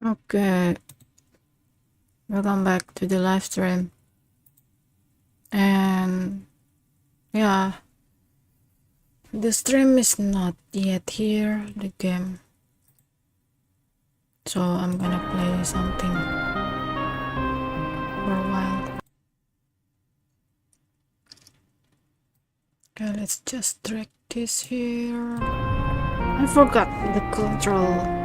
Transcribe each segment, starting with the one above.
Okay, welcome back to the live stream. And yeah, the stream is not yet here, the game. So I'm gonna play something for a while. Okay, let's just drag this here. I forgot the control.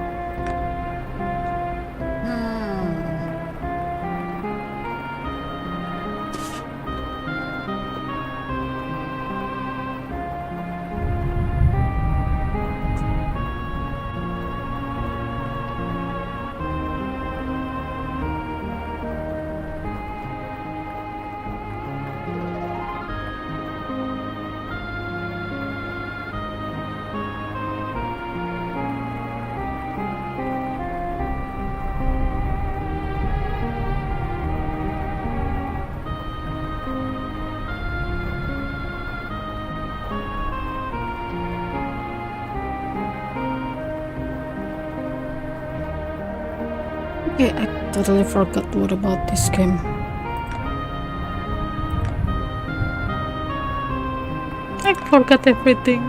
Okay, I totally forgot what about this game. I forgot everything.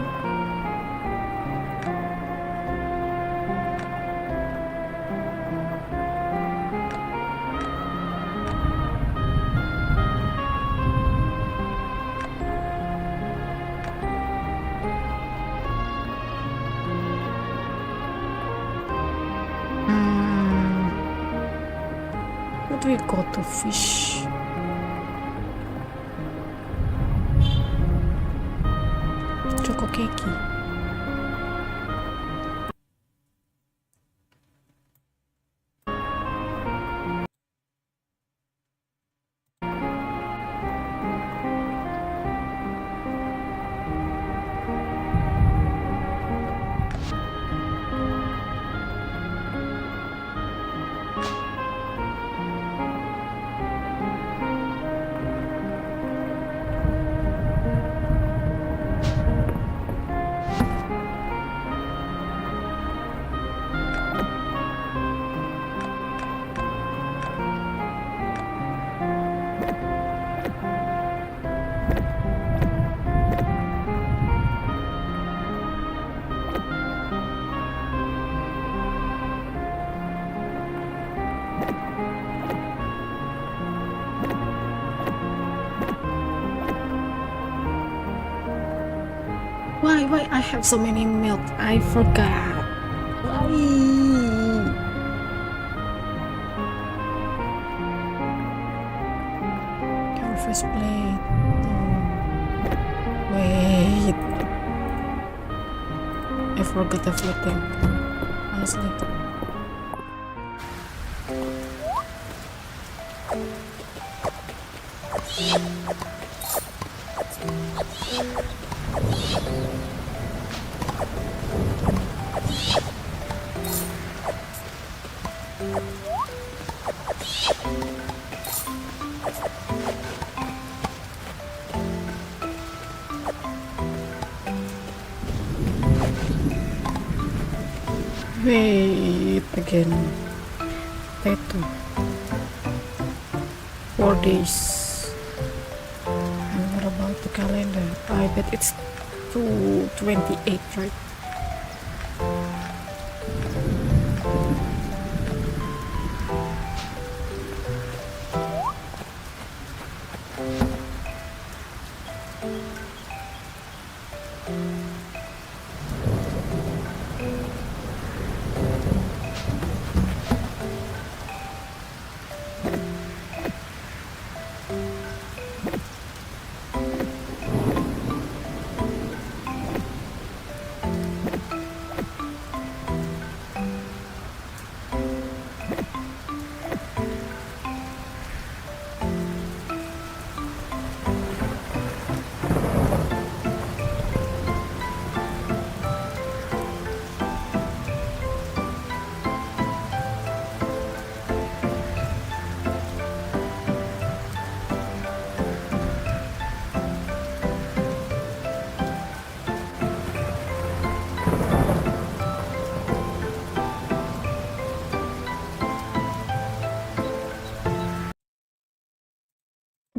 Where do we go to fish? Choco cakey. Why I have so many milk? I forgot. Why? Your first plate. Oh. Wait. I forgot everything. Honestly. Wait again. Potato. 4 days. And what about the calendar? I bet it's 2/28, right?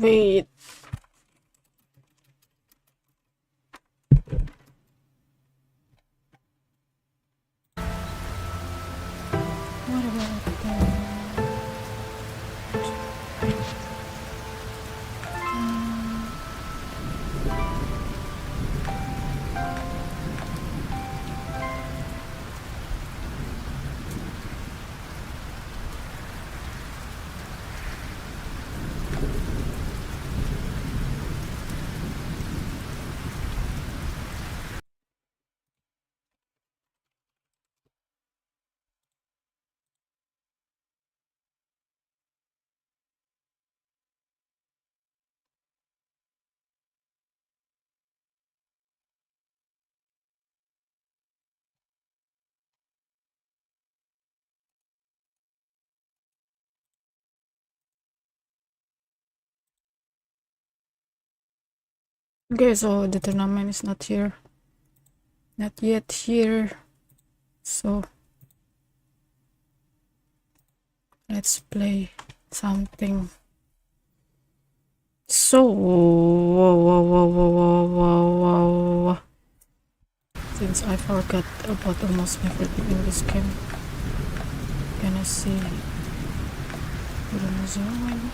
Wait. What about okay, so the tournament is not here. Not yet here. So let's play something. So since I forgot about almost everything in this game, gonna see zone.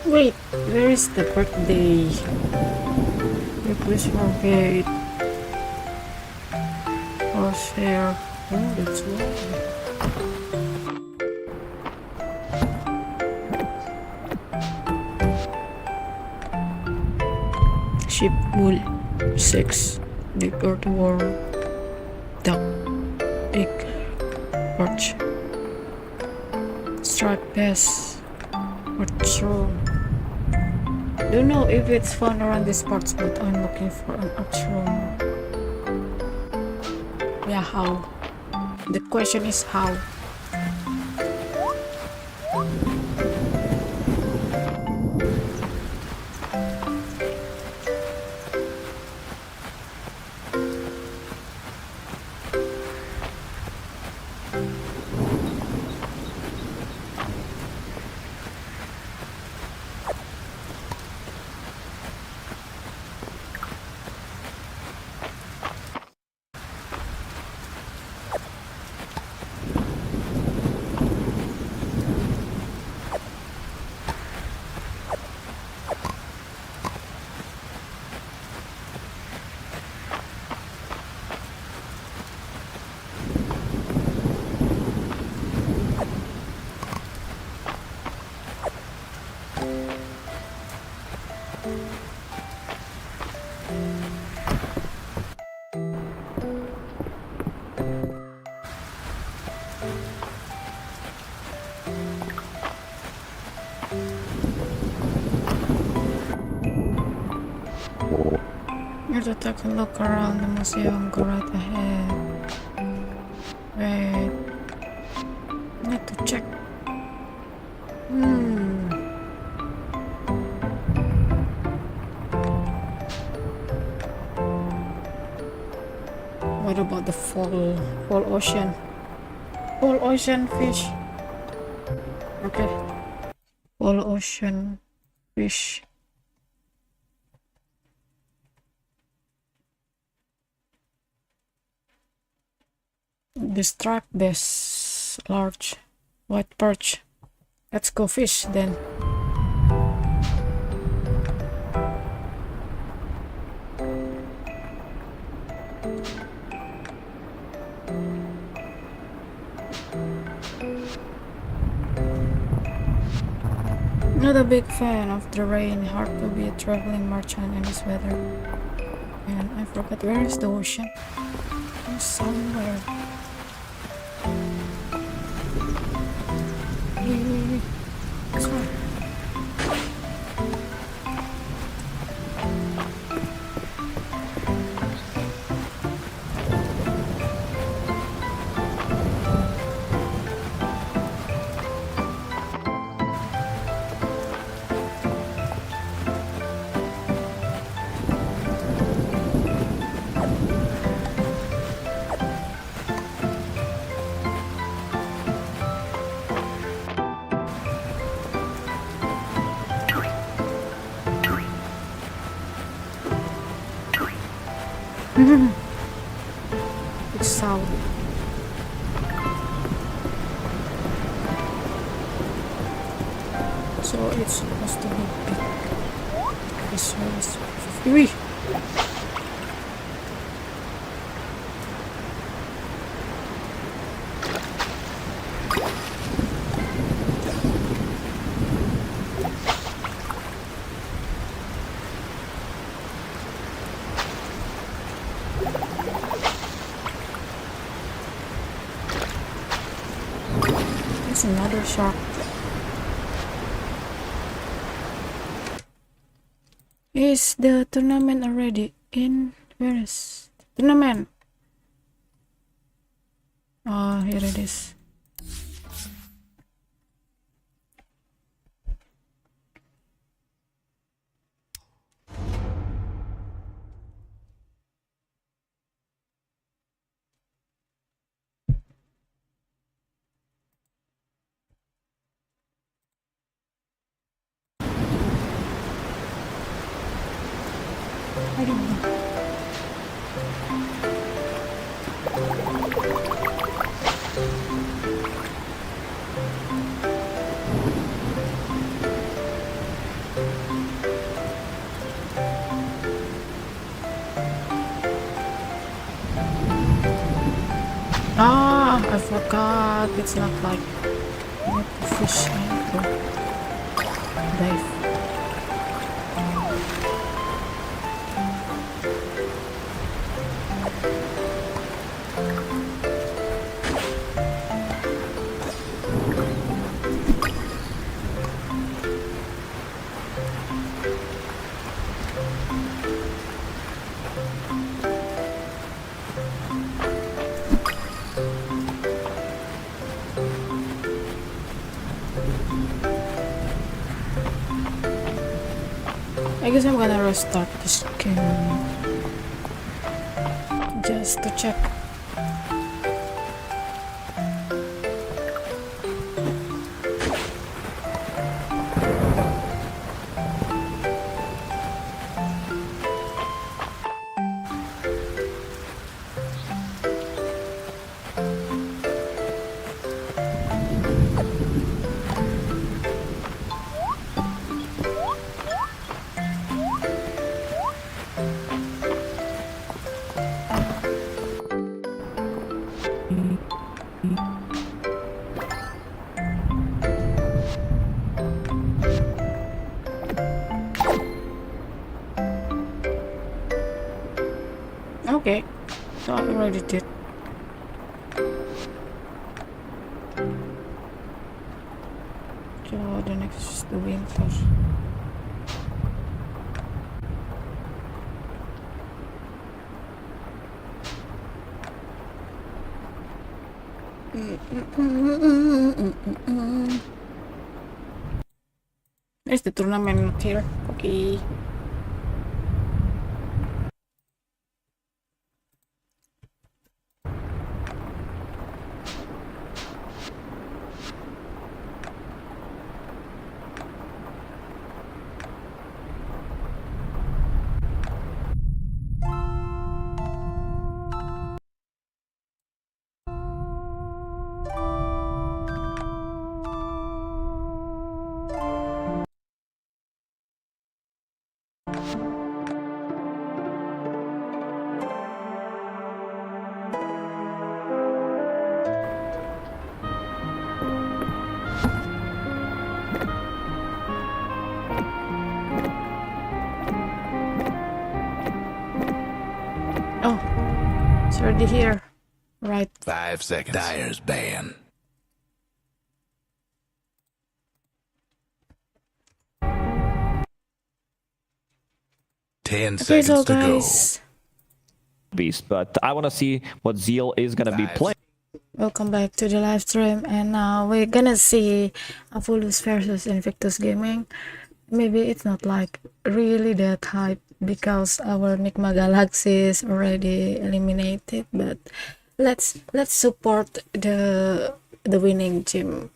Wait, where is the birthday? Please forget or share. Oh, that's lovely. Sheep wool 6. Big earthworm. Duck. Egg. Perch. Striped bass. Mushroom. Don't know if it's found around these parts, but I'm looking for an mushroom. Yeah, how? The question is how. You have to take a look around the museum, go right ahead. Wait, I need to check. full ocean fish. Okay, full ocean fish. Distract this large white perch. Let's go fish then. Not a big fan of the rain, hard to be a traveling merchant in this weather. And I forgot, where is the ocean? It's somewhere. Wait. This one. It's south. So it's supposed to be big. This one is 50. It's another shark. Is the tournament already in? Where is the tournament? Oh, here it is. I don't know. Ah, I forgot. It's not like what the fish dive. I guess I'm gonna restart this game just to check. Okay, so I already did. So the next is the winter. There's the tournament not here. Okay. already here. Right. 5 seconds. Dyer's ban. Okay, 10 so seconds to go. guys, But I want to see what Zeal is gonna be playing. welcome back to the live stream, and now we're gonna see AVULUS versus INVICTUS Gaming. Maybe it's not like really that hype because our Enigma Galaxy is already eliminated, but let's support the winning team.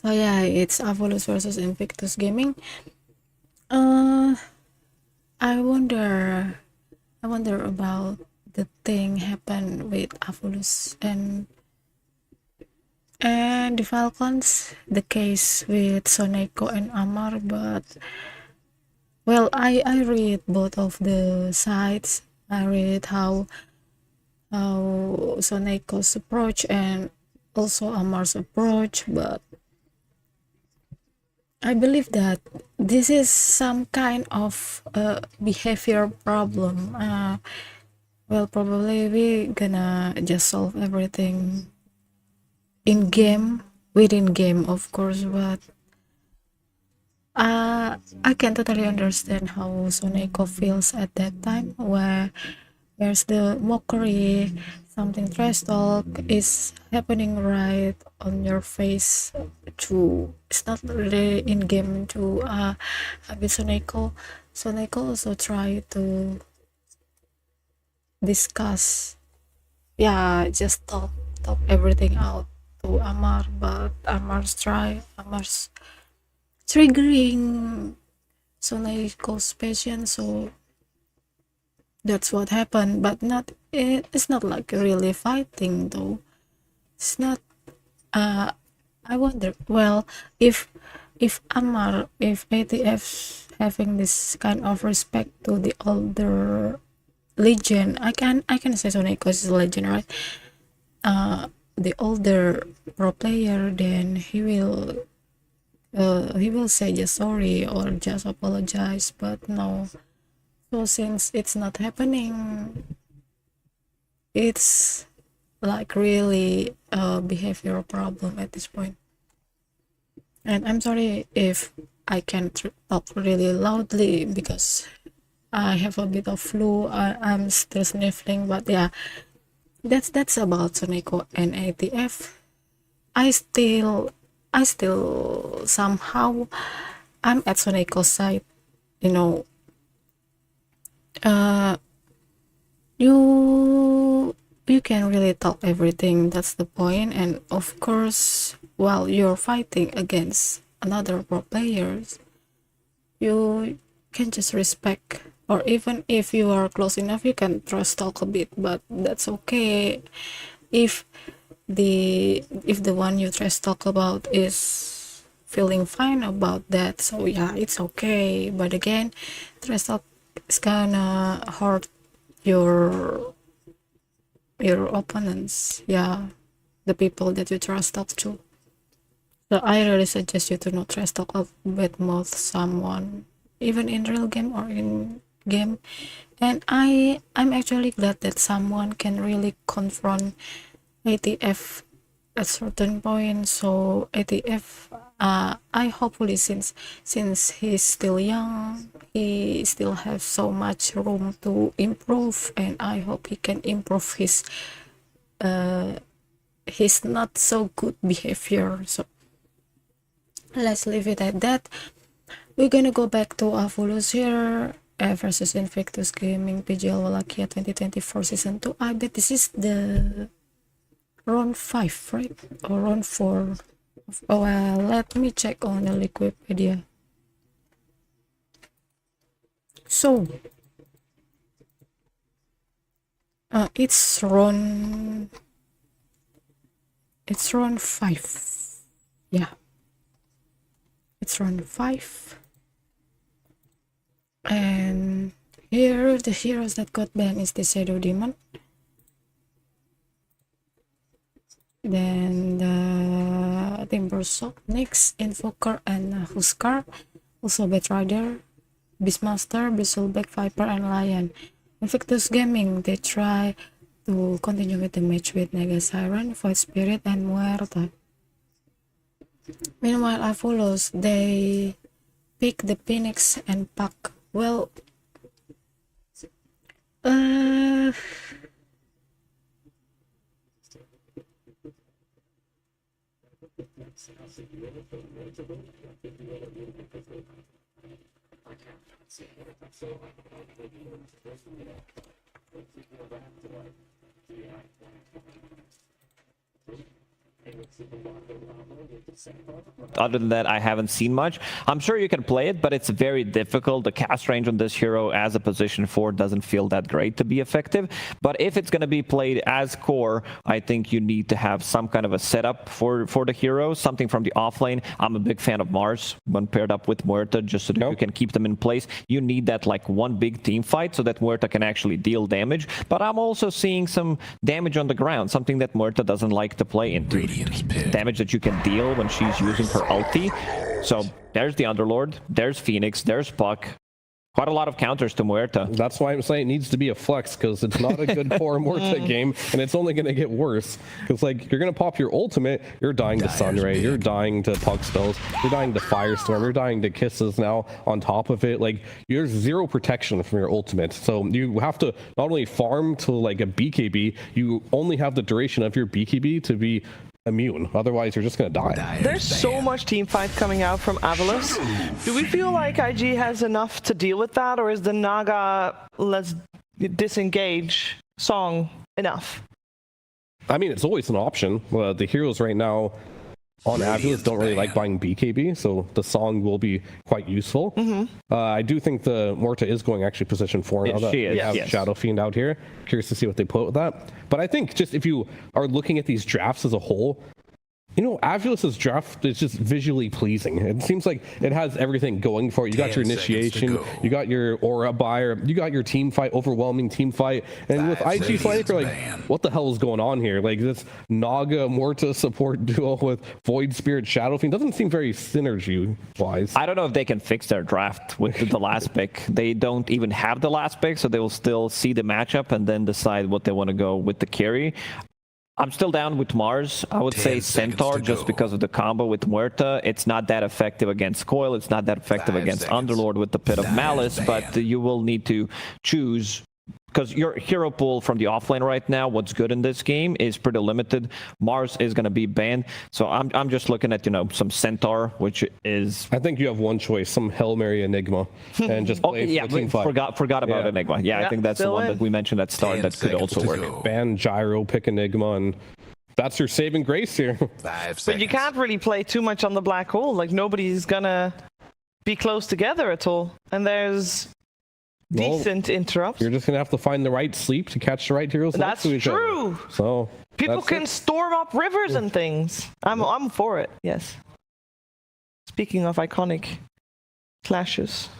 So yeah, it's AVULUS versus INVICTUS Gaming. I wonder about the thing happened with AVULUS and the Falcons, the case with Soneko and Amar, but well, I read both of the sides. I read how Soneko's approach and also Amar's approach, but I believe that this is some kind of behavior problem. Well, probably we gonna just solve everything in game, within game, of course, but I can totally understand how Soneko feels at that time, where there's the mockery, something trash talk is happening right on your face. To it's not really in game to with Soneko. Soneko also try to discuss, yeah, just talk everything out to Amar, but Amar's triggering Soneko's patience, so that's what happened. But it's not like really fighting though. It's not. I wonder, well, if Amar, if ATF's having this kind of respect to the older legend, I can say Soneko is a legend, right? The older pro player, then he will say just sorry or just apologize, but no. So since it's not happening, it's like really a behavioral problem at this point. And I'm sorry if I can't talk really loudly because I have a bit of flu. I'm still sniffling, but yeah, that's about Soneko and ATF. I still somehow I'm at Soneko's side, you know. You can really talk everything, that's the point. And of course, while you're fighting against another pro players, you can just respect, or even if you are close enough, you can trust talk a bit, but that's okay. If the one you trust talk about is feeling fine about that, so yeah, it's okay. But again, trust talk is gonna hurt your opponents, yeah, the people that you trust talk to. So I really suggest you to not trust talk with most someone, even in real game or in game. And I'm actually glad that someone can really confront ATF at certain point. So ATF, I hopefully, since he's still young, he still has so much room to improve, and I hope he can improve his not so good behavior. So let's leave it at that. We're gonna go back to AVULUS here versus INVICTUS Gaming Pgl Wallachia 2024 Season 2. I bet this is the round 5, right? Or round 4. Oh, let me check on the Wikipedia. So, it's round 5. Yeah. It's round 5. And here, the heroes that got banned is the Shadow Demon. Then the Timbersaw, Nyx, Invoker, and Huskar. Also Batrider, Beastmaster, Bristleback, Viper, and Lion. Invictus Gaming, they try to continue with the match with Mega Siren, Void Spirit, and Muerta. Meanwhile, AVULUS, they pick the Phoenix and Puck. Well, other than that, I haven't seen much. I'm sure you can play it, but it's very difficult. The cast range on this hero as a position 4 doesn't feel that great to be effective. But if it's going to be played as core, I think you need to have some kind of a setup for the hero, something from the offlane. I'm a big fan of Mars when paired up with Muerta, just so that you can keep them in place. You need that like one big team fight so that Muerta can actually deal damage. But I'm also seeing some damage on the ground, something that Muerta doesn't like to play into. Damage that you can deal when she's using her ulti. So there's the Underlord, there's Phoenix, there's Puck. Quite a lot of counters to Muerta. That's why I'm saying it needs to be a flex, because it's not a good core Muerta game, and it's only going to get worse. Because like you're going to pop your ultimate, you're dying to Sunray, you're dying to Puck spells, you're dying to Firestorm, you're dying to Kisses now on top of it. Like there's zero protection from your ultimate, so you have to not only farm to like a BKB, you only have the duration of your BKB to be immune, otherwise you're just gonna die. There's so much team fight coming out from AVULUS. Do we feel like IG has enough to deal with that, or is the Naga let's disengage song enough? I mean, it's always an option. The heroes right now on AVULUS don't really like buying BKB, so the song will be quite useful. I do think the Muerta is going actually position 4 now that we have Shadow Fiend out here. Curious to see what they put with that. But I think just if you are looking at these drafts as a whole, you know, AVULUS's draft is just visually pleasing. It seems like it has everything going for it. You got your initiation, you got your aura buyer, you got your team fight, overwhelming team fight, and with IG Flank, you're like, what the hell is going on here? Like this Naga Muerta support duo with Void Spirit Shadow Fiend doesn't seem very synergy wise. I don't know if they can fix their draft with the last pick. They don't even have the last pick, so they will still see the matchup and then decide what they want to go with the carry. I'm still down with Mars. I would say Centaur just because of the combo with Muerta. It's not that effective against Coil. It's not that effective against Underlord with the Pit of Malice, but you will need to choose. Because your hero pool from the offlane right now, what's good in this game is pretty limited. Mars is going to be banned. So I'm just looking at, you know, some Centaur, which is... I think you have one choice, some Hail Mary Enigma, and just play team fight. Forgot about Enigma. Yeah, I think that's the one that we mentioned at start that could also work. Ban Gyro, pick Enigma, and that's your saving grace here. But you can't really play too much on the black hole. Like nobody's going to be close together at all. And there's... decent interrupts. You're just gonna have to find the right sleep to catch the right heroes. That's true. So people can storm up rivers and things. I'm for it. Yes. Speaking of iconic clashes,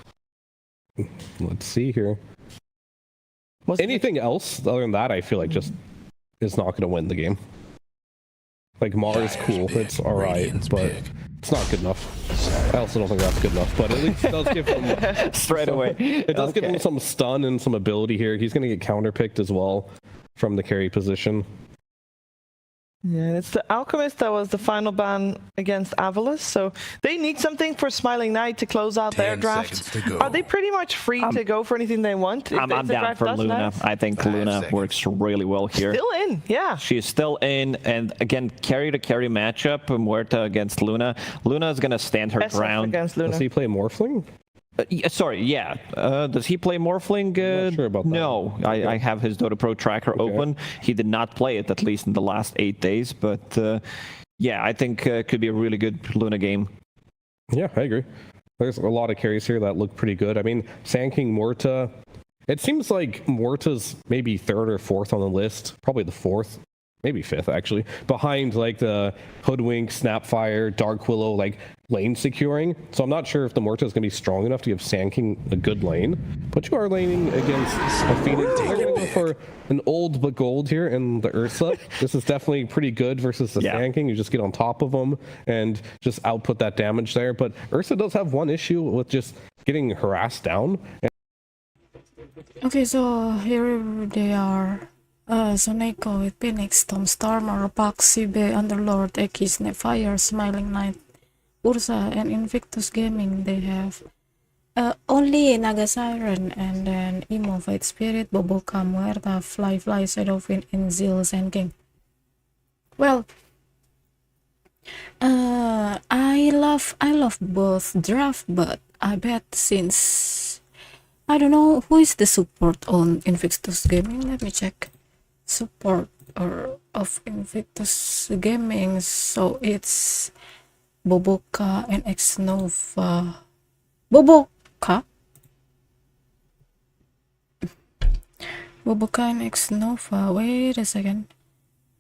let's see here. Anything else other than that? I feel like just is not gonna win the game. Like Mars, cool. It's all right, but it's not good enough. I also don't think that's good enough, but at least it does give him straight away. It does give him some stun and some ability here. He's going to get counterpicked as well from the carry position. Yeah, it's the Alchemist that was the final ban against AVULUS, so they need something for Smiling Knight to close out their draft. Are they pretty much free to go for anything they want? I'm down for Luna. I think Luna works really well here. Still in, yeah. She is still in, and again, carry to carry matchup, Muerta against Luna. Luna is going to stand her ground. Does he play Morphling? Sorry, yeah. Does he play Morphling? I'm not sure about that. No, I have his Dota Pro tracker open. He did not play it, at least in the last 8 days. But yeah, I think it could be a really good Luna game. Yeah, I agree. There's a lot of carries here that look pretty good. I mean, Sand King Muerta, it seems like Muerta's maybe 3rd or 4th on the list. Probably the 4th. Maybe 5th, actually. Behind, like, the Hoodwink, Snapfire, Dark Willow, like, lane securing. So I'm not sure if the Muerta is going to be strong enough to give Sand King a good lane. But you are laning against a Phoenix. They're going to go for an old but gold here in the Ursa. This is definitely pretty good versus the Sand King. You just get on top of them and just output that damage there. But Ursa does have one issue with just getting harassed down. Okay, so here they are. Soneko with Phoenix, Tom Stormer, Pax, CB, Underlord, Eki, Snapfire, Smiling Knight, Ursa, and Invictus Gaming. They have only Naga Siren, and then Emo, Fight Spirit, Boboka, Muerta, Fly, Shadowfiend, and Zeal, Sand King. Well, I love both draft, but I bet since I don't know who is the support on Invictus Gaming. Let me check support or of Invictus Gaming. So it's Boboka and Xnova. Boboka and Xnova. Wait a second.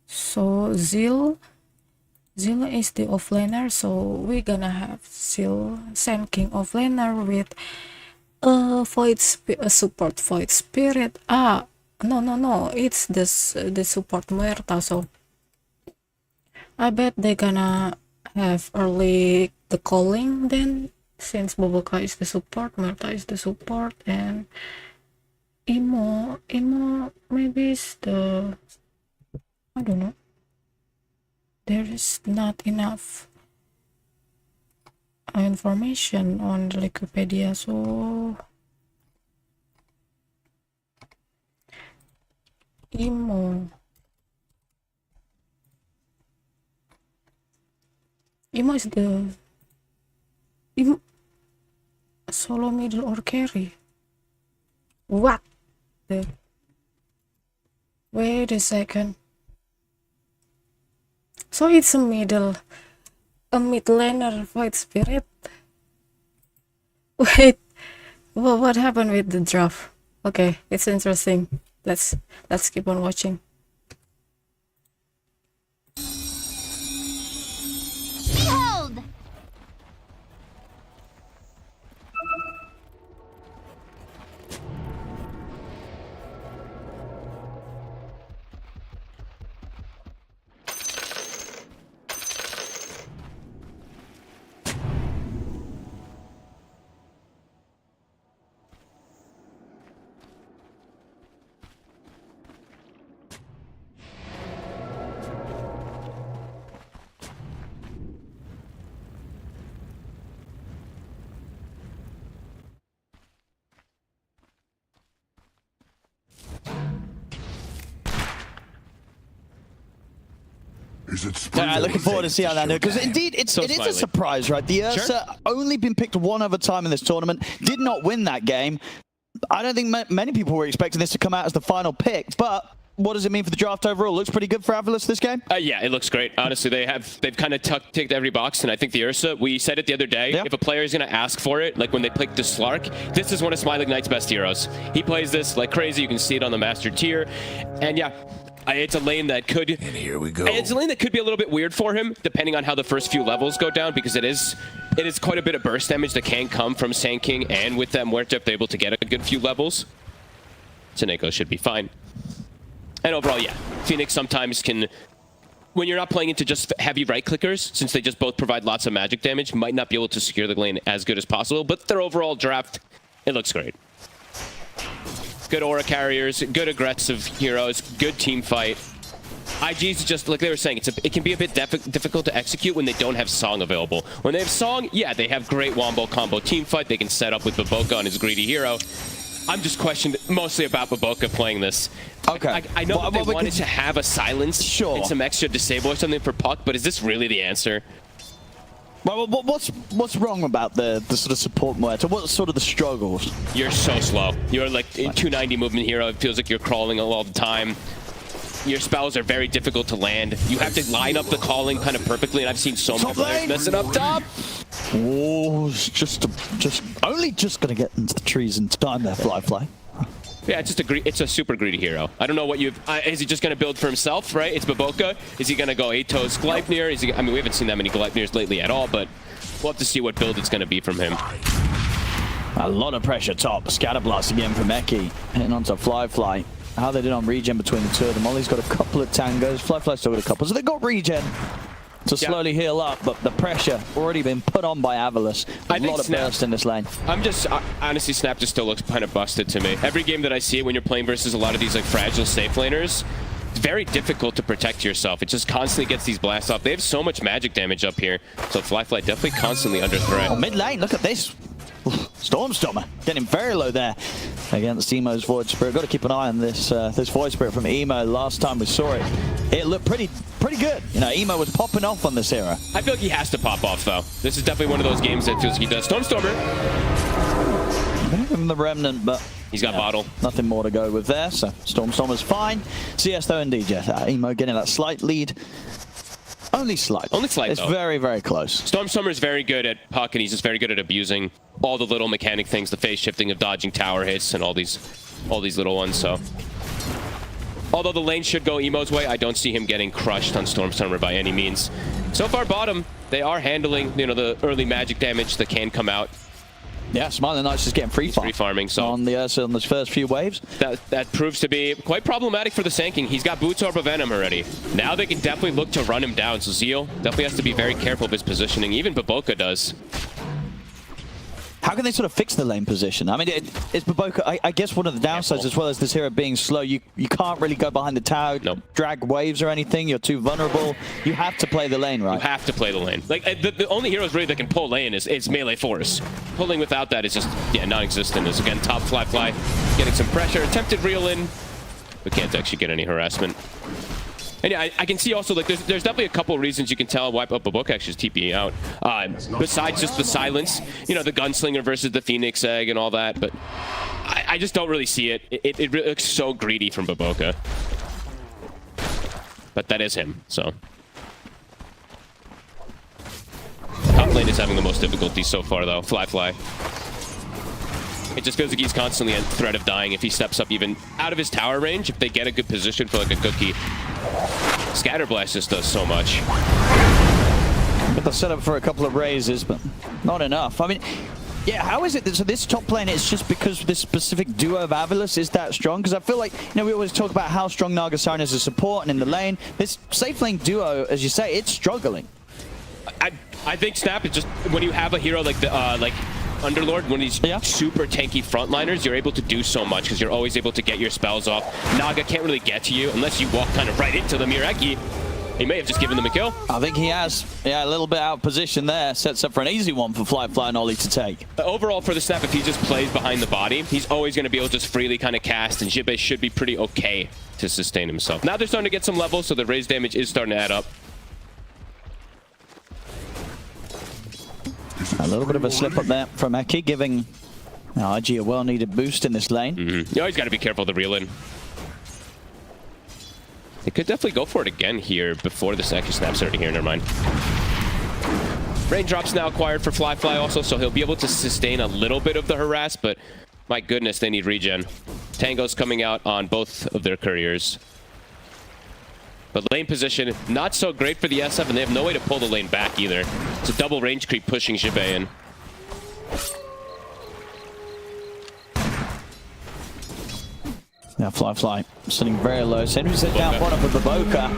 So Zeal is the offlaner, so we're gonna have Zeal, Sand King offlaner with support Void Spirit. No, it's this the support Muerta. So I bet they're gonna have early the calling then, since Boboka is the support, Muerta is the support, and Emo maybe is the, I don't know. There is not enough information on the Wikipedia, so Emo is the solo middle or carry. What the? Wait a second. So it's a mid laner Void Spirit. Wait, what happened with the draft? Okay, it's interesting. Let's keep on watching. Behold! Is it Looking forward to see how that goes, because indeed it is a surprise, right? The Ursa only been picked one other time in this tournament, did not win that game. I don't think many people were expecting this to come out as the final pick, but what does it mean for the draft overall? Looks pretty good for AVULUS this game? Yeah, it looks great. Honestly, they've kind of ticked every box, and I think the Ursa, we said it the other day, if a player is going to ask for it, like when they picked the Slark, this is one of Smiling Knight's best heroes. He plays this like crazy. You can see it on the Master tier, and yeah, it's a lane that could... And here we go. It's a lane that could be a little bit weird for him, depending on how the first few levels go down, because it is quite a bit of burst damage that can come from Sand King, and with that Muerta, if they're able to get a good few levels, Soneko should be fine. And overall, yeah, Phoenix sometimes can, when you're not playing into just heavy right clickers, since they just both provide lots of magic damage, might not be able to secure the lane as good as possible, but their overall draft, it looks great. Good aura carriers, good aggressive heroes, good team fight. IG's just, like they were saying, it can be a bit difficult to execute when they don't have Song available. When they have Song, yeah, they have great wombo combo team fight. They can set up with Boboka on his greedy hero. I'm just questioned mostly about Boboka playing this. Okay. I know that they wanted to have a silence and some extra disable or something for Puck, but is this really the answer? Well, what's wrong about the sort of support Muerta? What's sort of the struggles? You're so slow. You're like a 290 movement hero. It feels like you're crawling all the time. Your spells are very difficult to land. You have to line up the calling kind of perfectly, and I've seen so many players mess it up top. Oh, only just gonna get into the trees in time there, Fly. Yeah, it's a super greedy hero. I don't know what is he just going to build for himself, right? It's Boboka. Is he going to go 8-toes Gleipnir? I mean, we haven't seen that many Gleipnirs lately at all, but we'll have to see what build it's going to be from him. A lot of pressure top. Scatterblast again from Eki. Hitting onto Fly. How they did on regen between the two of them. Ollie's got a couple of tangos. Fly still got a couple. So they got regen. to slowly heal up, but the pressure already been put on by AVULUS. A lot of burst in this lane. Honestly, Snap just still looks kind of busted to me. Every game that I see when you're playing versus a lot of these like fragile safe laners, it's very difficult to protect yourself. It just constantly gets these blasts off. They have so much magic damage up here, so Fly definitely constantly under threat. Oh, mid lane, look at this. Stormer getting very low there against Emo's Void Spirit. Got to keep an eye on this this Void Spirit from Emo. Last time we saw it, it looked pretty good. You know, Emo was popping off on this hero. I feel like he has to pop off though. This is definitely one of those games that feels like he does. Stormer. Give him the remnant, but he's got bottle. Nothing more to go with there. So Stormer's fine. CS though indeed, yeah. Emo getting that slight lead. Only slight. Only slight, it's though. Very, very close. Stormer's very good at puck, and he's just very good at abusing all the little mechanic things, the phase shifting of dodging tower hits and all these little ones, so. Although the lane should go Emo's way, I don't see him getting crushed on Stormer by any means. So far, bottom, they are handling, you know, the early magic damage that can come out. Yeah, Smiling Knight's just getting free farming so on the Ursa on those first few waves. That proves to be quite problematic for the Sand King. He's got Boots Orb of Venom already. Now they can definitely look to run him down. So Zeal definitely has to be very careful of his positioning. Even Baboka does. How can they sort of fix the lane position? I mean, it's Baboka. I guess one of the downsides, as well as this hero being slow, you can't really go behind the tower, drag waves or anything. You're too vulnerable. You have to play the lane, right? You have to play the lane. Like the only heroes really that can pull lane is melee force. Pulling without that is just non-existent. Is again top Fly getting some pressure, attempted reel in, but can't actually get any harassment. And yeah, I can see also, like, there's definitely a couple of reasons you can tell why Baboka actually is TPing out. Besides just the silence, you know, the gunslinger versus the Phoenix Egg and all that, but I just don't really see it. It really looks so greedy from Baboka. But that is him, so. Top lane is having the most difficulty so far, though. Fly. It just feels like he's constantly at threat of dying if he steps up even out of his tower range. If they get a good position for like a cookie, Scatterblast just does so much. But they'll set up for a couple of raises, but not enough. I mean, yeah, how is it that so this top lane, it's just because this specific duo of AVULUS is that strong? Because I feel like, you know, we always talk about how strong Nagasarn is as a support and in the lane. This safe lane duo, as you say, it's struggling. I think Snap is just, when you have a hero like the Underlord, one of these super tanky frontliners, you're able to do so much because you're always able to get your spells off. Naga can't really get to you unless you walk kind of right into the Miraki. He may have just given them a kill. I think he has. Yeah, a little bit out of position there. Sets up for an easy one for Fly and Ollie to take. Overall for the Snap, if he just plays behind the body, he's always going to be able to just freely kind of cast, and Jibe should be pretty okay to sustain himself. Now they're starting to get some levels, so the raise damage is starting to add up. A little bit of a slip up there from Eki, giving IG a well-needed boost in this lane. You always got to be careful of the reel in. They could definitely go for it again here before this actually snaps already here. Never mind. Raindrops now acquired for Fly also, so he'll be able to sustain a little bit of the harass, but my goodness, they need regen. Tango's coming out on both of their couriers. But lane position, not so great for the SF, and they have no way to pull the lane back either. It's a double range creep pushing Jibe in. Now Fly sitting very low. Sentry set down bottom for Baboka.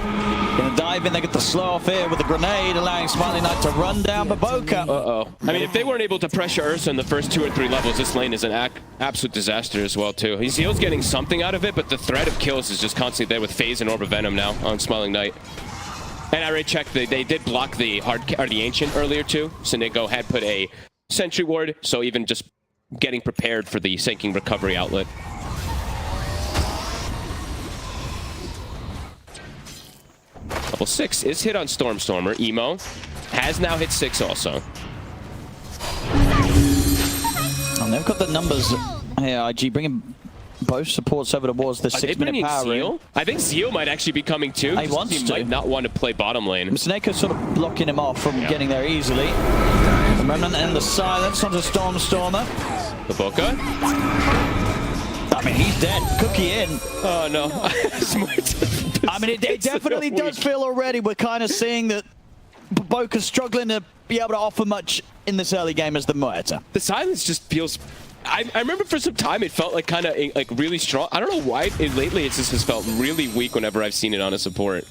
Gonna dive in, they get the slow off here with the grenade, allowing Smiling Knight to run down Baboka. I mean, if they weren't able to pressure Ursa in the first 2 or 3 levels, this lane is an absolute disaster as well, too. Zeal's getting something out of it, but the threat of kills is just constantly there with Phase and Orb of Venom now on Smiling Knight. And I already checked, they did block the Ancient earlier, too. Sinigo had put a Sentry Ward, so even just getting prepared for the sinking recovery outlet. Level 6 is hit on Stormer. Emo has now hit 6 also. And they've got the numbers here, IG, bringing both supports over towards the 6-minute power ring. I think Zeal might actually be coming too. He wants to. Might not want to play bottom lane. Snake's sort of blocking him off from getting there easily. The Remnant and the silence onto Stormer. Baboka. I mean, he's dead. Cookie in. Oh, no. I mean, it definitely does feel already. We're kind of seeing that Baboka's struggling to be able to offer much in this early game as the Muerta. The silence just feels... I remember for some time it felt like kind of like really strong. I don't know why lately it just has felt really weak whenever I've seen it on a support.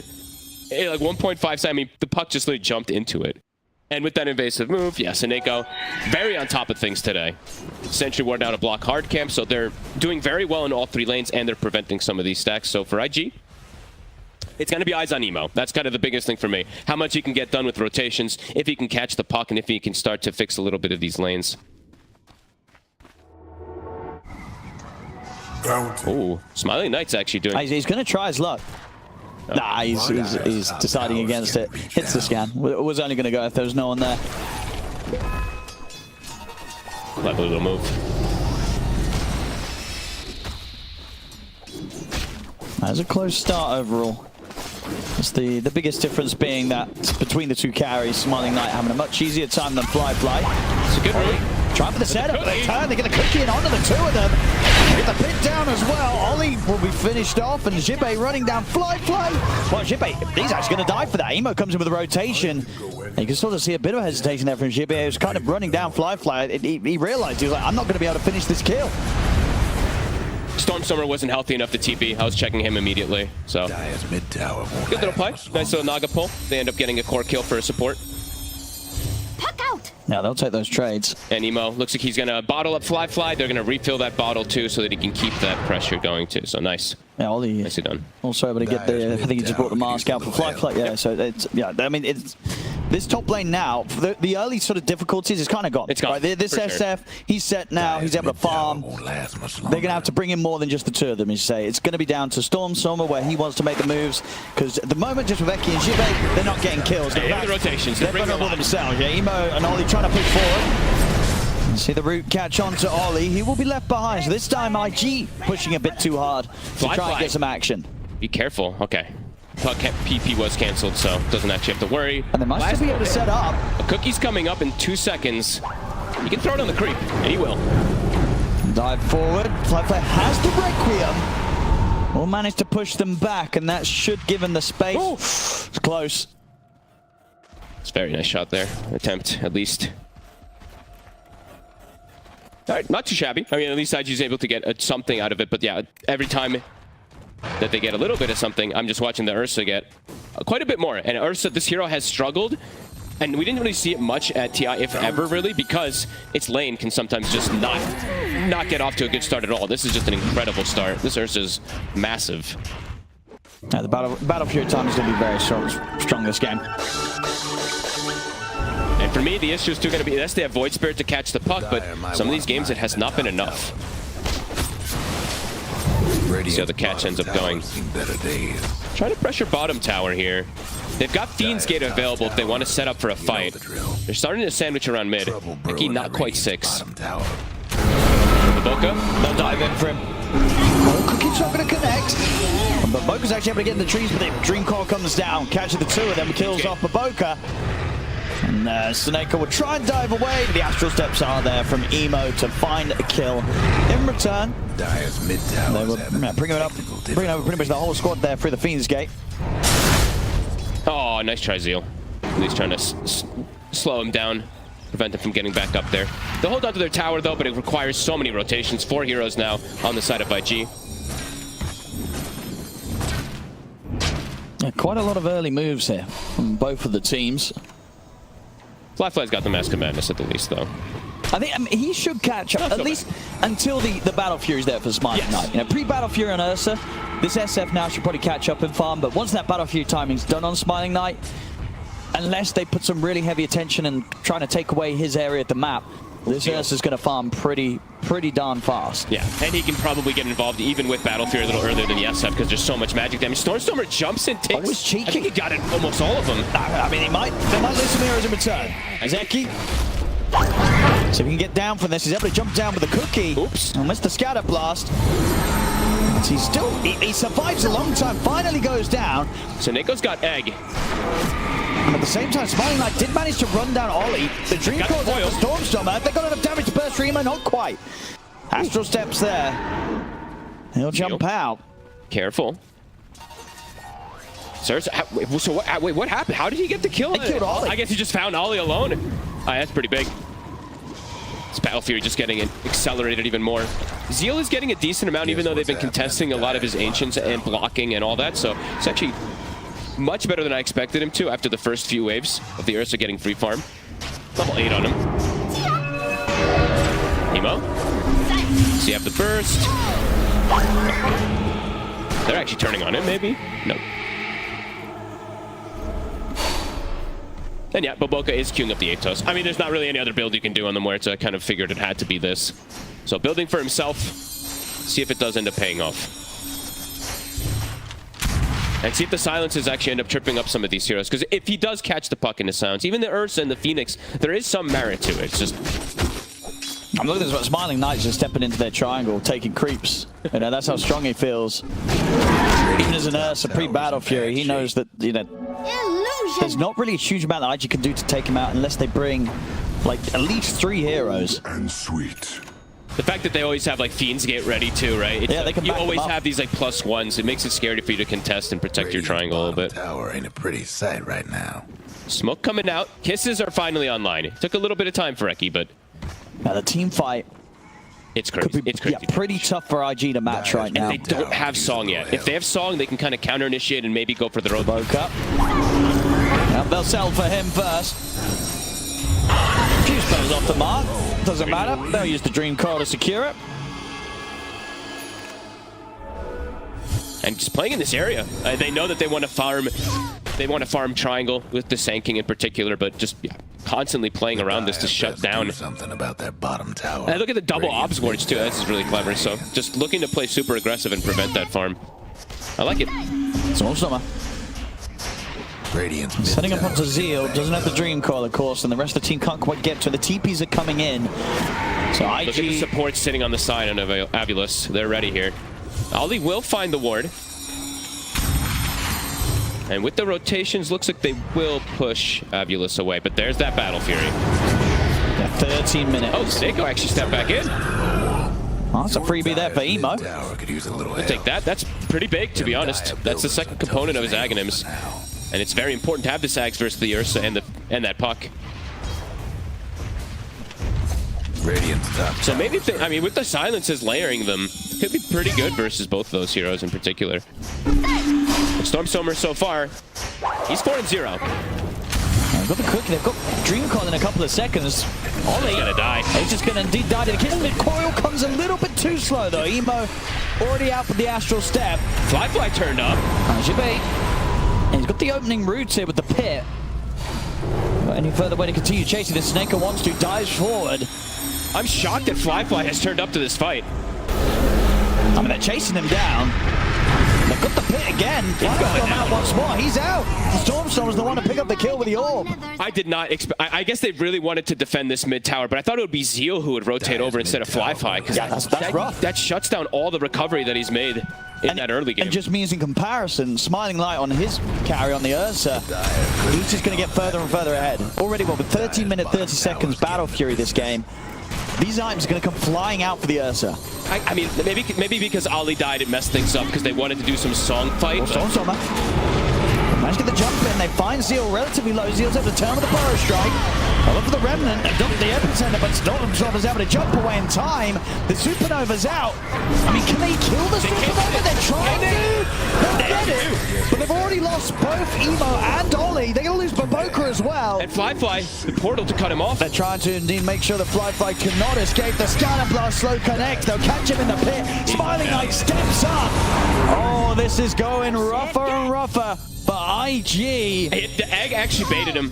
like 1.5 seconds. I mean, the puck just literally jumped into it. And with that invasive move, yeah, Seneko very on top of things today. Sentry wore down a block hard camp, so they're doing very well in all 3 lanes, and they're preventing some of these stacks. So for IG, it's going to be eyes on Emo. That's kind of the biggest thing for me. How much he can get done with rotations, if he can catch the puck, and if he can start to fix a little bit of these lanes. Oh, Smiling Knight's actually doing... He's going to try his luck. Nah, he's deciding against it. Hits the scan. Was only going to go if there was no one there. Clever little move. That's a close start overall. It's the biggest difference being that between the 2 carries, Smiling Knight having a much easier time than Fly. It's a good read. Try for the setup, they turn, they get a cookie in onto the 2 of them. Get the pit down as well. Ollie will be finished off, and Jibe running down Fly. Well, Jibe, he's actually going to die for that. Emo comes in with a rotation. You can sort of see a bit of hesitation there from Jibe. He was kind of running down Fly. He realized, he was like, I'm not going to be able to finish this kill. Stormstormer wasn't healthy enough to TP. I was checking him immediately, so. Good little play. Nice little Naga pull. They end up getting a core kill for a support. Puck out. Yeah, they'll take those trades. And Emo looks like he's going to bottle up Fly. They're going to refill that bottle too so that he can keep that pressure going too. So nice. Yeah, Ollie nicely done. Also able to get the, I think he just brought the mask out for Fly. Yeah, so it's, yeah, I mean, it's this top lane now, the early sort of difficulties is kind of gone. It's gone. Right? This SF, sure. He's set now, he's able to farm. They're going to have to bring in more than just the 2 of them, you say. It's going to be down to Stormstormer where he wants to make the moves, because at the moment, just with Eki and Jibe, they're not getting kills. Yeah, the rotations. They're vulnerable themselves. Yeah, Emo and Ollie trying to push forward. See the root catch on to Ollie. He will be left behind. So this time, IG pushing a bit too hard to try and get some action. Be careful. Okay. PP was cancelled, so doesn't actually have to worry. And they must be able to set up. A cookie's coming up in 2 seconds. He can throw it on the creep, and he will. Dive forward. Fly has the Requiem. Will manage to push them back, and that should give him the space. Ooh. It's close. It's a very nice shot there. Attempt, at least. All right, not too shabby. I mean, at least IG's able to get something out of it. But yeah, every time that they get a little bit of something, I'm just watching the Ursa get quite a bit more. And Ursa, this hero has struggled. And we didn't really see it much at TI, if ever, really, because its lane can sometimes just not get off to a good start at all. This is just an incredible start. This Ursa's massive. Yeah, the battle Fury time is going to be very strong this game. And for me, the issue is still going to be, yes, they have Void Spirit to catch the puck, but some of these games, it has not been enough. See how the catch ends up going. Try to pressure bottom tower here. They've got Fiend's Gate available if they want to set up for a fight. They're starting to sandwich around mid. Eki not quite 6. Baboka, they'll dive in for him. Oh, Cookie's not going to connect. Baboka's actually able to get in the trees, but the Dream Core comes down, catches the 2 of them, kills off Baboka. And Seneko will try and dive away. The Astral Steps are there from Emo to find a kill. In return, they will bring over pretty much the whole squad there through the Fiend's Gate. Oh, nice try, Zeal. At least trying to slow him down, prevent him from getting back up there. They'll hold on to their tower, though, but it requires so many rotations. 4 heroes now on the side of IG. Yeah, quite a lot of early moves here from both of the teams. Fly's got the Mask of Madness at the least, though. I mean, he should catch up, at least until the Battle Fury's there for Smiling Knight. You know, pre-Battle Fury on Ursa, this SF now should probably catch up in farm, but once that Battle Fury timing's done on Smiling Knight, unless they put some really heavy attention and trying to take away his area of the map, this Ursa's going to farm pretty darn fast. Yeah, and he can probably get involved even with Battle Fury a little earlier than the SF because there's so much magic damage. Stormstormer jumps and takes. Always cheeky. I think he got it almost all of them. I mean, they might lose some heroes in return. Zeki. So if he can get down from this, he's able to jump down with a cookie. Oops. And missed the scatter blast. But he's still, he survives a long time, finally goes down. So Nico's got egg. And at the same time, Smiling Knight did manage to run down Ollie. The Dream Core down for Stormstormer. They got enough damage to burst Remo, not quite. Astral Steps there. He'll jump out. Careful. Sir, so what happened? How did he get the kill? He killed Ollie. I guess he just found Ollie alone. That's pretty big. This Battle Fury just getting it accelerated even more. Zeal is getting a decent amount, even though they've been contesting a lot of his Ancients and blocking and all that. So it's actually much better than I expected him to after the first few waves of the Ursa getting free farm. Level 8 on him. Emo. So you have the burst. They're actually turning on him, maybe? No. And yeah, Boboka is queuing up the Atos. I mean, there's not really any other build you can do on them where it's kind of figured it had to be this. So building for himself, see if it does end up paying off. And see if the silences actually end up tripping up some of these heroes. Because if he does catch the puck in the silence, even the Ursa and the Phoenix, there is some merit to it. It's just... I'm looking at this, Smiling Knights just stepping into their triangle, taking creeps. You know, that's how strong he feels. Even as an Ursa pre-Battle Fury, he knows that, you know, there's not really a huge amount that IG can do to take him out unless they bring, like, at least 3 heroes. And sweet. The fact that they always have like Fiends Gate ready too, right? It's yeah, they can you back always them up. have these like +1s. It makes it scary for you to contest and protect your triangle a little bit. Tower ain't a pretty sight right now. Smoke coming out. Kisses are finally online. It took a little bit of time for Eki, but Now the team fight it's crazy. could be It's crazy. yeah, pretty tough for IG to match right now. And they don't have Song yet. If they have Song, they can kind of counter-initiate and maybe go for the road. Woke up. Yep, they'll settle for him first. Few spells off the mark. Doesn't matter. They'll use the Dream Coil to secure it. And just playing in this area. They know that they want to farm. They want to farm triangle with the Sand King in particular, but just constantly playing around this to shut down. Something about that bottom tower. And look at the double Obs Gorge too. This is really clever. So just looking to play super aggressive and prevent that farm. I like it. It's all summer. Radiant Setting up onto Zeal, doesn't have the Dream Coil, of course, and the rest of the team can't quite get to it. The TPs are coming in. So Look at the IG... support sitting on the side on AVULUS. They're ready here. Ollie will find the ward. And with the rotations, looks like they will push AVULUS away. But there's that Battle Fury. Yeah, 13 minutes. Oh, Snako actually stepped back in. Oh, that's a freebie there for Emo. Tower could use a little We'll take that. That's pretty big, to be honest. That's the second component of his Aghanims. And it's very important to have the Sags versus the Ursa and that puck. Radiant's top. So maybe, if they, I mean, with the silences layering them, it could be pretty good versus both of those heroes in particular. Stormstormer so far, he's 4-0. They've got the cookie, they've got Dream Coil in a couple of seconds. Ollie, He's gonna die. He's just gonna indeed die to the kiss. The coil comes a little bit too slow though. Emo already out with the Astral Step. Fly Turned up. As you be. And he's got the opening routes here with the pit. But any further way to continue chasing this, Snako wants to, dives forward. I'm shocked that Fly has turned up to this fight. I mean, they're chasing him down. They've got the pit again. He's got out once more. He's out. Stormstorm was the one to pick up the kill with the orb. I did not expect. I guess they really wanted to defend this mid tower, but I thought it would be Zeal who would rotate over instead of Fly. Yeah, that's rough. That shuts down all the recovery that he's made in that early game. It just means in comparison, Smiling Light on his carry on the Ursa, he's just going to get further and further ahead. Already, well, with 13 minutes, 30 seconds Battle Fury this game, these items are going to come flying out for the Ursa. I mean, maybe because Ali died, it messed things up because they wanted to do some song fight. Stormstormer managed to get the jump in. They find Zeal relatively low. Zeal's able to turn with the Burrow Strike. I look for the Remnant. They dump the epicenter, but Stormstormer's able to jump away in time. The Supernova's out. I mean, can they kill the Supernova? They're trying to. They'll get it. But they've already lost both Emo and Ollie. They're going to lose Baboka as well. And Fly, the portal to cut him off. They're trying to indeed make sure the Fly cannot escape. The Scanner Blast slow connects. They'll catch him in the pit. Smiling Knight steps up. Oh, this is going rougher and rougher. But IG... The egg actually baited him.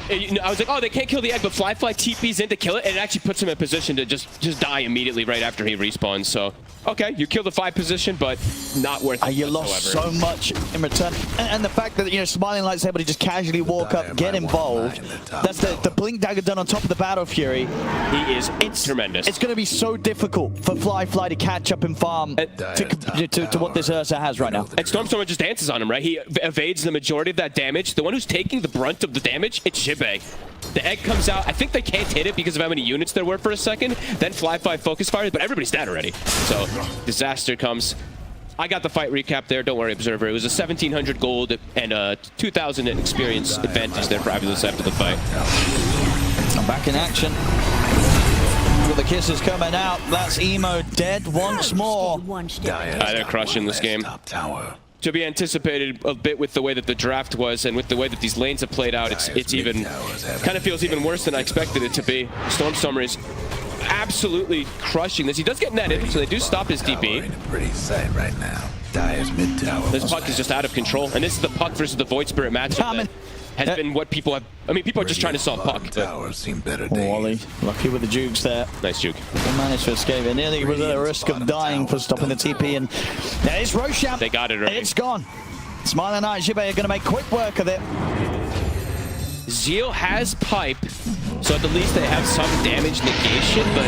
I was like, oh, they can't kill the egg, but Fly TP's in to kill it, and it actually puts him in position to just die immediately right after he respawns. So, okay, you killed the 5 position, but not worth it. You lost so much in return. And the fact that, you know, Smiling Light's able to just casually walk up, get involved. That's the Blink Dagger done on top of the Battle Fury. It's tremendous. It's going to be so difficult for Fly to catch up and farm to what this Ursa has right now. And Stormstormer just dances on him, right? He evades the majority of that damage. The one who's taking the brunt of the damage, it's Shibei. The egg comes out. I think they can't hit it because of how many units there were for a second. Then Fly focus fires, but everybody's dead already. So, disaster comes. I got the fight recap there. Don't worry, Observer. It was a 1,700 gold and a 2,000 experience advantage there for AVULUS after the fight. I'm back in action. With the kisses coming out, that's Emo dead once more. They're crushing this game. Top tower. to be anticipated a bit with the way that the draft was and with the way that these lanes have played out. It's even kind of feels even worse than I expected it to be. Stormstormer is absolutely crushing this. He does get netted, so they do stop his DP. Pretty sight right now. Dire's mid tower. This puck is just out of control, and this is the puck versus the Void Spirit matchup that has been what people have. I mean, people are just trying to solve puck. Towers seen better days. Wally, lucky with the jukes there. Nice juke. They managed to escape it. Nearly was at a risk of dying for stopping the TP, and there's Roshan. They got it right. It's gone. Smiling Knight and Jibe are going to make quick work of it. Zeal has pipe, so at the least they have some damage negation, but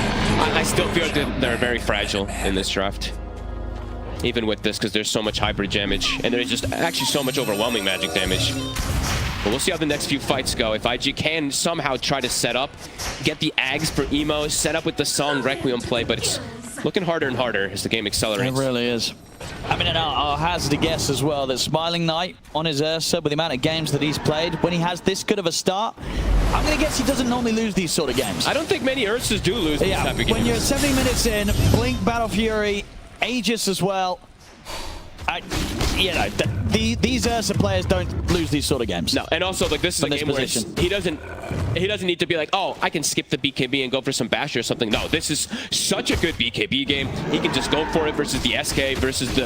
I still feel like they're very fragile in this draft. Even with this, because there's so much hybrid damage, and there's just actually so much overwhelming magic damage. But we'll see how the next few fights go. If IG can somehow try to set up, get the Ags for Emo, set up with the Song Requiem play, but it's looking harder and harder as the game accelerates. It really is. I mean, and I'll hazard a guess as well that Smiling Knight on his Ursa, with the amount of games that he's played, when he has this good of a start, I'm going to guess he doesn't normally lose these sort of games. I don't think many Ursas do lose these type of games. When you're 70 minutes in, Blink, Battle Fury, Aegis as well. These Ursa players don't lose these sort of games. No, and also like this is a game where he doesn't need to be like, oh, I can skip the BKB and go for some Basher or something. No, this is such a good BKB game. He can just go for it versus the SK versus the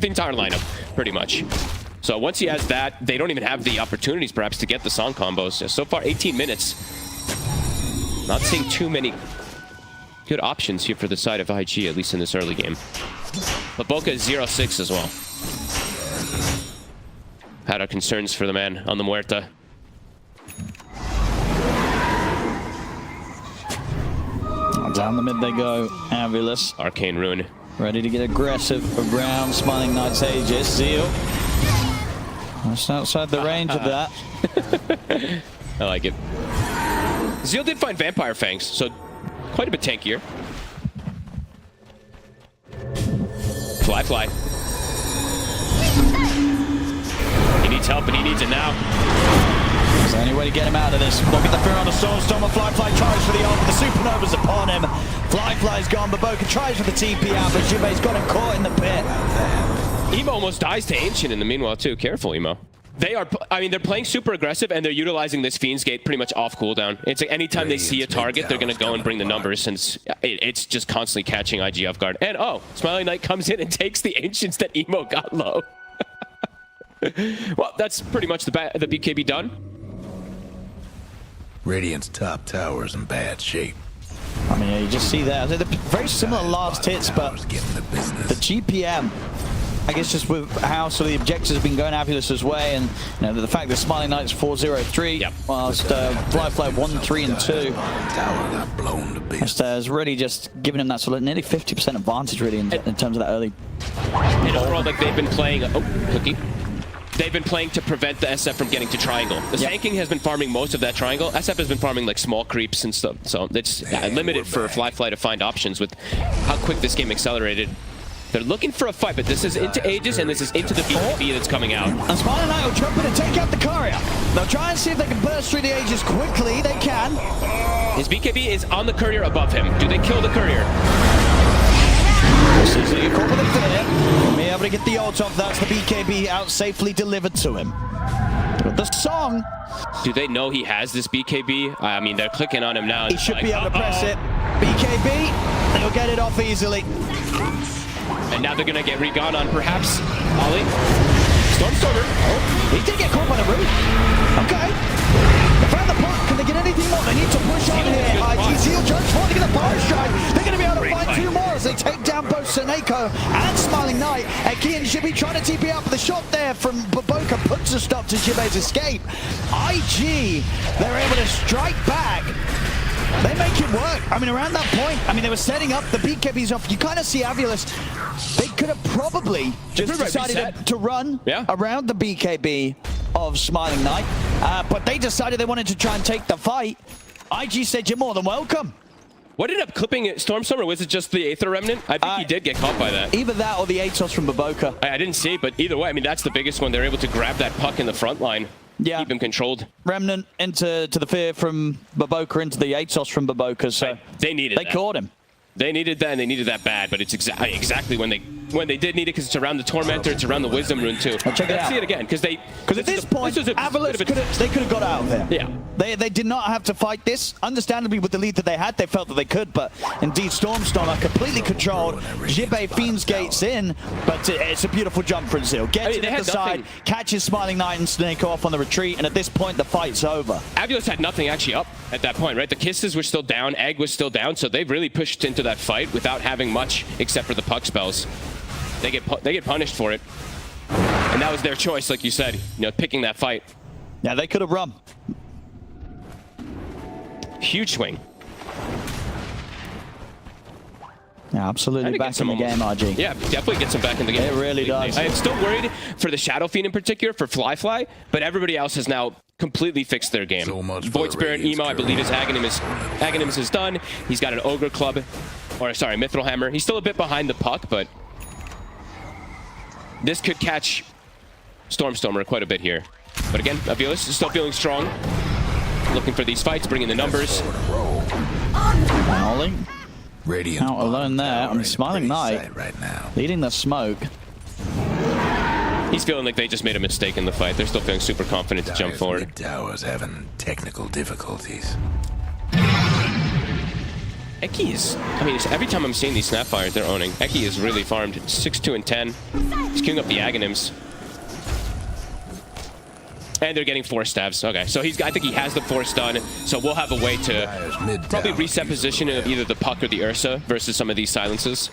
entire lineup, pretty much. So once he has that, they don't even have the opportunities perhaps to get the song combos. So far, 18 minutes. Not seeing too many good options here for the side of IG, at least in this early game. But Boca is 0-6 as well. Had our concerns for the man on the Muerta. Down the mid they go. AVULUS. Arcane Rune. Ready to get aggressive around Smiling Knight's Aegis. Zeal. Just outside the range of that. I like it. Zeal did find Vampire Fangs, so quite a bit tankier. Fly. He needs help, and he needs it now. Is there any way to get him out of this? Look at the fear on the Stormstormer. Fly tries for the ult, but the Supernova's upon him. Fly's gone, but Boca tries for the TP out, but Jibe's got him caught in the pit. Emo almost dies to Ancient in the meanwhile, too. Careful, Emo. They're playing super aggressive, and they're utilizing this Fiend's Gate pretty much off cooldown. It's like anytime they see a target, they're going to go and bring the numbers, since it's just constantly catching IG off guard. And oh, Smiling Knight comes in and takes the Ancients that Emo got low. Well, that's pretty much the BKB done. Radiant's top tower's in bad shape. I mean, yeah, you just see that. They're very similar last hits, but the GPM, I guess just with how sort of the objectives have been going AVULUS' way, and you know, the fact that Smiling Knight's 4-0-3, yep, whilst Fly 1-3 and 2, Tower got blown to bits. has really just given him that sort of nearly 50% advantage really in terms of that early. And overall, like they've been playing. Oh, cookie. They've been playing to prevent the SF from getting to triangle. The Sanking has been farming most of that triangle. SF has been farming like small creeps and stuff. So it's limited for Fly to find options with how quick this game accelerated. They're looking for a fight, but this is into Aegis and this is into the BKB that's coming out. And Smiling Knight will jump in and take out the courier. They'll try and see if they can burst through the Aegis quickly. They can. His BKB is on the courier above him. Do they kill the courier? So you call with a fear. May be able to get the ult off. That's the BKB out safely delivered to him. But the song. Do they know he has this BKB? I mean, they're clicking on him now. He should be able to press it. BKB, they'll get it off easily. And now they're going to get re-gone on perhaps Ollie. Stormstormer. Oh, he did get caught by the root. Okay. They found the puck. Can they get anything more? They need to push on here. IG Seal Judge wanting to get a power strike. They're going to be able to find two more as they take down both Seneko and Smiling Knight. Eki and Jibe trying to TP out, but the shot there from Boca puts a stop to Jibe's escape. IG, they're able to strike back. They make it work. I mean, around that point, I mean, they were setting up the BKBs off. You kind of see AVULUS. They could have probably just decided to run around the BKB of Smiling Knight, but they decided they wanted to try and take the fight. IG said, you're more than welcome. What ended up clipping it, Stormstormer? Was it just the Aether Remnant? I think he did get caught by that. Either that or the Atos from Boca. I didn't see, but either way, I mean, that's the biggest one. They're able to grab that puck in the front line. Yeah. Keep him controlled. Remnant into the fear from Boca into the Atos from Boca. So they needed that. They caught him. They needed that, and they needed that bad, but it's exactly when they when they did need it, because it's around the Tormentor, it's around the Wisdom Rune too. Check it Let's out. see it again, because at this point, AVULUS could have got out of there. Yeah. They did not have to fight this. Understandably, with the lead that they had, they felt that they could, but indeed, Stormstormer completely controlled. Jibbe Fiends gates in, but it's a beautiful jump for Azure. Gets it at the side, catches Smiling Knight and Snake off on the retreat, and at this point, the fight's over. AVULUS had nothing actually up at that point, right? The Kisses were still down, Egg was still down, so they've really pushed into that fight without having much except for the puck spells. They get punished for it. And that was their choice, like you said, you know, picking that fight. Yeah, they could have run. Huge swing. Yeah, absolutely back in the game, RG. Yeah, definitely gets him back in the game. It really does. I am still worried for the Shadow Fiend in particular, for Fly, but everybody else has now completely fixed their game. So much Void Spirit, Emo, I believe his Aghanimus is done. He's got an Ogre Club, or sorry, Mithril Hammer. He's still a bit behind the puck, but this could catch Stormstormer quite a bit here. But again, AVULUS is still feeling strong. Looking for these fights, bringing the numbers. Ollie. Radiant Out alone there on Smiling Knight, right now. leading the smoke. He's feeling like they just made a mistake in the fight. They're still feeling super confident to jump forward. Mid-tower's having technical difficulties. Eki is, I mean, every time I'm seeing these Snapfires, they're owning. Eki is really farmed. 6-2 and 10. He's queuing up the Aghanims. And they're getting 4 stabs. Okay, so I think he has the 4 stun, so we'll have a way to probably reset position of either the Puck or the Ursa versus some of these silences.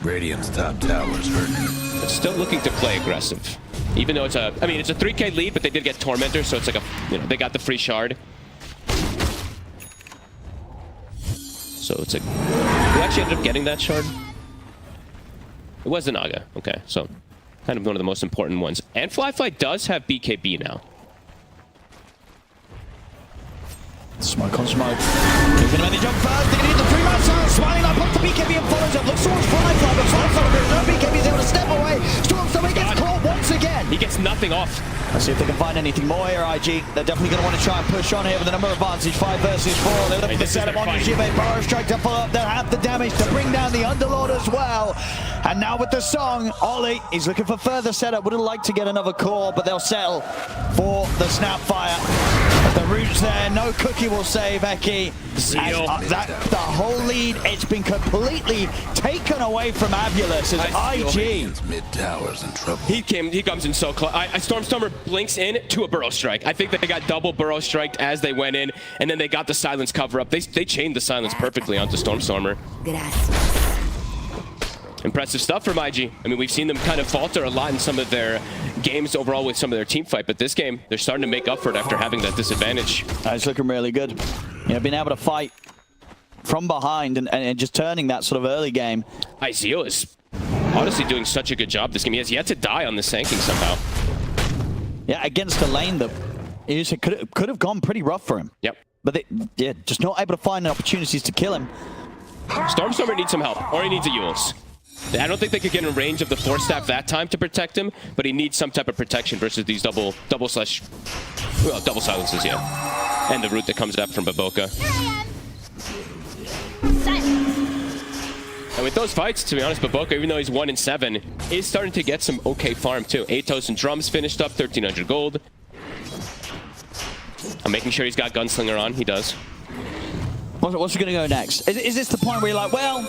Radiant's top tower's hurting. But still looking to play aggressive. Even though it's a 3K lead, but they did get Tormentor, so it's like they got the free shard. So it's like, we actually ended up getting that shard. It was the Naga. Okay, so kind of one of the most important ones. And Fly does have BKB now. Smoke on smoke. He's going to make the jump first. They're going to get the 3-man silence. Smiling Knight puts the BKB and follows up. Looks towards Fly, but Stormstormer, no BKB is able to step away. Stormstormer gets caught once again. He gets nothing off. Let's see if they can find anything more here, IG. They're definitely going to want to try and push on here with a number of advantage. 5 versus 4. They're looking to set him on Jibbe. Burrow strike to follow up. They'll have the damage to bring down the Underlord as well. And now with the song, Ollie is looking for further setup. Would have liked to get another core, but they'll settle for the Snapfire. But the root's there. No cookie will save Eki. The whole lead, it's been completely taken away from AVULUS as IG. Mid-tower's in trouble. He comes in so close. Stormstormer blinks in to a Burrow Strike. I think they got double Burrow Striked as they went in, and then they got the silence cover up. They chained the silence perfectly onto Stormstormer. Impressive stuff from IG. I mean, we've seen them kind of falter a lot in some of their games overall with some of their team fight, but this game, they're starting to make up for it after having that disadvantage. It's looking really good. Being able to fight from behind and just turning that sort of early game. Izio is honestly doing such a good job this game. He has yet to die on the Sanking somehow. Yeah, against a lane that could have gone pretty rough for him. Yep. But just not able to find opportunities to kill him. Stormstormer needs some help, or he needs a AVULUS. I don't think they could get in range of the 4-staff that time to protect him, but he needs some type of protection versus these double silences, yeah. And the root that comes out from Baboka. And with those fights, to be honest, Baboka, even though he's 1 and 7, is starting to get some okay farm too. Atos and Drums finished up, 1,300 gold. I'm making sure he's got Gunslinger on, he does. What's going to go next? Is this the point where you're like, well,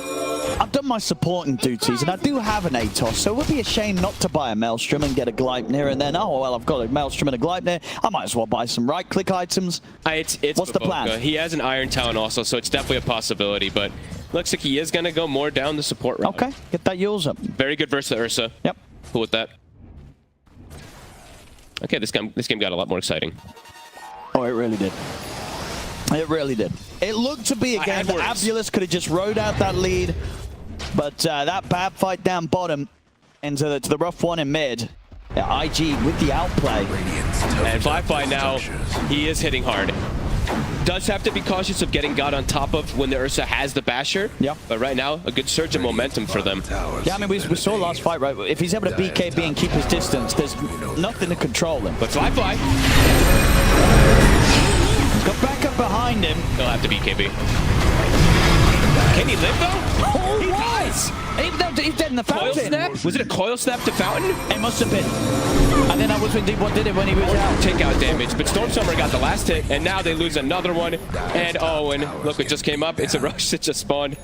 I've done my supporting duties and I do have an Atos, so it would be a shame not to buy a Maelstrom and get a Gleipnir, and then, oh, well, I've got a Maelstrom and a Gleipnir, I might as well buy some right-click items. It's What's Baboka. the plan? He has an Iron Talon also, so it's definitely a possibility, but looks like he is going to go more down the support route. Okay, get that Yules up. Very good versus the Ursa. Yep. Cool with that. Okay, this game got a lot more exciting. Oh, it really did. It really did. It looked to be a game that AVULUS could have just rode out that lead, but that bad fight down bottom into the rough one in mid. Yeah, IG with the outplay. And Fly now, he is hitting hard. Does have to be cautious of getting got on top of when the Ursa has the basher. Yeah. But right now, a good surge of momentum for them. Yeah, I mean, we saw last fight, right? If he's able to BKB and keep his distance, there's nothing to control him. But Fly. Got back up behind him. He'll have to BKB. Can he live though? Oh, he was! He's dead in the Coil fountain. snap? Was it a coil snap to fountain? It must have been. And then that was indeed what did it when he was out. Take out damage, but Stormstormer got the last hit, and now they lose another one. And oh, and look what just came up. It's a rush that just spawned.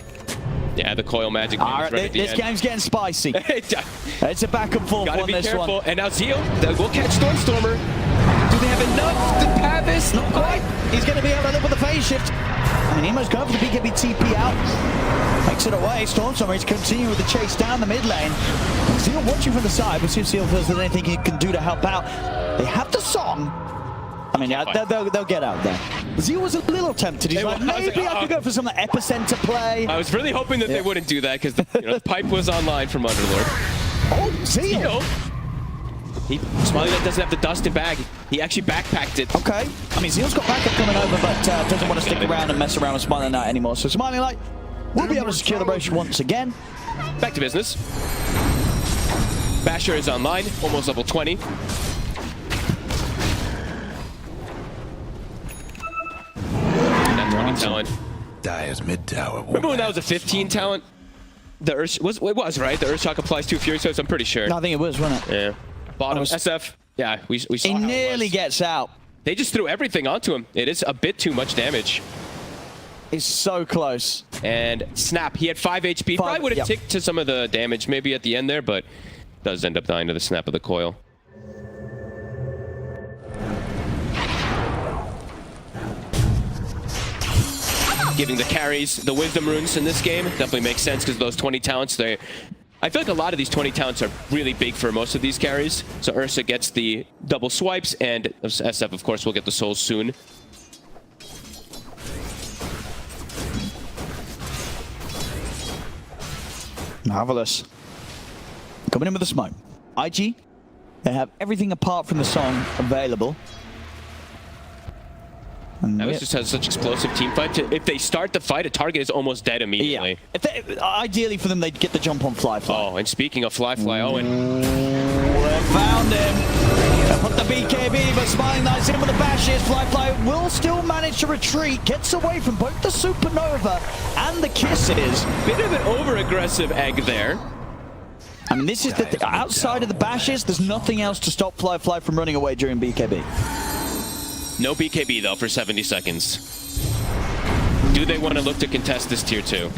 Yeah, the coil magic. All right, this game's getting spicy. It's a back and forth Gotta on be this careful. one. And now Zeal will catch Stormstormer. Do they have enough to Pavis? Not quite. He's going to be able to live with the phase shift. I mean, Emo's going for the BKB TP out. Makes it away. Stormstormer is continuing with the chase down the mid lane. Zeal watching from the side. We'll see if Zeal feels there's anything he can do to help out. They have the song. I mean, yeah, they'll get out there. Zeal was a little tempted. He's like, maybe I could go for some epicenter play. I was really hoping that they wouldn't do that because the pipe was online from Underlord. Oh, Zeal! Smiley Knight doesn't have the dust and bag. He actually backpacked it. Okay. I mean, Zeal's got backup coming over, but doesn't want to stick around and mess around with Smiley Knight anymore. So Smiley Knight will be able to secure the Rosh once again. Back to business. Basher is online, almost level 20. That's 20 talent. Dire's mid tower. Remember when that was a 15 talent? The Earth it was right. The Earthshock applies to Fury, so I'm pretty sure. No, I think it was, wasn't it? Yeah. Bottom SF. Yeah, we saw. He nearly gets out. They just threw everything onto him. It is a bit too much damage. It's so close. And snap. He had 5 HP. Probably would have ticked to some of the damage maybe at the end there, but does end up dying to the snap of the coil. Giving the carries the wisdom runes in this game definitely makes sense because those 20 talents, I feel like a lot of these 20 talents are really big for most of these carries. So Ursa gets the double swipes, and SF, of course, will get the souls soon. Marvelous. Coming in with the smoke. IG, they have everything apart from the song available. And That just has such explosive team fight. If they start the fight, a target is almost dead immediately. Yeah. Ideally for them, they'd get the jump on Fly. Oh, and speaking of Fly, Owen. They found him. They put the BKB, but Smiling Knight's in with the bashes. Fly will still manage to retreat. Gets away from both the Supernova and the Kisses. Bit of an over-aggressive egg there. I mean, this is the outside of the bashes, there's nothing else to stop Fly from running away during BKB. No BKB, though, for 70 seconds. Do they want to look to contest this tier 2?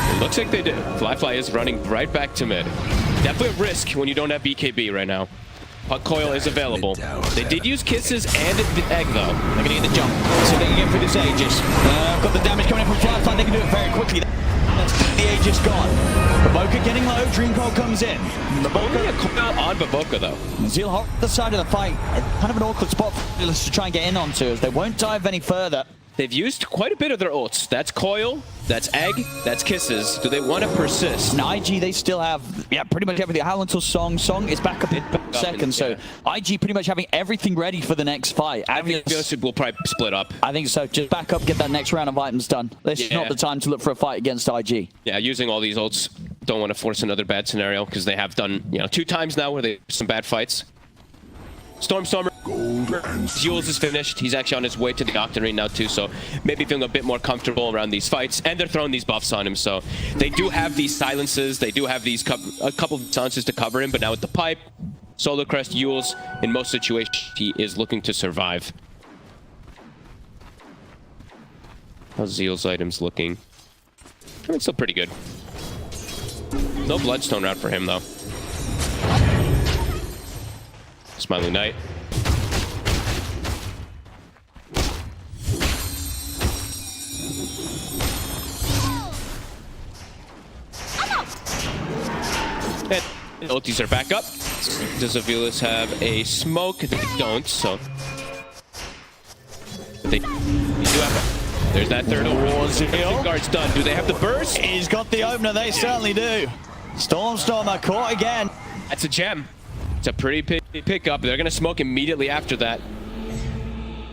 It looks like they do. Fly is running right back to mid. Definitely a risk when you don't have BKB right now. Puck coil is available. They did use kisses and the egg, though. They're going to get the jump. So they can get through this Aegis. Got the damage coming in from Fly. They can do it very quickly. The Aegis gone. Baboka getting low. Dream Coil comes in. Only a coil on Baboka, though. Zeal hot the side of the fight. Kind of an awkward spot for AVULUS to try and get in onto, as they won't dive any further. They've used quite a bit of their ults. That's coil, that's egg, that's kisses. Do they want to persist? And IG, they still have, pretty much everything. How until Song is back up in second, so IG pretty much having everything ready for the next fight. AVULUS will probably split up. I think so. Just back up, get that next round of items done. This is not the time to look for a fight against IG. Yeah, using all these ults. Don't want to force another bad scenario because they have done, 2 times now where they some bad fights. Stormstormer, Jules is finished. He's actually on his way to the Octarine now too, so maybe feeling a bit more comfortable around these fights. And they're throwing these buffs on him, so they do have these silences. They do have these a couple of silences to cover him, but now with the pipe, Solar Crest, Yules, in most situations, he is looking to survive. How's Zeal's items looking? It's still pretty good. No Bloodstone route for him, though. Smiling Knight. And ultis are back up. Does AVULUS have a smoke? They don't, so... They do have... There's that third over. Guard's done. Do they have the burst? He's got the opener. They certainly do. Stormstormer caught again. That's a gem. It's a pretty pickup. They're going to smoke immediately after that.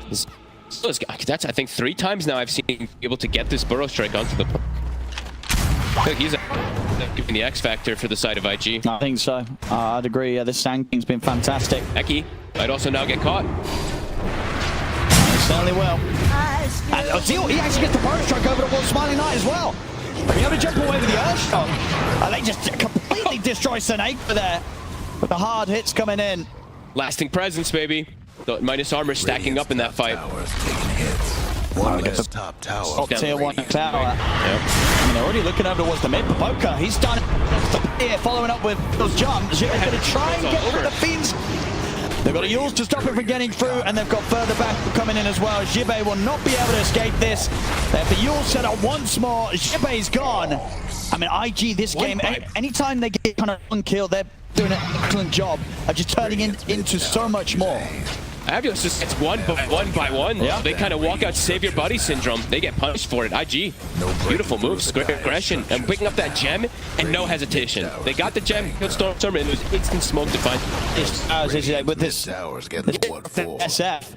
That's, I think, 3 times now I've seen him be able to get this burrow strike onto the... Look, he's giving the X factor for the side of IG. I think so. I'd agree. This Sand King's been fantastic. Eki might also now get caught. Certainly will. And Azure, he actually gets the power strike over towards Smiling Knight as well. But he able to jump away with the Earth Shock. And they just completely destroy Snake there. With the hard hits coming in. Lasting presence, baby. The minus armor stacking up in that fight. One less top tower. Tier 1 tower. Yep. I mean, they're already looking over towards the mid. Poker, he's done it here, following up with those jumps. They're going to try and get through the Fiends. They've got a Yules to stop it from getting through, and they've got further back coming in as well. Jibe will not be able to escape this. They have the Yules set up once more. Jibe's gone. I mean, IG this game, anytime they get kind of one kill, they're doing an excellent job of just turning into so much more. AVULUS just gets one by one. Yeah. They kind of walk out save your buddy syndrome. They get punished for it. IG. Beautiful moves, great aggression, and picking up that gem and no hesitation. They got the gem, killed Storm, and it was instant smoke to find. With this Towers getting what for? SF.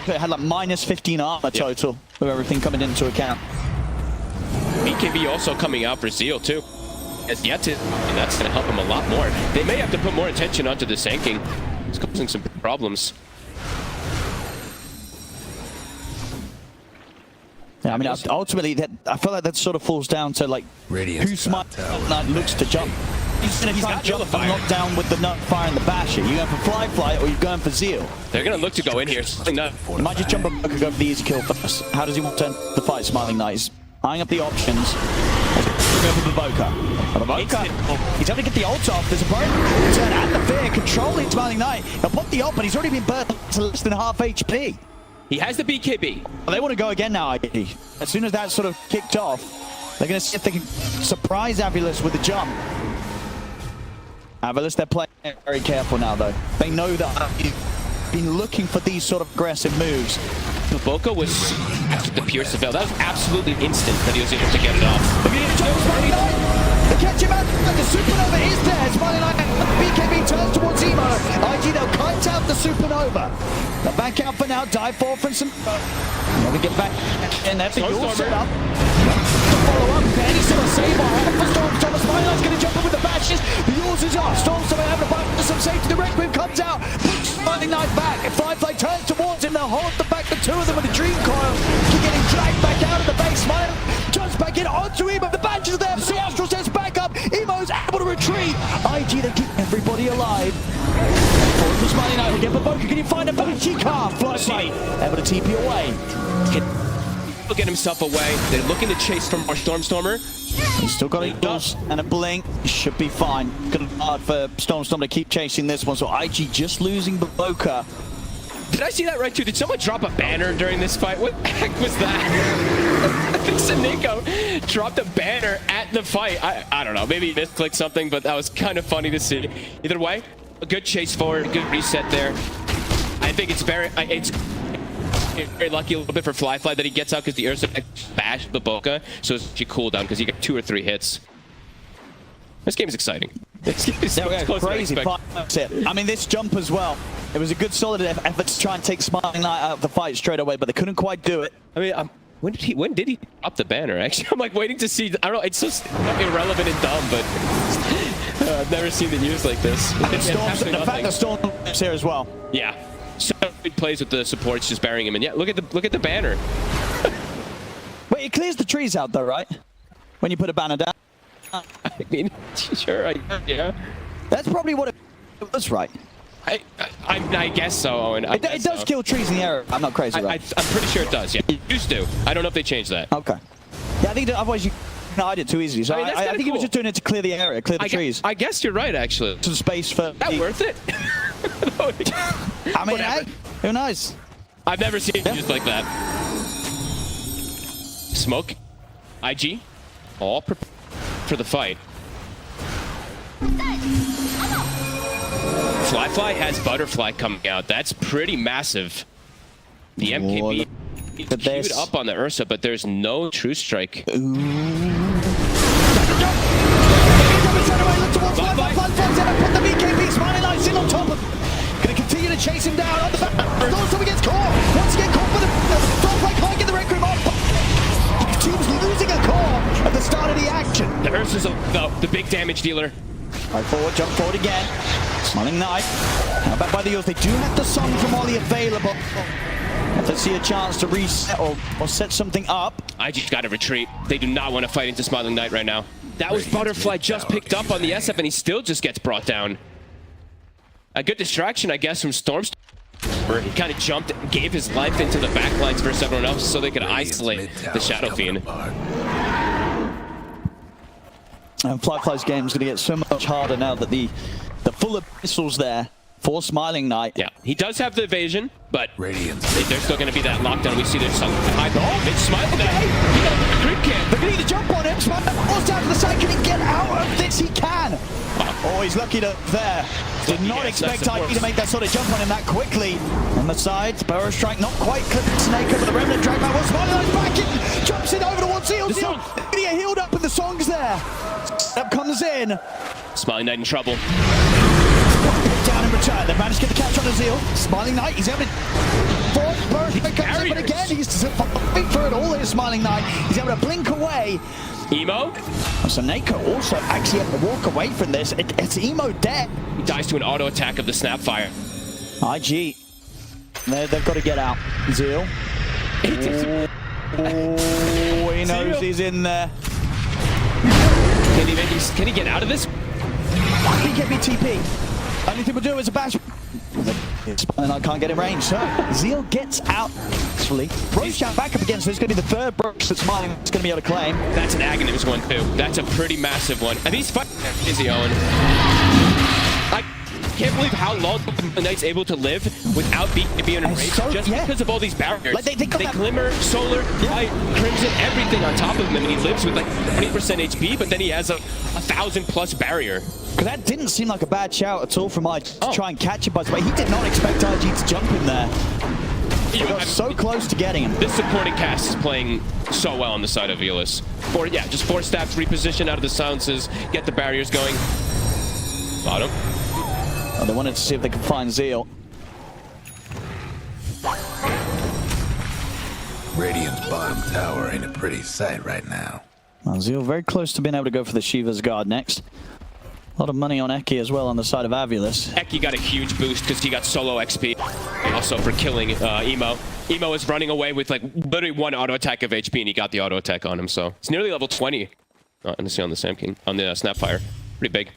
It had like minus 15 armor total with everything coming into account. BKB also coming out for Zeal too. As yet to, and that's going to help him a lot more. They may have to put more attention onto the Sanking. It's causing some problems. Yeah, I mean, ultimately, I feel like that sort of falls down to like who Smart Knight looks to jump. He's going to try and jump and knock down with the nut fire and the basher. You going for Fly or you going for Zeal? They're going to look to go in here. He might just jump and go for the easy kill first. How does he want to end the fight, Smiling Knight? He's eyeing up the options. Go for Bavoka. He's able to get the ult off. There's a burn turn at the fear, controlling Smiling Knight. He'll put the ult, but he's already been burnt to less than half HP. He has the BKB. Well, they want to go again now, ID. As soon as that sort of kicked off, they're going to see if they can surprise AVULUS with the jump. AVULUS, they're playing very careful now, though. They know that you've been looking for these sort of aggressive moves. Bavoka was the pure Seville. That was absolutely instant that he was able to get it off. They catch him out. The Supernova is there. Smiling Knight. BKB turns towards Emo. IG, they'll kite out the Supernova. They'll back out for now. Dive forward from some. Never get back. And that's the Yules set up. To follow up. Any sort of save or help for Stormstormer. Smiling Knight's going to jump in with the bashes. The Yules is off. Stormstormer having to fight for some safety. The Requiem comes out. Puts Smiling Knight back. Firefly turns towards him. They'll hold the back. The two of them with the Dream Coil. Getting dragged back out of the base. Smiling jumps back in onto Emo. The badge is there. The Astral says back up. Emo's able to retreat. IG, they keep everybody alive. Forward for Smiling Knight. We'll get Bavoka. Can you find a boat? She can't. Fly. Able to TP away. He'll get himself away. They're looking to chase from our Stormstormer. He's still got a dust and a blink. He should be fine. Good hard for Stormstormer to keep chasing this one. So IG just losing Bavoka. Did I see that right too? Did someone drop a banner during this fight? What the heck was that? I think Saneko dropped a banner at the fight. I don't know. Maybe he misclicked something, but that was kind of funny to see. Either way, a good chase forward, a good reset there. I think it's very lucky a little bit for Fly that he gets out because the Ursa bashed Bavoka, so it's actually cooldown because he got 2 or 3 hits. This game is exciting. This game is crazy. I mean, this jump as well. It was a good solid effort to try and take Smiling Knight out of the fight straight away, but they couldn't quite do it. I mean, when did he drop the banner? Actually, I'm like waiting to see. I don't know. It's so irrelevant and dumb, but I've never seen it used like this. The fact that Storm is here as well. Yeah. So big plays with the supports just burying him, and yeah, look at the banner. Wait, it clears the trees out though, right? When you put a banner down. I mean, sure, yeah. That's probably what it was, right? I guess so, Owen. It does kill trees in the area. I'm not crazy, right? I'm pretty sure it does, yeah. It used to. I don't know if they changed that. Okay. Yeah, I think that otherwise you hide it too easily. So I think he was just doing it to clear the area, clear the trees. I guess you're right, actually. Some space for... Is that worth it? I mean, hey, who knows? I've never seen it used like that. Smoke. IG. All prepared for the fight. Fly has Butterfly coming out. That's pretty massive. The MKB queued up on the Ursa, but there's no True Strike. Put the BKB, Smiling Knight's in on top of him. Gonna continue to chase him down on the back. Also he gets caught. Once again caught for the Fly can't get the Requiem off. The team's losing a core at the start of the action. The Ursa's the big damage dealer. Right forward, jump forward again. Smiling Knight. Now back by the Yules. They do have the song from Ollie available. If they see a chance to reset or set something up. I just got to retreat. They do not want to fight into Smiling Knight right now. That was Butterfly just picked up on the SF, and he still just gets brought down. A good distraction, I guess, from Stormstorm. Where he kind of jumped, gave his life into the backlines versus everyone else so they could isolate the Shadow Fiend. And Fly's game is going to get so much harder now that the full of missiles there for Smiling Knight. Yeah, he does have the evasion, but Radiant. there's still going to be that lockdown. We see there's something behind. It's Smiling Knight. Creep camp. They're going to need to jump on him. Smiling Knight falls down to the side. Can he get out of this? He can. Oh, he's lucky to there. Did not expect ID to make that sort of jump on him that quickly. On the side, Burrow Strike not quite clipping Snake up, but the Remnant drag back. Well, Smiling Knight's back in. Jumps in over towards Zeal. Zeal getting healed up, and the song's there. Up comes in. Smiling Knight in trouble. Down in return. They've managed to get the catch on Azure. Smiling Knight, he's able to force Burrow Strike comes in, but again, he's fighting for it all here, Smiling Knight. He's able to blink away. Emo? So Nako also actually able to walk away from this. It's Emo dead. He dies to an auto attack of the Snapfire. IG. They've got to get out. Zeal. Oh, he knows he's in there. Can he get out of this? He get me TP. Only thing we'll do is a bash. And I can't get in range, so Zeal gets out. Actually, Roshan back up against this. It's going to be the third Brooks that's Smiling that's going to be able to claim. That's an Aghanims one too. That's a pretty massive one. And these fights is he Owen. I can't believe how long the Knight's able to live without being in a race just because of all these barriers. Like they Glimmer, Solar, Light, Crimson, everything on top of him, and he lives with like 20% HP, but then he has a 1,000+ barrier. Because that didn't seem like a bad shout at all from IG to try and catch him, by the way. He did not expect IG to jump in there. He got so close to getting him. This supporting cast is playing so well on the side of AVULUS. Just 4 staffs, reposition out of the silences, get the barriers going. Bottom. Oh, they wanted to see if they could find Zeal. Radiant's bottom tower ain't a pretty sight right now. Well, Zeal very close to being able to go for the Shiva's Guard next. A lot of money on Eki as well on the side of AVULUS. Eki got a huge boost because he got solo XP. Also for killing Emo. Emo is running away with like literally 1 auto attack of HP, and he got the auto attack on him. So it's nearly level 20. And see on the Sam King, on the Snapfire. Pretty big.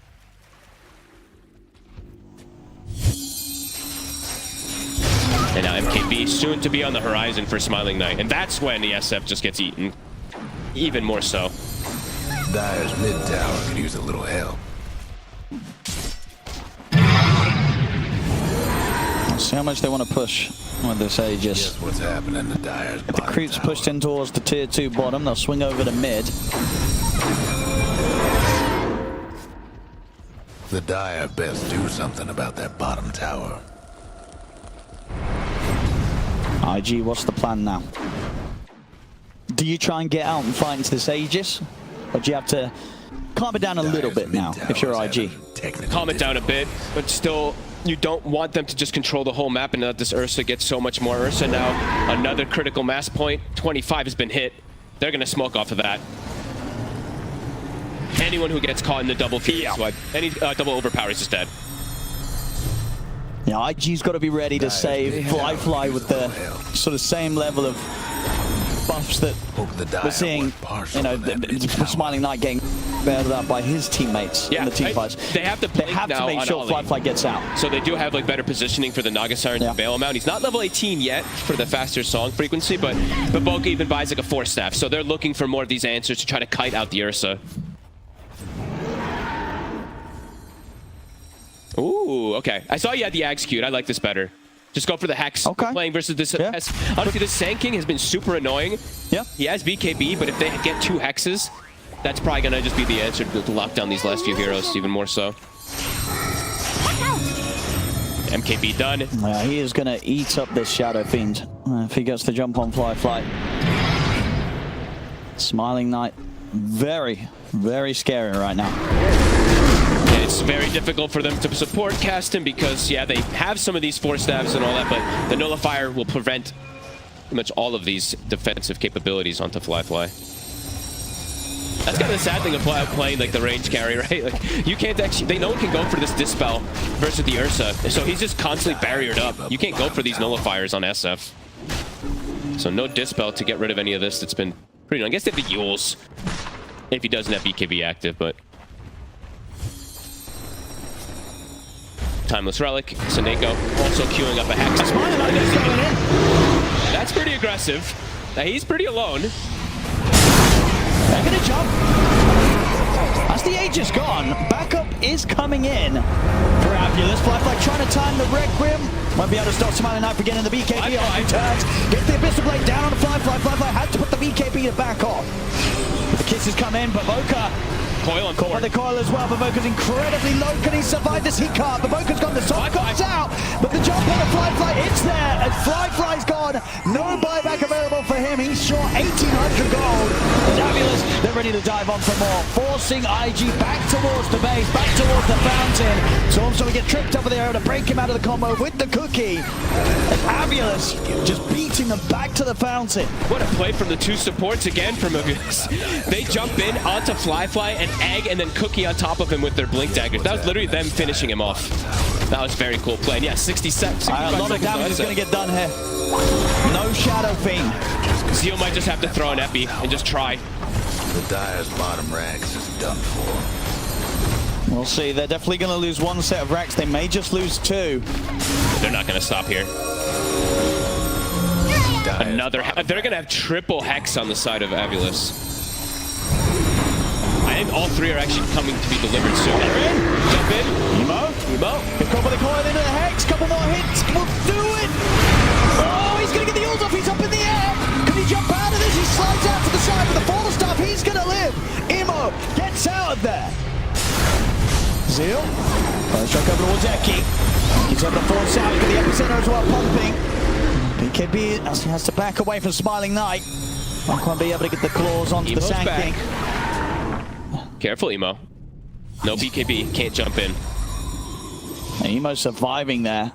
And now MKB soon to be on the horizon for Smiling Knight. And that's when the SF just gets eaten. Even more so. Dire's mid tower could use a little help. See how much they want to push with this Aegis. Guess what's happening to Dire's If the creeps pushed in towards the tier 2 bottom, they'll swing over to mid. The Dire best do something about that bottom tower. IG, what's the plan now? Do you try and get out and fight into this Aegis? Or do you have to calm it down a little bit now, if you're IG? Calm it down a bit, but still, you don't want them to just control the whole map and let this Ursa get so much more Ursa now. Another critical mass point. 25 has been hit. They're going to smoke off of that. Anyone who gets caught in the double feed, any double overpower is just dead. Yeah, IG's got to be ready to save Fly with the sort of same level of buffs that we're seeing, you know, the Smiling Knight getting bailed out by his teammates in the team fights. They have to make sure Fly gets out. So they do have like better positioning for the Naga Siren to bail him out. He's not level 18 yet for the faster song frequency, but Boca even buys like a 4 staff. So they're looking for more of these answers to try to kite out the Ursa. Ooh, okay. I saw you had the Execute. I like this better. Just go for the Hex. Okay. Playing versus this. Honestly, this Sand King has been super annoying. Yeah. He has BKB, but if they get 2 Hexes, that's probably going to just be the answer to lock down these last few heroes even more so. MKB done. Yeah, he is going to eat up this Shadow Fiend if he gets the jump on Fly. Smiling Knight, very, very scary right now. It's very difficult for them to support cast him because, yeah, they have some of these 4 staffs and all that, but the Nullifier will prevent pretty much all of these defensive capabilities onto Fly. That's kind of the sad thing of playing like the range carry, right? Like you can't actually, no one can go for this Dispel versus the Ursa, so he's just constantly barriered up. You can't go for these Nullifiers on SF. So no Dispel to get rid of any of this. That's been pretty... I guess they have the Yules if he doesn't have BKB active, but... Timeless Relic. Seneko also queuing up a Hex. That's pretty aggressive. He's pretty alone. They're gonna jump. As the age is gone, backup is coming in for AVULUS. Fly trying to time the Requiem. Won't be able to stop Smiling Knight from getting the BKB on turns. Gets the Abyssal Blade down on the Fly has to put the BKB back off. The kisses come in, but Boca Coil on caught by the coil as well. Boca's incredibly low. Can he survive this? He can't. Boca's got the soft comes out, but the jump on the Fly, it's there. And Fly's gone. No buyback available for him. He's short 1,800 gold. As AVULUS, they're ready to dive on for more. Forcing IG back towards the base, back towards the fountain. Stormstorm get tripped over there to break him out of the combo with the cookie. And AVULUS just beating them back to the fountain. What a play from the two supports again from AVULUS. They jump in onto Fly and Egg and then Cookie on top of him with their Blink Daggers. That was literally them finishing him off. That was very cool play. And yeah, 60 seconds. A lot of damage is going to get done here. No Shadow Fiend. Zeo might just have to throw an Epi and just try. The Dire's bottom ranks is done for. We'll see. They're definitely going to lose one set of racks. They may just lose two. They're not going to stop here. Another. They're going to have triple Hex on the side of AVULUS. I think all three are actually coming to be delivered soon. They're in. Jump in. Emo. He's got the coil into the Hex. Couple more hits. We'll do it. Oh, he's going to get the Yules off. He's up in the air. Can he jump out of this? He slides out to the side with the Fall Staff. He's going to live. Emo gets out of there. Zeal. First strike over towards Eki. He's able to force out. He's got the epicenter as well, pumping. BKB has to back away from Smiling Knight. Not quite be able to get the claws onto Emo's the Sand back. King. Careful, Emo. No BKB. Can't jump in. And Emo surviving there.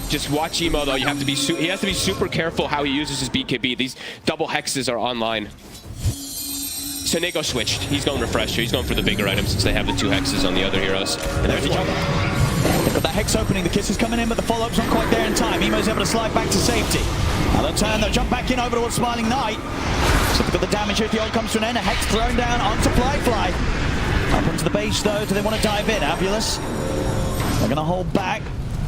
Just watch Emo though. You have to be. He has to be super careful how he uses his BKB. These double hexes are online. Seneko switched. He's going refresher. He's going for the bigger items since they have the two hexes on the other heroes. And there's the jump. They've got that Hex opening. The kiss is coming in, but the follow-up's not quite there in time. Emo's able to slide back to safety. Another turn. They'll jump back in over towards Smiling Knight. So they've got the damage here. If the ult comes to an end, a Hex thrown down onto Fly. Up onto the base though. Do they want to dive in? AVULUS. They're going to hold back.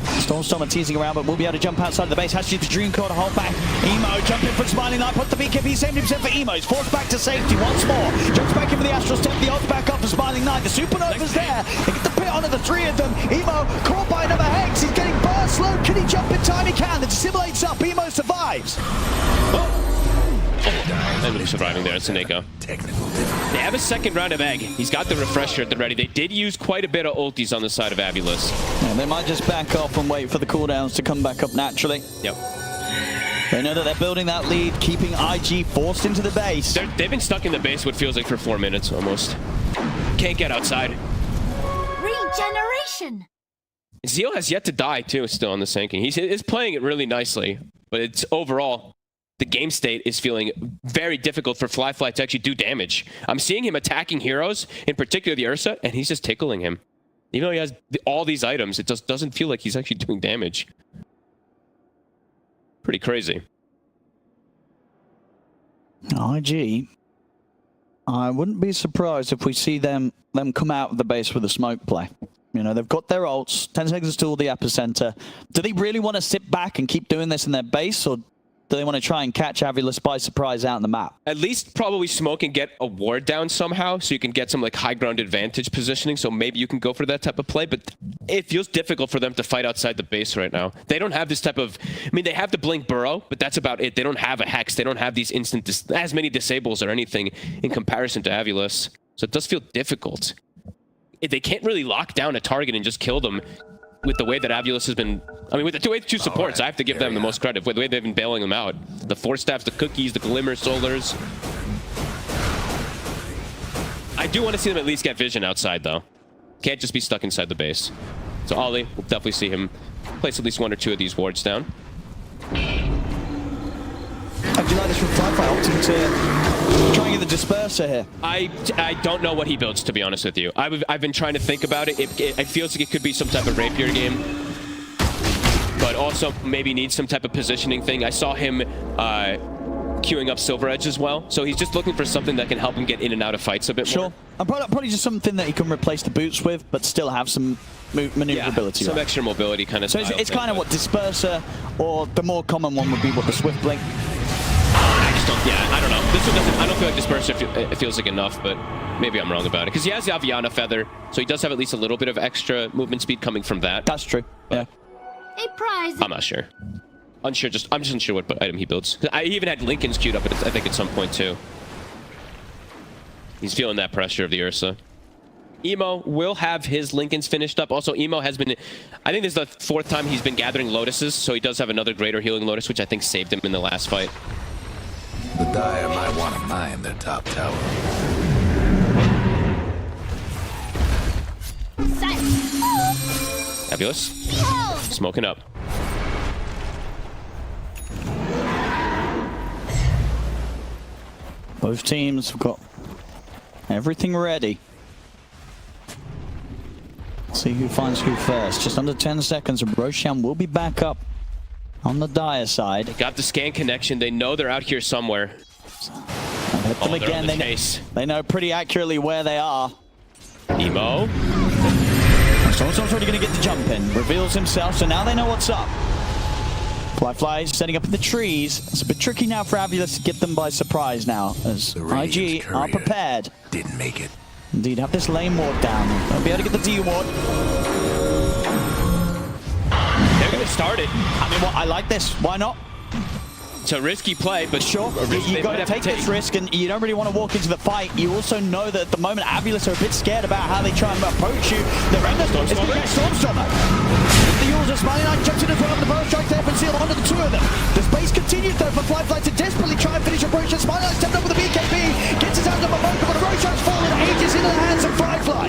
Stormstorm are teasing around, but we'll be able to jump outside of the base. Has to use the Dream Core to hold back. Emo jumping for Smiling Knight. Put the BKB 70% for Emo. He's forced back to safety once more. Jumps back in for the Astral Step. The ult's back up for Smiling Knight. The Supernova's there. They get the pit onto the three of them. Emo caught by another Hex. He's getting burst low. Can he jump in time? He can. The Dissimulate's up. Emo survives. They're surviving there. It's Seneko. They have a second round of Egg. He's got the refresher at the ready. They did use quite a bit of ultis on the side of AVULUS. Yeah, they might just back off and wait for the cooldowns to come back up naturally. Yep. They know that they're building that lead, keeping IG forced into the base. They've been stuck in the base, what feels like for 4 minutes almost. Can't get outside. Regeneration. Zeo has yet to die too, still on the sinking. He's playing it really nicely, but it's overall, the game state is feeling very difficult for Fly to actually do damage. I'm seeing him attacking heroes, in particular the Ursa, and he's just tickling him. Even though he has all these items, it just doesn't feel like he's actually doing damage. Pretty crazy. IG, I wouldn't be surprised if we see them come out of the base with a smoke play. You know, they've got their ults, 10 seconds is still the epicenter. Do they really want to sit back and keep doing this in their base, or do they want to try and catch AVULUS by surprise out in the map? At least probably smoke and get a ward down somehow, so you can get some like high ground advantage positioning, so maybe you can go for that type of play, but it feels difficult for them to fight outside the base right now. They don't have this type of... I mean, they have the Blink Burrow, but that's about it. They don't have a Hex. They don't have these instant... as many disables or anything in comparison to AVULUS. So it does feel difficult. They can't really lock down a target and just kill them with the way that AVULUS has been... I mean, with the two supports, I have to give them the most credit with the way they've been bailing them out. The Force Staffs, the Cookies, the Glimmer Solars. I do want to see them at least get vision outside, though. Can't just be stuck inside the base. So Ollie, we'll definitely see him place at least 1 or 2 of these wards down. How do you like this from Fly opting to try and get the disperser here? I don't know what he builds, to be honest with you. I've been trying to think about it. It feels like it could be some type of rapier game. But but also maybe needs some type of positioning thing. I saw him queuing up Silver Edge as well, so he's just looking for something that can help him get in and out of fights a bit more. Sure. And probably just something that he can replace the boots with, but still have some maneuverability. Some extra mobility kind of So it's kind of what Disperser, or the more common one would be what the Swift Blink. I don't know. This one doesn't. I don't feel like Disperser it feels like enough, but maybe I'm wrong about it. Because he has the Aviana Feather, so he does have at least a little bit of extra movement speed coming from that. That's true. Yeah. A prize. I'm not sure. I'm just unsure what item he builds. I even had Lincoln's queued up, I think, at some point too. He's feeling that pressure of the Ursa. Emo will have his Lincolns finished up. Also, Emo has been, I think this is the 4th time he's been gathering Lotuses, so he does have another Greater Healing Lotus, which I think saved him in the last fight. The Dire might want to mine their top tower. Fabulous. Smoking up. Both teams have got everything ready. See who finds who first. Just under 10 seconds, and Roshan will be back up on the Dire side. They got the scan connection. They know they're out here somewhere. Hit them again. They know pretty accurately where they are. Emo. Someone's already going to get the jump in. Reveals himself, so now they know what's up. Fly setting up in the trees. It's a bit tricky now for AVULUS to get them by surprise now, as IG are prepared. Didn't make it. Indeed, have this lane ward down. They'll be able to get the D ward. They're going to start it. I mean, I like this. Why not? It's a risky play, but sure, you got to take this risk, and you don't really want to walk into the fight. You also know that at the moment, AVULUS are a bit scared about how they try and approach you. The Render Storm is going to get Stormstormer. The user Smiling Knight jumps in as well on the bow strike there from Seal onto the two of them. The space continues though for Fly to desperately try and finish a Roshan. Smiling Knight stepped up with the BKB, gets his hands up a moment, but the Roshan's fallen ages into the hands of Firefly.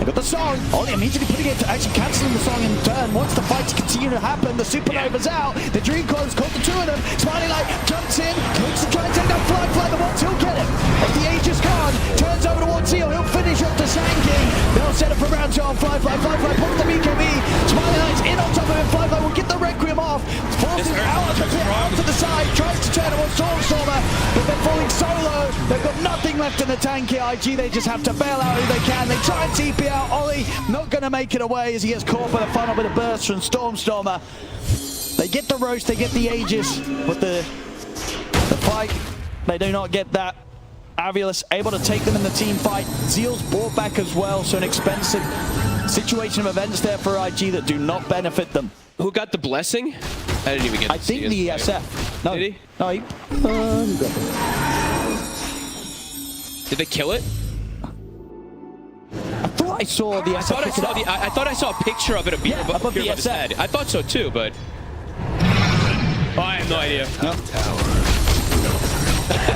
They've got the song. Ollie immediately putting it to actually cancelling the song in turn. Once the fights continue to happen, the Supernova's out. The Dream Clones caught the two of them. Smiling Knight jumps in, looks to try and take down Firefly. The Watts, he'll get him. As the Aegis gone, turns over to Watts, he'll finish up to Sanking. They'll set up for round 2 on Firefly. Firefly pulls the BKB. Smiling Knight's in on top of him. Firefly will get the Requiem off. Forces out of the pit, out to the side, tries to turn towards Stormstormer, but they're falling so low. They've got nothing left in the tank here. IG, they just have to bail out who they can. They try and TP out. Ollie not going to make it away as he gets caught by the final bit of burst from Stormstormer. They get the roast, they get the Aegis, but the fight, they do not get that. AVULUS able to take them in the team fight. Zeal's brought back as well, so an expensive situation of events there for IG that do not benefit them. Who got the blessing? I didn't even get to see think the ESF. No. Did he? No, he Did they kill it? I thought I saw the ESF. I thought I saw a picture of it above the his head. I thought so too, but I have no idea. No.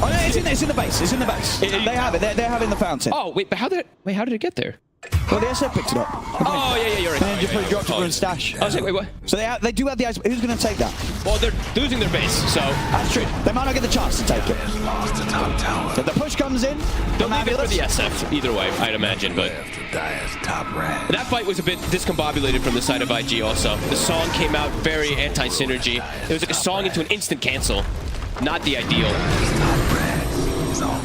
Oh, no, it's in the base. It's in the base. They have it. They're having the fountain. Oh wait, but how did it get there? Well, the SF picked it up. Oh yeah, you're right. And then just put it dropped it in stash. I was like, wait, what? So they do have the ice. Who's going to take that? Well, they're losing their base, so that's true. They might not get the chance to take it. Lost the top tower. If the push comes in, they'll leave it for the SF either way, I'd imagine. But Dire's top rank. that fight was a bit discombobulated from the side of IG. Also, the song came out very anti-synergy. It was like a song into an instant cancel. Not the ideal.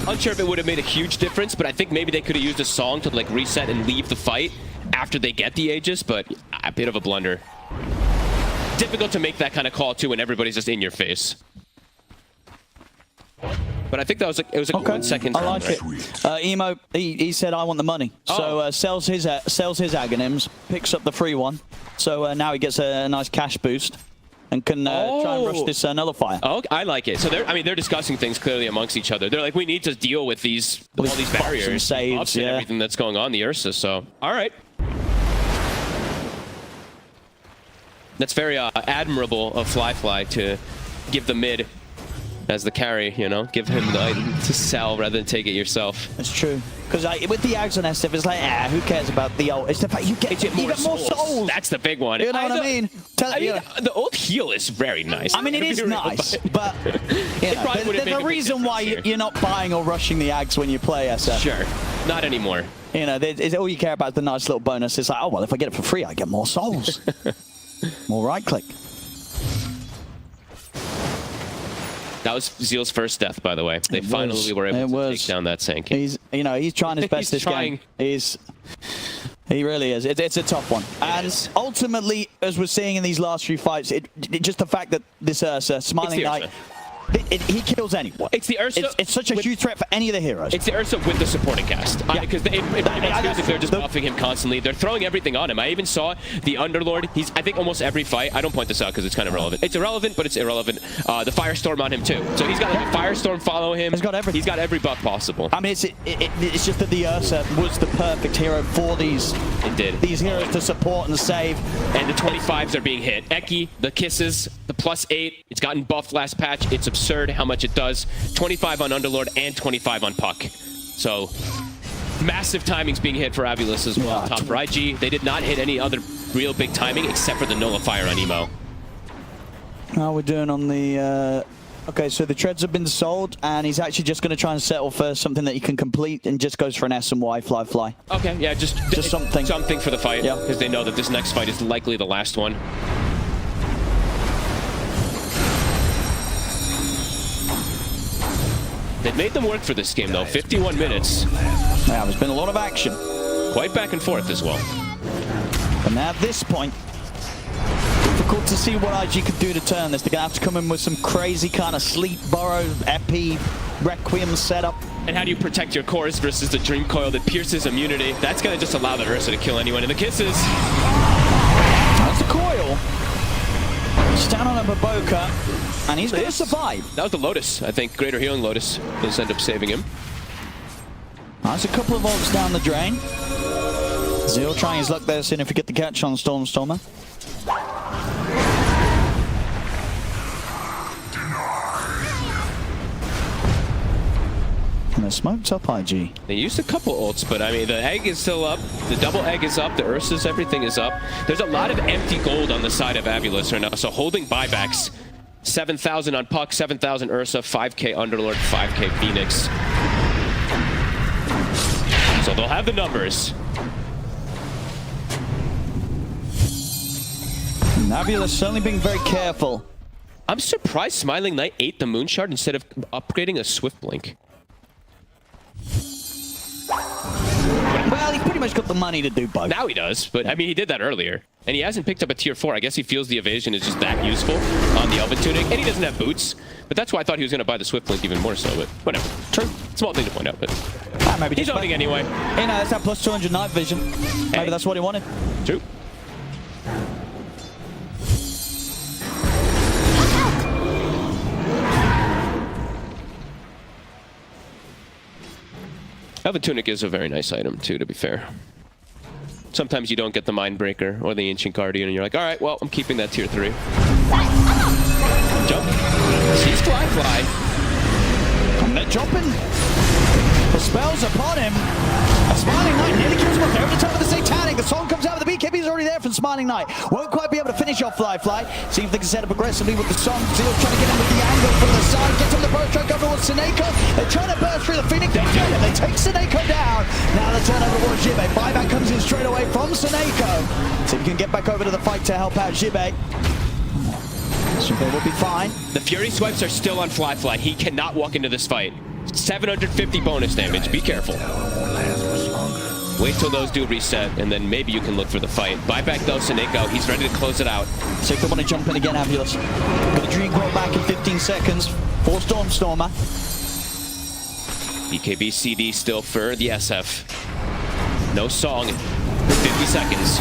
Unsure if it would have made a huge difference, but I think maybe they could have used a song to like reset and leave the fight after they get the Aegis, but a bit of a blunder. Difficult to make that kind of call too when everybody's just in your face. But I think that was like, it was like 1 second. I like it. Emo, he said, I want the money. So sells his Aghanims, picks up the free one. So now he gets a nice cash boost. And can try and rush this nullifier. Oh, I like it. So they're discussing things clearly amongst each other. They're like, we need to deal with all these barriers, and saves, and everything that's going on the Ursa. So, all right, that's very admirable of Fly to give the mid as the carry. You know, give him the item to sell rather than take it yourself. That's true. Because with the Ags on SF, it's like, who cares about the ult? It's the fact you get more souls. That's the big one. You know what I mean? The ult heal is very nice. I mean, it is nice, but there's a reason why you're not buying or rushing the Ags when you play SF. Sure, not anymore. You know, all you care about is the nice little bonus. It's like, oh, well, if I get it for free, I get more souls. More right click. That was Zeal's first death, by the way. They finally were able to take down that Sand King. He's trying his best this game. He really is. It's a tough one. And ultimately, as we're seeing in these last few fights, just the fact that this Ursa, Smiling Knight, he kills anyone. It's the Ursa. It's such a huge threat for any of the heroes. It's the Ursa with the supporting cast. Because they're just buffing him constantly. They're throwing everything on him. I even saw the Underlord. He's, I think, almost every fight. I don't point this out because it's kind of irrelevant. It's irrelevant, but it's irrelevant. The Firestorm on him, too. So he's got like a Firestorm follow him. He's got everything. He's got every buff possible. I mean, it's just that the Ursa was the perfect hero for these heroes to support and save. And the 25s are being hit. Eki, the kisses, the +8. It's gotten buffed last patch. It's absurd how much it does. 25 on Underlord and 25 on Puck. So massive timings being hit for AVULUS as well. Top for IG. They did not hit any other real big timing except for the nullifier on Emo. How we're doing on the... Okay, so the treads have been sold, and he's actually just going to try and settle for something that he can complete, and just goes for an S and Y fly. Okay, yeah, just something. Something for the fight, because they know that this next fight is likely the last one. They've made them work for this game, though. 51 minutes. Yeah, there's been a lot of action. Quite back and forth as well. And now at this point, difficult to see what IG could do to turn this. They're going to have to come in with some crazy kind of sleep, burrow, epi, requiem setup. And how do you protect your cores versus the Dream Coil that pierces immunity? That's going to just allow the Ursa to kill anyone in the kisses. That's a coil. It's down on a Baboka, and he's going to survive. That was the Lotus, I think. Greater Healing Lotus. This end up saving him. That's a couple of ults down the drain. Zeal trying his luck there, seeing if he get the catch on Stormstormer. And they're smoked up IG. They used a couple ults, but I mean, the egg is still up. The double egg is up. The Ursa's, everything is up. There's a lot of empty gold on the side of AVULUS right now, so holding buybacks. 7,000 on Puck, 7,000 Ursa, 5k Underlord, 5k Phoenix. So they'll have the numbers. AVULUS certainly being very careful. I'm surprised Smiling Knight ate the Moon Shard instead of upgrading a Swift Blink. Well, he's pretty much got the money to do both. Now he does, but I mean, he did that earlier. And he hasn't picked up a tier 4. I guess he feels the evasion is just that useful on the Elven Tunic. And he doesn't have boots. But that's why I thought he was going to buy the Swift Blink even more so, but whatever. True. Small thing to point out, but maybe he's owning anyway. You know, it's that plus 200 night vision. Maybe that's what he wanted. True. Elven Tunic is a very nice item, too, to be fair. Sometimes you don't get the Mindbreaker or the Ancient Guardian, and you're like, all right, well, I'm keeping that tier 3. Jump. Sees Fly. And they're jumping. The spell's upon him. A Smiling Knight nearly kills him off. They're over the top of the Satanic. The song comes out with the BKB's already there from Smiling Knight. Won't quite be able to finish off Fly. See if they can set up aggressively with the song. Zeal trying to get him with the angle from the side. Gets on the burst track over towards Seneko. They're trying to burst through the Phoenix. They do it. They take Seneko down. Now the turn over towards Jibe. Buyback comes in straight away from Seneko. See if he can get back over to the fight to help out Jibe. Jibe will be fine. The Fury swipes are still on Fly. He cannot walk into this fight. 750 bonus damage. Be careful. Wait till those do reset, and then maybe you can look for the fight. Buyback though, Seneko. He's ready to close it out. So they want to jump in again, AVULUS. Got a Dream Coil back in 15 seconds for Stormstormer. BKB CD still for the SF. No song. 50 seconds.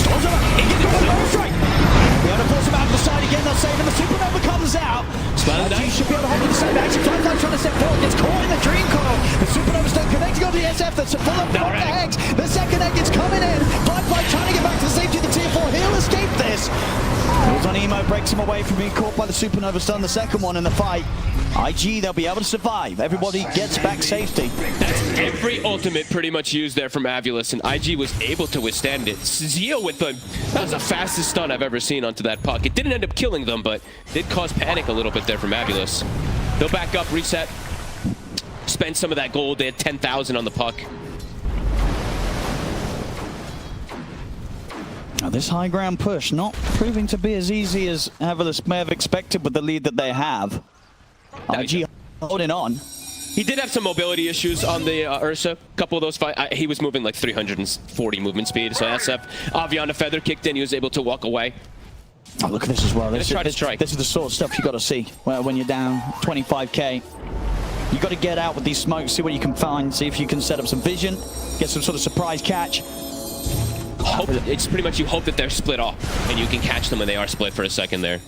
Stormstormer, he gets the first strike. They want to force him out to the side again. They'll save him. The Supernova comes out. He should be able to hold him the same action. Fly trying to step forward. Gets caught in the Dream Coil. The Supernova's still connecting on the SF. That's a full up from the eggs. The second egg is coming in. Fly trying to get back to the safety of the tier 4. He'll escape this. Calls on Emo, breaks him away from being caught by the Supernova Stun. The second one in the fight. IG, they'll be able to survive. Everybody gets back safety. That's every ultimate pretty much used there from AVULUS, and IG was able to withstand it. Zeal with that was the fastest stun I've ever seen onto that Puck. It didn't end up killing them, but did cause panic a little bit there from AVULUS. They'll back up, reset, spend some of that gold. They had 10,000 on the Puck. Now this high ground push not proving to be as easy as AVULUS may have expected with the lead that they have. IG holding on. He did have some mobility issues on the Ursa. A couple of those fights, he was moving like 340 movement speed. So SF, Aviana Feather kicked in. He was able to walk away. Oh, look at this as well. Let's try to strike. This is the sort of stuff you got to see when you're down 25k. You got to get out with these smokes, see what you can find, see if you can set up some vision, get some sort of surprise catch. It's pretty much you hope that they're split off, and you can catch them when they are split for a second there.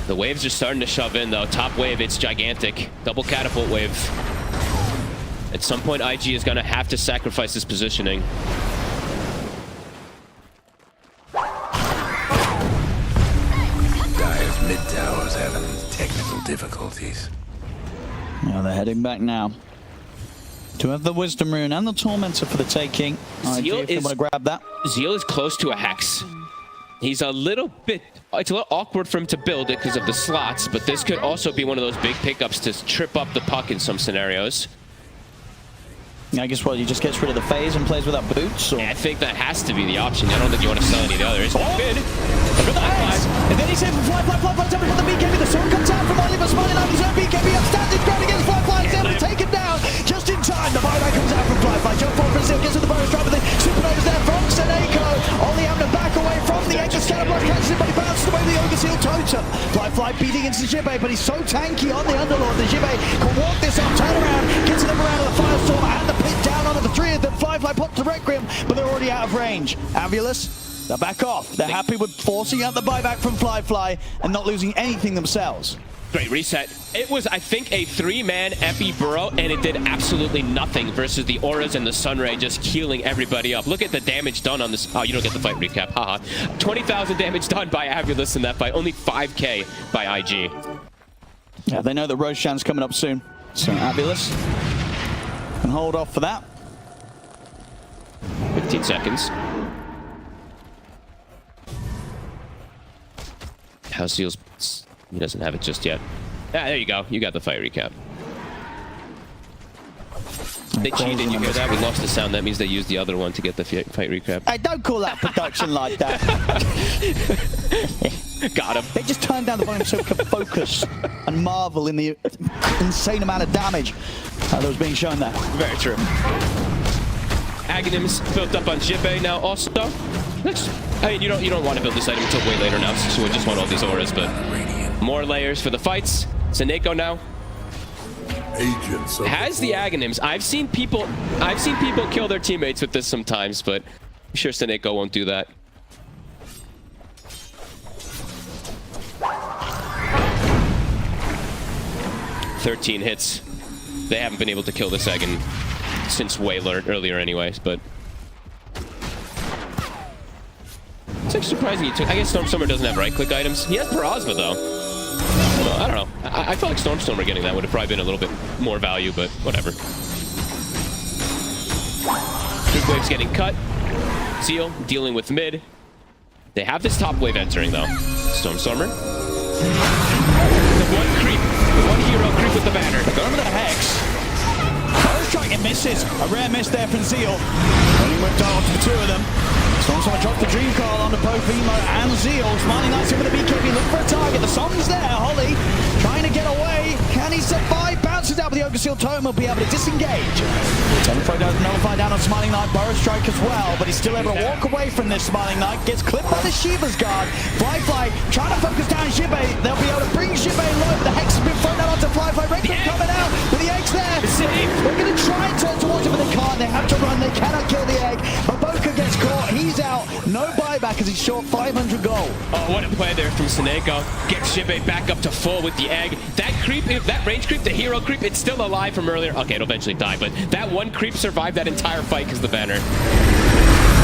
The waves are starting to shove in, though. Top wave, it's gigantic. Double catapult wave. At some point, IG is going to have to sacrifice his positioning. Dire's mid tower's having technical difficulties. Now they're heading back now. To have the Wisdom Rune and the Tormentor for the taking. Zeal if they want to grab that. Zeal is close to a Hex. He's a little bit... It's a little awkward for him to build it because of the slots, but this could also be one of those big pickups to trip up the puck in some scenarios. I guess what, he just gets rid of the phase and plays without boots? Or? Yeah, I think that has to be the option. I don't think you want to sell any of the others. Good. And then he's in for Fly, somebody from the BKB. The sword comes out from Oliver Smiling out his own BKB. Upstanding ground against Fly. He's able to take him down just in time. The buyback comes out from Fly. Jump forward for Zil, gets to the bonus drive, but the Supernova's there from Seneko. Only having to back away from the extra scatter block. Catches him, but he bounces away the Ogre Seal Totem. Fly beating into the Jibe, but he's so tanky on the Underlord. The Jibe can walk this up, turn around, gets them around to the Firestorm and the pit down onto the three of them. Fly pops the Requiem, but they're already out of range. AVULUS, they're back off. They're happy with forcing out the buyback from Fly and not losing anything themselves. Great reset. It was, I think, a 3-man Epi Burrow, and it did absolutely nothing versus the Auras and the Sunray just healing everybody up. Look at the damage done on this. Oh, you don't get the fight recap. Haha. 20,000 damage done by AVULUS in that fight. Only 5k by IG. Yeah, they know that Roshan's coming up soon. So AVULUS can hold off for that. 15 seconds. House Seals, he doesn't have it just yet. Ah, there you go. You got the fight recap. They cheated, you hear that? We lost the sound. That means they used the other one to get the fight recap. Hey, don't call that production like that. Got him. They just turned down the volume so we could focus and marvel in the insane amount of damage that was being shown there. Very true. Aghanims built up on Jibe now also. I mean, you don't want to build this item until way later now, so we just want all these auras, but more layers for the fights. Seneko now has the Aghanims. I've seen people kill their teammates with this sometimes, but I'm sure Seneko won't do that. "13 hits. They haven't been able to kill this Aghan since way earlier anyways, but it's actually surprising he took. I guess Stormstormer doesn't have right-click items. He has Parasma, though. I don't know. I felt like Stormstormer getting that would have probably been a little bit more value, but whatever. Big wave's getting cut. Zeal dealing with mid. They have this top wave entering, though. Stormstormer. The one hero creep with the banner. Going for the Hex. It misses. A rare miss there from Zeal. Running whipped out to the two of them. Stormstormer dropped the Dream Call onto both Emo and Zeal. Smiling Knights in with the BKB. Look for a target. The song's there. Holly trying to get away. Can he survive? Bounces out with the Ogre Seal Totem. Will be able to disengage. Telephone does nullify down on Smiling Knight. Burrow Strike as well, but he's still able to walk away from this. Smiling Knight gets clipped by the Shiva's guard. Fly trying to focus down Jibe. They'll be able to bring Jibe low, but the Hex has been thrown out onto Fly. Requiem coming out with the eggs there. They're going to try and turn towards him, but they can't. They have to run. They cannot kill the egg. Maboka gets caught. He's out. No buyback as he's short 500 gold. Oh, what a play there from Seneko. Gets Jibe back up to full with the egg. That creep, that range creep, the hero creep, it's still alive from earlier. Okay, it'll eventually die, but that one creep survived that entire fight because the banner.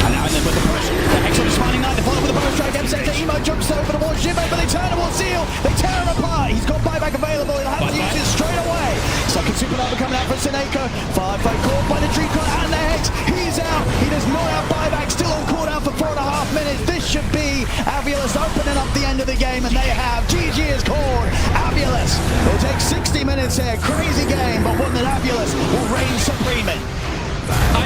And now and then with the push, the Hex on the Smiling Knight, they follow with the bonus strike. M-Center, Emo jumps over towards Jibe, but they turn towards Zeal. They tear him apart. He's got buyback available. He'll have to use it straight away. Second Supernova coming out for Seneko. Fight caught by the Dream Call and the Hex. He's out. He does not have buyback. Still on cooldown for 4.5 minutes. This should be AVULUS opening up the end of the game, and they have. GG is called. AVULUS will take 60 minutes here. Crazy game, but one that AVULUS will reign supreme in.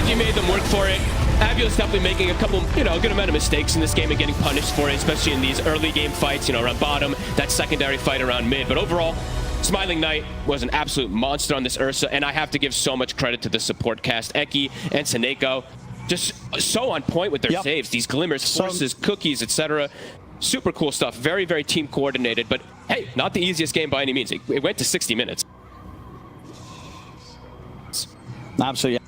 IG made them work for it. AVULUS definitely making a couple, a good amount of mistakes in this game and getting punished for it, especially in these early game fights, around bottom, that secondary fight around mid. But overall, Smiling Knight was an absolute monster on this Ursa, and I have to give so much credit to the support cast, Eki and Seneko. Just so on point with their saves. These glimmers, forces, cookies, etc. Super cool stuff. Very, very team coordinated. But hey, not the easiest game by any means. It went to 60 minutes. Absolutely.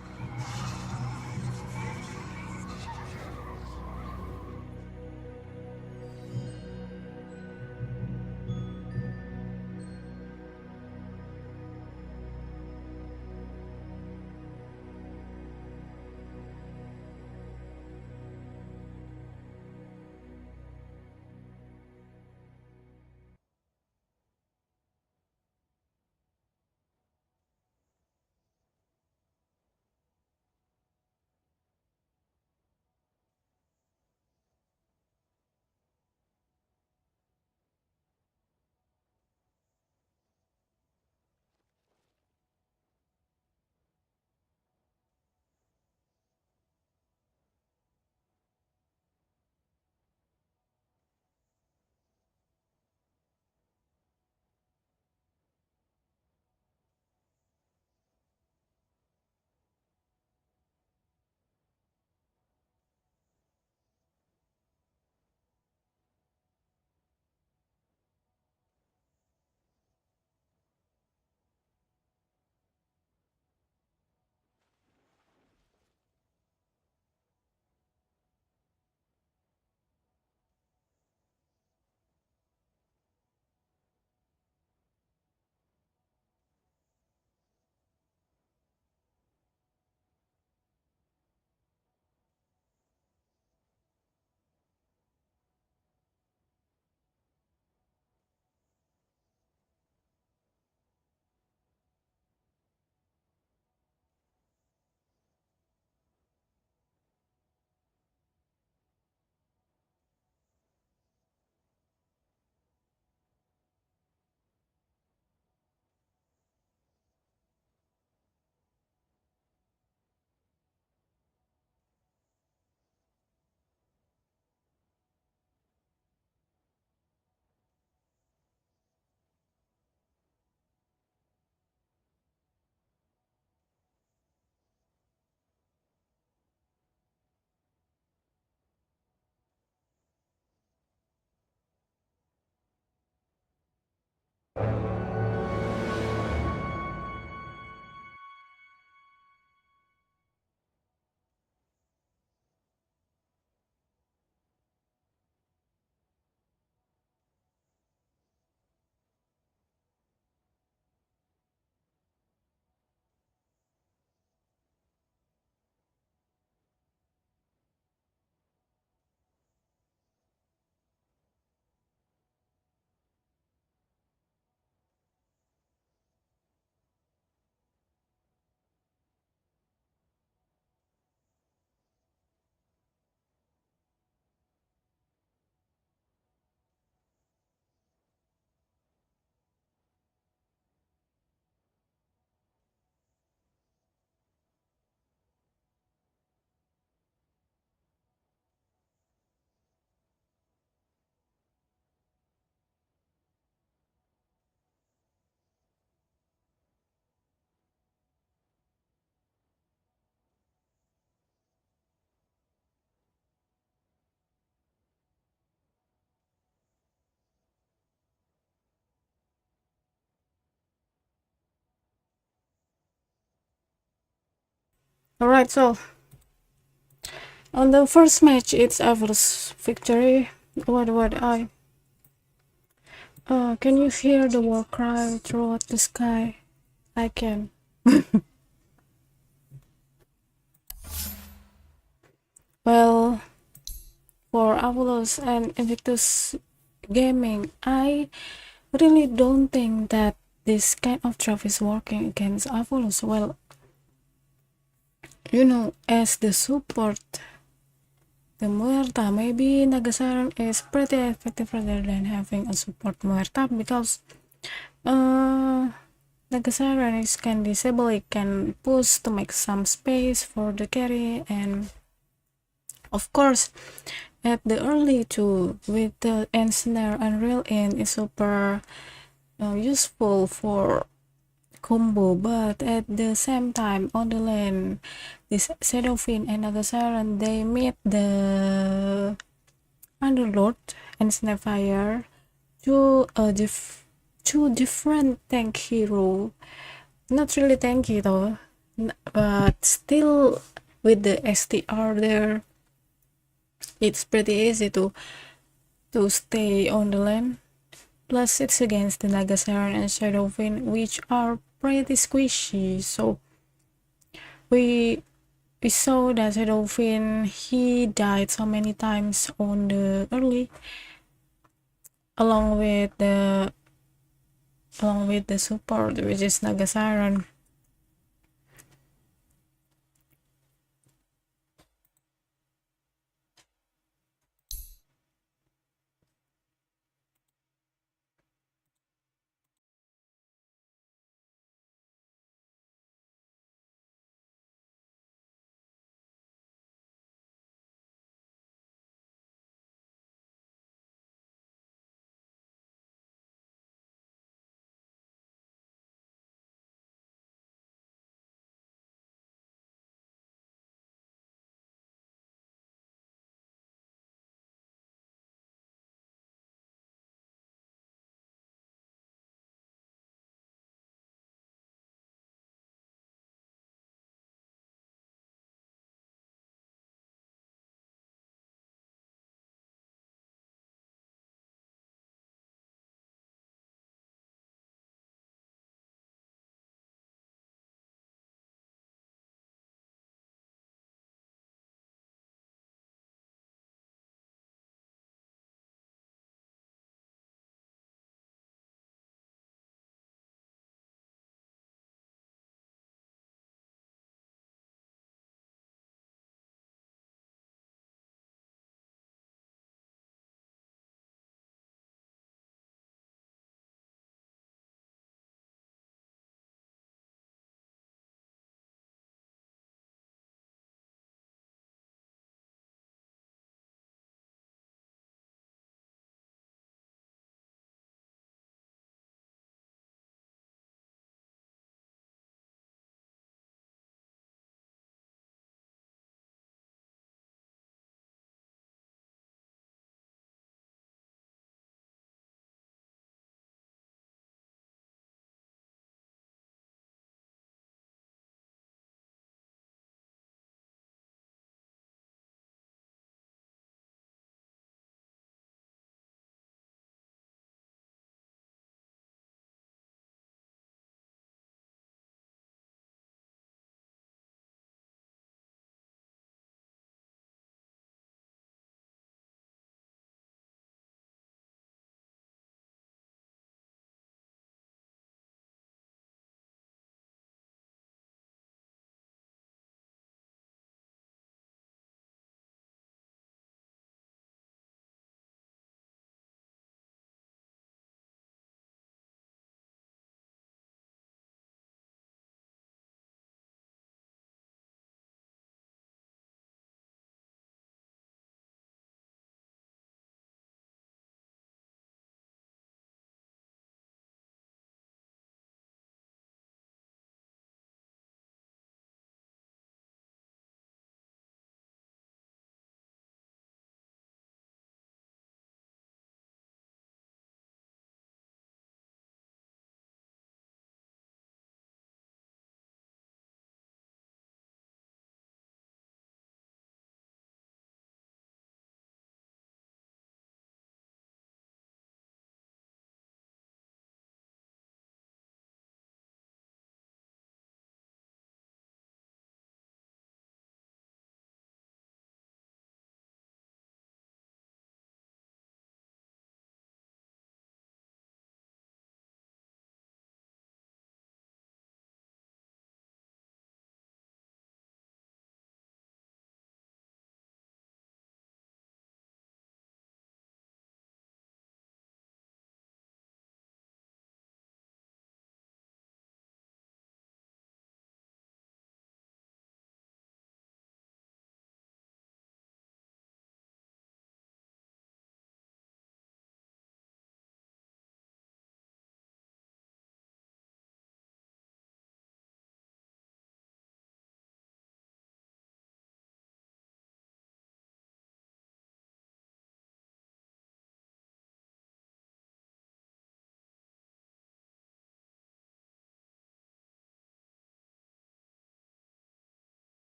Alright, so on the first match, it's AVULUS victory. What I can you hear the war cry throughout the sky? I can. Well, for AVULUS and INVICTUS Gaming, I really don't think that this kind of draft is working against AVULUS. Well, as the support, the Muerta, maybe Nagasaran is pretty effective rather than having a support Muerta, because Nagasaran can disable, it can push to make some space for the carry, and Of course, at the early two with the Ensnare and Real In is super useful for combo, but at the same time on the lane, this Shadowfin and Nagasaran, they meet the Underlord and Snapfire, two different tank hero, not really tanky though, but still with the STR there, it's pretty easy to stay on the lane. Plus it's against the Nagasaran and Shadowfin, which are pretty squishy, so we saw that Shadowfin, he died so many times on the early, along with the support, which is Nagasaran.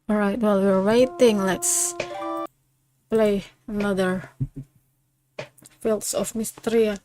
Alright, while we're waiting, let's play another Fields of Mystria.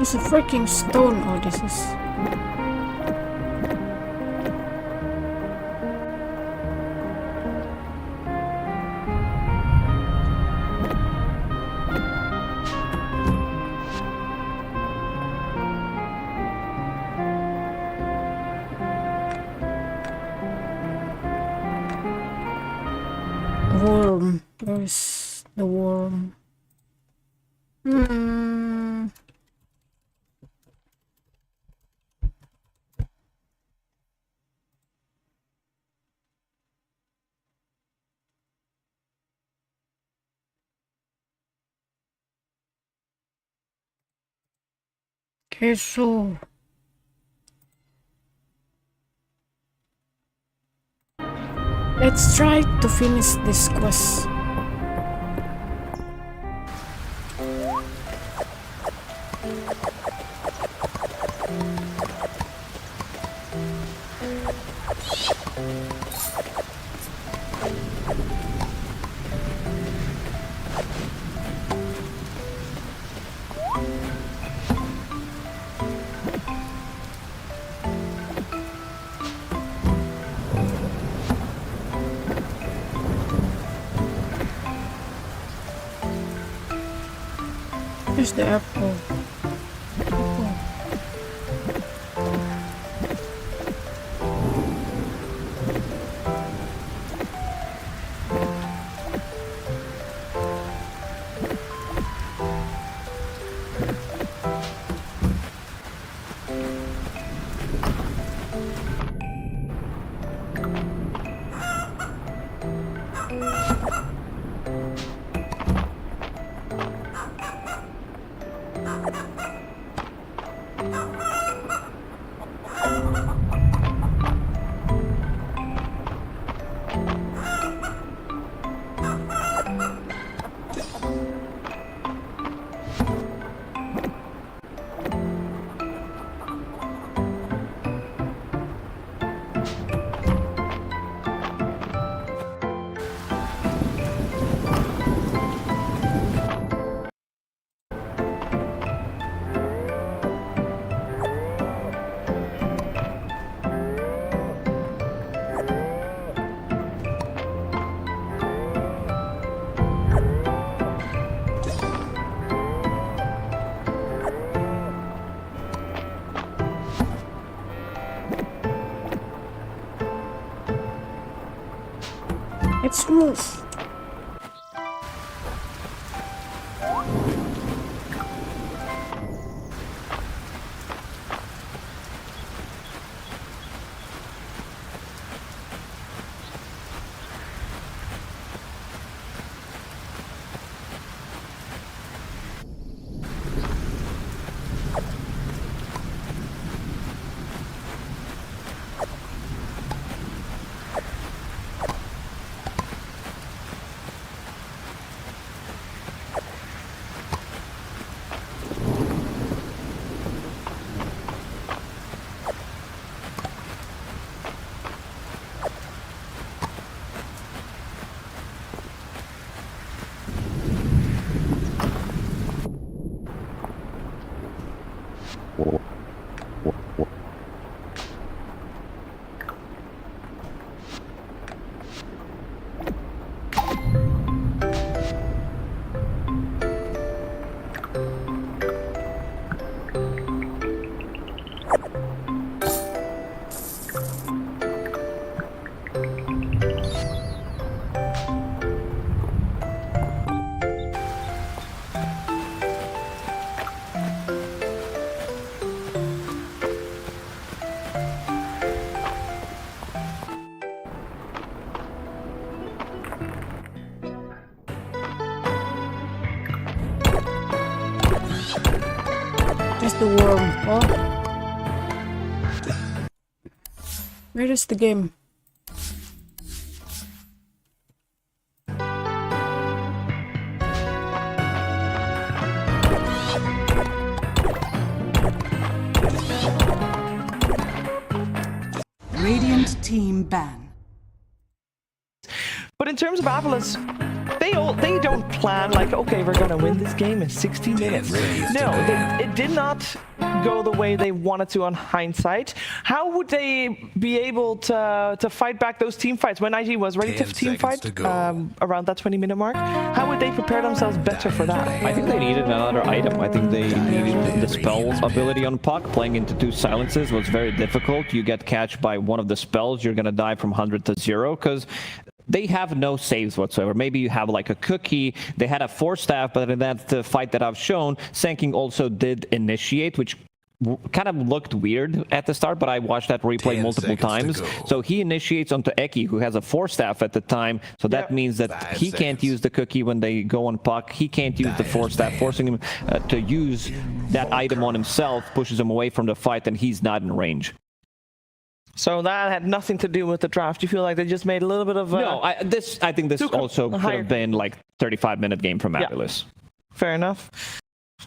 It's a freaking stone. Oh, this is... worm. Where's the worm? Okay, so let's try to finish this quest. Here's the apple. It's smooth. Just the worm. Oh. Where is the game? Radiant team ban. But in terms of AVULUS, they don't plan like, okay, we're gonna win this game in 60 minutes. No, it did not go the way they wanted to on hindsight. How would they be able to fight back those team fights when IG was ready to team fight around that 20-minute mark? How would they prepare themselves better for that? I think they needed another item. I think they needed the spell ability on Puck. Playing into 2 silences was very difficult. You get catched by one of the spells, you're gonna die from 100 to 0 because they have no saves whatsoever. Maybe you have like a cookie. They had a 4-staff, but in that fight that I've shown, Sanking also did initiate, which kind of looked weird at the start, but I watched that replay multiple times. So he initiates onto Eki, who has a 4-staff at the time. So that means that he can't use the cookie when they go on Puck. He can't use the 4-staff, forcing him to use that item on himself, pushes him away from the fight, and he's not in range. So that had nothing to do with the draft. You feel like they just made a little bit of no. I think this also could have been like 35-minute game from AVULUS. Fair enough.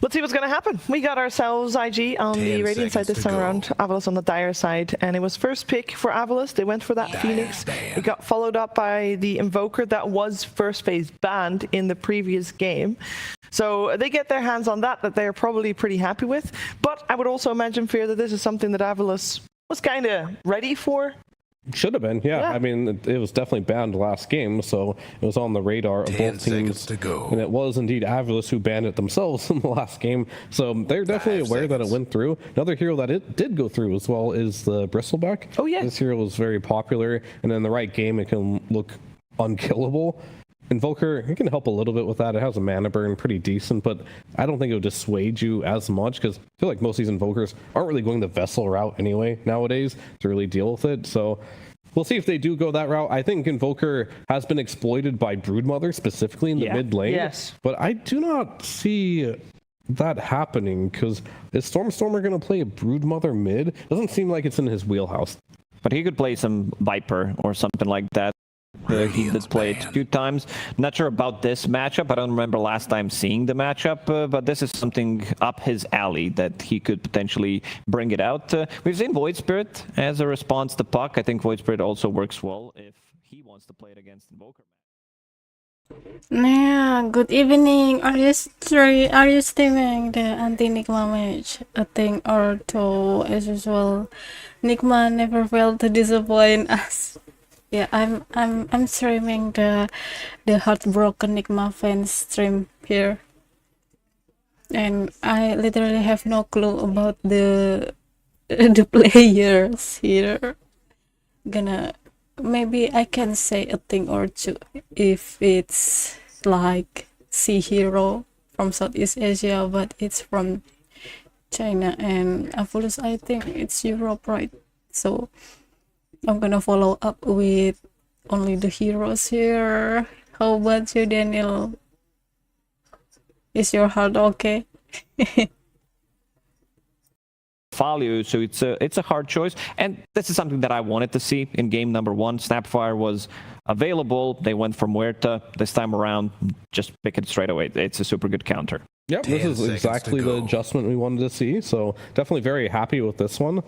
Let's see what's going to happen. We got ourselves IG on the Radiant side this time around, AVULUS on the Dire side, and it was first pick for AVULUS. They went for that Phoenix. It got followed up by the Invoker that was first phase banned in the previous game. So they get their hands on that they're probably pretty happy with. But I would also imagine, Fear, that this is something that AVULUS was kind of ready for. Should have been, yeah. I mean, it was definitely banned last game, so it was on the radar of both teams. And it was indeed AVULUS who banned it themselves in the last game, so they're definitely aware that it went through. Another hero that it did go through as well is the Bristleback. Oh, yeah. This hero was very popular, and in the right game, it can look unkillable. Invoker, it can help a little bit with that. It has a mana burn pretty decent, but I don't think it would dissuade you as much because I feel like most of these Invokers aren't really going the Vessel route anyway nowadays to really deal with it. So we'll see if they do go that route. I think Invoker has been exploited by Broodmother specifically in the mid lane. Yes. But I do not see that happening because is Stormstormer going to play a Broodmother mid? Doesn't seem like it's in his wheelhouse. But he could play some Viper or something like that. He did play it 2 times. Not sure about this matchup. I don't remember last time seeing the matchup, but this is something up his alley that he could potentially bring it out. We've seen Void Spirit as a response to Puck. I think Void Spirit also works well if he wants to play it against Invoker. Yeah, good evening. Are you streaming the anti-Nigma match? A thing or two as usual. Nigma never failed to disappoint us. Yeah, I'm streaming the Heartbroken Nigma fans stream here, and I literally have no clue about the players here. Maybe I can say a thing or two if it's like Sea Hero from Southeast Asia, but it's from China, and AVULUS, I think it's Europe, right? So I'm gonna follow up with only the heroes here. How about you, Daniel? Is your heart okay? Value, so it's a hard choice, and this is something that I wanted to see in game number 1. Snapfire was available. They went for Muerta this time around. Just pick it straight away. It's a super good counter. Yep, this is exactly the adjustment we wanted to see. So definitely very happy with this one.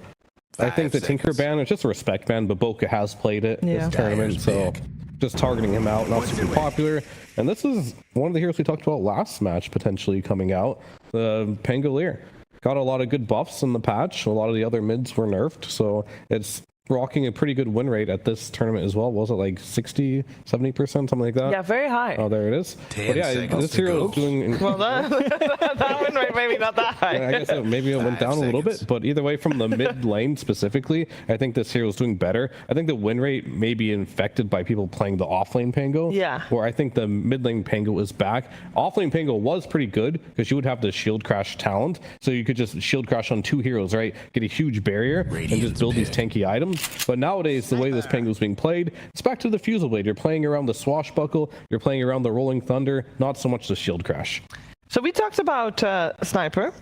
I think the Tinker ban is just a respect ban, but Boca has played it this tournament, so just targeting him out, not super popular. And this is one of the heroes we talked about last match potentially coming out, the Pgl. Got a lot of good buffs in the patch. A lot of the other mids were nerfed, so it's rocking a pretty good win rate at this tournament as well. Was it like 60, 70%, something like that? Yeah, very high. Oh, there it is. But yeah, this hero is doing... Well, that win rate maybe not that high. Yeah, I guess maybe it went down a little bit, but either way, from the mid lane specifically, I think this hero is doing better. I think the win rate may be infected by people playing the offlane Pango. Yeah. Where I think the mid lane Pango is back. Offlane Pango was pretty good because you would have the shield crash talent, so you could just shield crash on 2 heroes, right? Get a huge barrier and just build these tanky items. But nowadays, the way this Pango is being played, it's back to the Fusel Blade. You're playing around the Swashbuckle, you're playing around the Rolling Thunder, not so much the Shield Crash. So we talked about Sniper.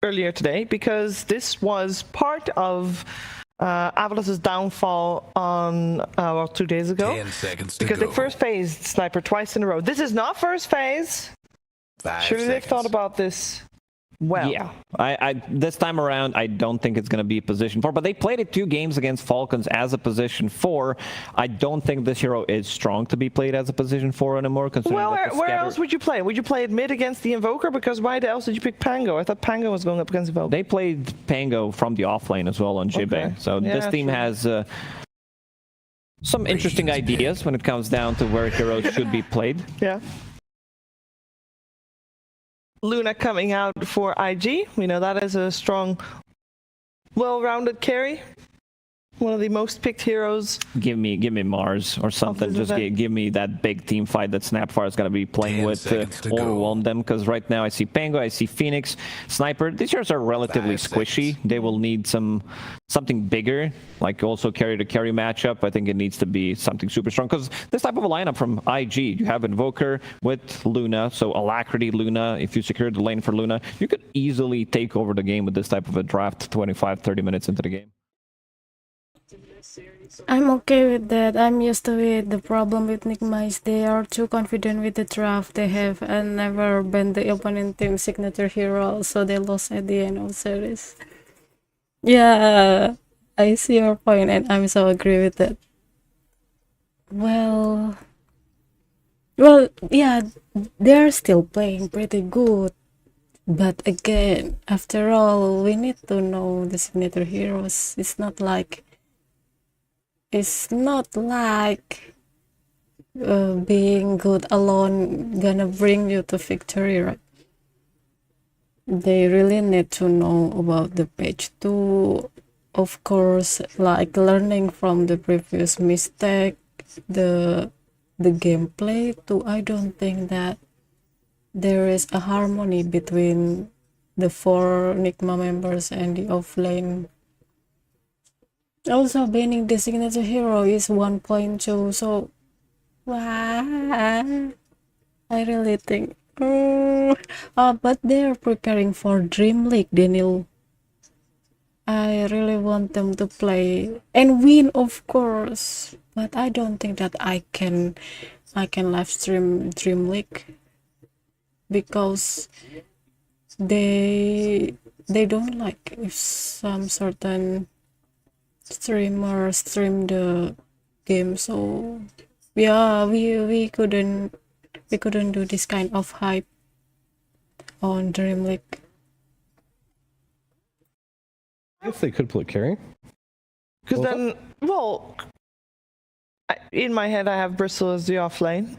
earlier today, because this was part of AVULUS' downfall on 2 days ago. 10 seconds to because go. they first phased Sniper twice in a row. This is not first phase. 5 Surely they've seconds. thought about this well. Yeah, I this time around, I don't think it's going to be position 4, but they played it 2 games against Falcons as a position 4. I don't think this hero is strong to be played as a position 4 anymore. Considering Well, that the where scatter- else would you play? Would you play it mid against the Invoker? Because why else did you pick Pango? I thought Pango was going up against Invoker. They played Pango from the offlane as well on Jibe. Okay. So Yeah, this team true. has some interesting ideas when it comes down to where heroes should be played. Yeah. Luna coming out for IG. We know that is a strong, well-rounded carry. One of the most picked heroes. Give me Mars or something. this Just event. give me that big team fight that Snapfire is going to be playing 10 with to seconds to go. overwhelm them. Because right now I see Pango, I see Phoenix, Sniper. These heroes are relatively 5 squishy. seconds. They will need something bigger, like also carry to carry matchup. I think it needs to be something super strong. Because this type of a lineup from IG, you have Invoker with Luna, so Alacrity Luna. If you secure the lane for Luna, you could easily take over the game with this type of a draft 25-30 minutes into the game. I'm okay with that. I'm used to it. The problem with Nigma is they are too confident with the draft they have and never banned the opponent team's signature hero, so they lost at the end of series. Yeah, I see your point and I'm so agree with that. Well, yeah, they're still playing pretty good. But again, after all, we need to know the signature heroes. It's not like being good alone gonna bring you to victory, right? They really need to know about the page 2, of course, like learning from the previous mistake, the gameplay too. I don't think that there is a harmony between the 4 Nigma members and the offlane. Also, banning the signature hero is 1.2, so I really think but they're preparing for Dream League, Daniel. I really want them to play and win, of course, but I don't think that I can live stream Dream League because they don't like if some certain streamer stream the game, so yeah, we couldn't do this kind of hype on Dream League. I guess they could play carry. Because then, well, in my head I have Bristle as the offlane.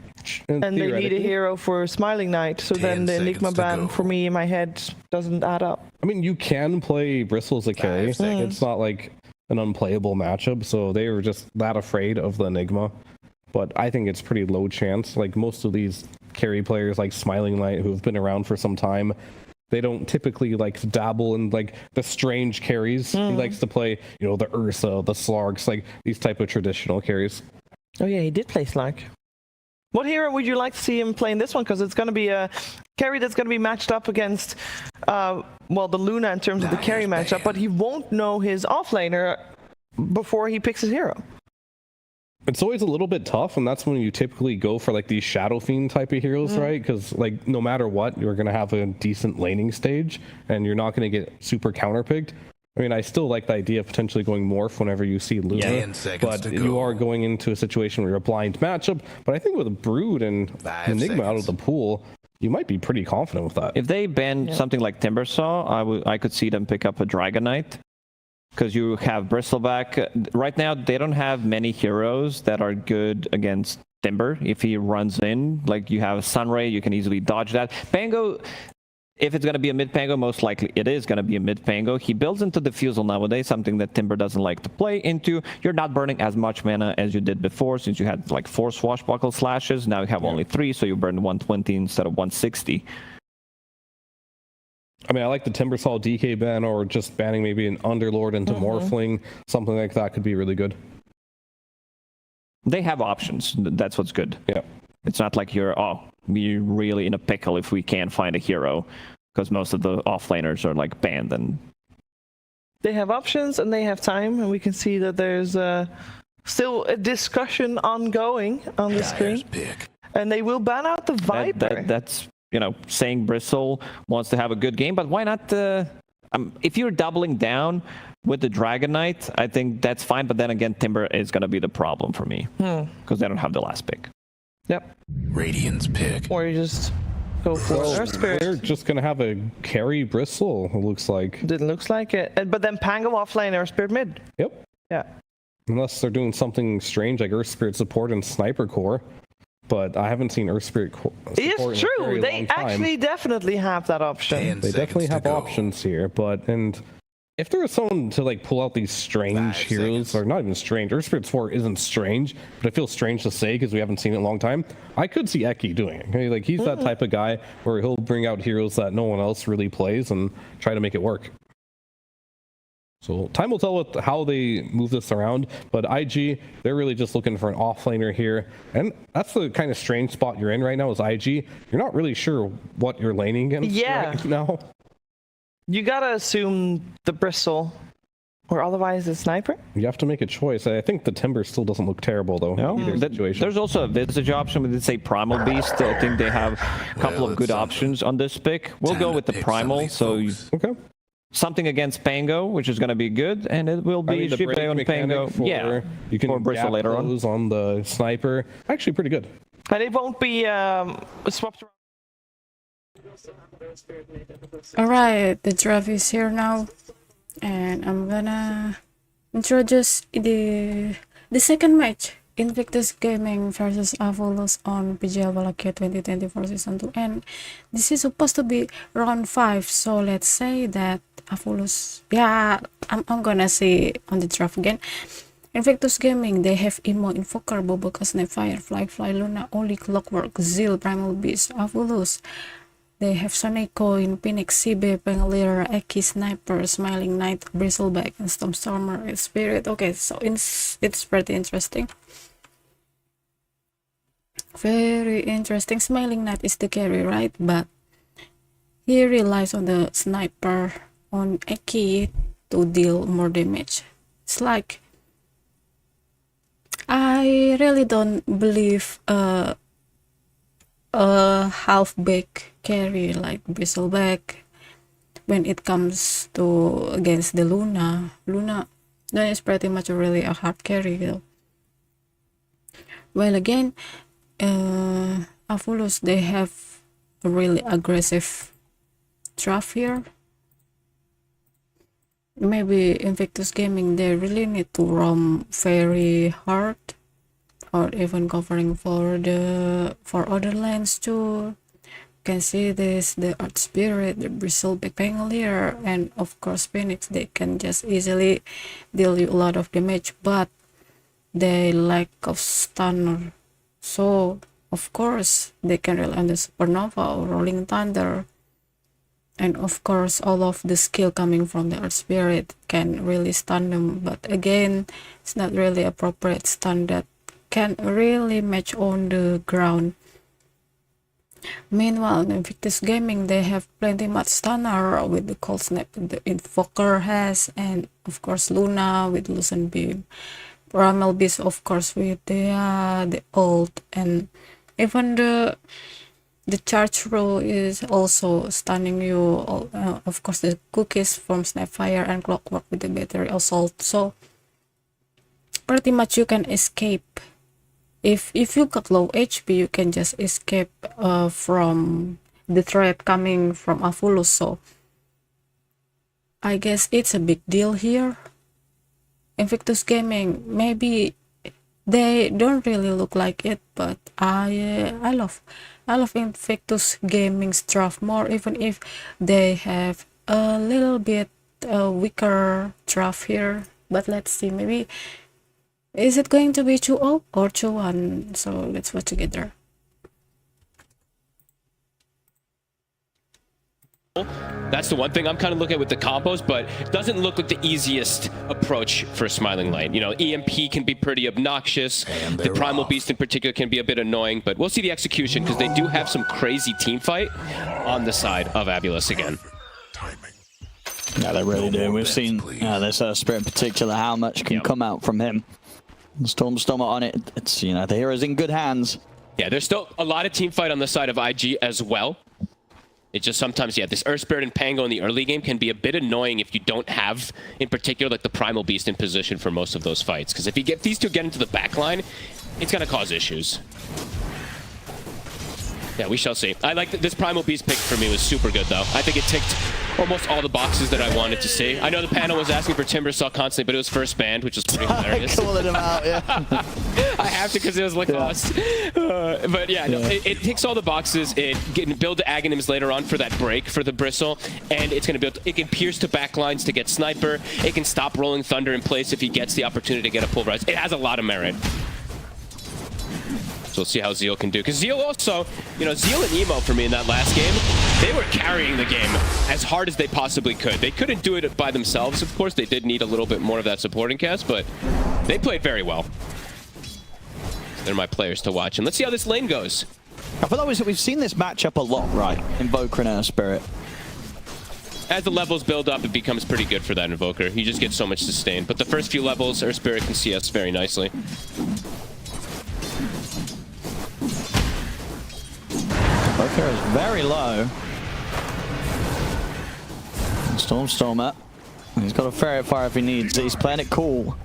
And they need a theoretically- hero for Smiling Knight, so 10 then the seconds Enigma to ban go. for me in my head doesn't add up. I mean, you can play Bristle as a carry. seconds. It's not like an unplayable matchup, so they were just that afraid of the Enigma. But I think it's pretty low chance. Like most of these carry players, like Smiling Knight, who have been around for some time, they don't typically like to dabble in like the strange carries. He likes to play, you know, the Ursa, the Slarks, like these type of traditional carries. Oh yeah, he did play Slack. What hero would you like to see him play in this one? Because it's going to be a carry that's going to be matched up against, well, the Luna in terms of the carry matchup, but he won't know his offlaner before he picks his hero. It's always a little bit tough, and that's when you typically go for like these Shadow Fiend type of heroes, right? Because like no matter what, you're going to have a decent laning stage, and you're not going to get super counterpicked. I mean, I still like the idea of potentially going Morph whenever you see Luna, 10 seconds but to you go. are going into a situation where you're a blind matchup. But I think with a Brood and 5 Enigma out of seconds. the pool, you might be pretty confident with that. If they ban something like Timbersaw, I could see them pick up a Dragon Knight. Because you have Bristleback. Right now, they don't have many heroes that are good against Timber. If he runs in, like you have Sunray, you can easily dodge that. Pango, if it's going to be a mid Pango, most likely it is going to be a mid Pango. He builds into Diffusal nowadays, something that Timber doesn't like to play into. You're not burning as much mana as you did before, since you had like 4 Swashbuckle slashes. Now you have only 3, so you burn 120 instead of 160. I mean, I like the Timbersaw DK ban, or just banning maybe an Underlord into Morphling. Something like that could be really good. They have options. That's what's good. Yeah. It's not like we're really in a pickle if we can't find a hero. because most of the offlaners are like banned and They have options and they have time, and we can see that there's still a discussion ongoing on the screen. Pick. And they will ban out the Viper. that's, you know, saying Bristle wants to have a good game, but why not? If you're doubling down with the Dragon Knight, I think that's fine. But then again, Timber is going to be the problem for me because they don't have the last pick. Yep. Radiant's pick. Or you just go for Earth Spirit. They're just gonna have a carry Bristle. It looks like. It looks like it. But then Pango offlane, Earth Spirit mid. Yep. Yeah. Unless they're doing something strange like Earth Spirit support and Sniper Core, but I haven't seen Earth Spirit support. It's true. They actually definitely have that option. They definitely have options here, and if there was someone to like pull out these strange heroes, or not even strange, Earth Spirit 4 isn't strange, but it feels strange to say because we haven't seen it in a long time. I could see Eki doing it. Okay? Like he's that type of guy where he'll bring out heroes that no one else really plays and try to make it work. So time will tell how they move this around, but IG, they're really just looking for an offlaner here, and that's the kind of strange spot you're in right now. Is IG, you're not really sure what you're laning against right now. You gotta assume the Bristle, or otherwise the Sniper. You have to make a choice. I think the Timber still doesn't look terrible though. No, there's also a Visage option. We did say Primal Beast. I think they have a couple of good options on this pick. We'll go with the Primal. So okay. Something against Pango, which is going to be good, and it will be Shipe on Pango. You can Bristle later on the Sniper. Actually, pretty good. And it won't be swapped around. Alright, the draft is here now, and I'm gonna introduce the second match, Invictus Gaming versus AVULUS on Pgl Wallachia 2024 Season 2, and this is supposed to be round 5, so let's say that AVULUS, I'm gonna say on the draft again. Invictus Gaming, they have Emo, Invoker, Boboka, Snapfire, Fly, Luna, Oli, Clockwork, Zeal, Primal Beast. AVULUS, they have Sonecoin, Phoenix, CB, Pangolier, Eki, Sniper, Smiling Knight, Bristleback, and Stormstormer, Spirit. Okay, so it's pretty interesting. Very interesting. Smiling Knight is the carry, right? But he relies on the Sniper, on Eki to deal more damage. It's like, I really don't believe a half-baked carry like Bristleback when it comes to against the Luna. Luna is pretty much really a hard carry though. Well, again, AVULUS, they have a really aggressive draft here. Maybe Invictus Gaming, they really need to roam very hard, or even covering for other lands too. You can see this, the Earth Spirit, the Bristleback Pangolier, and of course Phoenix. They can just easily deal you a lot of damage, but they lack of stunner, so of course they can rely on the Supernova or Rolling Thunder. And of course, all of the skill coming from the Earth Spirit can really stun them. But again, it's not really appropriate stun that can really match on the ground. Meanwhile, in Invictus Gaming, they have plenty much stunner with the Cold Snap the Invoker has, and of course Luna with Lucent Beam. Primal Beast, of course, with the ult, and even the charge row is also stunning you. Of course, the cookies from Snapfire and Clockwork with the battery assault. So pretty much you can escape. If you got low HP, you can just escape from the threat coming from AVULUS. So I guess it's a big deal here. Invictus Gaming, maybe they don't really look like it, but I love Invictus Gaming's draft more, even if they have a little bit weaker draft here. But let's see, maybe is it going to be 2-0 or 2-1? So let's watch together. That's the one thing I'm kind of looking at with the combos, but it doesn't look like the easiest approach for Smiling Light. You know, EMP can be pretty obnoxious. The Primal Beast in particular can be a bit annoying, but we'll see the execution because they do have some crazy team fight on the side of AVULUS again. Yeah, they really do. We've seen this Spirit in particular, how much can come out from him. Stormer on it. It's, you know, the hero's in good hands. Yeah, there's still a lot of team fight on the side of IG as well. It just sometimes, yeah, this Earth Spirit and Pango in the early game can be a bit annoying if you don't have, in particular, like the Primal Beast in position for most of those fights. Because if you get these two get into the back line, it's going to cause issues. Yeah, we shall see. I like this Primal Beast pick for me was super good, though. I think it ticked almost all the boxes that I wanted to see. I know the panel was asking for Timbersaw constantly, but it was first banned, which was pretty hilarious. Calling him out, yeah. I have to because it was Lacoste. But yeah, no, it ticks all the boxes. It can build the Aghanims later on for that break for the Bristle, and it's going to build. It can pierce to backlines to get Sniper. It can stop Rolling Thunder in place if he gets the opportunity to get a pulverize. It has a lot of merit. So we'll see how Zeal can do. Because Zeal also, you know, Zeal and Emo for me in that last game, they were carrying the game as hard as they possibly could. They couldn't do it by themselves, of course. They did need a little bit more of that supporting cast, but they played very well. They're my players to watch. And let's see how this lane goes. I feel like we've seen this matchup a lot, right? Invoker and Earth Spirit. As the levels build up, it becomes pretty good for that Invoker. You just get so much sustain. But the first few levels, Earth Spirit can CS very nicely. Invoker is very low. Stormer. He's got a Ferret Fire if he needs it. He's playing it cool.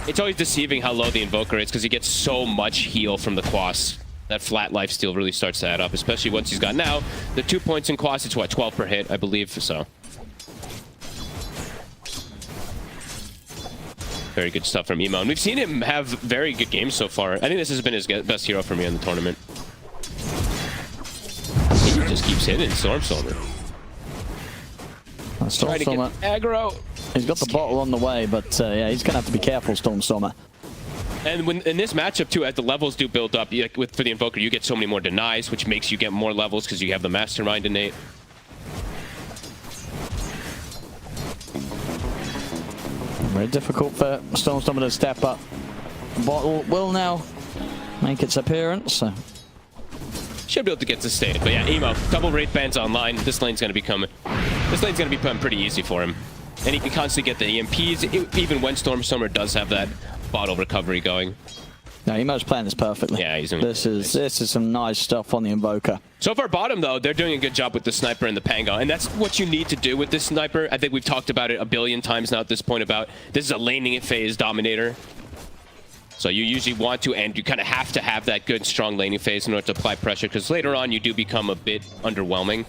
It's always deceiving how low the Invoker is because he gets so much heal from the Quas. That flat lifesteal really starts to add up, especially once he's got now the 2 points in Quas. It's what, 12 per hit, I believe, so. Very good stuff from Emo. And we've seen him have very good games so far. I think this has been his best hero for me in the tournament. He just keeps hitting Stormer. Stormer. Aggro. He's got the bottle on the way, but yeah, he's going to have to be careful, Stormer. And when in this matchup, too, as the levels do build up, for the Invoker, you get so many more denies, which makes you get more levels because you have the Mastermind innate. Very difficult for Stormer to step up. Bottle will now make its appearance. So. Should be able to get sustained, but yeah, Emo, double Wraith Bands online. This lane's going to become pretty easy for him. And he can constantly get the EMPs, even when Stormer does have that bottle recovery going. No, Emo's playing this perfectly. Yeah, he's doing this is some nice stuff on the Invoker. So far bottom, though, they're doing a good job with the Sniper and the Pango, and that's what you need to do with this Sniper. I think we've talked about it a billion times now at this point about this is a laning phase dominator. So you usually want to, and you kind of have to have that good, strong laning phase in order to apply pressure, because later on you do become a bit underwhelming.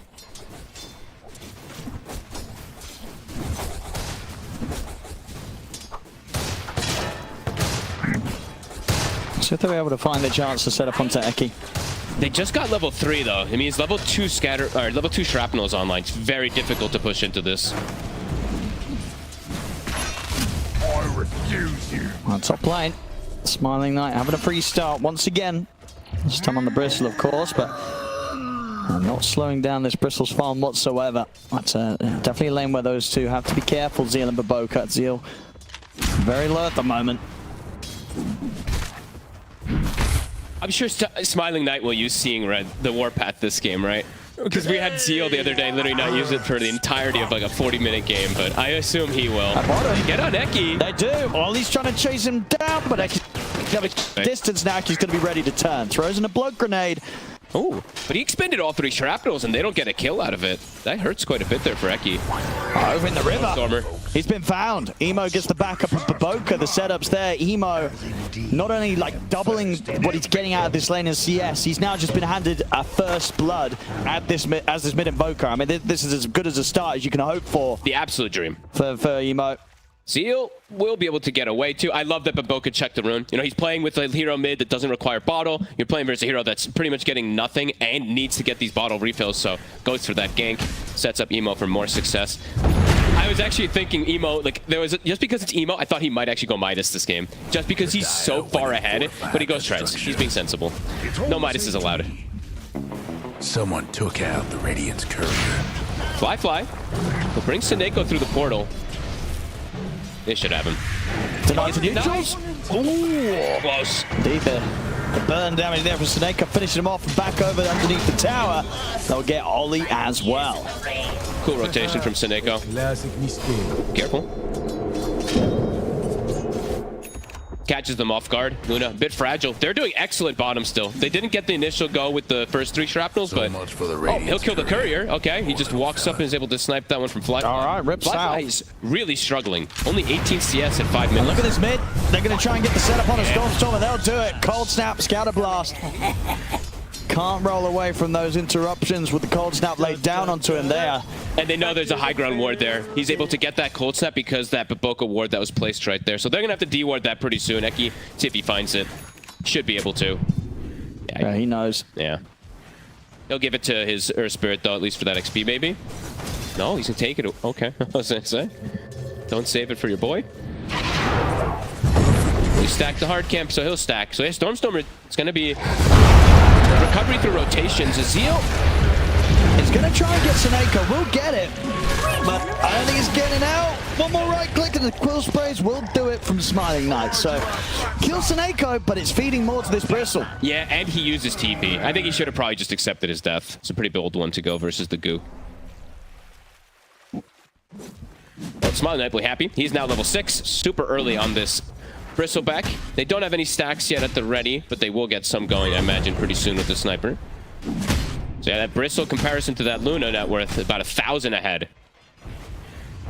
So if they're able to find the chance to set up onto Eki. They just got level 3 though. I mean, it's level 2 level 2 shrapnel is online. It's very difficult to push into this. I refuse you. On top lane, Smiling Knight having a free start once again. This time on the Bristle, of course, but not slowing down this Bristle's farm whatsoever. That's definitely a lane where those two have to be careful, Zeal and Baboka. Zeal very low at the moment. I'm sure Smiling Knight will use Seeing Red, the Warpath this game, right? Because we had Zeal the other day literally not use it for the entirety of like a 40-minute game, but I assume he will. Get on Eki. They do. Well, he's trying to chase him down, but Eki's got a distance now. He's going to be ready to turn. Throws in a blood grenade. Oh, but he expended all 3 shrapnels and they don't get a kill out of it. That hurts quite a bit there for Eki. Over in the river. Stormer. He's been found. Emo gets the backup of Baboka. The setup's there. Emo not only like doubling what he's getting out of this lane in CS, he's now just been handed a first blood at this as this mid Invoker. I mean, this is as good as a start as you can hope for. The absolute dream. For Emo. Zeal will be able to get away too. I love that Baboka checked the rune. You know, he's playing with a hero mid that doesn't require bottle. You're playing versus a hero that's pretty much getting nothing and needs to get these bottle refills, so goes for that gank. Sets up Emo for more success. I was actually thinking Emo, like, just because it's Emo, I thought he might actually go Midas this game. Just because he's so far ahead, but he goes Treads. He's being sensible. No Midas is allowed. Someone took out the Radiant's courier. Fly. Will bring Seneko through the portal. They should have him. Denies the neutrals. Ooh. Close. Indeed, the burn damage there from Seneko, finishing him off and back over underneath the tower. They'll get Ollie as well. Cool rotation from Seneko. Careful. Catches them off guard. Luna, a bit fragile. They're doing excellent bottom still. They didn't get the initial go with the first 3 shrapnels, but much for the he'll kill the courier. Okay, he just walks up and is able to snipe that one from Fly. All right, rips out. Is really struggling. Only 18 CS at 5 minutes. Look at this mid. They're going to try and get the setup on a Storm, and they'll do it. Cold Snap, Scatter Blast. Can't roll away from those interruptions with the Cold Snap laid down onto him there. And they know there's a high ground ward there. He's able to get that cold snap because that Baboka ward that was placed right there. So they're gonna have to de-ward that pretty soon. Eki, see if he finds it. Should be able to. Yeah, he knows. Yeah. He'll give it to his Earth Spirit though, at least for that XP maybe. No, he's gonna take it. Okay, I was gonna say. Don't save it for your boy. He stacked the hard camp, so he'll stack. So yeah, Stormstormer, it's gonna be recovery through rotations. Azil is going to try and get Seneko. We'll get it, but I don't think he's getting out. One more right click and the Quill Sprays will do it from Smiling Knight. So kill Seneko, but it's feeding more to this Bristle. Yeah, and he uses TP. I think he should have probably just accepted his death. It's a pretty bold one to go versus the goo. Well, Smiling Knight will be happy. He's now level 6, super early on this Bristleback. They don't have any stacks yet at the ready, but they will get some going, I imagine, pretty soon with the sniper. So yeah, that Bristle comparison to that Luna net worth about 1,000 ahead.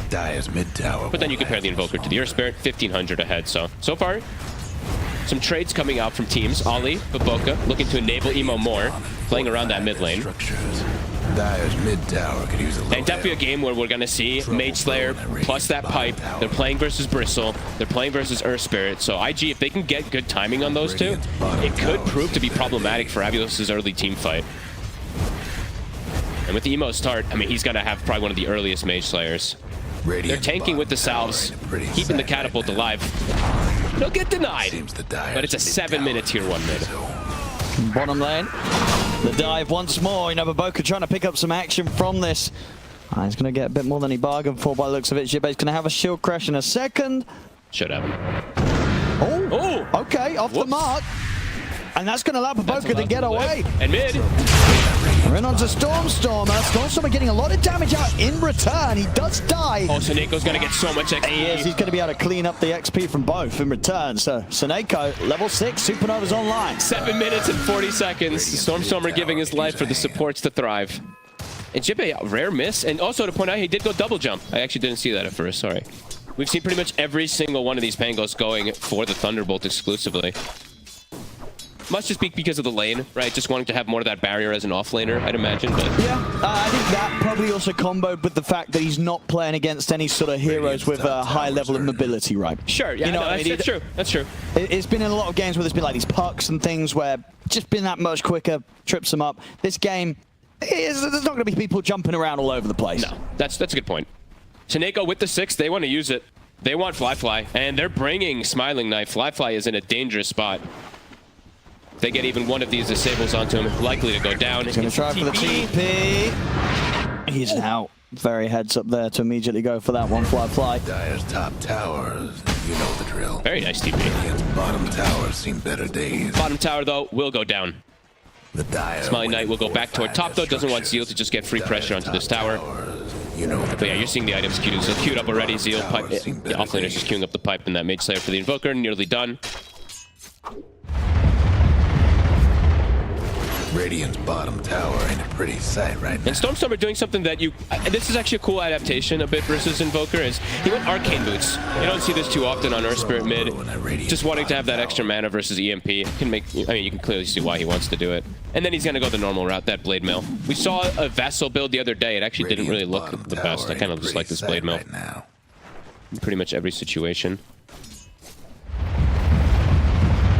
Dire's mid tower. But then you compare the Invoker to the Earth Spirit, 1,500 ahead. So far, some trades coming out from teams. Ollie, Baboka, looking to enable Emo more, playing around that mid lane. Dire's mid tower could use a little And definitely a game where we're going to see Mage Slayer plus that pipe. They're playing versus Bristle. They're playing versus Earth Spirit. So IG, if they can get good timing on those two, it could prove to be problematic for AVULUS' early team fight. And with the Emo start, I mean, he's going to have probably one of the earliest Mage Slayers. They're tanking with the salves, keeping the catapult alive. They'll get denied, but it's a 7-minute tier 1 mid. Bottom lane, the dive once more. You know, Baboka trying to pick up some action from this. He's going to get a bit more than he bargained for by the looks of it. Jibbe's going to have a shield crash in a second. Should have. Oh, okay, off the mark. And that's going to allow Baboka to get away. And mid. We're in onto Stormstormer. Stormstormer getting a lot of damage out in return. He does die. Oh, Seneko's going to get so much XP. He is. He's going to be able to clean up the XP from both in return. So, Seneko, level 6, Supernova's online. 7 minutes and 40 seconds. Stormstormer giving his life for the supports to thrive. And Jibbe, rare miss. And also to point out, he did go double jump. I actually didn't see that at first, sorry. We've seen pretty much every single one of these Pangos going for the Thunderbolt exclusively. Must just be because of the lane, right? Just wanting to have more of that barrier as an offlaner, I'd imagine. But yeah, I think that probably also comboed with the fact that he's not playing against any sort of heroes with a high level of mobility, right? Sure, yeah, you know, that's true. That's true. It's been in a lot of games where there's been like these pucks and things where just been that much quicker, trips them up. This game, there's not going to be people jumping around all over the place. No, that's a good point. Seneko with the 6, they want to use it. They want Fly, and they're bringing Smiling Knight. Fly is in a dangerous spot. They get even one of these disables onto him, likely to go down. He's going to try for the TP. He's out. Very heads up there to immediately go for that one. Fly. Dire's top tower, you know the drill. Very nice TP. Against bottom tower, seen better days. Bottom tower, though, will go down. The Dire Smiling Knight will go back toward top, though. Doesn't want Zeal to just get free pressure onto this tower. You know but yeah, you're seeing the items queued. So queued up already. Zeal pipe. The offlaner's just queuing up the pipe and that Mage Slayer for the Invoker. Nearly done. Radiant's bottom tower ain't a pretty sight right now. And Stormstormer doing something that this is actually a cool adaptation a bit versus Invoker, is he went Arcane Boots. You don't see this too often on Earth Spirit mid. Just wanting to have that extra mana versus EMP. You can clearly see why he wants to do it. And then he's going to go the normal route, that Blade Mill. We saw a Vessel build the other day. It actually didn't really look the best. I kind of just like this Blade Mill. Right In pretty much every situation.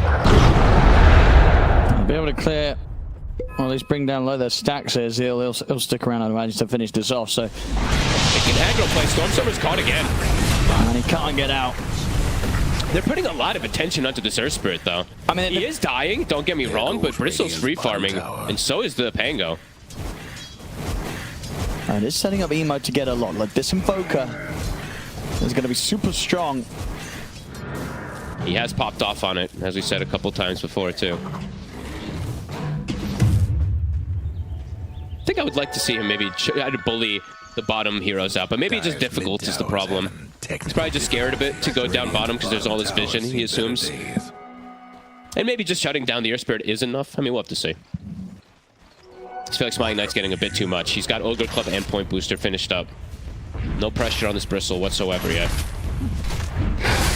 I'll be able to clear, or at least bring down low their stacks here. He'll stick around, I'd imagine, to finish this off. So they can aggro play. Stormstormer's caught again. And he can't get out. They're putting a lot of attention onto this Earth Spirit, though. I mean, he is dying, don't get me wrong, but Bristol's free farming, and so is the Pango. And it's setting up Emo to get a lot. Like, this Invoker is going to be super strong. He has popped off on it, as we said a couple times before, too. I think I would like to see him maybe try to bully the bottom heroes out, but maybe just difficult is the problem. He's probably just scared a bit to go down bottom because there's all this vision, he assumes. And maybe just shutting down the Air Spirit is enough. I mean, we'll have to see. I feel like Smiling Knight's getting a bit too much. He's got Ogre Club and Point Booster finished up. No pressure on this Bristle whatsoever yet.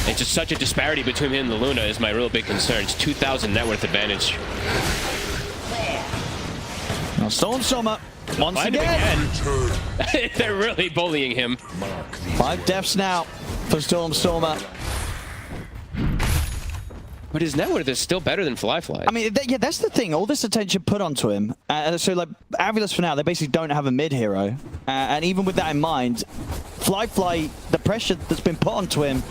It's just such a disparity between him and the Luna is my real big concern. It's 2,000 net worth advantage. Now Stormstormer, once again. They're really bullying him. 5 deaths now for Stormstormer. But his net worth is still better than Fly. I mean, yeah, that's the thing. All this attention put onto him. So, like, AVULUS for now, they basically don't have a mid hero. And even with that in mind, Fly, the pressure that's been put onto him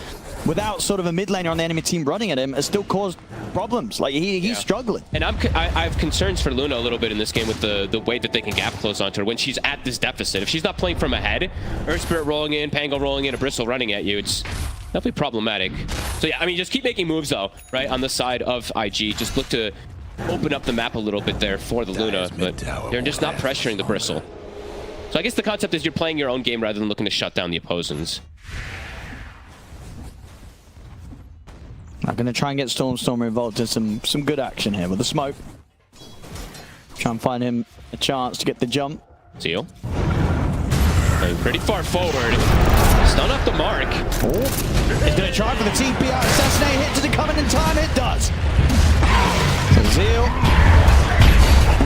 without sort of a mid laner on the enemy team running at him has still caused problems. Like, he's struggling. And I have concerns for Luna a little bit in this game with the way that they can gap close onto her when she's at this deficit. If she's not playing from ahead, Earth Spirit rolling in, Pgl rolling in, a Bristle running at you, it's definitely problematic. So yeah, I mean, just keep making moves though, right? On the side of IG, just look to open up the map a little bit there for the Luna, but they're just not pressuring the Bristle. So I guess the concept is you're playing your own game rather than looking to shut down the opposings. I'm going to try and get Stormstormer involved in some good action here with the smoke. Try and find him a chance to get the jump. Zeal. Playing pretty far forward. Stun up the mark. He's going to try for the TP out. Assassinate hit. Does it come in time? It does. So Zeal.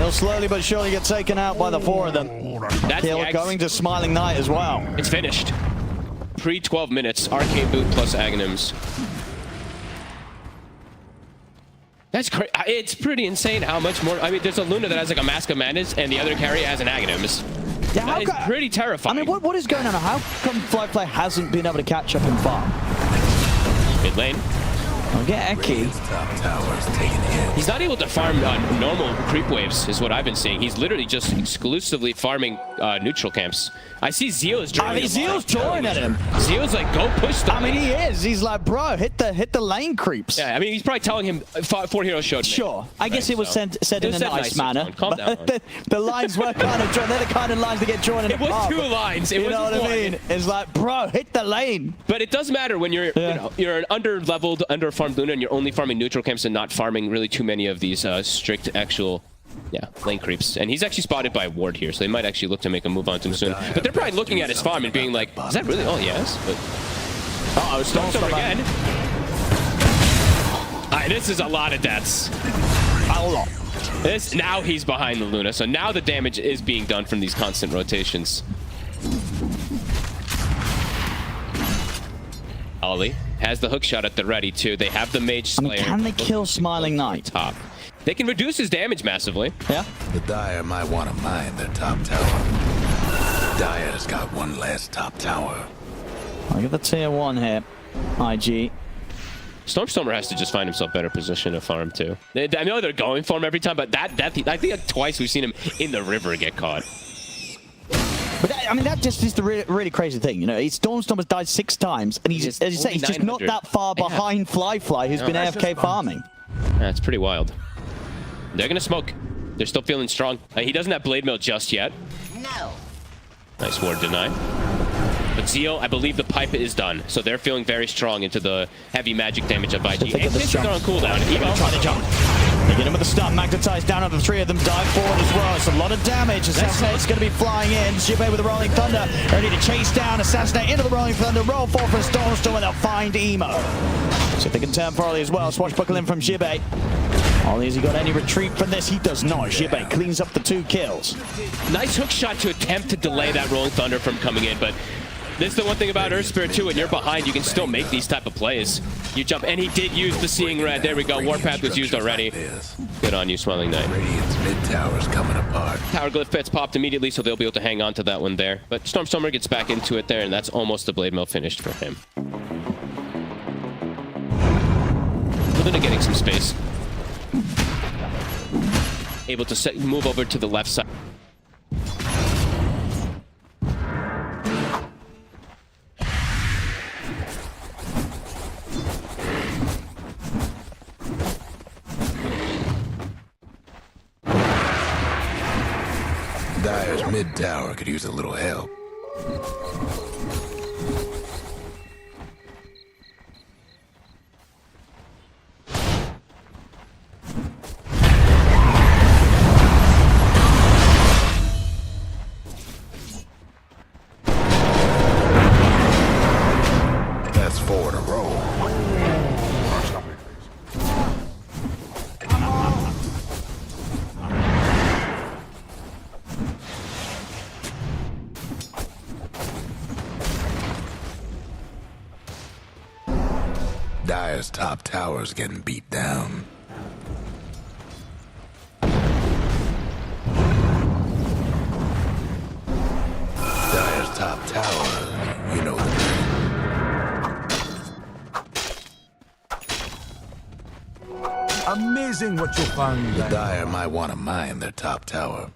He'll slowly but surely get taken out by the 4 of them. That's Kill going to Smiling Knight as well. It's finished. Pre-12 minutes. Arcane Boot plus Aghanims. That's crazy. It's pretty insane how much more. I mean, there's a Luna that has like a Mask of Madness, and the other carry has an Aghanims. Yeah, that is pretty terrifying. I mean, what is going on? How come Fly hasn't been able to catch up in farm? Mid lane. I'll get Eki. He's not able to farm normal creep waves, is what I've been seeing. He's literally just exclusively farming neutral camps. I see Zeal is drawing. I mean, Zeal's drawing at him. Zeal's like, go push the lane. I mean, he is. He's like, bro, hit the lane creeps. Yeah, I mean, he's probably telling him 4 heroes showed me. Sure. I guess it was said in a nice manner. Calm down. The lines were kind of drawn. They're the kind of lines that get drawn in It was 2 lines. It you know what I mean? It's like, bro, hit the lane. But it does matter when you're you're an under-leveled, under-farmed Luna and you're only farming neutral camps and not farming really too many of these strict actual lane creeps. And he's actually spotted by a ward here, so they might actually look to make a move on to him soon. But they're probably looking at his farm and being like, is that really all he has? But Stormstormer again. This is a lot of deaths. A lot. Now he's behind the Luna, so now the damage is being done from these constant rotations. Ollie has the hook shot at the ready too. They have the Mage Slayer. I mean, can they kill Smiling Knight? Top. They can reduce his damage massively. Yeah. The Dire might want to mine their top tower. Dire's got one last top tower. I get the tier 1 here. IG. Stormstormer has to just find himself better position to farm too. I know they're going for him every time, but I think like twice we've seen him in the river get caught. But I mean, that just is the really crazy thing, you know. Stormstormer's died 6 times, and he's, as you say, he's just not that far behind Fly, who's been AFK farming. That's pretty wild. They're gonna smoke. They're still feeling strong. He doesn't have Blade Mail just yet. No. Nice ward deny. But Zeal, I believe the pipe is done, so they're feeling very strong into the heavy magic damage of IG. And Fish are on cooldown. Evo trying to jump. They get him with the stun, magnetized down on the 3 of them, dive forward as well. It's a lot of damage. Assassinate's going to be flying in. Jibei with the Rolling Thunder, ready to chase down Assassinate into the Rolling Thunder, roll forward for Stormstorm, and they'll find Emo. See if they can turn for Ollie as well. Swashbuckle in from Jibei. Ollie, has he got any retreat from this? He does not. Jibei cleans up the 2 kills. Nice hook shot to attempt to delay that Rolling Thunder from coming in, but this is the one thing about Earth Spirit too, when you're behind, you can still make these type of plays. You jump, and he did use the Seeing Red. There we go. Warpath was used already. Good on you, Smiling Knight. Radiant's mid tower's coming apart. Tower Glyph Pets popped immediately, so they'll be able to hang on to that one there. But Stormstormer gets back into it there, and that's almost the Blade Mail finished for him. Luna getting some space. Able to move over to the left side. Mid tower could use a little help. That's 4 in a row. Dire's top tower's getting beat down. Dire's top tower, you know the Amazing what you found. The Dire might want to mine their top tower.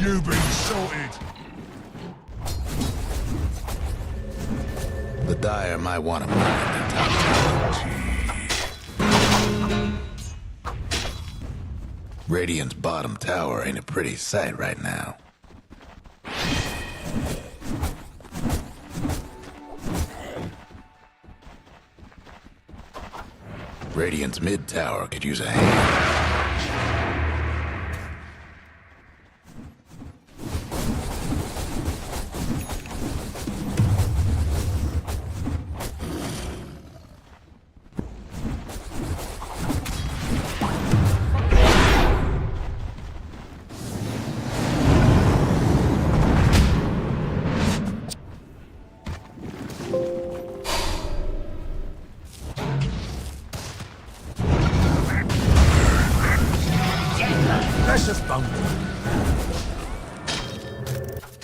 You've been sorted. The Dire might want to mine their top tower. Radiant's bottom tower ain't a pretty sight right now. Radiant's mid tower could use a hand.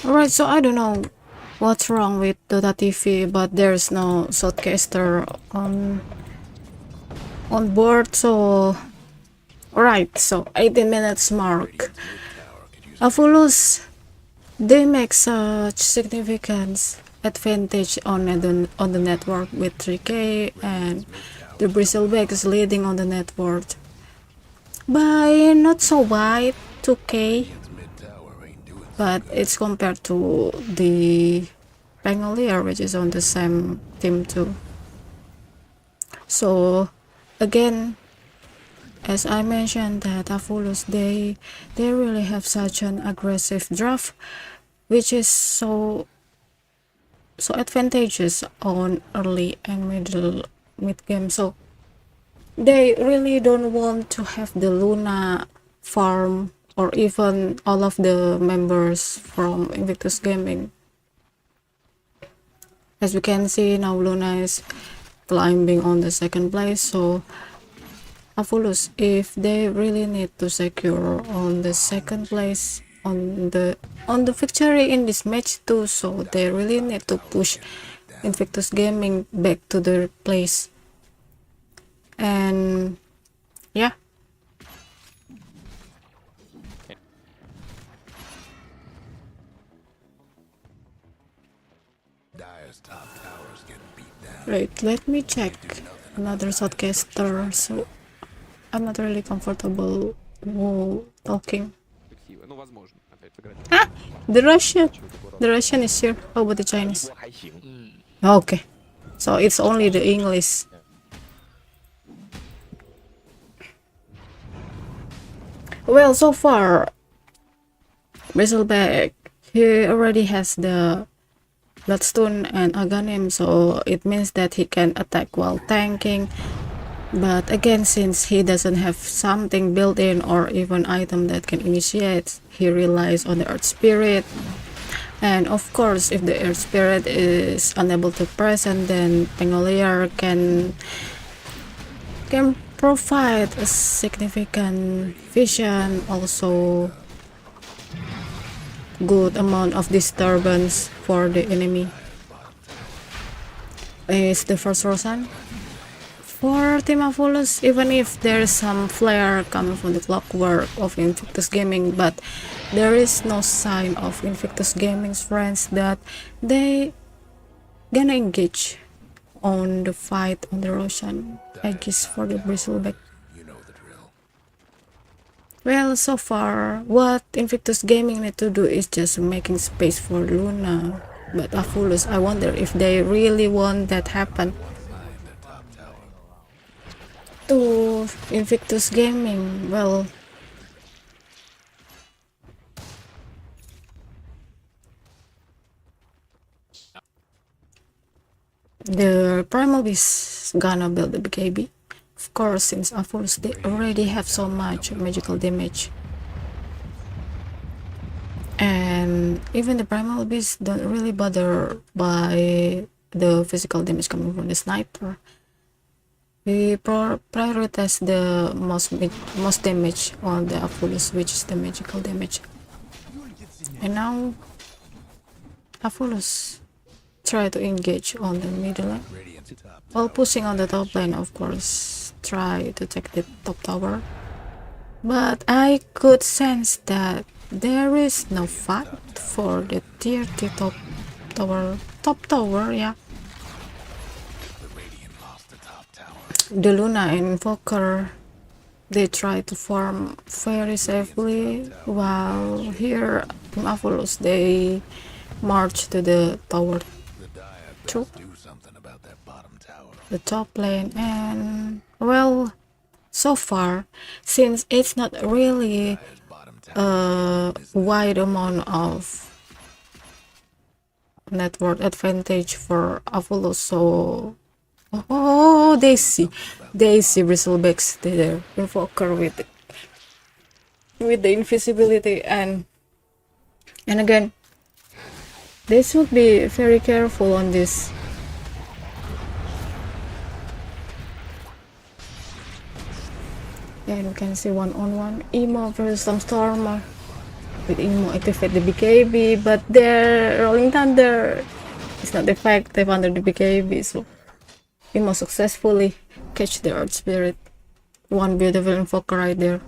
Alright, so I don't know what's wrong with Dota TV, but there's no shortcaster on board, so alright, so 18 minutes mark. AVULUS, they make such significant advantage on the network with 3K, and the Bristleback is leading on the network by not so wide 2K, but it's compared to the Pgl, which is on the same team too. So again, as I mentioned, that AVULUS, they really have such an aggressive draft, which is so advantageous on early and mid game. So they really don't want to have the Luna farm, or even all of the members from Invictus Gaming. As we can see now, Luna is climbing on the second place, so AVULUS, if they really need to secure on the second place on the victory in this match too, so they really need to push Invictus Gaming back to their place. And yeah, right, let me check another shortcaster, so I'm not really comfortable talking. Ah, the Russian is here. How about the Chinese? Okay, so it's only the English. Well, so far, Bristleback, he already has the Bloodstone and Aghanim, so it means that he can attack while tanking. But again, since he doesn't have something built in or even item that can initiate, he relies on the Earth Spirit. And of course, if the Earth Spirit is unable to present, then Pgl can provide a significant vision, also good amount of disturbance for the enemy. Is the first Rosan? For Team AVULUS, even if there's some flare coming from the clockwork of Invictus Gaming, but there is no sign of Invictus Gaming's friends that they gonna engage on the fight on the Roshan edges for the Bristleback. Well, so far, what Invictus Gaming need to do is just making space for Luna. But AVULUS, I wonder if they really want that happen to Invictus Gaming. Well, the Primal is gonna build the BKB. Of course, since AVULUS, they already have so much magical damage. And even the Primal Beasts don't really bother by the physical damage coming from the sniper. We prioritize the most damage on the AVULUS, which is the magical damage. And now AVULUS try to engage on the middle lane while pushing on the top lane. Of course, try to take the top tower, but I could sense that there is no fight for the tier 2 top tower. Yeah, the Luna and Invoker, they try to farm very safely, while here in AVULUS they march to the tower 2, the top lane. And well, so far, since it's not really a wide amount of network advantage for AVULUS, so they see Bristlebacks there, Invoker with the invisibility, and again, they should be very careful on this. And you can see 1-on-1 Emo versus Stormer. With Emo activate the BKB, but their Rolling Thunder is not effective under the BKB, so Emo successfully catch the Earth Spirit. One beautiful Invoker right there.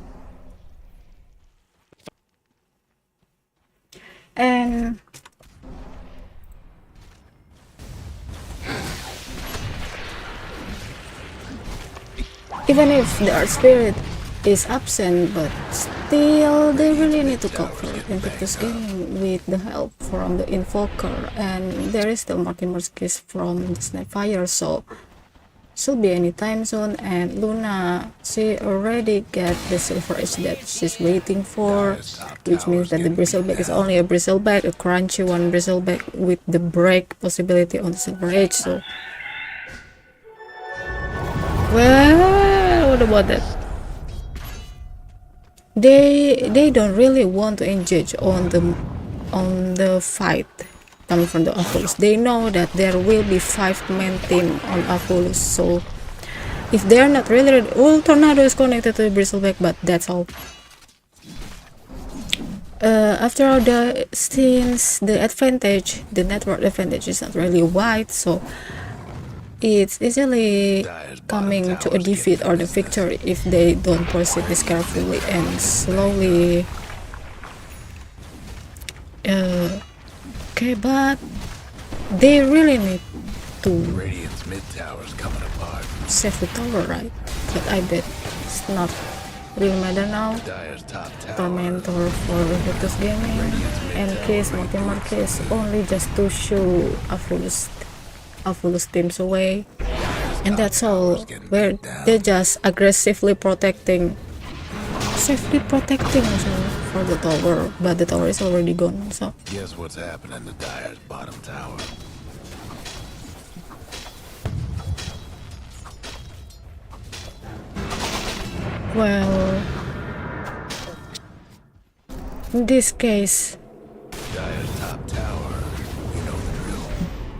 And even if the Earth Spirit is absent, but still they really need to cover Invictus Gaming with the help from the Invoker, and there is still Martimer's Kiss from the Snapfire, so should be any time zone. And Luna, she already get the Silver Edge that she's waiting for, which means that the Bristleback is only a Bristleback, a crunchy one Bristleback with the break possibility on the Silver Edge. So well, what about that? They don't really want to engage on the fight coming from the AVULUS. They know that there will be 5-man team on AVULUS, so if they're not really ready, well, Tornado is connected to the Bristleback, but that's all. After all, since the network advantage is not really wide, so it's easily coming to a defeat or the victory if they don't proceed this carefully and slowly. Okay, but they really need to save the tower, right? But I bet it's not really matter now. Tormentor for Invictus Gaming and Case, Mortimer Case, only just to show AVULUS AVULUS teams away, and that's all. Where they're just aggressively protecting, safely protecting also for the tower, but the tower is already gone. So Guess what's happening to Dire's bottom tower? well, in this case, Dire's top tower. You know the drill.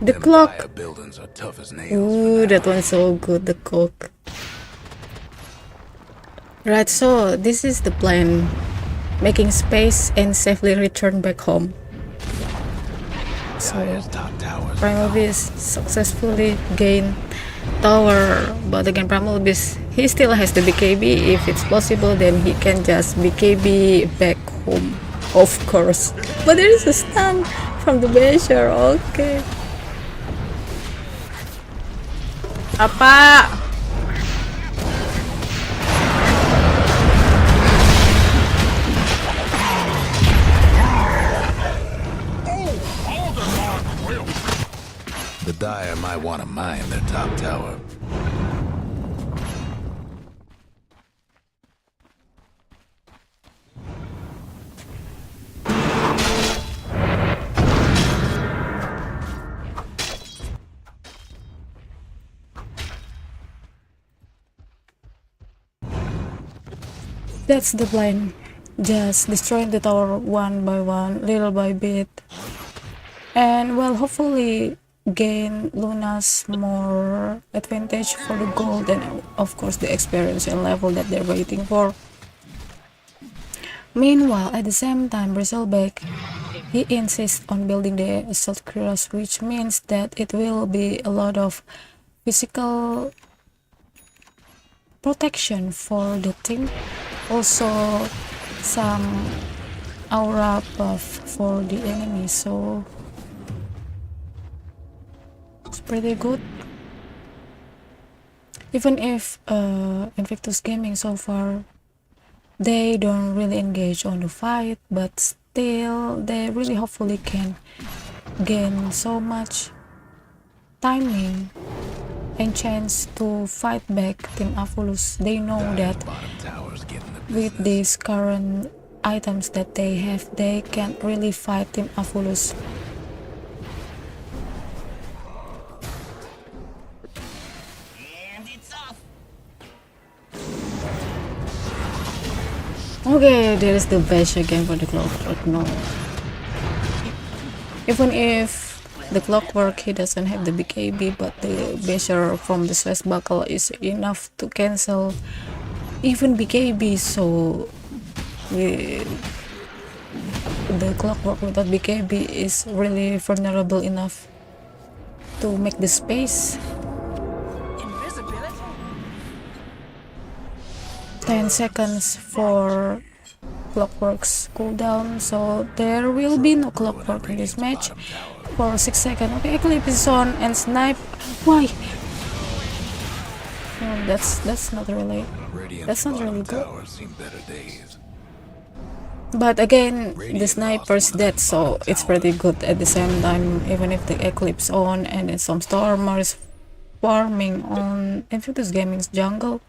the Them clock. Dire buildings are tough as nails. Ooh, that one's so good, the cook. Right, so this is the plan. Making space and safely return back home. So, Dire's top towers. Primal Beast successfully gained tower. But again, Primal Beast, he still has the BKB. If it's possible, then he can just BKB back home. Of course. But there is a stun from the Basher. Okay. Apa? The Dire might want to mine their top tower. That's the plan. Just destroying the tower one by one, little by bit. And well, hopefully gain Luna's more advantage for the gold and of course the experience and level that they're waiting for. Meanwhile, at the same time, Bristleback, he insists on building the assault cuirass, which means that it will be a lot of physical protection for the team. Also, some aura buff for the enemy, so it's pretty good. Even if Invictus Gaming so far, they don't really engage on the fight, but still they really hopefully can gain so much timing and chance to fight back Team AVULUS. They know that with these current items that they have, they can't really fight Team AVULUS. Okay, there is the bash again for the Clockwork. No. Even if the Clockwork, he doesn't have the BKB, but the basher from the Slash Buckle is enough to cancel even BKB, so the Clockwork without BKB is really vulnerable enough to make the space. 10 seconds for Clockwork's cooldown, so there will be no Clockwork in this match for 6 seconds. Okay, Eclipse is on and snipe. Why? No, that's not really good. But again, the sniper's dead, so it's pretty good at the same time. Even if the Eclipse on and then some Stormers farming on Invictus Gaming's jungle,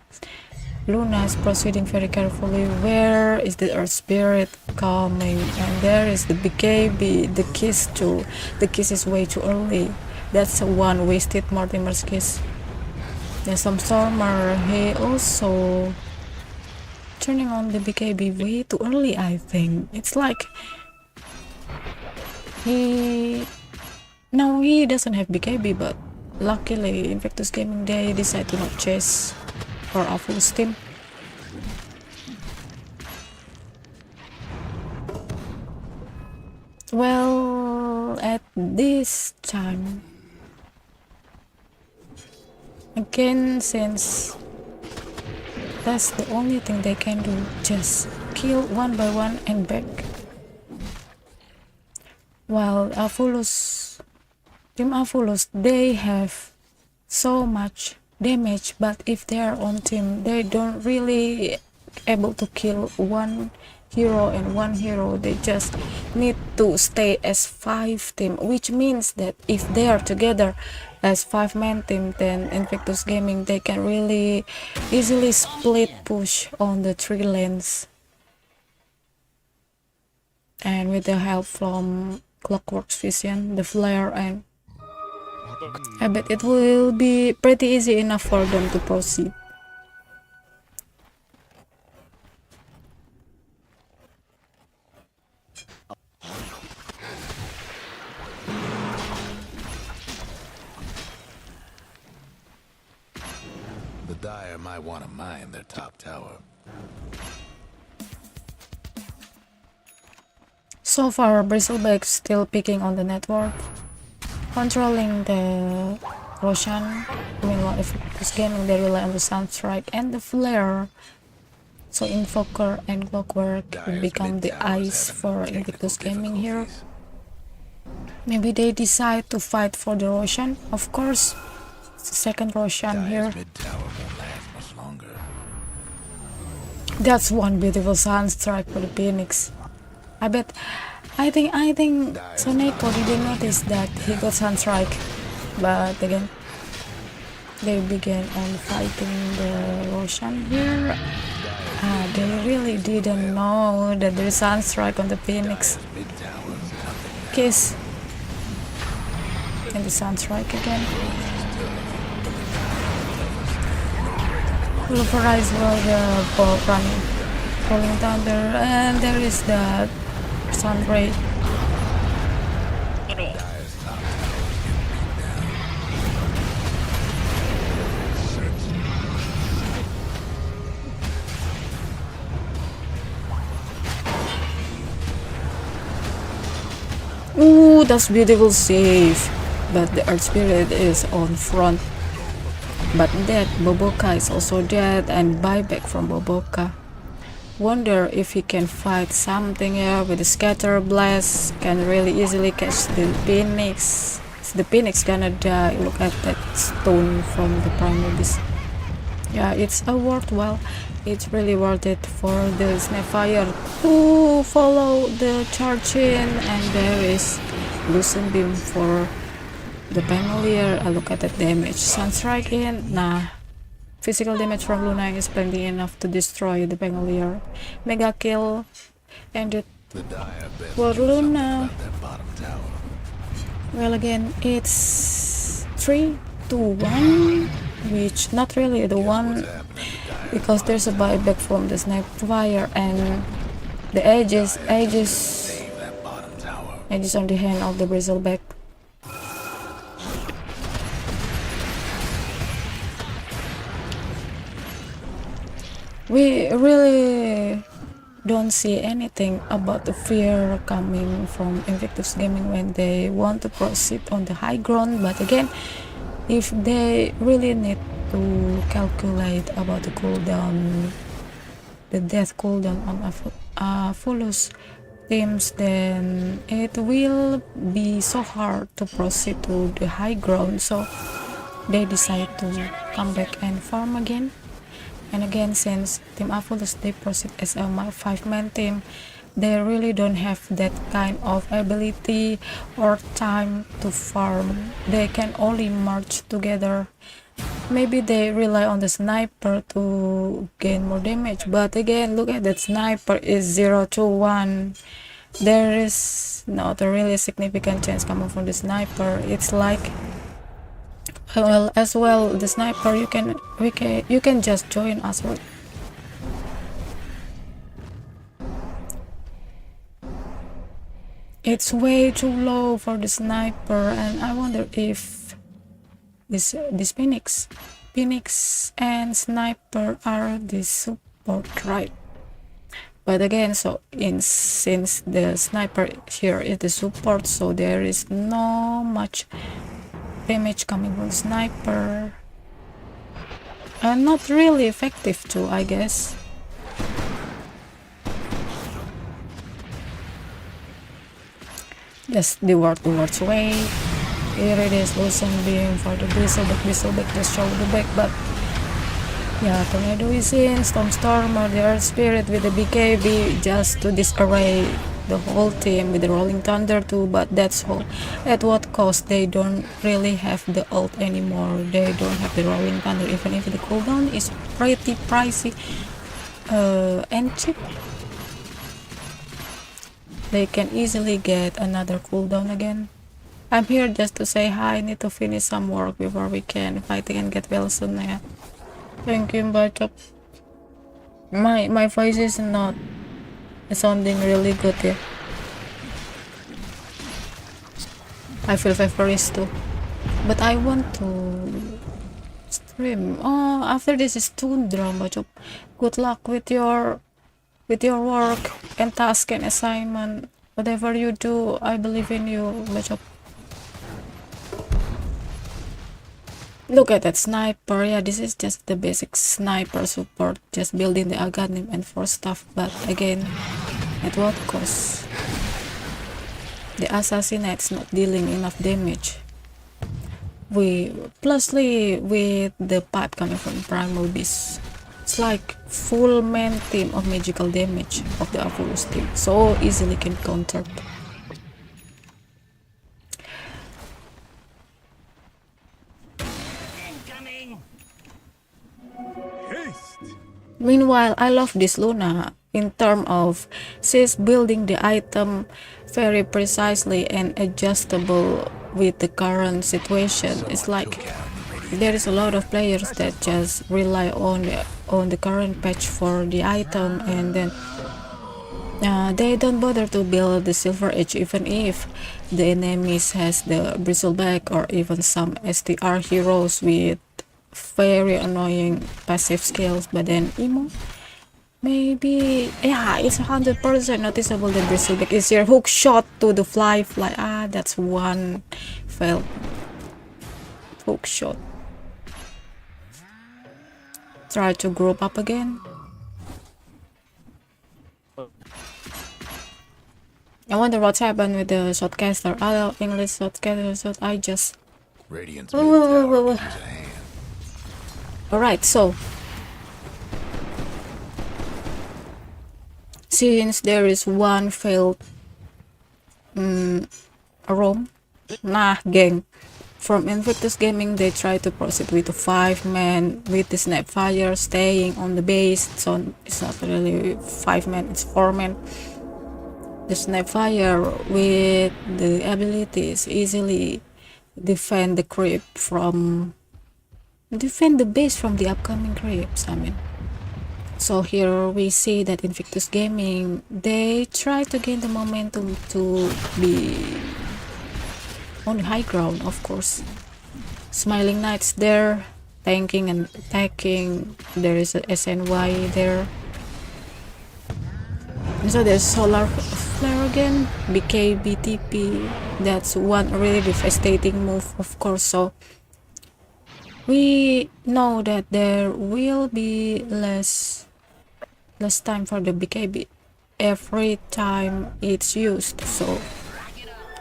Luna is proceeding very carefully. Where is the Earth Spirit coming? And there is the BKB, the kiss too. The kiss is way too early. That's one wasted Mortimer's kiss. There's some Stormer. He also turning on the BKB way too early, I think. It's like he doesn't have BKB, but luckily Invictus Gaming, they decide to not chase for AVULUS team. Well, at this time, again, since that's the only thing they can do, just kill one by one and back. While Team AVULUS, they have so much damage, but if they are on team, they don't really able to kill one hero and one hero. They just need to stay as 5 team, which means that if they are together as 5-man team, then Invictus Gaming, they can really easily split push on the 3 lanes. And with the help from Clockwork's Vision, the Flare, and I bet it will be pretty easy enough for them to proceed. The Dire might want to mine their top tower. So far, Bristleback still picking on the network, controlling the Roshan. Meanwhile, if it's gaming, they rely on the Sunstrike and the Flare. So Invoker and Clockwork will become the eyes for Invictus Gaming here. Maybe they decide to fight for the Roshan. Of course, it's the second Roshan here. That's one beautiful Sunstrike for the Phoenix. I think Soneko didn't notice that he got Sunstrike, but again, they began on fighting the Roshan here. They really didn't know that there is Sunstrike on the Phoenix. Kiss. And the Sunstrike again. Pulverize while the ball running. Falling Thunder, and there is the Sunray. Ooh, that's beautiful save. But the Earth Spirit is on front. But dead, Boboka is also dead, and buyback from Boboka. Wonder if he can fight something here with the Scatter Blast. Can really easily catch the Phoenix. Is the Phoenix gonna die? Look at that stone from the Primal Beast. Yeah, it's worthwhile. It's really worth it for the Snapfire to follow the charge in, and there is Lucent Beam for the Pangolier. Look at that damage. Sunstrike in. Nah. Physical damage from Luna is plenty enough to destroy the Pangolier. Mega kill ended for Luna. Well, again, it's 3-1, which not really the one, because there's a buyback from the Snapfire and the edges on the hand of the Bristleback. We really don't see anything about the fear coming from Invictus Gaming when they want to proceed on the high ground. But again, if they really need to calculate about the cooldown, the death cooldown on AVULUS teams, then it will be so hard to proceed to the high ground. So they decide to come back and farm again. And again, since Team AVULUS, they proceed as a 5-man team, they really don't have that kind of ability or time to farm. They can only march together. Maybe they rely on the sniper to gain more damage, but again, look at that sniper is 0-1. There is not a really significant chance coming from the sniper. It's like, well, as well, the sniper, you can just join us. It's way too low for the sniper, and I wonder if this Phoenix and sniper are the support, right? But again, since the sniper here is the support, so there is no much damage coming from sniper, and not really effective too, I guess. Yes, the words way. Here it is, Lucent Beam for the Bristleback just show the back, but yeah, Tornado is in, Stormstormer, the Earth Spirit with the BKB just to disarray the whole team with the Rolling Thunder too, but that's all. At what cost? They don't really have the ult anymore. They don't have the Rolling Thunder, even if the cooldown is pretty pricey and cheap. They can easily get another cooldown again. I'm here just to say hi. I need to finish some work before we can fight and get well soon. Yeah. Thank you, Bachop. My voice is not sounding really good here. I feel favorized too, but I want to stream. Oh, after this is Tundra, Bachop. Good luck with your work and task and assignment. Whatever you do, I believe in you, Bachop. Look at that sniper. Yeah, this is just the basic sniper support, just building the Aghanim and for stuff, but again, at what cost? The Assassinite's not dealing enough damage. Plusly with the pipe coming from Primal Beast, it's like full main team of magical damage of the AVULUS team, so easily can counter. Meanwhile, I love this Luna in terms of she's building the item very precisely and adjustable with the current situation. It's like there is a lot of players that just rely on the current patch for the item, and then they don't bother to build the Silver Edge even if the enemies has the Bristleback or even some STR heroes with very annoying passive skills. But then Emo, maybe, yeah, it's 100% noticeable that Bristleback is here. Hook shot to the fly. That's one failed hook shot. Try to group up again. I wonder what's happened with the shotcaster. Other English shotcaster, so I just... Radiant's Alright, so since there is one failed roam, gang from Invictus Gaming, they try to proceed with a 5-man with the Snapfire staying on the base. So it's not really 5-man, it's 4-man. The Snapfire with the abilities easily defend the creep from the base from the upcoming creeps. So here we see that Invictus Gaming, they try to gain the momentum to be on the high ground, of course. Smiling Knights there, tanking and attacking. There is a SNY there. And so there's Solar Flare again, BKB TP. That's one really devastating move, of course. So we know that there will be less time for the BKB every time it's used. So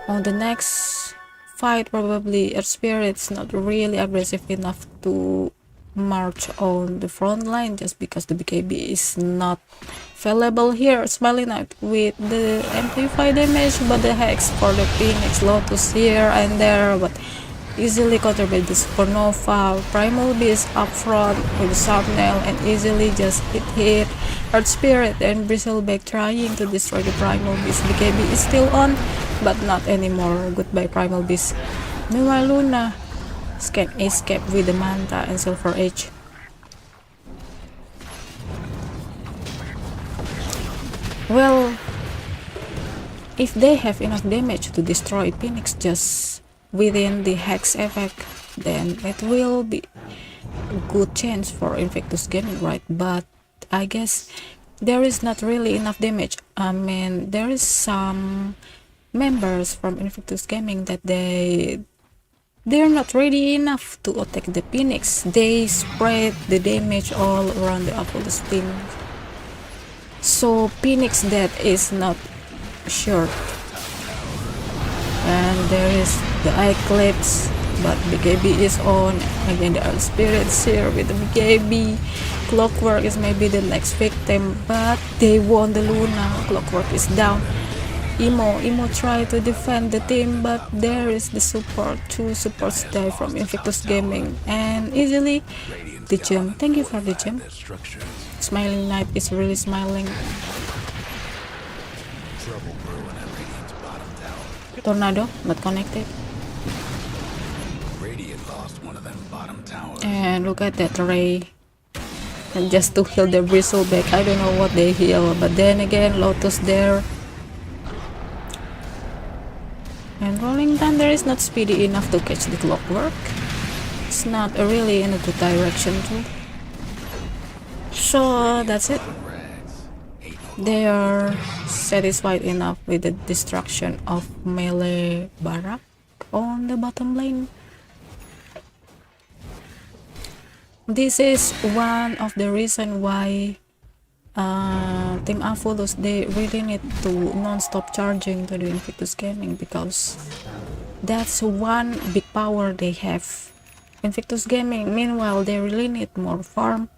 on the next fight, probably Earth Spirit's not really aggressive enough to march on the front line just because the BKB is not available here. Smiling Knight with the amplify damage, but the Hex for the Phoenix Lotus here and there, but easily countered by the Supernova. Primal Beast up front with the Thumbnail and easily just hit Earth Spirit and Bristleback trying to destroy the Primal Beast. BKB is still on, but not anymore. Goodbye Primal Beast. Meanwhile, Luna can escape with the Manta and Silver Edge. Well, if they have enough damage to destroy Phoenix just within the Hex effect, then it will be a good chance for Invictus Gaming, right? But I guess there is not really enough damage. There is some members from Invictus Gaming that they're not ready enough to attack the Phoenix. They spread the damage all around the AVULUS team. So Phoenix death is not sure. And there is the Eclipse, but BKB is on. Again, the Earth Spirits here with the BKB. Clockwork is maybe the next victim, but they won the Luna. Clockwork is down. Emo try to defend the team, but there is the support. 2 supports die from Invictus Gaming, and easily the gem. Thank you for the gem. Smiling Knight is really smiling. Tornado not connected. And look at that Ray. And just to heal the bristleback. I don't know what they heal, but then again, Lotus there. And Rolling Thunder is not speedy enough to catch the clockwork. It's not really in a good direction too. So that's it. They are satisfied enough with the destruction of melee Barak on the bottom lane. This is one of the reason why Team AVULUS, they really need to non-stop charging to the Invictus Gaming, because that's one big power they have. Invictus Gaming, meanwhile, they really need more farm,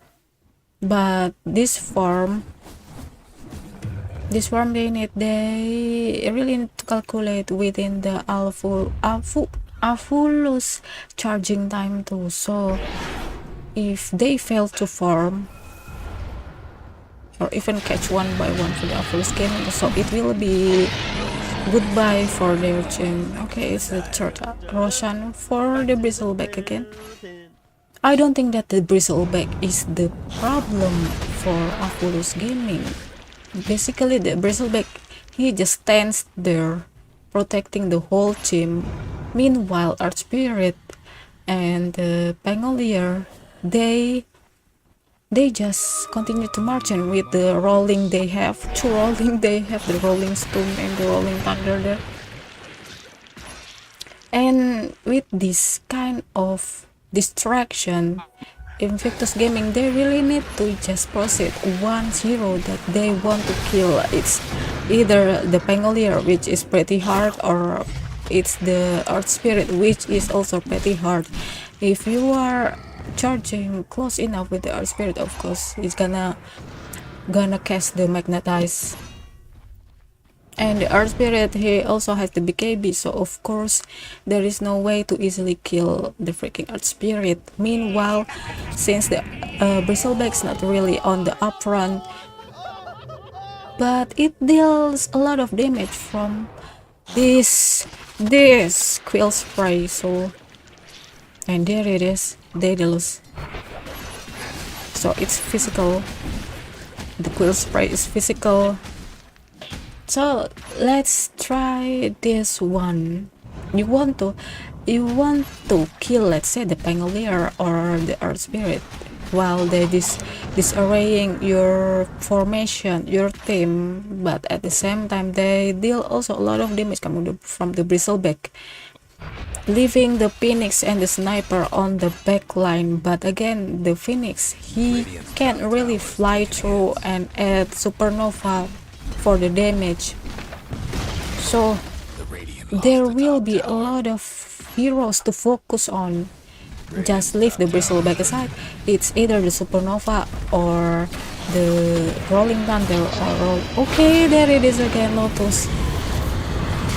but this farm they really need to calculate within the AVULUS charging time too. So if they fail to farm or even catch one by one for the AVULUS Gaming, so it will be goodbye for their team. Okay, it's the third Roshan for the bristleback again. I don't think that the bristleback is the problem for AVULUS Gaming. Basically, the bristleback, he just stands there protecting the whole team. Meanwhile, Archspirit and the Pangolier, they just continue to march on with the rolling they have. 2 rolling they have, the Rolling Stone and the Rolling Thunder there. And with this kind of distraction, Invictus Gaming, they really need to just proceed 1-0 that they want to kill. It's either the Pangolier, which is pretty hard, or it's the Archspirit, which is also pretty hard. If you are charging close enough with the Archspirit, of course it's gonna cast the Magnetize. And the Archspirit, he also has the BKB, so of course there is no way to easily kill the freaking Archspirit. Meanwhile, since the bristleback's not really on the upfront, but it deals a lot of damage from this Quill Spray. So, and there it is, Daedalus. So it's physical. The Quill Spray is physical. So let's try this one. You want to kill, let's say, the Pangolier or the Archspirit while they disarraying your formation, your team, but at the same time they deal also a lot of damage coming from the bristleback, leaving the Phoenix and the Sniper on the back line. But again, the Phoenix, he can't really fly through and add Supernova for the damage. So there will be a lot of heroes to focus on. Just leave the bristleback aside. It's either the Supernova or the Rolling Thunder or okay, there it is again, Lotus.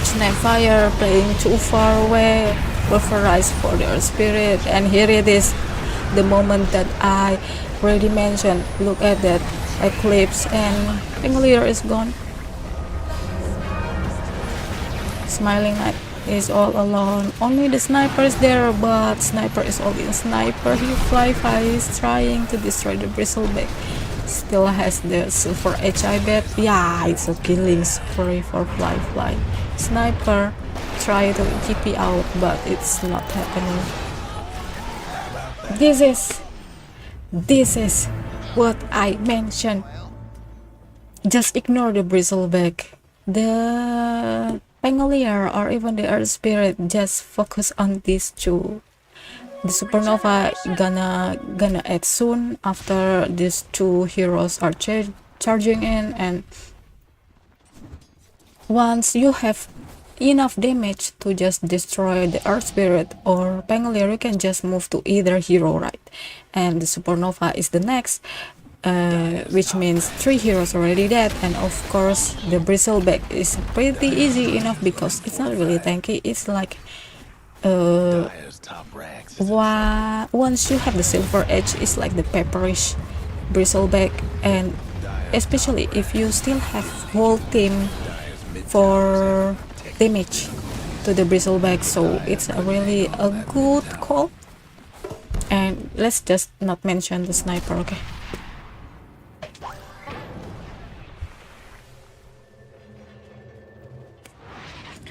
Snapfire playing too far away, Pulverize for their spirit, and here it is, the moment that I already mentioned. Look at that Eclipse, and Pangolier is gone. Smiling Knight is all alone. Only the Sniper is there, but Sniper is only a Sniper. He fly is trying to destroy the bristleback. Still has the silver edge, I bet. Yeah, it's a killing spree for fly. Sniper try to TP out, but it's not happening. This is what I mentioned. Just ignore the bristleback. The Pangolier or even the Archspirit, just focus on these 2. The Supernova gonna add soon after these 2 heroes are charging in, and once you have enough damage to just destroy the Archspirit or Pangolier, you can just move to either hero, right? And the Supernova is the next. which means 3 heroes already dead, and of course the bristleback is pretty easy enough because it's not really tanky. It's like Dire's top rags. once you have the silver edge, it's like the pepperish bristleback, and especially if you still have whole team for damage to the bristleback, so it's really a good call. And let's just not mention the sniper, okay?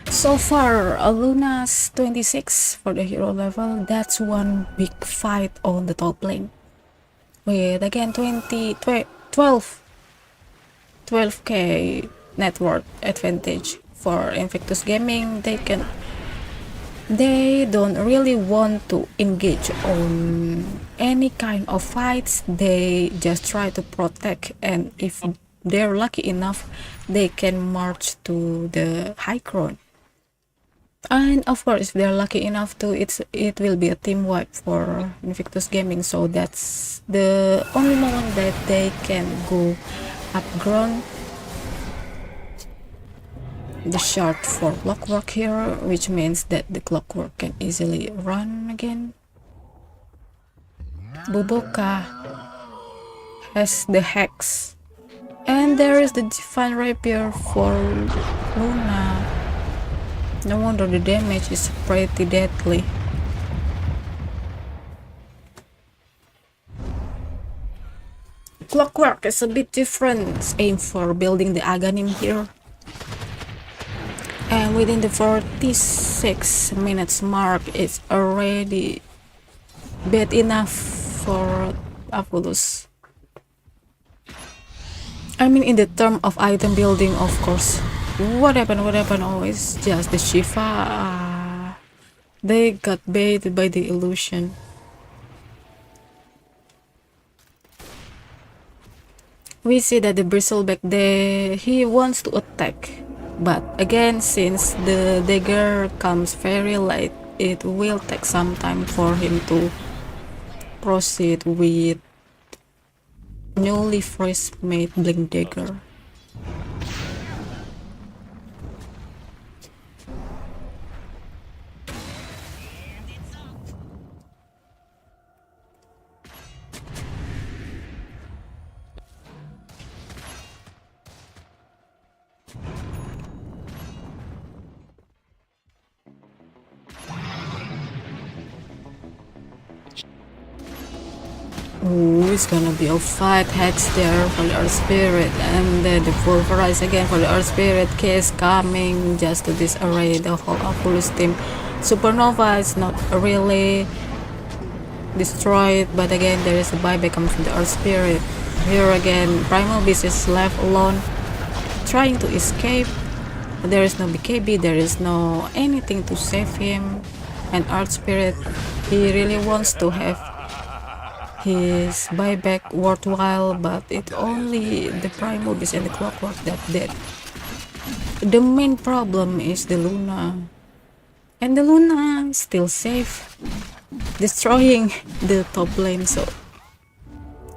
So far, Luna's 26 for the hero level. That's one big fight on the top lane. With again 12k net worth advantage for Invictus Gaming. They don't really want to engage on any kind of fights. They just try to protect, and if they're lucky enough, they can march to the high ground. And of course, if they're lucky enough to, it will be a team wipe for Invictus Gaming. So that's the only moment that they can go up ground. The shard for clockwork here, which means that the clockwork can easily run again. Buboka has the hex, and there is the divine rapier for Luna. No wonder the damage is pretty deadly. Clockwork is a bit different. Aim for building the Aghanim here. And within the 46 minutes mark, it's already bad enough for AVULUS. I mean, in the term of item building, of course. What happened? Oh, it's just the Shiva. They got baited by the illusion. We see that the bristleback there, he wants to attack. But again, since the dagger comes very late, it will take some time for him to proceed with newly fresh made blink dagger. Ooh, it's gonna be a fight. Hex there for the Earth Spirit, and then the pulverize again for the Earth Spirit. Case coming just to disarray the whole AVULUS team. Supernova is not really destroyed, but again there is a buyback coming from the Earth Spirit. Here again, Primal Beast is left alone, trying to escape. There is no BKB, there is no anything to save him. And Earth Spirit, he really wants to have his buyback worthwhile, but it's only the Primal Beast and the Clockwork that dead. The main problem is the Luna, and the Luna is still safe, destroying the top lane, so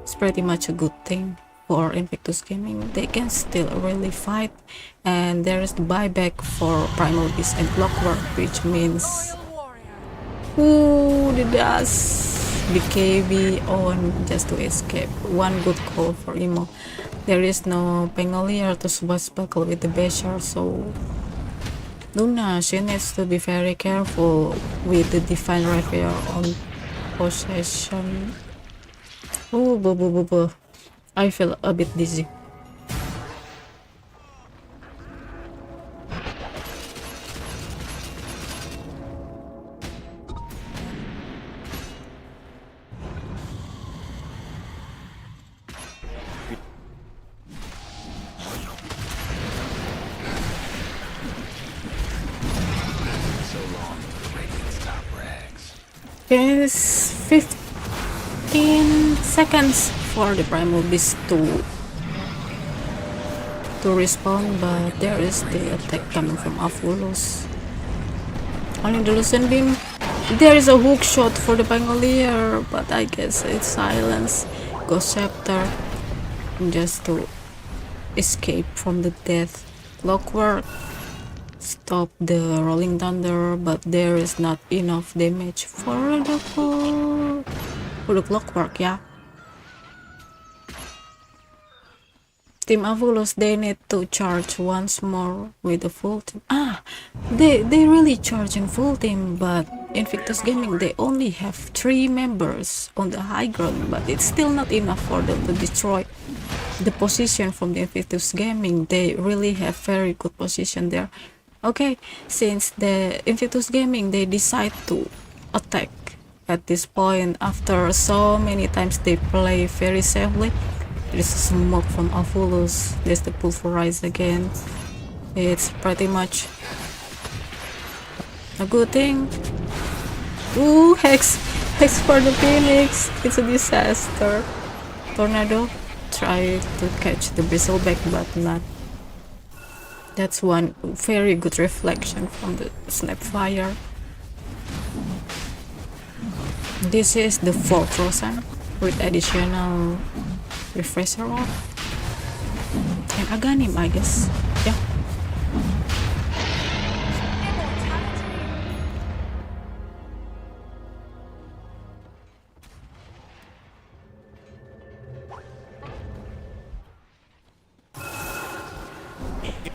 it's pretty much a good thing for Invictus Gaming. They can still really fight, and there is the buyback for Primal Beast and Clockwork, which means the dust BKB on just to escape. One good call for Imo. There is no Pgl to swashbuckle with the Basher, so Luna, she needs to be very careful with the Divine Rapier on possession. I feel a bit dizzy. It's 15 seconds for the Primal Beast to respawn, but there is the attack coming from AVULUS. Only the Lucent Beam. There is a hook shot for the Pangolier, but I guess it's silence. Ghost Scepter. just to escape from the death. Clockwork stop the Rolling Thunder, but there is not enough damage for the Clockwork, yeah. Team AVULUS, they need to charge once more with the full team. They really charging full team, but Invictus Gaming, they only have 3 members on the high ground, but it's still not enough for them to destroy the position from the Invictus Gaming. They really have very good position there. Okay, since the Invictus Gaming, they decide to attack at this point after so many times they play very safely. There's smoke from AVULUS. There's the pulverize again. It's pretty much a good thing. Ooh, Hex for the Phoenix. It's a disaster. Tornado try to catch the bristleback, but not. That's one very good reflection from the Snapfire. This is the 4th Rosan with additional refresher off and Aghanim, I guess. Yeah.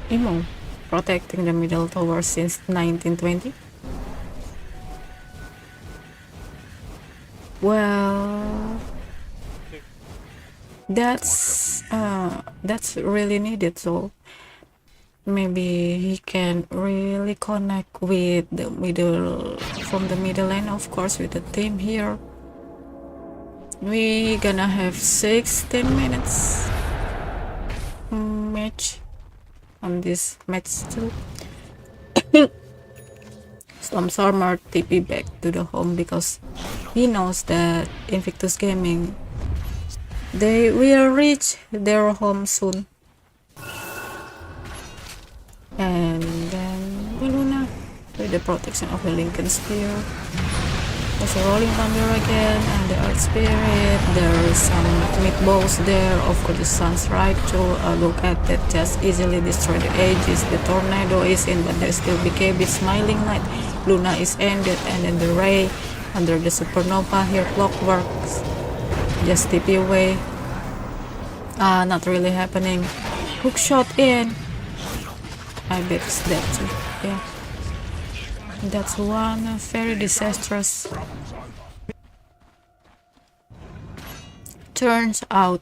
Imo protecting the middle tower since 1920. Well, that's really needed, so maybe he can really connect with the middle, from the middle lane, of course, with the team here. We gonna have 16 minutes match on this match too. Stormstormer TP back to the home because he knows that Invictus Gaming, they will reach their home soon. And then Luna with the protection of the Lincoln Spear. There's a Rolling Thunder again and the Earth Spirit. There is some meatballs there. Of course, the Sun's right to look at that, just easily destroy the edges. The Tornado is in, but there's still BKB. Smiling Knight. Luna is ended, and then the Ray under the Supernova here. Clockwork just TP away. Not really happening. Hook shot in. I bet it's that too. Yeah. That's one very disastrous. Turns out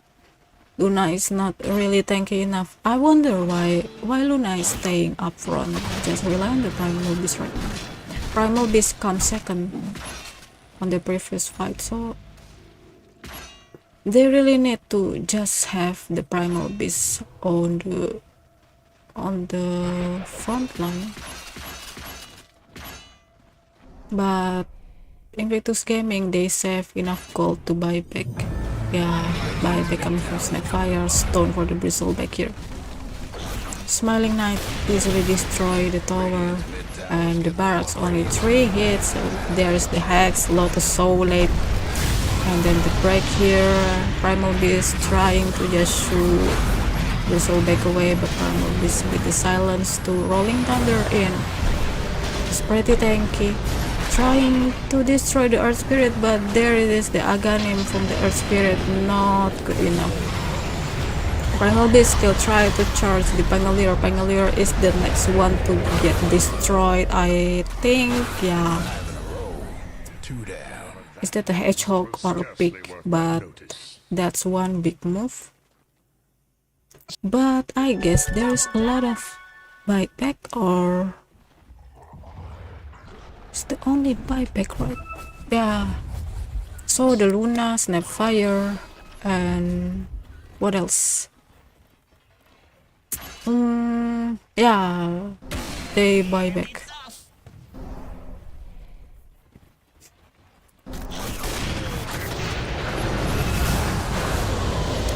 Luna is not really tanky enough. I wonder why Luna is staying up front. Just rely on the Primal Beast right now. Primal Beast comes second on the previous fight, so they really need to just have the Primal Beast on the front line. But Invictus Gaming, they save enough gold to buy back. Yeah, buy back coming from Snapfire, stone for the bristleback here. Smiling Knight easily destroy the tower, and the barracks only 3 hits. So there's the Hex, Lotus so late, and then the break here. Primal Beast trying to just shoot bristleback away, but Primal Beast with the silence to Rolling Thunder in. It's pretty tanky. Trying to destroy the Earth Spirit, but there it is, the Aghanim from the Earth Spirit, not good enough. Primal Beast still try to charge the Pangolier. Pangolier is the next one to get destroyed, I think. Yeah. Is that a hedgehog or a pig? But that's one big move. But I guess there's a lot of buyback, or it's the only buyback, right? Yeah. So the Luna, Snapfire, and what else? Yeah, they buy back.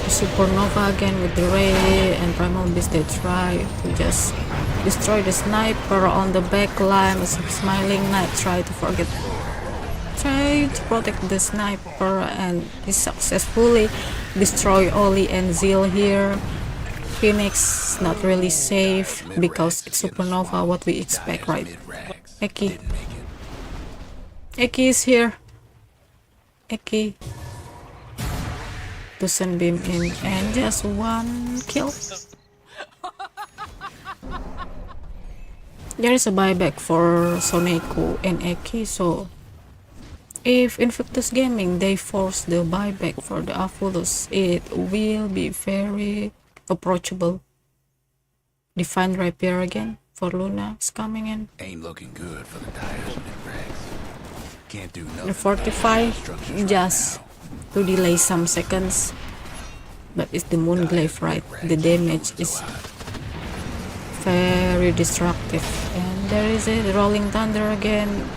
Supernova again with the Ray and Primal Beast. They try to just destroy the sniper on the back line. Smiling Knight try to protect the sniper, and he successfully destroy Oli and Zeal here. Phoenix not really safe because it's Supernova, what we expect, right? Eki. Eki is here. Eki. To Sunbeam in and just one kill. There is a buyback for Soneko and Eki, so if Invictus Gaming they force the buyback for the AVULUS, it will be very approachable. Divine Rapier again for Luna is coming in. Ain't looking good for the Dire's mid-ranks. Can't do nothing. The 45 just to delay some seconds, but it's the Moonglaive, right? The damage is very destructive. And there is a Rolling Thunder again.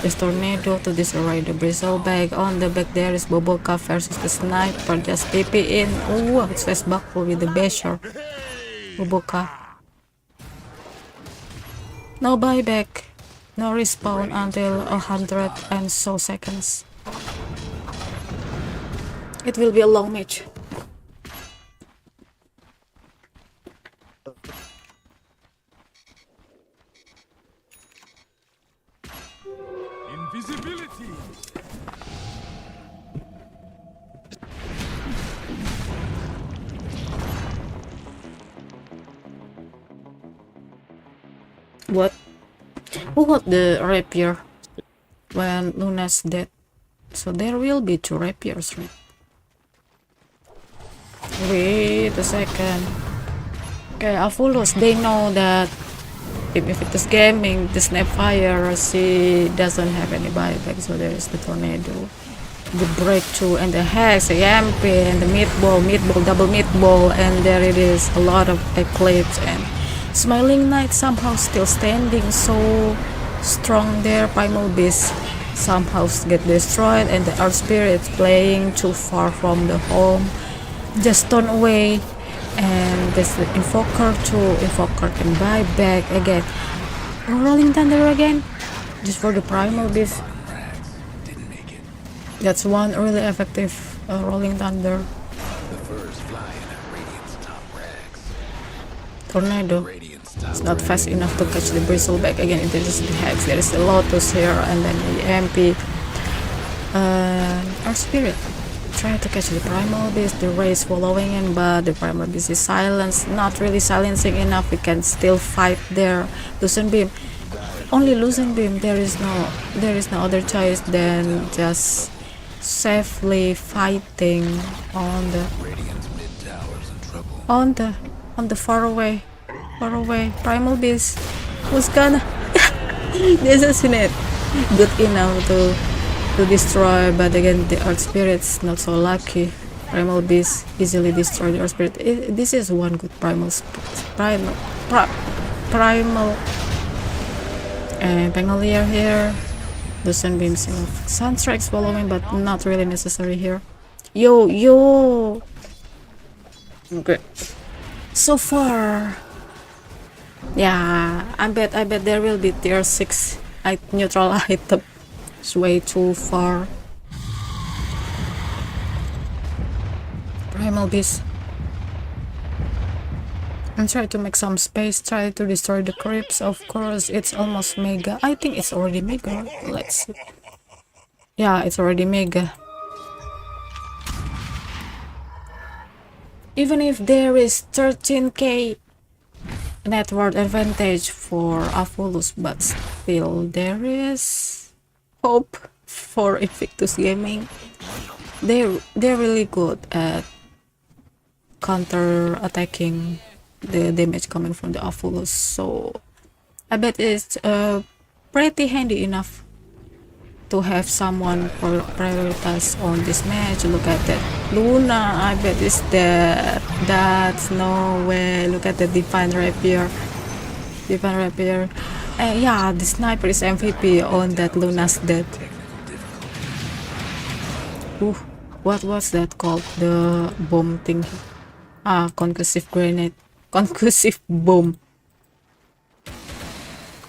This Tornado to destroy the Bristleback. On the back there is Boboka versus the Sniper. Just TP in. Oh, it's fast buckle with the Basher. Boboka. No buyback. No respawn until 100 and so seconds. It will be a long match. Invisibility. What? Who got the rapier when Luna's dead? So there will be 2 rapiers, right? Wait a second. Okay, AVULUS, they know that if it is gaming, the Snapfire, she doesn't have any buyback, so there is the Tornado, the Breakthrough, and the Hex, the MP, and the Meatball, double Meatball, and there it is, a lot of Eclipse, and Smiling Knight somehow still standing so strong there. Primal Beast somehow get destroyed, and the Earth Spirit playing too far from the home, just turn away. And this Invoker too. Invoker can buy back again. Rolling Thunder again. Just for the Primal Beast. That's one really effective Rolling Thunder. Tornado. It's not fast enough to catch the Bristleback again. It is the Hex. There is the Lotus here, and then the MP. Our Spirit. Try to catch the Primal Beast. The Rays following in, but the Primal Beast is silenced. Not really silencing enough. We can still fight there. Lucent Beam. Only Lucent Beam. There is no other choice than just safely fighting on the far away Primal Beast was gonna assassinate. Good enough to destroy, but again the Earth Spirit's not so lucky. Primal Beast easily destroyed the Earth Spirit. This is one good primal and Pangolier here. The Sunbeams of Sunstrikes following, but not really necessary here. Yo. Okay. So far, yeah, I bet there will be tier 6 neutral item. It's way too far. Primal Beast. And try to make some space, try to destroy the creeps. Of course, it's almost mega. I think it's already mega. Let's see. Yeah, it's already mega. Even if there is 13k net worth advantage for AVULUS, but still there is hope for Invictus Gaming. They're really good at counter attacking the damage coming from the AVULUS, so I bet it's pretty handy enough to have someone prioritize on this match. Look at that Luna, I bet it's dead. That's no way. Look at the Divine Rapier. Yeah, the Sniper is MVP on that Luna's dead. Ooh, what was that called? The bomb thing. Concussive grenade. Concussive bomb.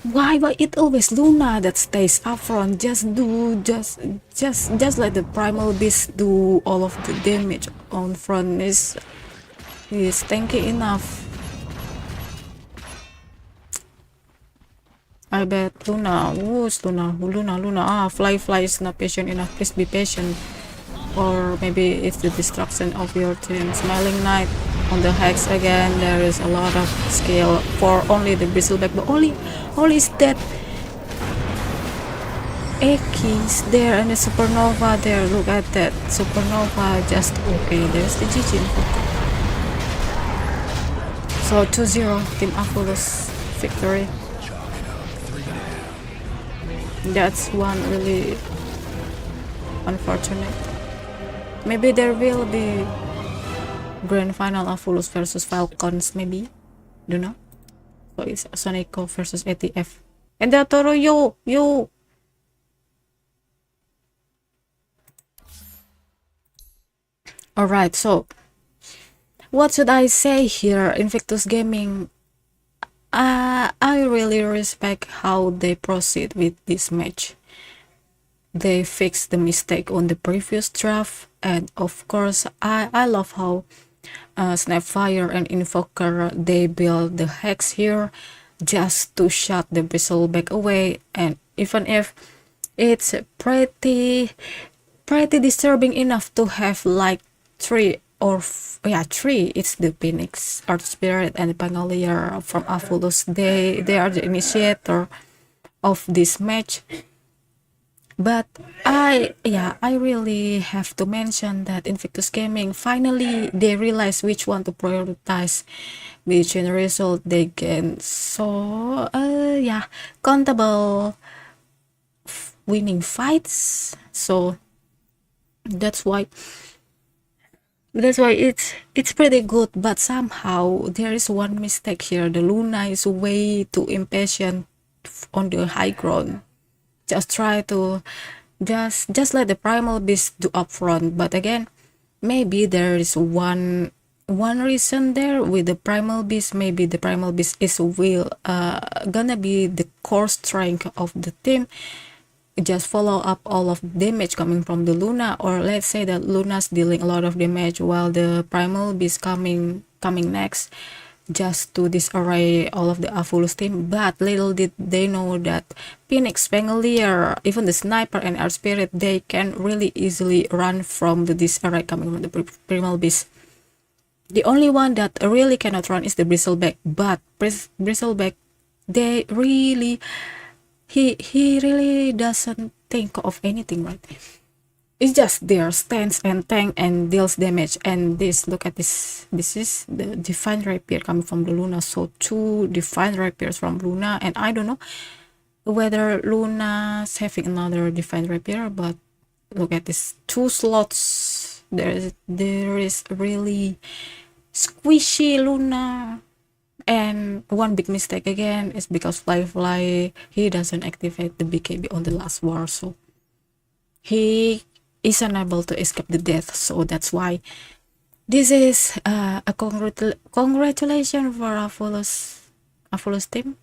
Why it always Luna that stays up front? Just let the primal beast do all of the damage on front. Is tanky enough. I bet Luna. Who's Luna? Luna. Ah, fly is not patient enough. Please be patient. Or maybe it's the destruction of your team. Smiling Knight on the Hex again. There is a lot of skill for only the bristleback, but only is that Aki's there and the Supernova there. Look at that Supernova. Just okay. There's the GG. So 2-0 Team AVULUS victory. That's one really unfortunate. Maybe there will be grand final AVULUS versus Falcons, maybe. Don't know. So it's Sonico versus ATF. And the Toro, yo. Alright, so what should I say here? Invictus Gaming, I really respect how they proceed with this match. They fixed the mistake on the previous draft, and of course I love how Snapfire and Invoker, they build the Hex here just to shut the bristleback away. And even if it's pretty disturbing enough to have like three, it's the Phoenix, Earth Spirit, and the Pangolier from AVULUS. They are the initiator of this match. But I really have to mention that Invictus Gaming, finally they realize which one to prioritize, which result they gain. So countable winning fights. So that's why it's pretty good. But somehow there is one mistake here. The Luna is way too impatient on the high ground. Just try to just let the primal beast do up front. But again, maybe there is one reason there with the primal beast. Maybe the primal beast is gonna be the core strength of the team. Just follow up all of the damage coming from the Luna, or let's say that Luna's dealing a lot of damage while the primal beast coming next, just to disarray all of the AVULUS team. But little did they know that Phoenix, Pangolier, even the Sniper and Air Spirit, they can really easily run from the disarray coming from the primal beast. The only one that really cannot run is the bristleback. But bristleback, they really he really doesn't think of anything, right? It's just there, stands and tank and deals damage. And look at this. This is the Divine Rapier coming from the Luna. So 2 Divine Rapiers from Luna. And I don't know whether Luna's having another Divine Rapier, but look at this. 2 slots. There is really squishy Luna. And one big mistake again is because Fly, he doesn't activate the BKB on the last war. So he is unable to escape the death. So that's why this is a congratulations for AVULUS team,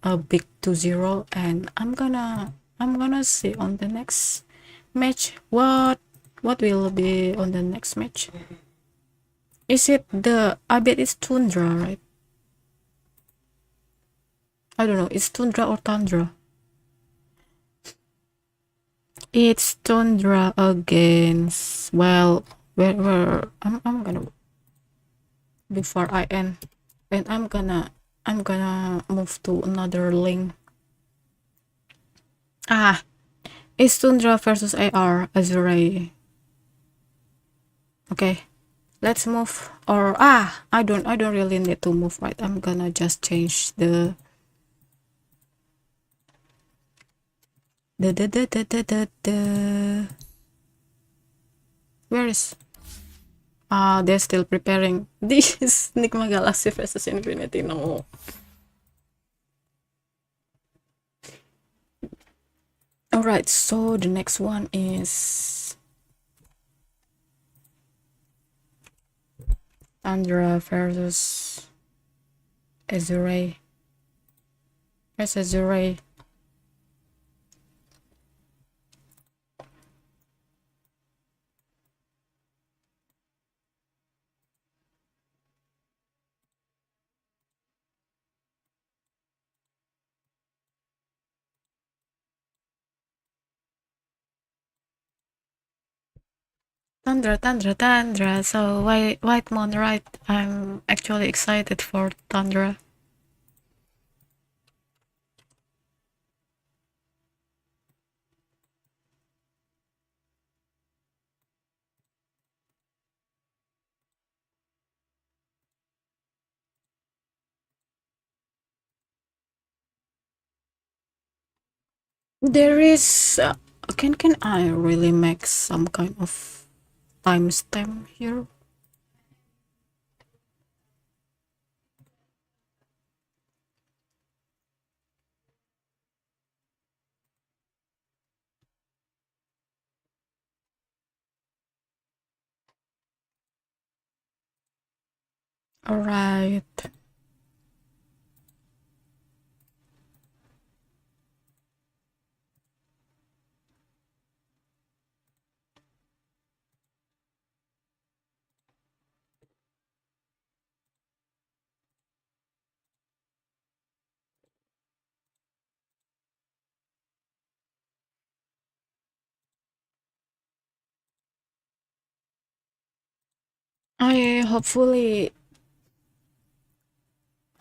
a big 2-0. And I'm gonna see on the next match what will be on the next match. Is it I bet it's Tundra, right? I don't know, it's Tundra or Tundra. It's Tundra against, well, where I'm gonna, before I end, and I'm gonna move to another link. It's Tundra versus Azure. Okay, let's move. Or I don't really need to move, right? I'm gonna just change the where is they're still preparing. This is Enigma Galaxy versus Infinity. No. Alright, so the next one is Tundra versus Azure. There's Azure. Tundra. So White Moon, right? I'm actually excited for Tundra. There is. Can I really make some kind of timestamp here? All right. I hopefully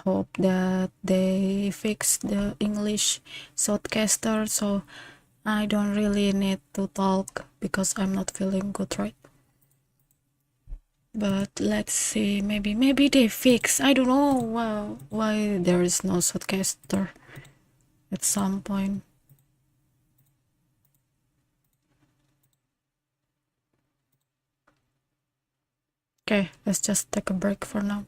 hope that they fix the English shortcaster, so I don't really need to talk because I'm not feeling good, right? But let's see, maybe they fix. I don't know why there is no shortcaster at some point. Okay, let's just take a break for now.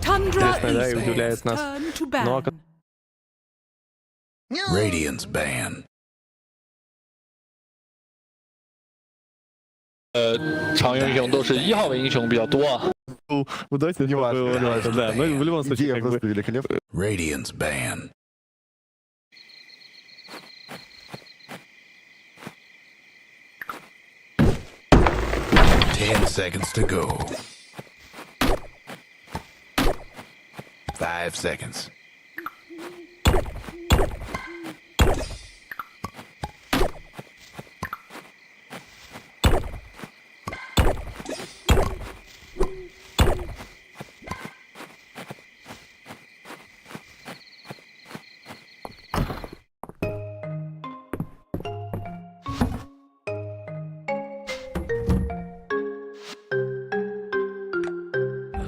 Tundra Esports turn to ban. Radiant's ban. 常用英雄都是1号位英雄比较多啊。Radiant's ban. Ten seconds to go. 5 seconds.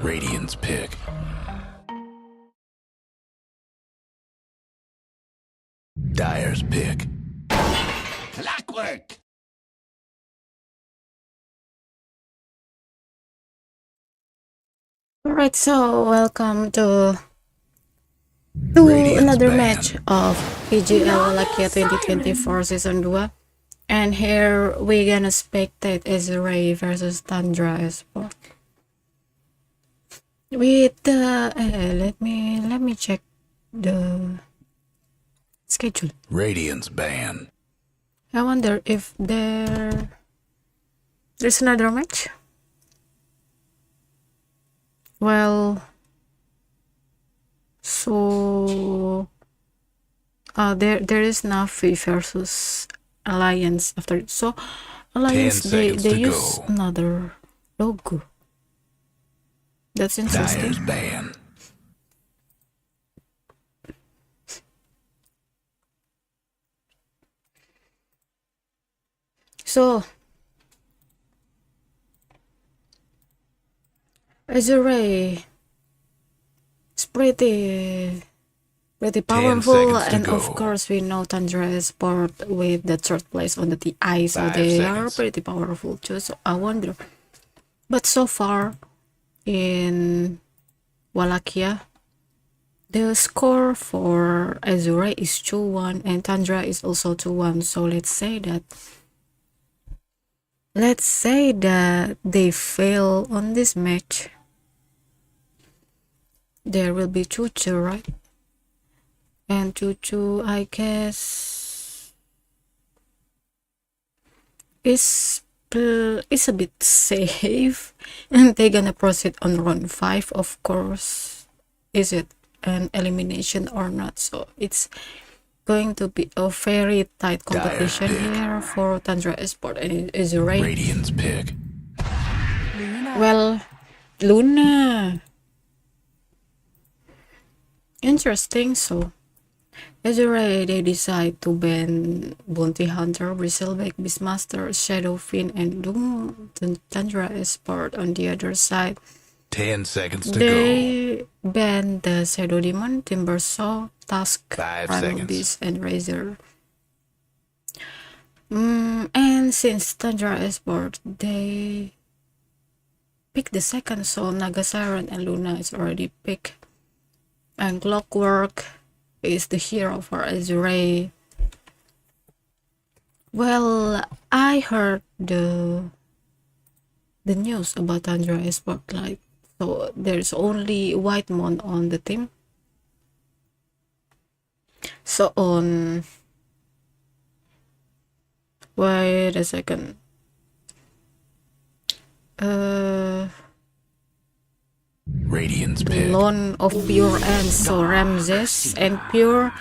Radiant's pick. Dyer's pick. Clockwork! Alright, so welcome to another match of Pgl Wallachia 2024 Season 2. And here we're gonna spectate Azure versus Tundra Esports. with the let me check the schedule. Radiant's ban. I wonder if there's another match. Well, so there is Navi versus Alliance after. So Alliance they use another logo. That's interesting. Dire's ban. So Azure is pretty powerful, and of course we know Tundra is sport with the third place on the TI, so they are pretty powerful too. So I wonder, but so far in Wallachia, the score for Azure is 2-1 and Tundra is also 2-1. So let's say that they fail on this match. There will be 2-2, right? And 2-2, I guess, is a bit safe. And they're gonna proceed on round 5, of course. Is it an elimination or not? So it's going to be a very tight competition here for Tundra Esport and Azure. Radiant's pick. Well, Luna. Interesting. So Azure, they decide to ban Bounty Hunter, Bristleback, Beastmaster, Shadowfin, and Doom. Tundra Esport on the other side. 10 seconds to They go. ban the Shadow Demon, Timbersaw, Tusk, 5 Primal seconds. Beast, and Razor. And since Tundra Esport, they pick the second, so Naga Siren and Luna is already picked. And Clockwork is the hero for Azure. Well, I heard the news about Tundra Esport, like, so there's only Whitemon on the team. So on, wait a second. Radiant's The pick. loan of Pure and so Ramses and Pure,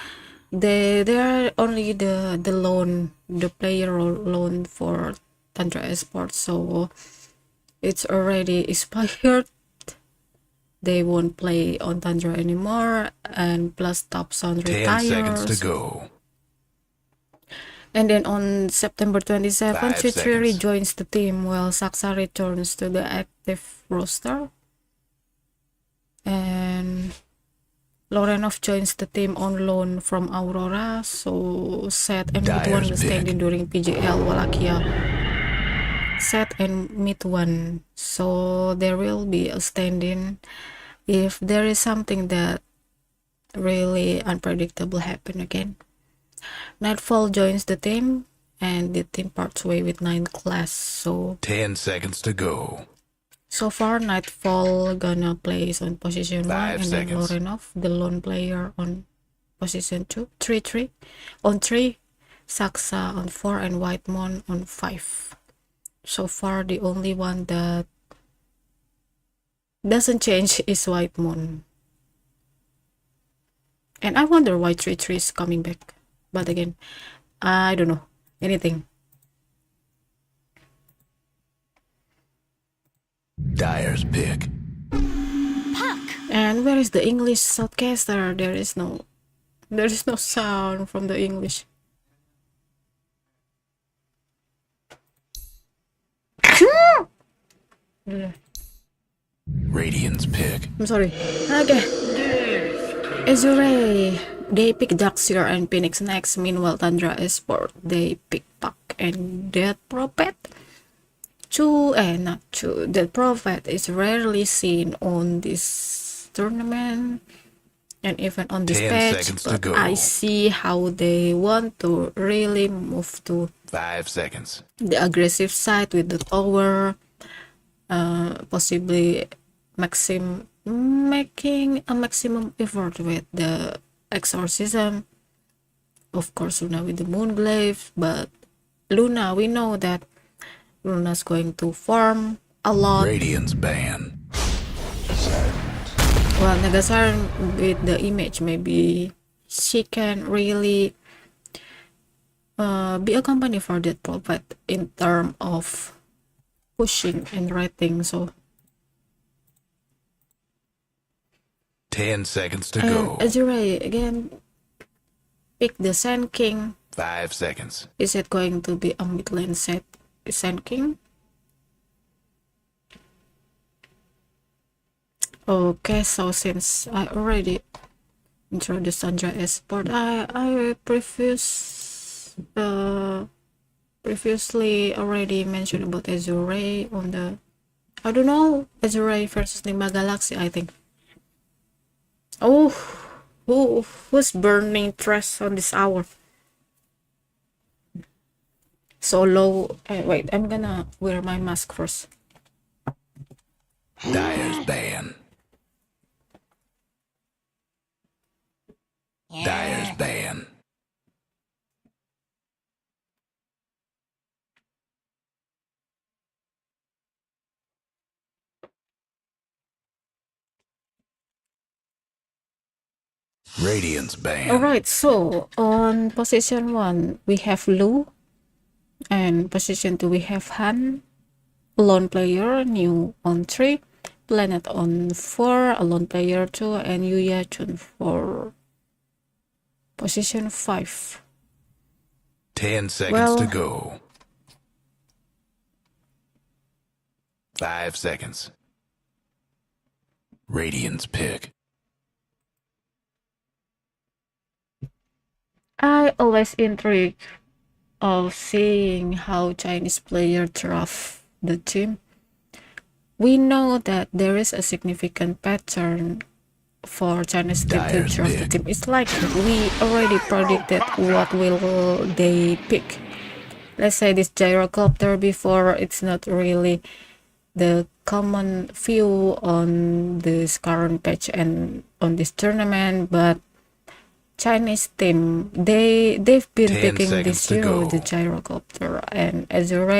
they are only the loan, the player loan for Tundra Esport, so it's already expired. They won't play on Tundra anymore, and plus Topson 10 seconds to retires. go. And then on September 27, 5 Chitri seconds. rejoins the team while Saksa returns to the active roster. And Lorenov joins the team on loan from Aurora. So Seth and Mid-1 will stand in during Pgl Wallachia. Seth and Mid-1. So there will be a stand-in if there is something that really unpredictable happen again. Nightfall joins the team and the team parts way with 9 class. So 10 seconds to go. so far Nightfall gonna place on position 1 5 and then seconds. Lorenov, the lone player, on position 2. 3 on 3, Saksa on 4 and Whitemon on 5. So far the only one that doesn't change is Whitemon. And I wonder why 3 is coming back. But again, I don't know anything. Dire's pick. And where is the English Southcaster? There is no sound from the English. Radiant's pick. I'm sorry. Okay. Azure, they pick Darkseer and Phoenix next. Meanwhile, Tundra Esport, they pick Puck and Dead Prophet. Dead Prophet is rarely seen on this tournament and even on this 10 patch, seconds to but go. I see how they want to really move to 5 seconds. the aggressive side with the tower, possibly making a maximum effort with the exorcism. Of course, Luna with the moonglaive, but Luna, we know that Luna's going to farm a lot. Radiance ban. Well, Nagasaran with the image, maybe she can really be a company for that prophet in terms of pushing and writing. So 10 seconds to go. Azure again pick the Sand King. 5 seconds. Is it going to be a mid lane set Sand King? Okay, so since I already introduced Tundra Esport, I previously already mentioned about Azure on the, I don't know, Azure versus Nima Galaxy, I think. Oh, who's burning trash on this hour? So low. Wait, I'm gonna wear my mask first. Dire's ban. Dire's ban. Radiance ban. Alright, so on position 1 we have Lu, and position 2 we have Han. Lone player new on 3, Planet on 4, a lone player 2, and Yuya Chun for position 5. 10 seconds to go. 5 seconds. Radiance pick. I always intrigued of seeing how Chinese player draft the team. We know that there is a significant pattern for Chinese team to draft the team. It's like we already predicted what will they pick. Let's say this gyrocopter before, it's not really the common view on this current patch and on this tournament, but Chinese team, they've been picking this hero, the gyrocopter, and Azure,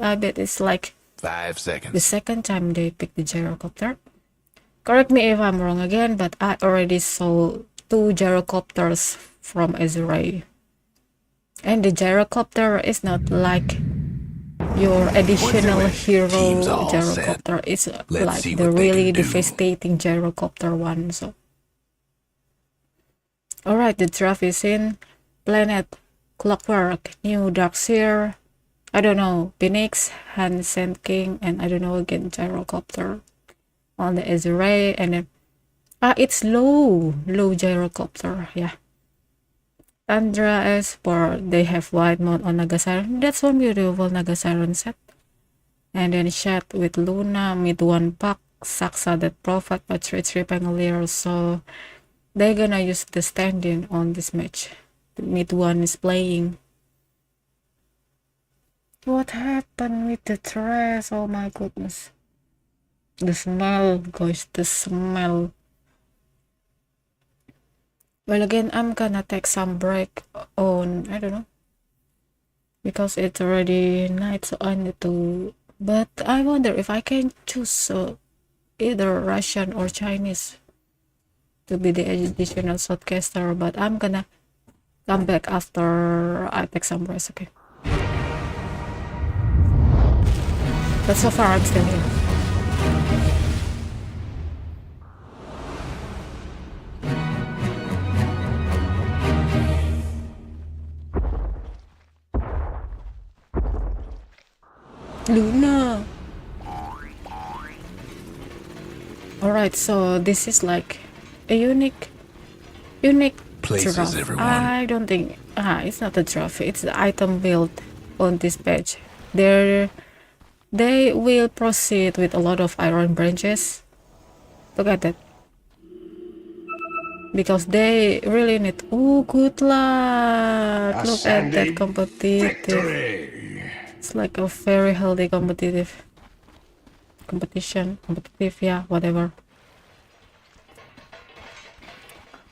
I bet it's like 5 seconds. the second time they picked the gyrocopter. Correct me if I'm wrong again, but I already saw 2 gyrocopters from Azure. And the gyrocopter is not like your additional hero gyrocopter. It's like the really devastating gyrocopter one. So alright, the draft is in. Planet, Clockwork, New Darkseer, I don't know, Phoenix, Han Sand King, and I don't know again, gyrocopter on the Azure, and then it's low gyrocopter, yeah. Tundra Esport, they have white mode on Nagasaran. That's one beautiful Nagasaran set. And then Shat with Luna, mid 1 pack, Saksa that Prophet, but 3 Pangolier, so they're gonna use the stand-in on this match. The mid 1 is playing. What happened with the trash? Oh my goodness. The smell, guys, the smell. Well, again, I'm gonna take some break on, I don't know, because it's already night, so I need to, but I wonder if I can choose either Russian or Chinese to be the additional shotcaster, but I'm gonna come back after I take some rest, okay? But so far, I'm still here. Luna! Alright, so this is like a unique Places, draft. everyone. I don't think it's not a draft, it's the item build on this page. They will proceed with a lot of iron branches. Look at that. Because they really need. Oh, good luck! Look at that competitive. It's like a very healthy competitive, yeah, whatever.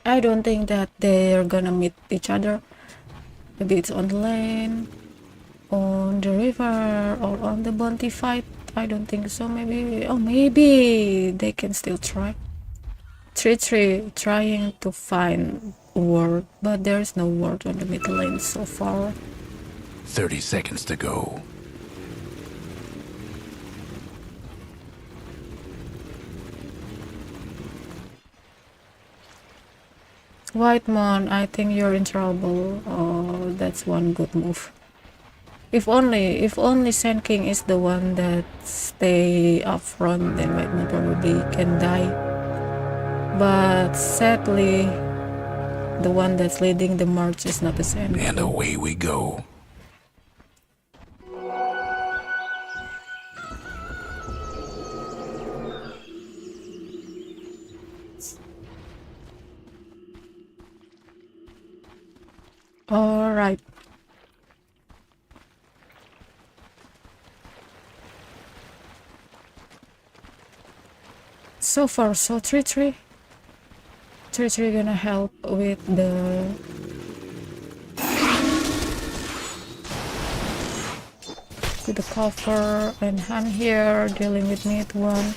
I don't think that they're gonna meet each other. Maybe it's on the lane, on the river, or on the bounty fight. I don't think so. Maybe, oh, maybe they can still try. 3-3 trying to find ward, but there's no ward on the mid lane so far. 30 seconds to go. Whitemon, I think you're in trouble. Oh, that's one good move. If only Sand King is the one that stay up front, then Whitemon probably can die. But sadly, the one that's leading the march is not the Sand King. And away we go. All right. So far, so 3-3. 3-3 gonna help with the cover, and Han here dealing with mid one.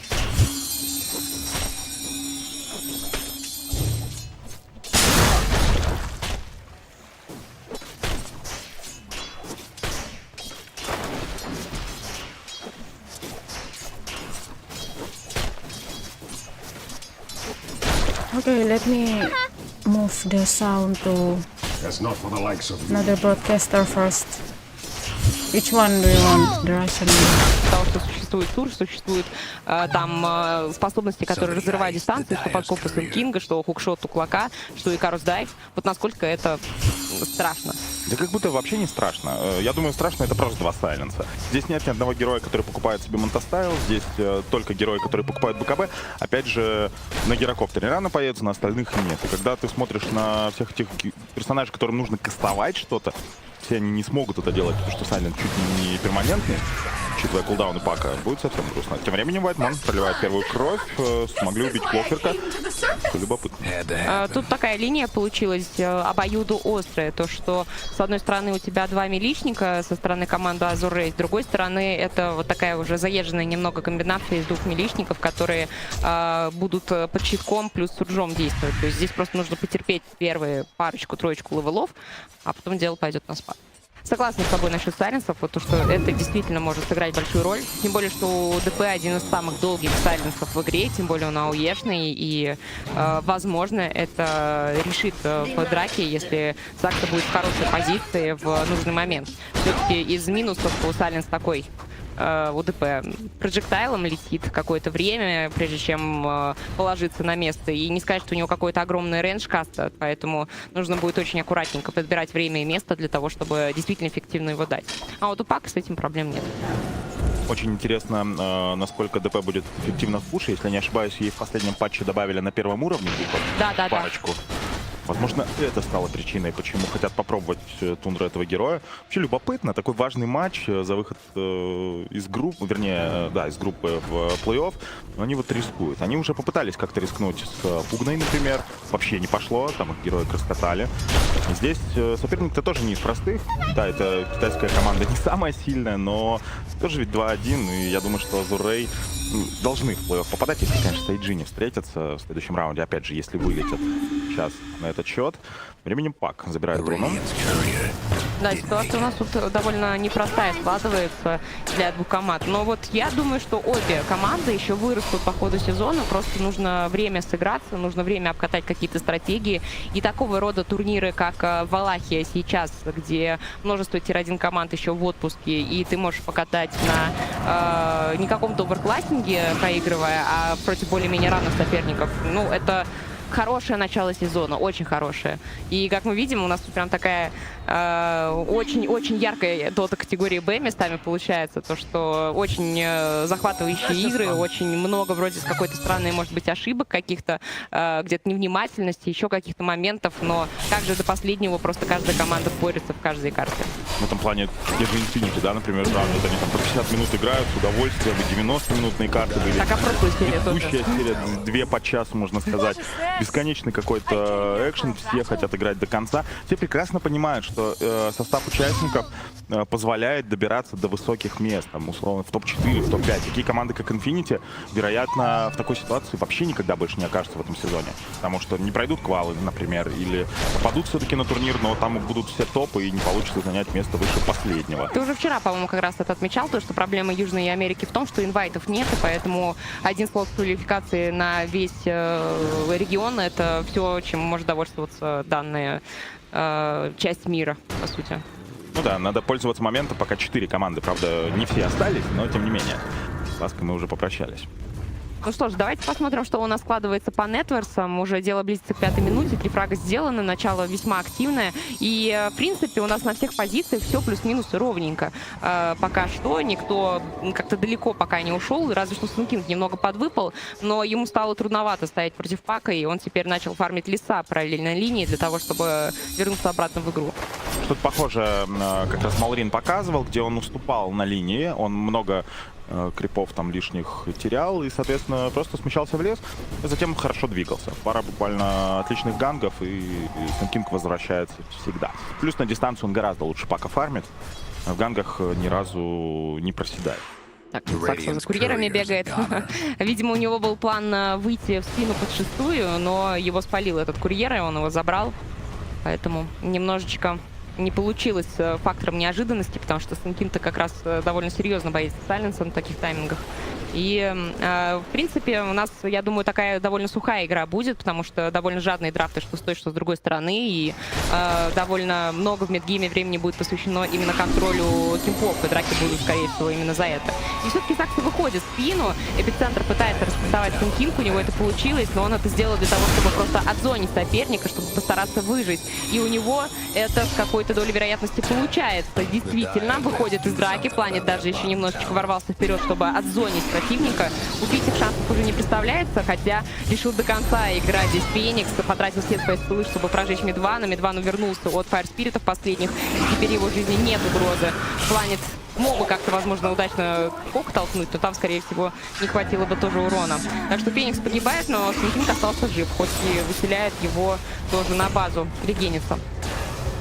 Okay, let me move the sound to another broadcaster first. Which one do you want? The Russian one? Потому что существует тур, существуют там способности, которые разрывают дистанции, что подкоп у Кинга, что хукшот у Клака, что и Карус Дайв. Вот насколько это страшно. Да как будто вообще не страшно. Я думаю, страшно это просто два сайленса. Здесь нет ни одного героя, который покупает себе Монтастайл. Здесь только герои, которые покупают БКБ. Опять же, на гирокоптере рано поедется, на остальных нет. И когда ты смотришь на всех этих персонажей, которым нужно кастовать что-то, все они не смогут это делать, потому что Сайлент чуть ли не перманентный, учитывая кулдауны пака, будет совсем грустно. Тем временем Whitemon проливает первую кровь, смогли убить Клокерка. Любопытно. Тут такая линия получилась обоюдоострая. То, что с одной стороны у тебя два миличника со стороны команды Azure, с другой стороны это вот такая уже заезженная немного комбинация из двух миличников, которые будут под щитком плюс суржом действовать. То есть здесь просто нужно потерпеть первые парочку-троечку левелов, а потом дело пойдет на спад. Согласна с тобой насчет сайленсов, вот то, что это действительно может сыграть большую роль. Тем более, что у ДП один из самых долгих сайленсов в игре, тем более он АОЕшный, и, возможно, это решит в драке, если Сакса будет в хорошей позиции в нужный момент. Все-таки из минусов у сайленс такой. У ДП проджектайлом летит какое-то время, прежде чем положиться на место. И не сказать, что у него какой-то огромный рейндж каста, поэтому нужно будет очень аккуратненько подбирать время и место для того, чтобы действительно эффективно его дать. А вот у Пака с этим проблем нет. Очень интересно, насколько ДП будет эффективно в пуше. Если не ошибаюсь, ей в последнем патче добавили на первом уровне парочку. Возможно, это стало причиной, почему хотят попробовать Тундра этого героя. Вообще любопытно, такой важный матч за выход из группы, вернее, да, из группы в плей-офф. Но они вот рискуют. Они уже попытались как-то рискнуть с Пугной, например. Вообще не пошло, там их герои раскатали. Здесь соперник-то тоже не из простых. Да, это китайская команда не самая сильная, но тоже ведь 2-1. И я думаю, что Azure должны в плей-офф попадать, если, конечно, Тайджи не встретятся в следующем раунде. Опять же, если вылетят сейчас на этот счет. Временем Пак забирает руну. Да, ситуация у нас тут довольно непростая складывается для двух команд. Но вот я думаю, что обе команды еще вырастут по ходу сезона. Просто нужно время сыграться, нужно время обкатать какие-то стратегии. И такого рода турниры, как Валахия сейчас, где множество тир-1 команд еще в отпуске, и ты можешь покатать на не каком-то оверклассинге, проигрывая, а против более-менее равных соперников. Ну, это хорошее начало сезона, очень хорошее. И, как мы видим, у нас тут прям такая очень-очень яркая дота категории Б местами получается. То, что очень захватывающие игры, очень много вроде с какой-то странной, может быть, ошибок каких-то, где-то невнимательности, еще каких-то моментов, но также до последнего просто каждая команда борется в каждой карте. В этом плане те же Infinity, да, например, да, вот они там по 50 минут играют с удовольствием, 90-минутные карты были. Так, а прошлая серия тоже. Серия, 2 по часу, можно сказать. бесконечный какой-то экшен, все хотят играть до конца. Все прекрасно понимают, что состав участников позволяет добираться до высоких мест, там, условно, в топ-4, в топ-5. Такие команды, как Infinity, вероятно, в такой ситуации вообще никогда больше не окажутся в этом сезоне. Потому что не пройдут квалы, например, или попадут все-таки на турнир, но там будут все топы и не получится занять место выше последнего. Ты уже вчера, по-моему, как раз это отмечал, то, что проблема Южной Америки в том, что инвайтов нет, и поэтому один слот квалификации на весь регион — это все, чем может довольствоваться данная часть мира, по сути. Ну да, надо пользоваться моментом, пока 4 команды. Правда, не все остались, но тем не менее. С Лаской мы уже попрощались. Ну что ж, давайте посмотрим, что у нас складывается по нетверсам. Уже дело близится к 5-й минуте, 3 фрага сделаны, начало весьма активное. И, в принципе, у нас на всех позициях все плюс-минус ровненько. Пока что никто как-то далеко пока не ушел, разве что Снукинг немного подвыпал, но ему стало трудновато стоять против Пака, и он теперь начал фармить леса параллельной линии для того, чтобы вернуться обратно в игру. Что-то похоже, как раз Малрин показывал, где он уступал на линии, он много крипов там лишних терял и, соответственно, просто смещался в лес, и затем хорошо двигался. Пара буквально отличных гангов, и Снукинг возвращается всегда. Плюс на дистанцию он гораздо лучше Пака фармит, а в гангах ни разу не проседает. Так, Сакса за курьерами бегает. Видимо, у него был план выйти в спину под шестую, но его спалил этот курьер, и он его забрал. Поэтому немножечко не получилось фактором неожиданности, потому что Снукинг-то как раз довольно серьезно боится сайленса на таких таймингах. И, в принципе, у нас, я думаю, такая довольно сухая игра будет, потому что довольно жадные драфты, что с той, что с другой стороны. И довольно много в мидгейме времени будет посвящено именно контролю кемпов, и драки будут, скорее всего, именно за это. И все-таки Сакса выходит в спину, Эпицентр пытается распрессовать Снукинг, у него это получилось, но он это сделал для того, чтобы просто отзонить соперника, чтобы постараться выжить. И у него это с какой-то долей вероятности получается. Действительно, выходит из драки, Планет даже еще немножечко ворвался вперед, чтобы отзонить противника. Убить их шансов уже не представляется, хотя решил до конца играть здесь Феникс, потратил все свои скиллы, чтобы прожечь Мидвана. Мидван увернулся от фаерспиритов последних, и теперь его жизни нет угрозы. Планет мог бы как-то, возможно, удачно кок толкнуть, но там, скорее всего, не хватило бы тоже урона. Так что Феникс погибает, но Снукинг остался жив, хоть и выселяет его тоже на базу, регенится.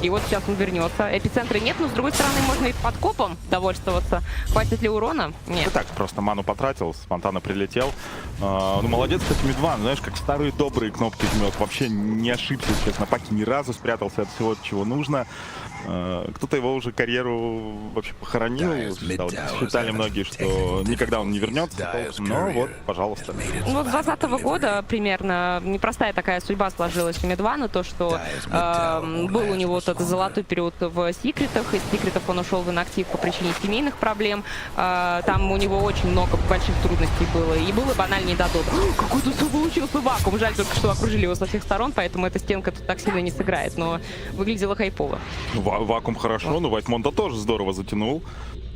И вот сейчас он вернется. Эпицентра нет, но с другой стороны можно и подкопом довольствоваться. Хватит ли урона? Нет. Так, просто ману потратил, спонтанно прилетел. Ну, молодец, кстати, Мидван, знаешь, как старые добрые кнопки жмет. Вообще не ошибся, честно. Паки ни разу спрятался от всего, чего нужно. Кто-то его уже карьеру вообще похоронил. Считали многие, что никогда он не вернется. Но вот, пожалуйста. Вот с 2020 года примерно непростая такая судьба сложилась у Мидвана. То, что был у него вот этот золотой период в секретах. Из секретов он ушел в инактив по причине семейных проблем. Там у него очень много больших трудностей было. И было банально не додот. Какой-то получился вакуум. Жаль только, что окружили его со всех сторон, поэтому эта стенка тут так сильно не сыграет. Но выглядело хайпово. Вакуум хорошо, но Вайтмонда тоже здорово затянул.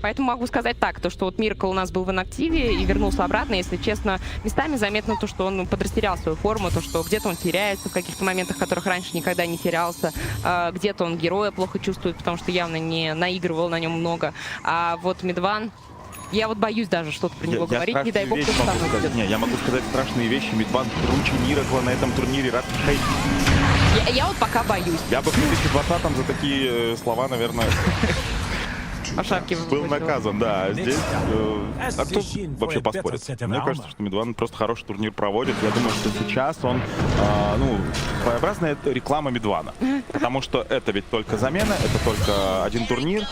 Поэтому могу сказать так, то что вот Миркл у нас был в инактиве и вернулся обратно. Если честно, местами заметно то, что он подрастерял свою форму, то, что где-то он теряется в каких-то моментах, в которых раньше никогда не терялся. Где-то он героя плохо чувствует, потому что явно не наигрывал на нем много. А вот Мидван, я вот боюсь даже что-то про него говорить, не дай бог, кто сам будет. Не, я могу сказать страшные вещи. Мидван круче Миракла на этом турнире раз в 6. Я вот пока боюсь. Я бы в 2020-м за такие слова, наверное, был наказан, да. Здесь кто вообще поспорит? Мне кажется, что Мидван просто хороший турнир проводит. Я думаю, что сейчас он, своеобразная реклама Мидвана. Потому что это ведь только замена, это только один турнир.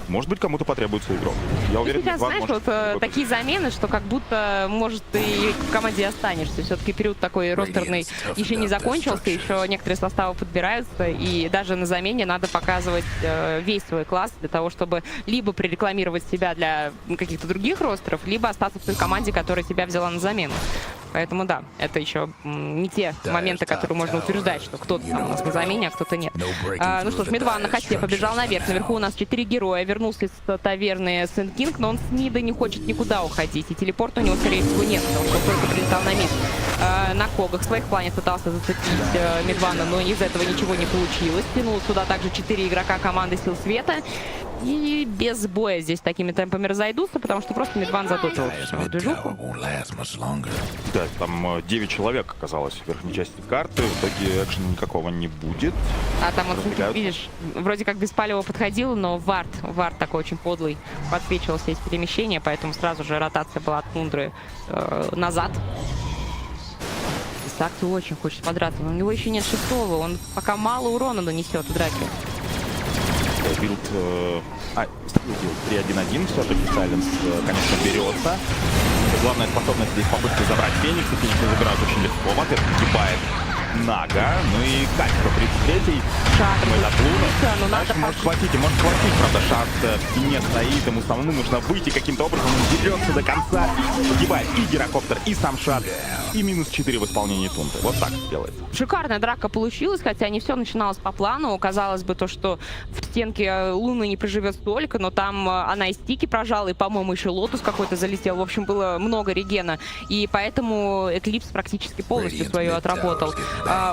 Может быть, кому-то потребуется игрок. Я уверен, сейчас, знаешь, вот такие замены, что как будто, может, ты в команде останешься. Все-таки период такой ростерный еще не закончился, еще некоторые составы подбираются, и даже на замене надо показывать весь свой класс для того, чтобы либо прорекламировать себя для каких-то других ростеров, либо остаться в той команде, которая тебя взяла на замену. Поэтому да, это еще не те моменты, которые можно утверждать, что кто-то там у нас на замене, а кто-то нет. Ну что ж, Мидван на хосте побежал наверх. Наверху у нас 4 героя. Вернулся из таверны Снукинг, но он с мида не хочет никуда уходить. И телепорта у него, скорее всего, нет, потому что он только прилетал на мид. На когах своих Планет пытался зацепить Мидвана, но из этого ничего не получилось. Тянул сюда также 4 игрока команды Сил Света. И без боя здесь такими темпами разойдутся, потому что просто Мидван затопил движуху. Да, там 9 человек оказалось в верхней части карты. В итоге экшена никакого не будет. А там, вот, видишь, вроде как без палева подходил, но вард такой очень подлый, подсвечивался из перемещения, поэтому сразу же ротация была от Тундры назад. Так-то очень хочет подраться, но у него еще нет шестого, он пока мало урона нанесет в драке. Билд, билд 3-1-1, все-таки Сайленс, конечно, берется. Главная способность здесь попытка забрать Феникса. Феникса забирают очень легко. В ответ погибает Нага. Ну и Катька 33-й. Мы от Луны. Дальше может хватить, правда, шанс в стене стоит. Ему самому нужно выйти каким-то образом. Он дерется до конца. Погибает и гирокоптер, и сам шат. И минус 4 в исполнении Тундры. Вот так делается. Шикарная драка получилась, хотя не все начиналось по плану. Казалось бы, то, что в стенке Луны не проживет столько, но там она и стики прожала, и, по-моему, еще Лотус какой-то залетел. В общем, было много регена. И поэтому Эклипс практически полностью свою отработал.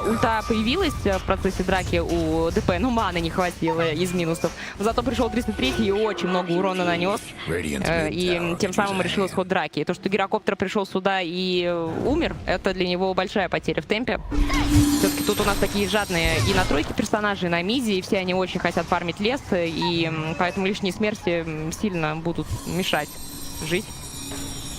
Ульта появилась в процессе драки у ДП, но маны не хватило из минусов. Зато пришел 303 и очень много урона нанес. И тем самым решил исход драки. И то, что гирокоптер пришел сюда и умер, это для него большая потеря в темпе. Все-таки тут у нас такие жадные и на тройке персонажей, и на миде, и все они очень хотят фармить лес, и поэтому лишние смерти сильно будут мешать жить.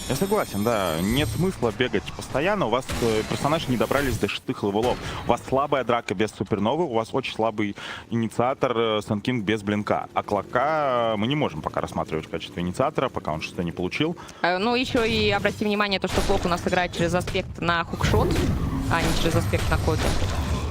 Я согласен, да. Нет смысла бегать постоянно. У вас персонажи не добрались до 6-х левелов. У вас слабая драка без суперновы, у вас очень слабый инициатор Сэнкинг без блинка. А Клока мы не можем пока рассматривать в качестве инициатора, пока он 6-й не получил. Ну, еще и обрати внимание, то, что Клок у нас играет через аспект на хукшот, а не через аспект на коде.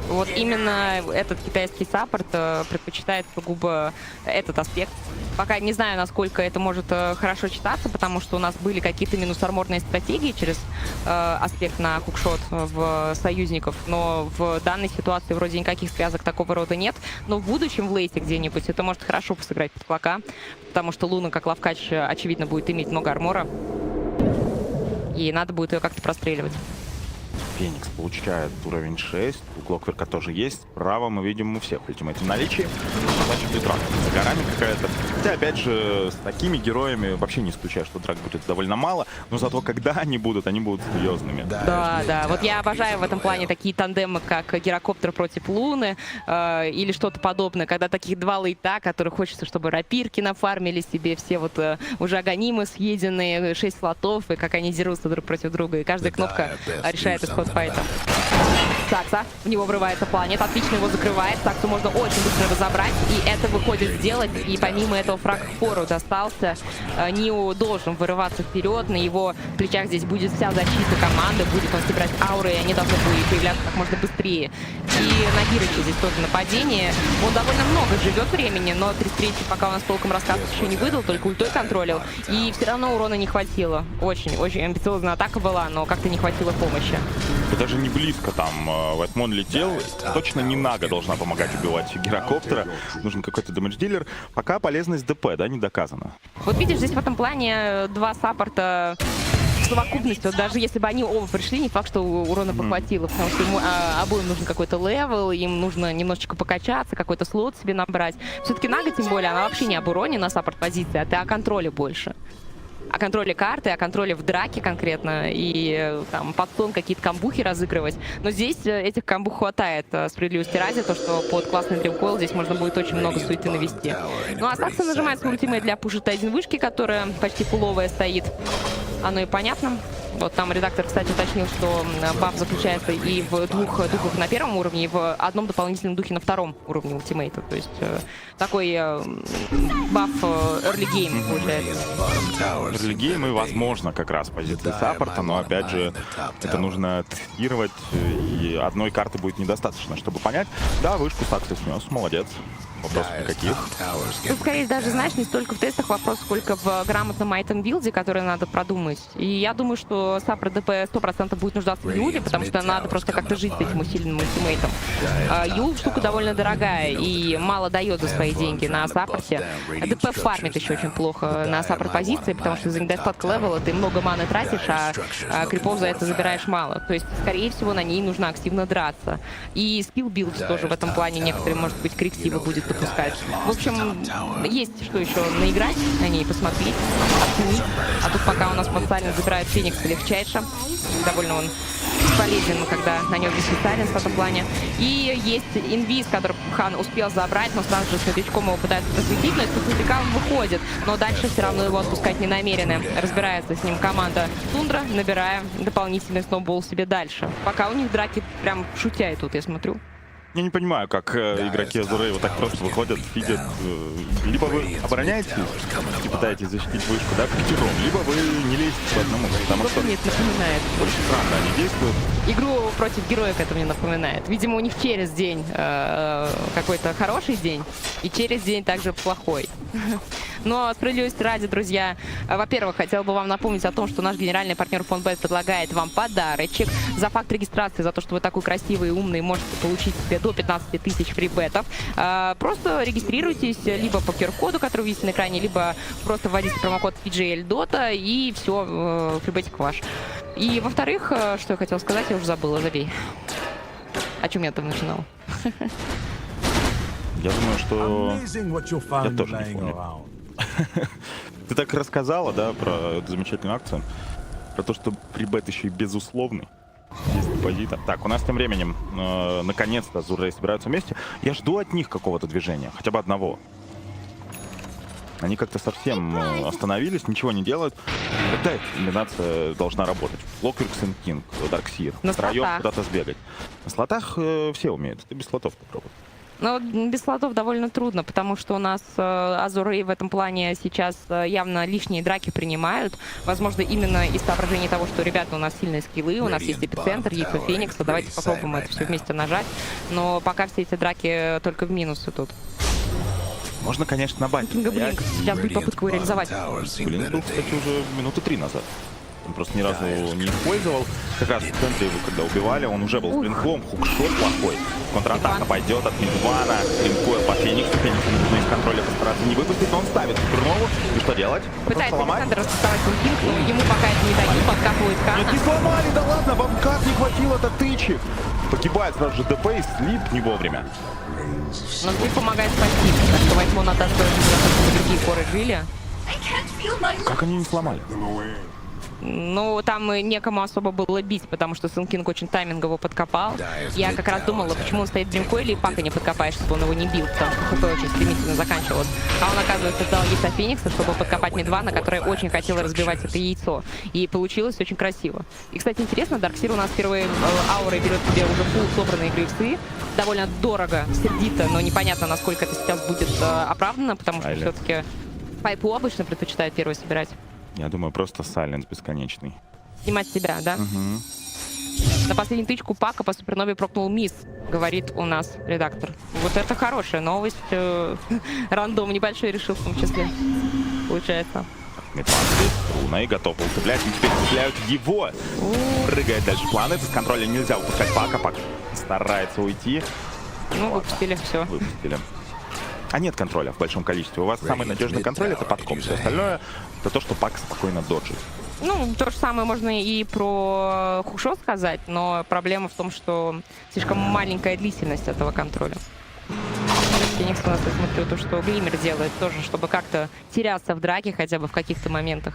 Вот именно этот китайский саппорт предпочитает сугубо этот аспект. Пока не знаю, насколько это может хорошо читаться, потому что у нас были какие-то минус-арморные стратегии через аспект на хукшот в союзников, но в данной ситуации вроде никаких связок такого рода нет. Но в будущем в лейте где-нибудь это может хорошо посыграть под Клока, потому что Луна, как лавкач, очевидно, будет иметь много армора, и надо будет ее как-то простреливать. Феникс получает уровень 6, у Клокверка тоже есть. Право мы видим у всех ультимейты в наличии. Значит, драк за горами какая-то. Хотя, опять же, с такими героями вообще не исключаю, что драк будет довольно мало, но зато когда они будут серьезными. Да. Вот я обожаю в этом плане такие тандемы, как гирокоптер против Луны или что-то подобное, когда таких два лейта, которые хочется, чтобы рапирки нафармили себе, все вот уже аганимы съеденные, 6 слотов, и как они дерутся друг против друга, и каждая кнопка решает исход файта. Сакса, в него врывается планет, отлично его закрывает, Саксу можно очень быстро разобрать, и это выходит сделать, и помимо этого фраг фору достался. Нио должен вырываться вперед, на его плечах здесь будет вся защита команды, будет он собирать ауры, и они должны будут появляться как можно быстрее. И на Гирыча здесь тоже нападение, он довольно много живет времени, но 33-й пока у нас толком рассказ еще не выдал, только ультой контролил, и все равно урона не хватило. Очень амбициозная атака была, но как-то не хватило помощи. И даже не близко там Вайтмон летел. Точно не Нага должна помогать убивать гирокоптера. Нужен какой-то дэмэдж-дилер. Пока полезность ДП, да, не доказана. Вот видишь, здесь в этом плане два саппорта в совокупности. Вот даже если бы они оба пришли, не факт, что урона похватило, потому что ему обоим нужен какой-то левел, им нужно немножечко покачаться, какой-то слот себе набрать. Все-таки Нага, тем более, она вообще не об уроне на саппорт-позиции, а ты о контроле больше. О контроле карты, о контроле в драке конкретно, и там под сон какие-то камбухи разыгрывать. Но здесь этих камбух хватает, справедливости ради, то, что под классный дримкойл здесь можно будет очень много суеты навести. Ну а Сакса нажимает свой ультимейт для пуша Т1 вышки, которая почти фуловая стоит. Оно и понятно. Вот там редактор, кстати, уточнил, что баф заключается и в двух духах на первом уровне, и в одном дополнительном духе на втором уровне ультимейта. То есть такой баф early game получается. Early game и, возможно, как раз позиции саппорта, но, опять же, это нужно тестировать, и одной карты будет недостаточно, чтобы понять. Да, вышку Сакса снес, молодец. Вопросов никаких. Тут, скорее, даже, знаешь, не столько в тестах вопрос, сколько в грамотном айтем-билде, который надо продумать. И я думаю, что саппорт ДП 100% будет нуждаться в Юле, потому что надо просто как-то жить с этим усиленным ультимейтом. Юл штука довольно дорогая и мало дает за свои деньги на саппорте. ДП фармит еще очень плохо на саппорт-позиции, потому что за недостаток левела ты много маны тратишь, а крипов за это забираешь мало. То есть, скорее всего, на ней нужно активно драться. И скилл-билд тоже в этом плане некоторые, может быть, коррективы будет допускать. В общем, есть что еще наиграть на ней, посмотреть, оценить. А тут пока у нас Сален забирает Феникса легчайше. Довольно он полезен, когда на нем висит Сайленс в этом плане. И есть инвиз, который Хан успел забрать, но сразу же с новичком его пытаются засветить, но из-под новичка он выходит. Но дальше все равно его отпускать не намерены. Разбирается с ним команда Тундра, набирая дополнительный сноубол себе дальше. Пока у них драки прям шутя тут, я смотрю. Я не понимаю, как игроки Azure вот так просто выходят, фидят. Либо вы обороняетесь и пытаетесь защитить вышку, да, пятером, либо вы не лезете по одному. Потому что мне это напоминает. Очень странно они действуют. Игру против героев это мне напоминает. Видимо, у них через день какой-то хороший день, и через день также плохой. Но справедливости ради, друзья, во-первых, хотел бы вам напомнить о том, что наш генеральный партнер FunBet предлагает вам подарочек за факт регистрации, за то, что вы такой красивый и умный, можете получить себе до 15 тысяч фрибетов. Просто регистрируйтесь либо по QR-коду, который видите на экране, либо просто вводите промокод Pgl Dota, и все, фрибетик ваш. И во-вторых, что я хотела сказать, я уже забыла, забей. О чем я там начинала? Я думаю, что я тоже не помню. Ты так рассказала, да, про эту замечательную акцию, про то, что прибет еще и безусловный. Без депозита. Так, у нас тем временем наконец-то Azure собираются вместе. Я жду от них какого-то движения, хотя бы одного. Они как-то совсем остановились, ничего не делают. Когда эта комбинация должна работать? Локвик, Сенкинг, Дарксир. Втроем куда-то сбегать. На слотах все умеют. Ты без слотов попробуй. Но без слотов довольно трудно, потому что у нас Azure в этом плане сейчас явно лишние драки принимают. Возможно, именно из соображений того, что, ребята, у нас сильные скиллы, у нас есть эпицентр, яйцо Феникса. Давайте попробуем это все вместе нажать. Но пока все эти драки только в минус идут. Можно, конечно, набанить. Блин, сейчас будет попытка его реализовать. Блин, был, кстати, уже минуты 3 назад. Он просто ни разу не использовал. Как раз в центре его, когда убивали, он уже был с блинком. Хукшот плохой. Контратака пойдет от Мидвана. Блинкуя по Фениксу. Фениксу нужно из контроля постараться не выпустить, но он ставит Супернову. И что делать? Пытается Александр расставать Сенкинг, но ему пока это не дают. Подкапывает Хана. Нет, не сломали, да ладно, вам как не хватило-то тычек? Погибает сразу же ДП и слип не вовремя. Но слип помогает спасти. Так что возьму на то, что другие коры жили. Как они не сломали? Ну, там некому особо было бить, потому что Сенкинг очень таймингово подкопал. Я как раз думала, почему он стоит в дринку или пака не подкопаешь, чтобы он его не бил, потому что ХП очень стремительно заканчивалось. А он, оказывается, дал яйцо Феникса, чтобы подкопать Мидвана, которая очень хотела разбивать это яйцо. И получилось очень красиво. И, кстати, интересно, Дарксир у нас первые ауры берет себе уже фулл собранные грифсы. Довольно дорого, сердито, но непонятно, насколько это сейчас будет оправдано, потому что все-таки пайпу обычно предпочитают первые собирать. Я думаю, просто сайленс бесконечный. Снимать себя, да? Угу. На последнюю тычку пака по супернове прокнул мисс, говорит у нас редактор. Вот это хорошая новость. Рандом небольшой решил в том числе. Получается. Метлан с руной готов уцеплять, и теперь цепляют его. Прыгает дальше планет, из контроля нельзя выпускать пака. Пак старается уйти. Ну, выпустили, все. Выпустили. А нет контроля в большом количестве. У вас самый надежный контроль — это подкоп. Все остальное — это то, что пак спокойно доджит. Ну, то же самое можно и про Хукшот сказать, но проблема в том, что слишком маленькая длительность этого контроля. Феникс у нас, я смотрю, то, что Глиммер делает тоже, чтобы как-то теряться в драке хотя бы в каких-то моментах.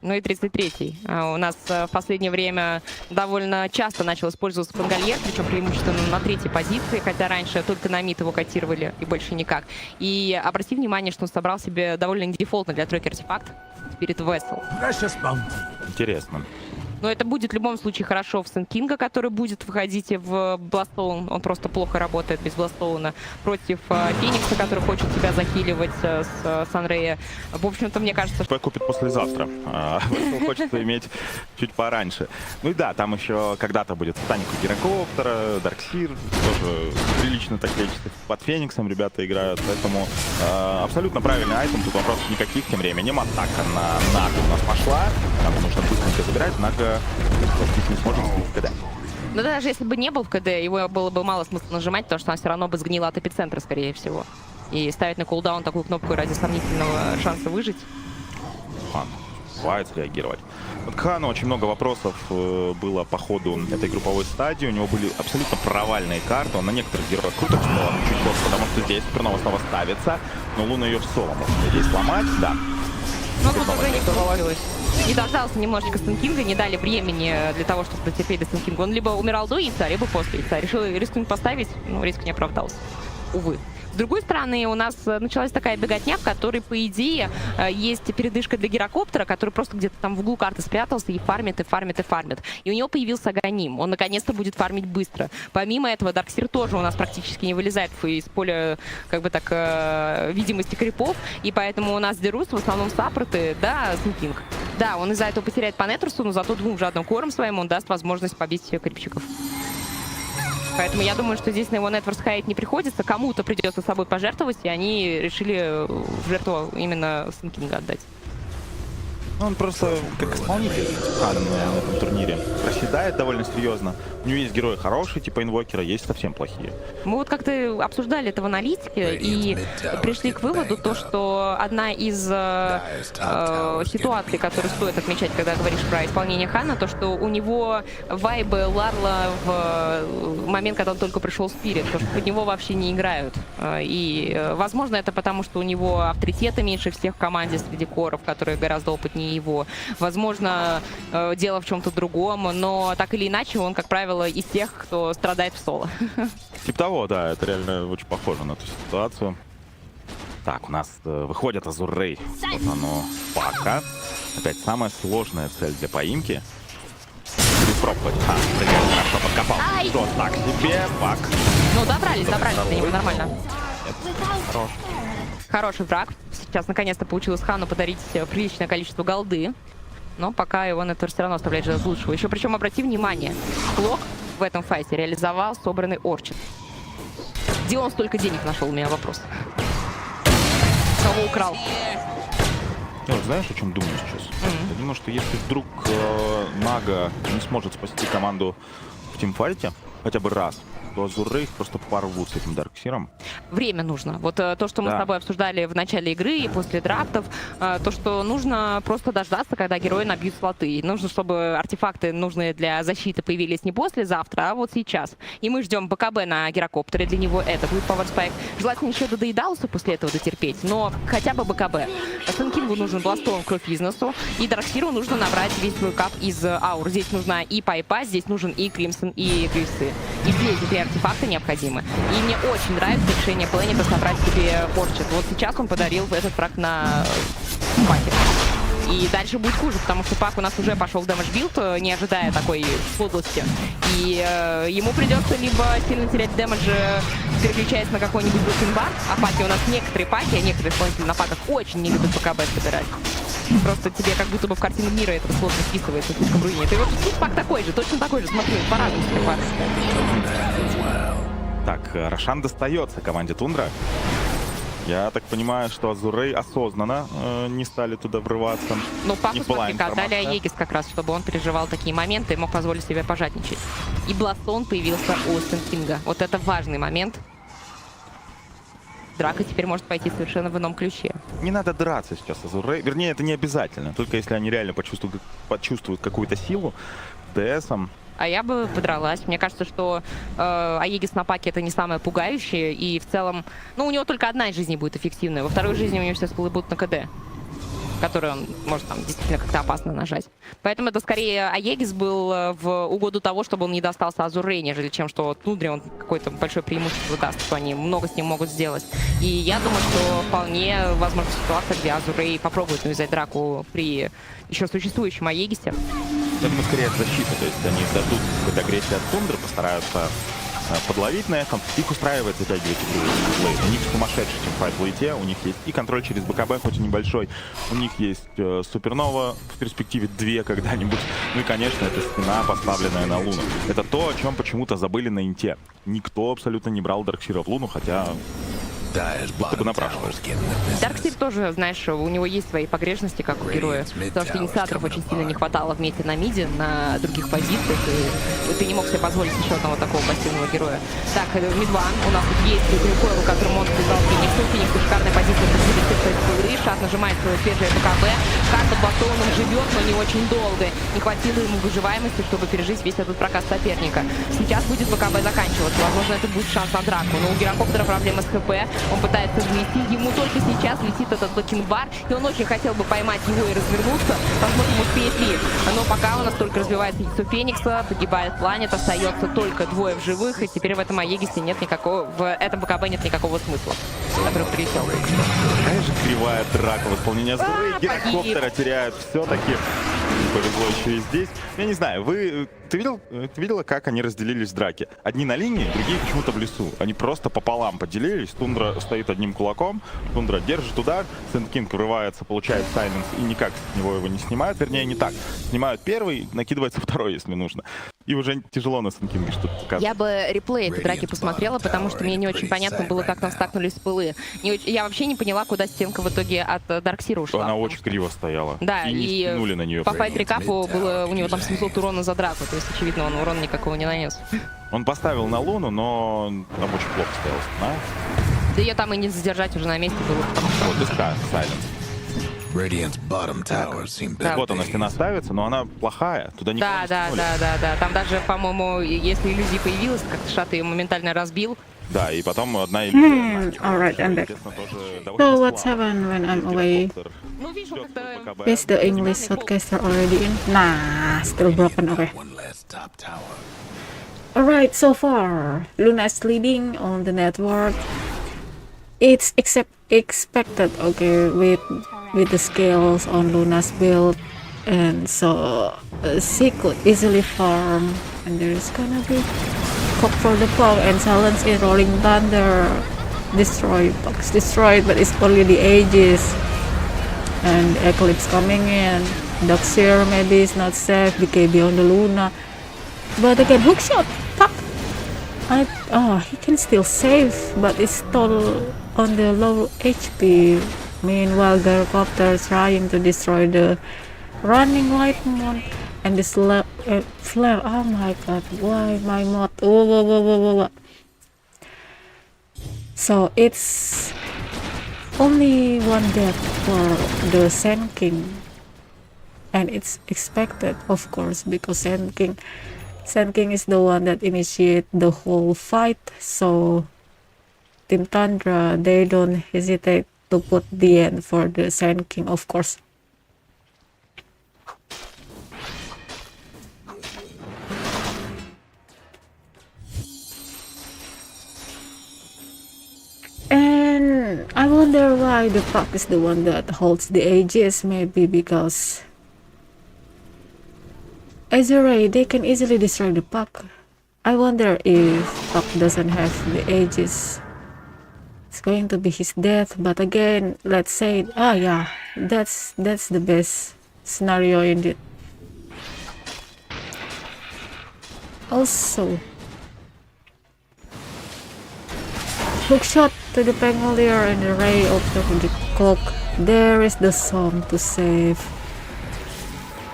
Ну и 33-й. У нас в последнее время довольно часто начал использоваться Пангольер, причем преимущественно на 3-й позиции, хотя раньше только на мид его котировали и больше никак. И обрати внимание, что он собрал себе довольно недефолтно для тройки артефакт Spirit Vessel. Интересно. Но это будет в любом случае хорошо в Сенкинга, который будет выходить в Бластоун. Он просто плохо работает без Бластоуна. Против Феникса, который хочет себя захиливать с Санрея. В общем-то, мне кажется, что... Купит послезавтра. Хочется иметь чуть пораньше. Ну и да, там еще когда-то будет Станику Гирокоптера, Дарксир. Тоже прилично так лечится. Под Фениксом ребята играют. Поэтому абсолютно правильный айтем. Тут вопросов никаких. Тем временем атака на Нагу у нас пошла. Там нужно быстренько забирать. Нага не сможет слить в КД. Но даже если бы не был в КД, его было бы мало смысла нажимать, потому что он все равно бы сгнила от эпицентра, скорее всего. И ставить на кулдаун такую кнопку ради сомнительного шанса выжить. Хан, бывает реагировать. Вот к Хану очень много вопросов было по ходу этой групповой стадии. У него были абсолютно провальные карты. Он на некоторых героях круто встал, чуть позже, потому что здесь Супернова снова ставится. Но Луна ее в соло может здесь сломать, да. Но тут уже не получилось. Не дождался немножечко Стенкинга, не дали времени для того, чтобы дотерпеть до Стенкинга. Он либо умирал до яйца, либо после яйца. Решил рискнуть поставить, но риск не оправдался. Увы. С другой стороны, у нас началась такая беготня, в которой, по идее, есть передышка для гирокоптера, который просто где-то там в углу карты спрятался и фармит, и фармит, и фармит. И у него появился Аганим. Он наконец-то будет фармить быстро. Помимо этого, Дарксир тоже у нас практически не вылезает из поля, как бы так, видимости крипов. И поэтому у нас дерутся в основном саппорты, да, Снукинг. Да, он из-за этого потеряет по Нетрусу, но зато двум жадным кором своим он даст возможность побить крипчиков. Поэтому я думаю, что здесь на его нетворс хайт не приходится. Кому-то придется собой пожертвовать, и они решили в жертву именно Снукинга отдать. Он просто как исполнитель Хан на этом турнире проседает довольно серьезно. У него есть герои хорошие, типа инвокера, есть совсем плохие. Мы вот как-то обсуждали это в аналитике и пришли к выводу, то, что одна из ситуаций, которые стоит отмечать, когда говоришь про исполнение Хана, то, что у него вайбы Ларла в момент, когда он только пришел в Спирит, то, что под него вообще не играют. И, возможно, это потому, что у него авторитета меньше всех в команде среди коров, которые гораздо опытнее его. Возможно, дело в чем-то другом, но так или иначе он, как правило, из тех, кто страдает в соло. Типа того, да, это реально очень похоже на эту ситуацию. Так, у нас выходит Азурей. Вот оно, пока. Опять самая сложная цель для поимки. Пробовать. Хорошо подкопал. Что так себе, пак. Ну, добрались до него, нормально. Хорош. Хороший враг. Сейчас наконец-то получилось Хану подарить приличное количество голды. Но пока его Нетворс все равно оставляет желать лучшего. Еще причем обрати внимание, Клок в этом файте реализовал собранный Орчид. Где он столько денег нашел, у меня вопрос. Кого украл? Я вот знаешь, о чем думаю сейчас? Я думаю, что если вдруг Нага не сможет спасти команду в тимфайте хотя бы раз, то Азуры их просто порвут с этим Дарксиром. Время нужно. Вот то, что мы с тобой обсуждали в начале игры и после драфтов, то, что нужно просто дождаться, когда герои набьют слоты. Нужно, чтобы артефакты, нужные для защиты, появились не послезавтра, а вот сейчас. И мы ждем БКБ на гирокоптере. Для него это будет пауэрспайк. Желательно еще до Доедалуса после этого дотерпеть, но хотя бы БКБ. Сенкингу нужен Бластон к Физнесу, и Дарксиру нужно набрать весь свой кап из аур. Здесь нужна и Пайпа, здесь нужен и Кримсон, и Грифсы. И все эти артефакты необходимы. И мне очень нравится решение Планета собрать себе Орчид. Вот сейчас он подарил этот фраг на Паке. И дальше будет хуже, потому что Пак у нас уже пошел в дэмэдж-билд, не ожидая такой подлости. И ему придется либо сильно терять дэмэдж, переключаясь на какой-нибудь бухенбар, а Паки у нас некоторые Паки, а некоторые исполнители на Паках очень не любят БКБ собирать. Просто тебе как будто бы в картину мира это сложно вписывается, слишком руинит. И вот тут Пак такой же, точно такой же, смотри, по-разному скрипаться. Так, Рошан достается команде Тундра. Я так понимаю, что Азурей осознанно не стали туда врываться. Ну, Паку, смотри, отдали Аегис как раз, чтобы он переживал такие моменты и мог позволить себе пожадничать. И Бластон появился у Сенкинга. Вот это важный момент. Драка теперь может пойти совершенно в ином ключе. Не надо драться сейчас, Азурей. Вернее, это не обязательно. Только если они реально почувствуют какую-то силу ДСом. А я бы подралась. Мне кажется, что Аегис на Паке это не самое пугающее. И в целом, ну, у него только одна из жизней будет эффективная. Во второй жизни у него все скиллы будут на КД, который он может там действительно как-то опасно нажать. Поэтому это скорее Аегис был в угоду того, чтобы он не достался Азурей, нежели чем что Тундре он какое-то большое преимущество даст, что они много с ним могут сделать. И я думаю, что вполне возможна ситуация, где Азурей попробует навязать драку при еще существующем Аегисе. Я думаю, скорее от защиты, то есть они дадут какой-то агрессии от Тундры, постараются подловить на этом. Их устраивает затягивать игру. У них сумасшедший тимфайт в лейте, у них есть и контроль через БКБ, хоть и небольшой. У них есть Супернова, в перспективе 2 когда-нибудь. Ну и, конечно, это спина, поставленная на Луну. Это то, о чем почему-то забыли на Инте. Никто абсолютно не брал Дарксира в Луну, хотя Dire's Будто бы bottom tower's напрашивалось. getting the business. Дарксир тоже, знаешь, у него есть свои погрешности, как у героя. Потому что инициаторов очень сильно не хватало вместе на миде, на других позициях, и ты не мог себе позволить еще одного такого пассивного героя. Так, мидван, у нас тут есть Recoil, которым он связал Фениксу. Фениксу шикарная позиция, Шат нажимает свое свежее БКБ. Шат под бастоном живет, но не очень долго. Не хватило ему выживаемости, чтобы пережить весь этот проказ соперника. Сейчас будет БКБ заканчиваться. Возможно, это будет шанс на драку. Но у Гирокоптера проблемы с ХП. Он пытается выйти. Ему только сейчас летит этот локинбар. И он очень хотел бы поймать его и развернуться. Посмотрим, успеет ли. Но пока у нас только развивается яйцо Феникса. Погибает планет. Остается только двое в живых. И теперь в этом Аегисе нет никакого... В этом БКБ нет никакого смысла, который прилетел. Конечно, кривая драка в исполнении Азуры. Гирокоптера теряют все-таки. Повезло еще и здесь. Я не знаю, ты видела, как они разделились в драке? Одни на линии, другие почему-то в лесу. Они просто пополам поделились. Тундра стоит одним кулаком, Тундра держит удар, Сэндкинг врывается, получает сайленс и никак с него его не снимают. Вернее, не так. Снимают первый, накидывается второй, если нужно. И уже тяжело на Сэндкинге что-то показывать. Я бы реплей этой драки посмотрела, потому что мне не очень понятно было, как там стакнулись пылы. Я вообще не поняла, куда стенка в итоге от Дарксира ушла. Она очень криво стояла. Да, и не стянули на нее. По файт-рекапу было у него там 700 урона за драку, то есть, очевидно, он урона никакого не нанес. Он поставил на Луну, но там очень плохо стояла стена. Да ее там и не задержать уже на месте было. Вот, СК, сайленс. Radiant's bottom tower seemed Да. Вот она, стена ставится, но она плохая. Туда никого не Да. стянули. Там даже, по-моему, если иллюзия появилась, как-то Шат ее моментально разбил. Да, и потом одна иллюзия. Alright, I'm back. Естественно, тоже So довольно what's слабо. happened when I'm away? Гирокоптер Ну, видишь, он ждет как-то... БКБ. Is the English shortcaster already in? Nah, still broken. Okay. one last top tower. Alright, so far, Luna's leading on the network. It's expected, okay, with the skills on Luna's build, and so she could easily farm, and there is gonna be cook for the pog and silence in Rolling Thunder. Destroyed, box destroyed, but it's only the Aegis. And Eclipse coming in. Darkseer maybe is not safe, BKB on the Luna. But again, hookshot! Fuck! He can still save, but it's still on the low HP. Meanwhile, Gyrocopter trying to destroy the running light mod. And this flare, oh my god, why my mod? Whoa. So it's only one death for the Sand King. And it's expected, of course, because Sand King is the one that initiated the whole fight. So Team Tundra, they don't hesitate to put the end for the Sand King, of course. And I wonder why the puck is the one that holds the Aegis. Maybe because Azure, they can easily destroy the puck. I wonder if puck doesn't have the Aegis. It's going to be his death. But again, let's say, yeah, that's the best scenario indeed. Also, hookshot to the Pangolier and the ray of the clock. There is the song to save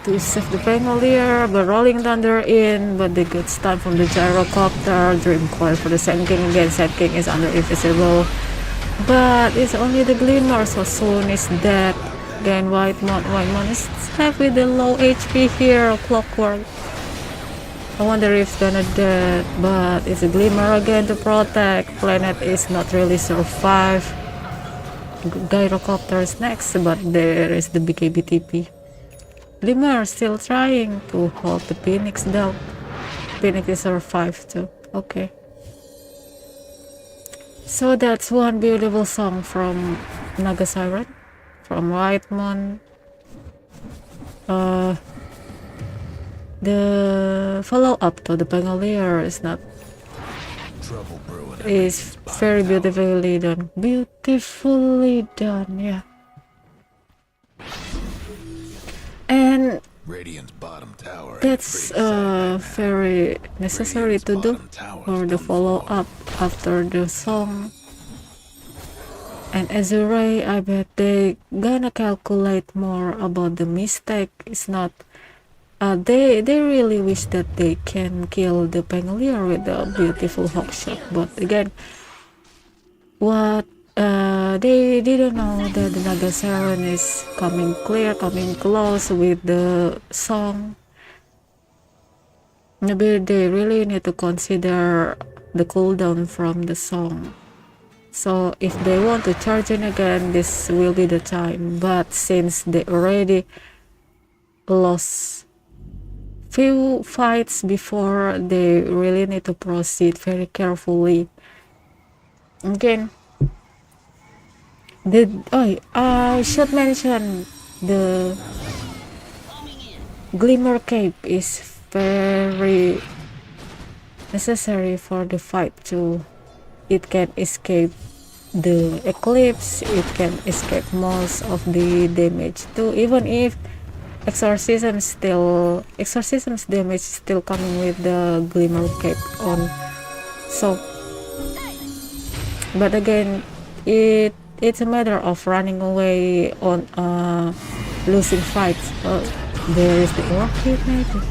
the Pangolier, but Rolling Thunder in, but they get stunned from the Gyrocopter. Dream Coil for the Sand King again. Sand King is under invisible, but it's only the Glimmer, so soon is dead. Again, White Mon is left with the low HP here. Clockwork. I wonder if it's gonna dead, but it's a Glimmer again to protect. Planet is not really survive. Gyrocopter is next, but there is the BKB TP. Glimmer still trying to hold the Phoenix down. Phoenix is survived too. Okay. So that's one beautiful song from Naga Siren, from Whitemon. The follow-up to the Pangolier is not is very beautifully done. Beautifully done, yeah. And Radiant's bottom tower. that's very necessary to do for the follow-up after the song. And Azure, I bet they gonna calculate more about the mistake. It's not. They really wish that they can kill the Pangolier with a beautiful hookshot, but again, what they didn't know that the Naga Siren is coming close with the song. Maybe they really need to consider the cooldown from the song. So if they want to charge in again, this will be the time. But since they already lost few fights before, they really need to proceed very carefully. Again, I should mention the Glimmer Cape is very necessary for the fight too. It can escape the eclipse, it can escape most of the damage too, even if exorcism's damage still coming with the Glimmer Cape on. So but again, it's a matter of running away on losing fights. There is the orchid, maybe.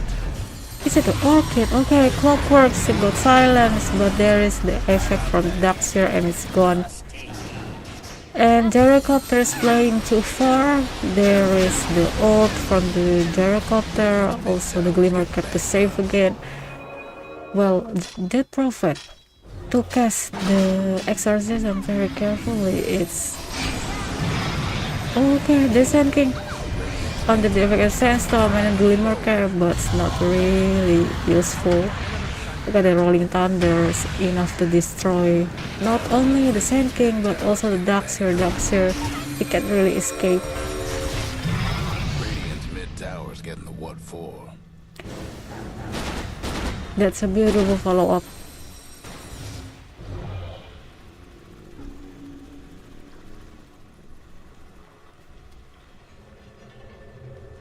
Is it the orchid? Okay, clockworks got silence, but there is the effect from Darkseer and it's gone. And Gyrocopter is playing too far. There is the ult from the Gyrocopter, also the Glimmer Cap to save again. Well, Dead Prophet to cast the exorcism very carefully. It's okay, the Sand King on the difficult sandstorm and a Glimmer Cap, but it's not really useful. Look at the Rolling Thunders, enough to destroy not only the Sand King but also the Darkseer. He can't really escape. Radiant's mid tower's getting the what for. That's a beautiful follow-up.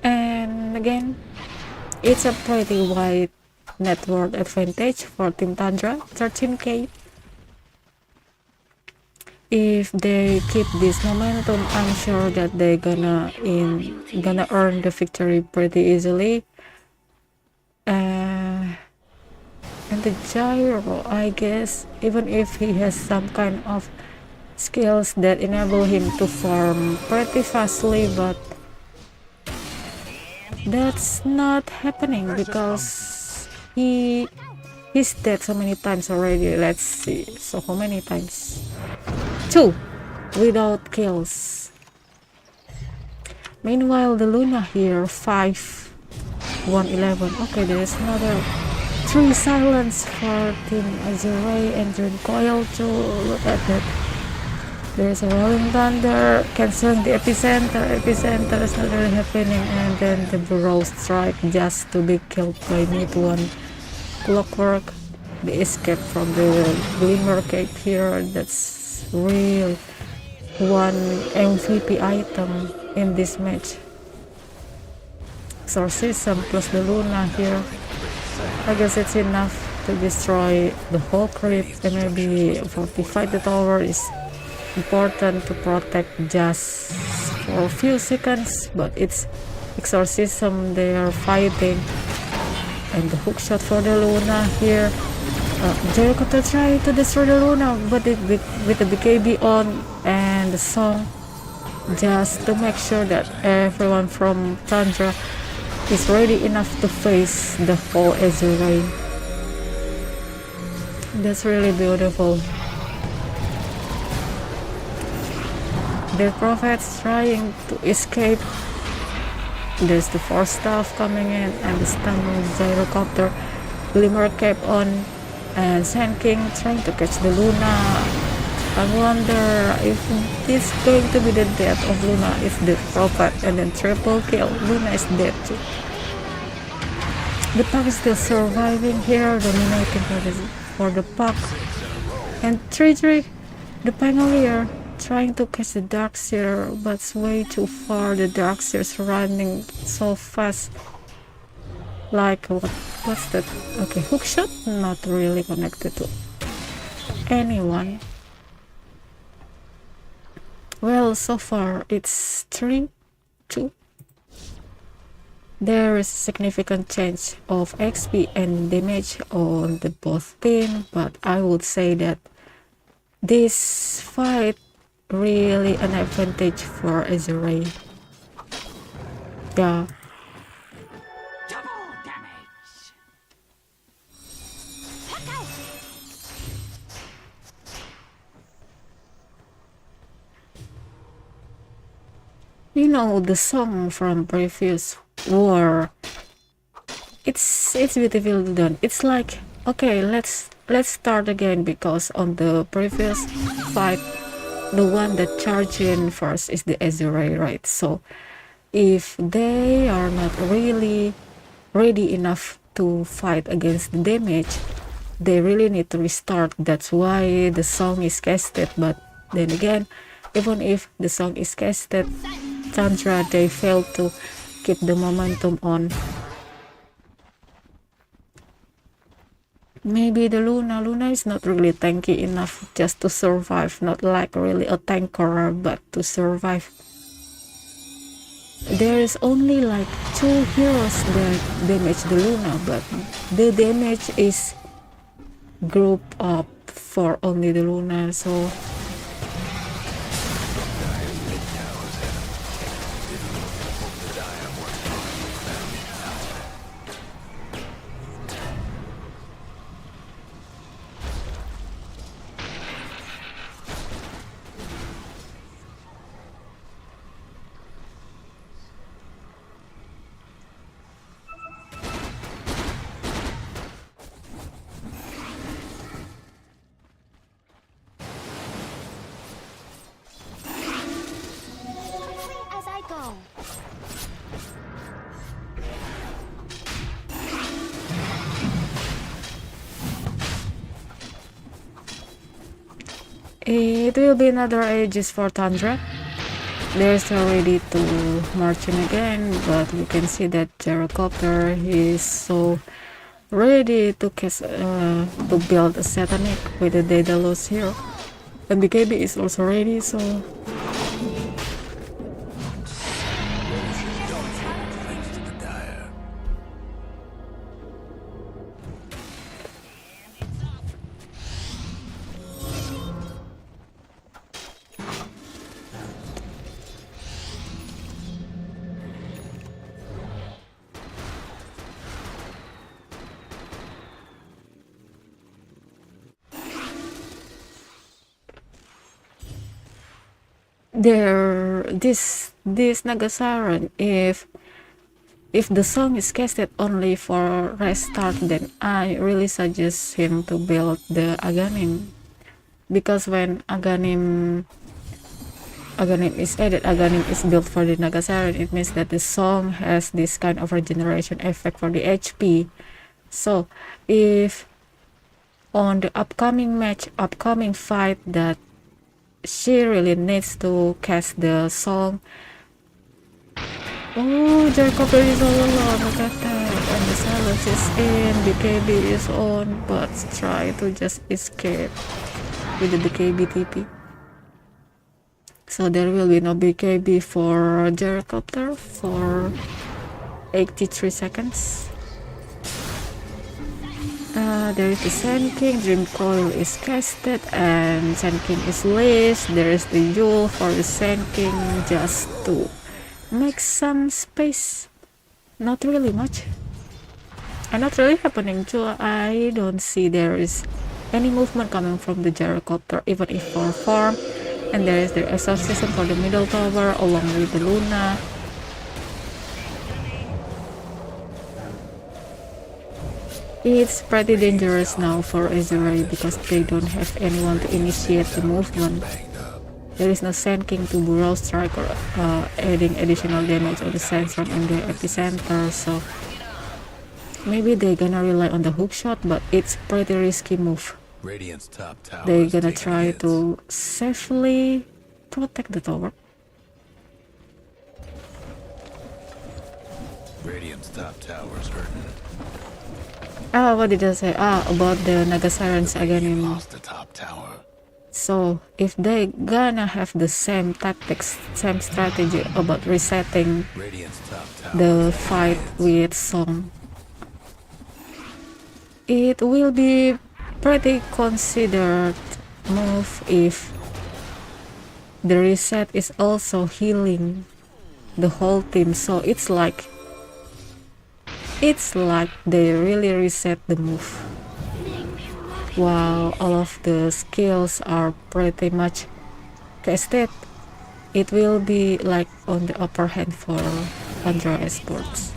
And again, it's a pretty wide net worth advantage for Team Tundra, 13k. If they keep this momentum, I'm sure that they're gonna earn the victory pretty easily. And the Gyro, I guess, even if he has some kind of skills that enable him to farm pretty fastly, but that's not happening because he's dead so many times already. Let's see, so how many times? 2 without kills. Meanwhile, the Luna here 5 111. Okay, there is another 3 silence for Team Azure and Dream Coil too. Look at that. There's a Rolling Thunder canceling the epicenter. Epicenter is not really happening, and then the Burrow Strike just to be killed by mid-1 Clockwork. The escape from the Glimmer Cape here, that's real one MVP item in this match. Exorcism plus the Luna here. I guess it's enough to destroy the whole creep, and maybe fortify the tower is important to protect just for a few seconds, but it's exorcism they are fighting. And the hookshot for the Luna here. Jericho to try to destroy the Luna, but with the BKB on and the song, just to make sure that everyone from Tundra is ready enough to face the whole Azure. That's really beautiful. The Prophet's trying to escape. There's the 4 staff coming in and the stun Gyrocopter. Glimmer Cape on and Sand King trying to catch the Luna. I wonder if this is going to be the death of Luna if the Prophet, and then triple kill. Luna is dead too. The Puck is still surviving here, dominating for the Puck. And 3-3, the Pangolier trying to catch the Darkseer, but it's way too far. The Darkseer is running so fast. Like what's that? Okay, hookshot, not really connected to anyone. Well, so far it's 3-2. There is significant change of XP and damage on the both team, but I would say that this fight really an advantage for Azure. Yeah. You know the song from previous war. It's beautifully done. It's like, okay, let's start again, because on the previous fight, the one that charged in first is the Azure, right? So if they are not really ready enough to fight against the damage, they really need to restart. That's why the song is casted. But then again, even if the song is casted, Tundra, they failed to keep the momentum on. Maybe the Luna is not really tanky enough just to survive, not like really a tanker, but to survive. There is only like 2 heroes that damage the Luna, but the damage is grouped up for only the Luna, so it will be another ages for Tundra. They're still ready to march in again, but you can see that Gyrocopter is so ready to build a Satanic with the Daedalus here. And BKB is also ready, so this Nagasaran, if the song is casted only for restart, then I really suggest him to build the Aghanim, because when Aghanim is added, Aghanim is built for the Nagasaran, it means that the song has this kind of regeneration effect for the HP. So if on the upcoming fight that she really needs to cast the song. Oh, Gyrocopter is all alone, look at that, and the silence is in, BKB is on, but try to just escape with the BKB TP. So there will be no BKB for Gyrocopter for 83 seconds. There is the Sand King, Dream Coil is casted, and Sand King is leashed. There is the Yule for the Sand King just to make some space. Not really much. And not really happening too. I don't see there is any movement coming from the Gyrocopter, even if for farm. And there is the Exorcism for the middle tower along with the Luna. It's pretty dangerous now for Azure because they don't have anyone to initiate the movement. There is no Sand King to Burrow Strike or adding additional damage on the Sandstorm in the epicenter, so maybe they're gonna rely on the hook shot, but it's pretty risky move. They're gonna try to safely protect the tower. Radiant's top tower's hurting. What did I say? About the Nagasarans again. Lost the top tower. So if they gonna have the same tactics, same strategy about resetting the fight with Song, it will be pretty considered move if the reset is also healing the whole team. So it's like they really reset the move, while all of the skills are pretty much tested. It will be like on the upper hand for Tundra Esports.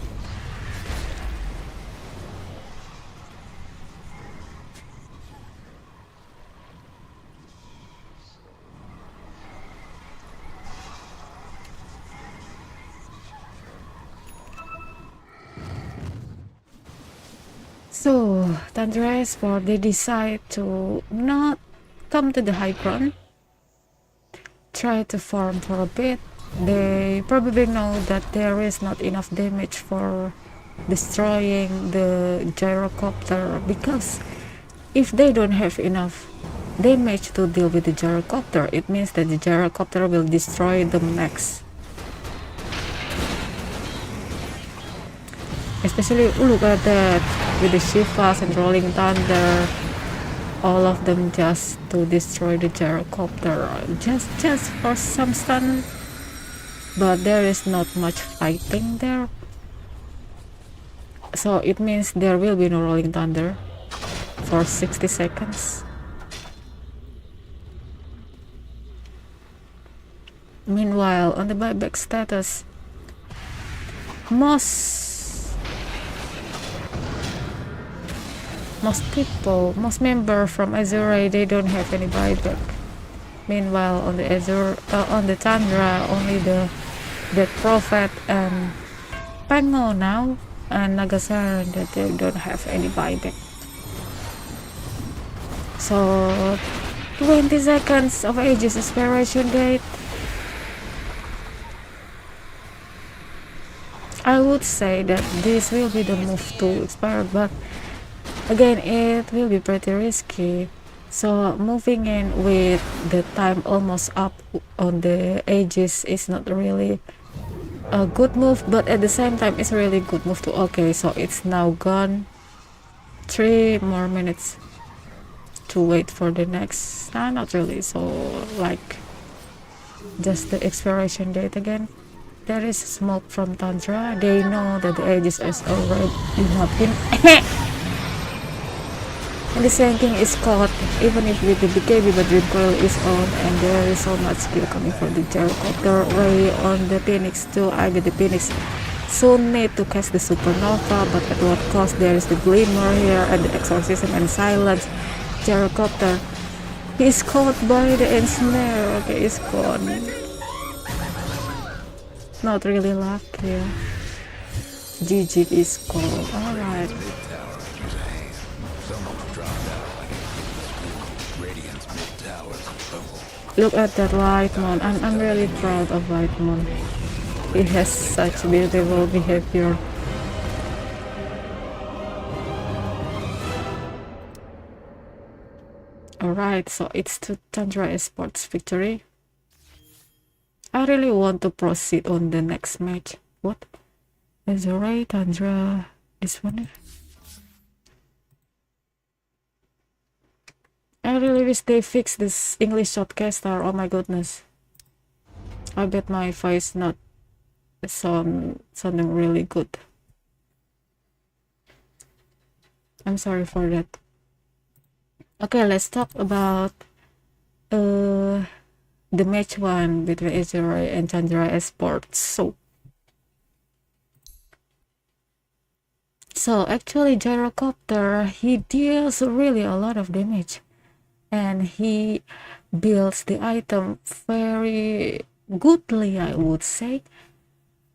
So Tundra Esports, they decide to not come to the high ground, try to farm for a bit. They probably know that there is not enough damage for destroying the gyrocopter, because if they don't have enough damage to deal with the gyrocopter, it means that the gyrocopter will destroy them next. Especially look at that, with the Shivas and Rolling Thunder, all of them just to destroy the gyrocopter, just for some stun. But there is not much fighting there, so it means there will be no Rolling Thunder for 60 seconds. Meanwhile, on the buyback status, most members from Azure, they don't have any buyback. Meanwhile, on the Azure, on the Tundra, only the Prophet and Pango now, and Nagasaran, that they don't have any buyback. So 20 seconds of Aegis expiration date. I would say that this will be the move to expire, but again, it will be pretty risky. So moving in with the time almost up on the Aegis is not really a good move, but at the same time it's a really good move to. Okay, so it's now gone. 3 more minutes to wait for the next. Not really, so like just the expiration date again. There is smoke from Tundra. They know that the Aegis is already not in. And the sinking is caught, even if with the BKB, but Dream Coil is on, and there is so much skill coming from the gyrocopter. Ray on the Phoenix too. I bet the Phoenix soon need to cast the Supernova, but at what cost? There is the Glimmer here, and the Exorcism and Silence. Gyrocopter, he's caught by the Ensnare. Okay, he's gone. Not really lucky. GG is called. Alright. Look at that Lightmon. I'm really proud of Lightmon. He has such beautiful behavior. Alright, so it's to Tundra Esports victory. I really want to proceed on the next match. What? Azure, Tundra, this one. I really wish they fix this English shortcaster. Oh my goodness. I bet my voice not sounding really good. I'm sorry for that. Okay, let's talk about the match one between Azure and Tundra Esports. So actually Gyrocopter, he deals really a lot of damage, and he builds the item very goodly, I would say.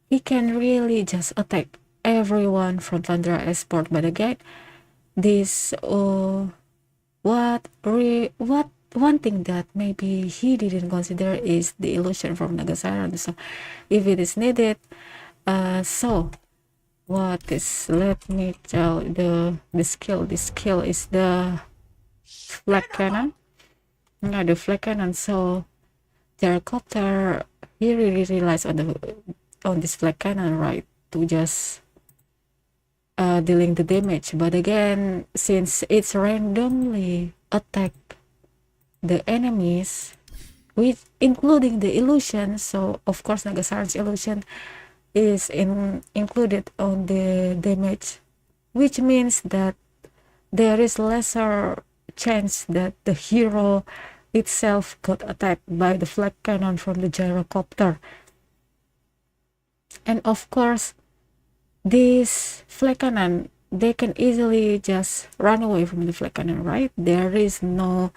He can really just attack everyone from Tundra Esports. But again, this one thing that maybe he didn't consider is the illusion from Nagasaran. So if it is needed, so what is, let me tell the skill. The skill is the flag cannon. Yeah, the flag cannon. So Gyrocopter, he really relies on this flag cannon, right, to just dealing the damage. But again, since it's randomly attack the enemies, with including the illusion, so of course Naga Siren's illusion is included on the damage, which means that there is lesser chance that the hero itself got attacked by the flag cannon from the gyrocopter. And of course, this flag cannon, they can easily just run away from the flag cannon, right? There is no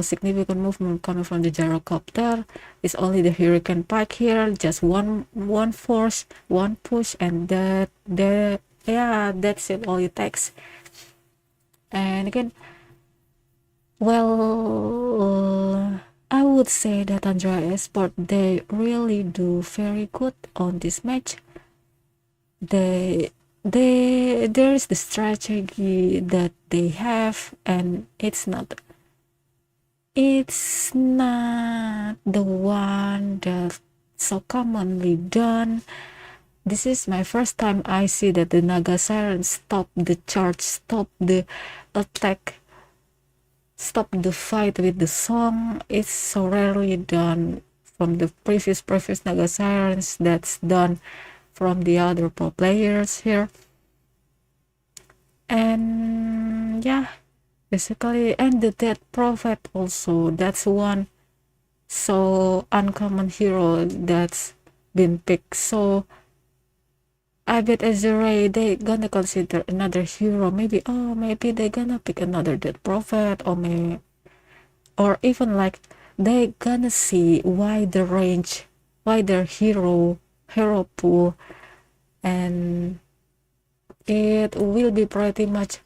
significant movement coming from the gyrocopter. It's only the hurricane pike here, just one force, one push, and that's it, all it takes. And again, well, I would say that Tundra Esport, they really do very good on this match. There is the strategy that they have, and it's not the one that's so commonly done. This is my first time I see that the Naga Siren stop the charge, stop the attack, stop the fight with the song. It's so rarely done from the previous Naga Sirens that's done from the other pro players here. And yeah, basically, and the Dead Prophet also, that's one so uncommon hero that's been picked. So I bet Azure, they gonna consider another hero. Maybe they gonna pick another Dead Prophet, or even like they gonna see wider range, wider hero pool, and it will be pretty much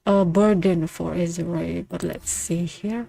a burden for Azure. But let's see here.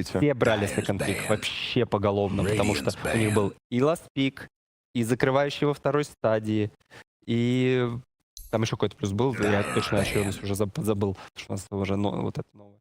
Все брали секонд-пик вообще поголовно, потому что у них был и ласт-пик, и закрывающий во второй стадии, и там еще какой-то плюс был, я точно еще уже забыл, потому что у нас уже вот это новое.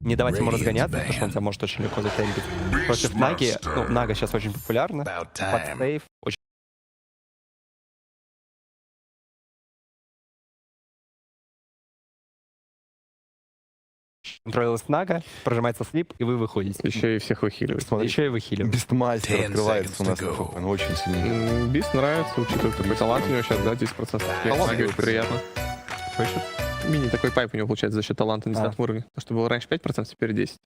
Не давать ему разгоняться, потому что он тебя может очень легко затемпить. Против Наги, ну, Нага сейчас очень популярна. Под сейф очень... Контролилась Нага, прожимается слип, и вы выходите. Еще и всех выхиливает. Еще и выхиливает. Бистмастер открывается у нас. Он очень сильный. Бист нравится, учитывая такой талант у него сейчас, да, 10%. Талант приятно. Мини такой пайп у него получается за счет таланта на 10 уровне. Потому что было раньше 5%, теперь 10%.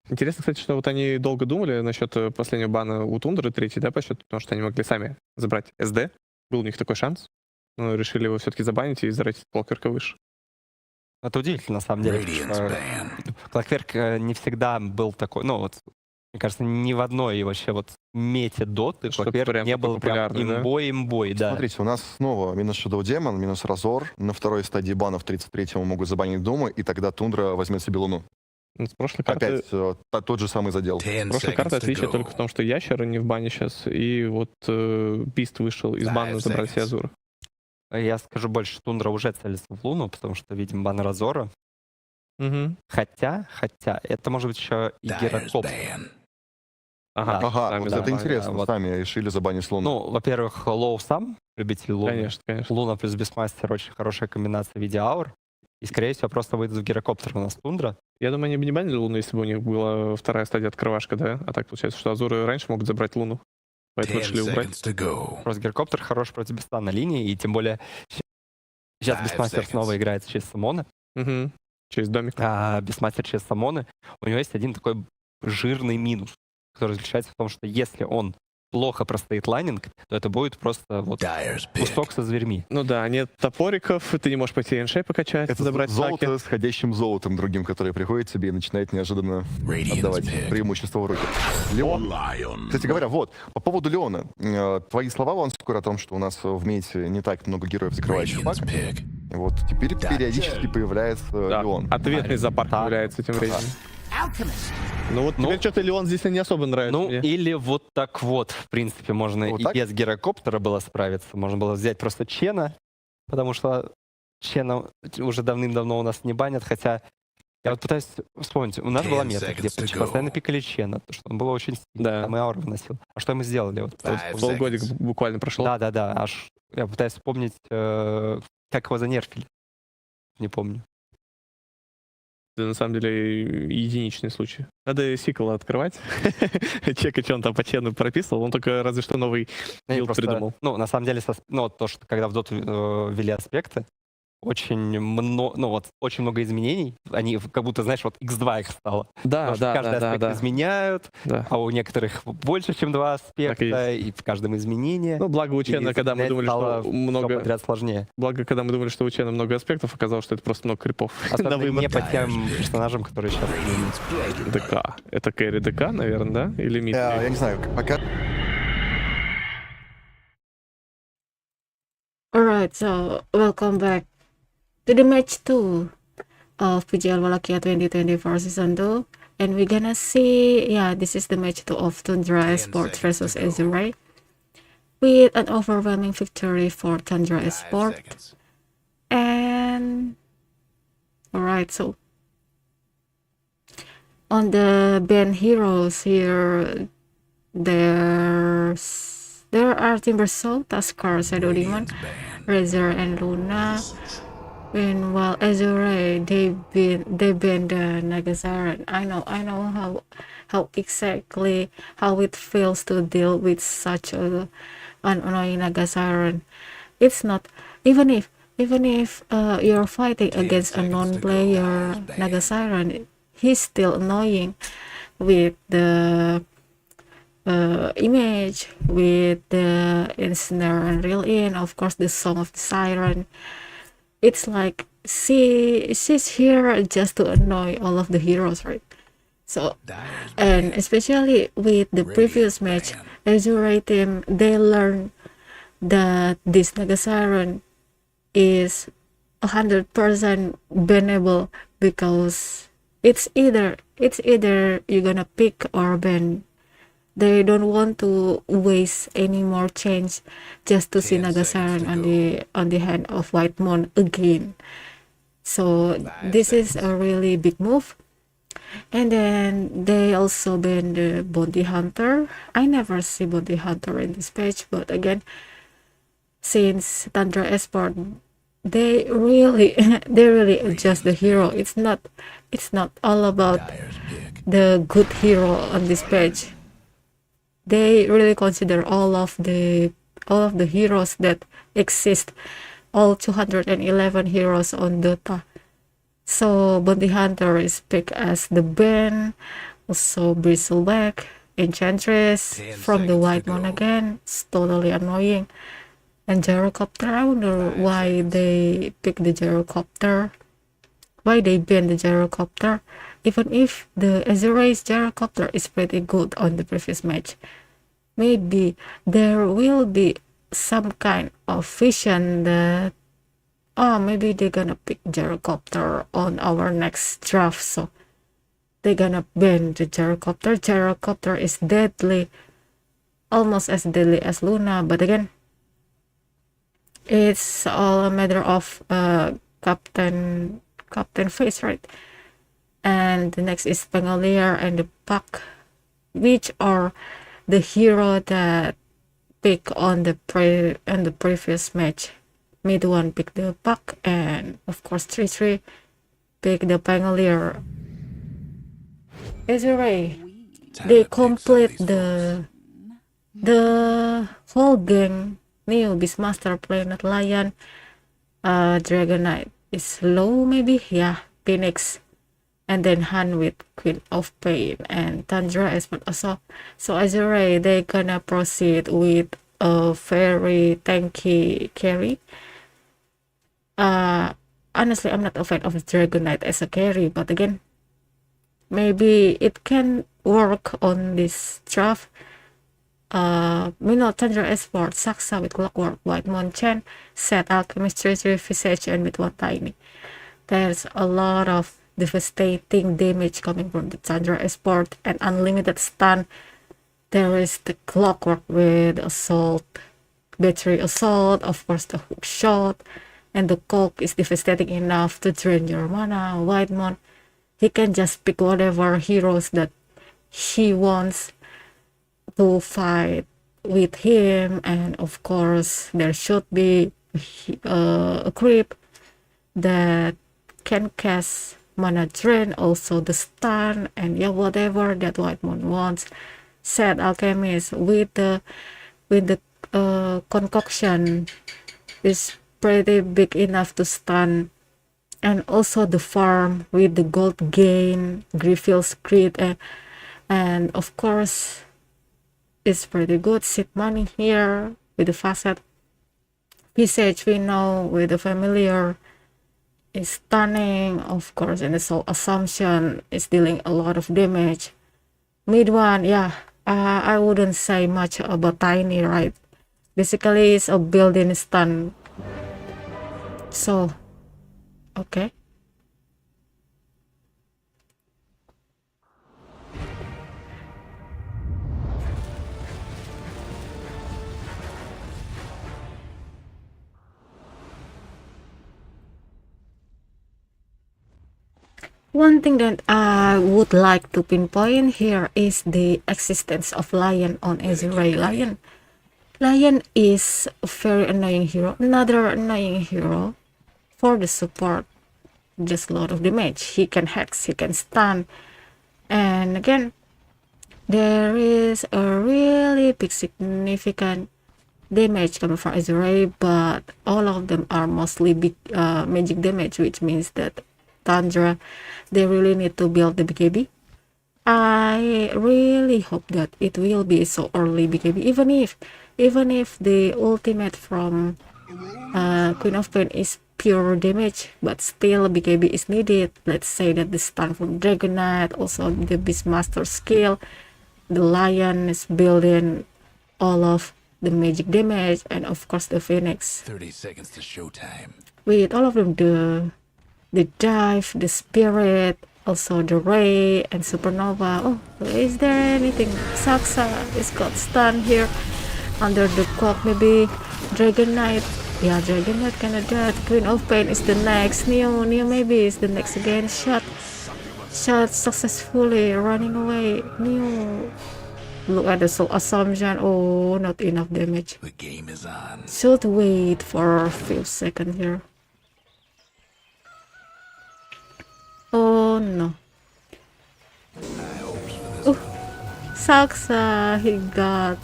Интересно, кстати, что вот они долго думали насчет последнего бана у Тундры, 3-й, да, по счету, потому что они могли сами забрать СД. Был у них такой шанс. Но решили его все-таки забанить и зарать Клокверка выше. Это удивительно, на самом деле. Клокверк не всегда был такой, ну вот, мне кажется, ни в одной вообще вот мете доты Клокверк не был прям имбой, да. Смотрите, у нас снова минус Shadow Demon, минус Разор. На второй стадии бана в 33-му могут забанить Думу, и тогда Тундра возьмет себе Луну. С прошлой карты... Опять тот же самый задел. С прошлой карты отличие только в том, что Ящер не в бане сейчас, и вот Бист вышел из бана забрать себе Азура. Я скажу больше, Тундра уже целится в Луну, потому что видим бан Разора. Хотя, это может быть еще и Гирокоптер. Ага, вот это интересно, вот. Сами решили забанить Луну. Ну, во-первых, Лоу сам, любитель Луны. Конечно. Луна плюс Бисмастер очень хорошая комбинация в виде аур. И, скорее всего, просто выйдут в Гирокоптер у нас Тундра. Я думаю, они бы не банили Луну, если бы у них была вторая стадия открывашка, да? А так получается, что Азуры раньше могут забрать Луну. Поэтому решили убрать. Просто Гирокоптер хорош против Биста на линии, и тем более сейчас Бисмастер снова играет через Самоны. Через домик. А Бисмастер через Самоны. У него есть один такой жирный минус, который заключается в том, что если он плохо простоит лайнинг, то это будет просто вот кусок со зверьми. Ну да, нет топориков, ты не можешь пойти эншей покачать, это забрать золото стаки. с ходящим золотом другим, которое приходит тебе и начинает неожиданно отдавать преимущество в руки. Леон. Кстати говоря, вот, по поводу Леона. Твои слова, Ван Скор, о том, что у нас в мете не так много героев, закрывающих пак. Вот теперь периодически появляется Леон. Ответный зоопарк появляется тем временем. Ну вот теперь что-то Леон здесь не особо нравится. Ну, мне. или вот так вот, в принципе, можно Вот и так? без гирокоптера было справиться. Можно было взять просто Чена, потому что Чена уже давным-давно у нас не банят, хотя я вот пытаюсь вспомнить, у нас была мета, где постоянно пикали Чена, потому что он был очень сильный, Да. там и ауру вносил. А что мы сделали? Вот, Полгодик буквально прошел. да, аж я пытаюсь вспомнить, как его занерфили. Не помню. Это на самом деле единичный случай. Надо сиквел открывать, чекать, что он там по Чену прописывал. Он только разве что новый билд придумал. Ну, на самом деле, то, что когда в доту ввели аспекты, очень много изменений. Они как будто, знаешь, вот x2 их стало. Да, каждый аспект изменяют, Да. а у некоторых больше, чем 2 аспекта, и в каждом изменении. Ну, благо у Чена, когда мы думали, что много... подряд сложнее. Благо, когда мы думали, что у Чена много аспектов, оказалось, что это просто много крипов на Особенно выбор. не по тем персонажам, которые сейчас... ДК. Это кэрри ДК, наверное, да? Или мид? Я не знаю, пока... Alright, so welcome back to the match 2 of Pgl Wallachia 2024 Season 2. And we're gonna see, yeah, this is the match 2 of Tundra Esports versus Azure, with an overwhelming victory for Tundra Esports. And alright, so on the band heroes here, there are Timbersaw, Tusker, Shadow Demon, Razor, and Luna. Meanwhile, Azure, they banned the Nagasaran. I know how exactly how it feels to deal with such an annoying Nagasaran. It's not even if you're fighting against a non-player Nagasaran, he's still annoying with the image, with the ensnare and reel in, of course the song of the siren. It's like she's here just to annoy all of the heroes, right? So, and especially with the previous match, Azure team, they learned that this Nagasaran is 100% bannable, because it's either you're gonna pick or ban. They don't want to waste any more change just to see Nagasaran on the hand of Whitemon again. So this is a really big move. And then they also banned the Bounty Hunter. I never see Bounty Hunter in this page, but again, since Tundra Esports, they really adjust the hero. It's not all about the good hero on this page. They really consider all of the heroes that exist, all 211 heroes on Dota. So Bounty Hunter is picked as the ban, also Bristleback, Enchantress from the Whitemon again. It's totally annoying. And Gyrocopter, I wonder why they picked the Gyrocopter. Why they banned the Gyrocopter? Even if the Azure's Gyrocopter is pretty good on the previous match. Maybe there will be some kind of vision that, maybe they're gonna pick Gyrocopter on our next draft, so they're gonna ban the Gyrocopter. Gyrocopter is deadly, almost as deadly as Luna, but again, it's all a matter of captain face, right? And the next is Pangolier and the Puck, which are the hero that pick on the previous match. Mid one pick the Puck, and of course 3-3 pick the Pangolier. Azure, they complete the whole gang. Neo, Beastmaster, Planet Lion, Dragon Knight is low maybe, yeah, Phoenix, and then Han with Queen of Pain and Tundra Esports also. So Azure, they gonna proceed with a very tanky carry. Honestly, I'm not a fan of Dragon Knight as a carry, but again, maybe it can work on this draft. Tundra Esport, Saksa with Clockwork, White Chen, Set, Alchemist, Treasury, Visage, and with one Tiny. There's a lot of devastating damage coming from the Tundra Esport and unlimited stun. There is the Clockwork with Assault, Battery Assault, of course the Hook Shot, and the Coke is devastating enough to drain your mana. Whitemon, he can just pick whatever heroes that he wants to fight with him, and of course there should be a creep that can cast mana drain, also the stun, and yeah, whatever that Whitemon wants. Set Alchemist with the concoction is pretty big enough to stun, and also the farm with the gold gain, Griffith's Crit, and of course it's pretty good. Seed money here with the facet. Visage we know with the familiar is stunning, of course, and the Soul Assumption is dealing a lot of damage. Mid one, yeah, I wouldn't say much about Tiny, right? Basically it's a built-in stun. So okay. One thing that I would like to pinpoint here is the existence of Lion on Azure. Lion is a very annoying hero, another annoying hero for the support. Just a lot of damage. He can hex, he can stun, and again there is a really big significant damage coming from Azure, but all of them are mostly big magic damage, which means that Tundra, they really need to build the BKB. I really hope that it will be so early BKB, even if the ultimate from Queen of Pain is pure damage, but still BKB is needed. Let's say that the stun from Dragon Knight, also the Beastmaster skill, the Lion is building all of the magic damage, and of course the Phoenix. 30 seconds to showtime. With all of them, the dive, the spirit, also the ray and supernova. Oh, is there anything? Saksa is got stun here under the clock. Maybe Dragon Knight. Yeah, Dragon Knight kinda dead. Queen of Pain is the next. Neo maybe is the next again. Shot successfully running away. Neo. Look at the Soul Assumption. Oh, not enough damage. The game is on. Should wait for a few seconds here. Oh no. Oh, Saksa, he got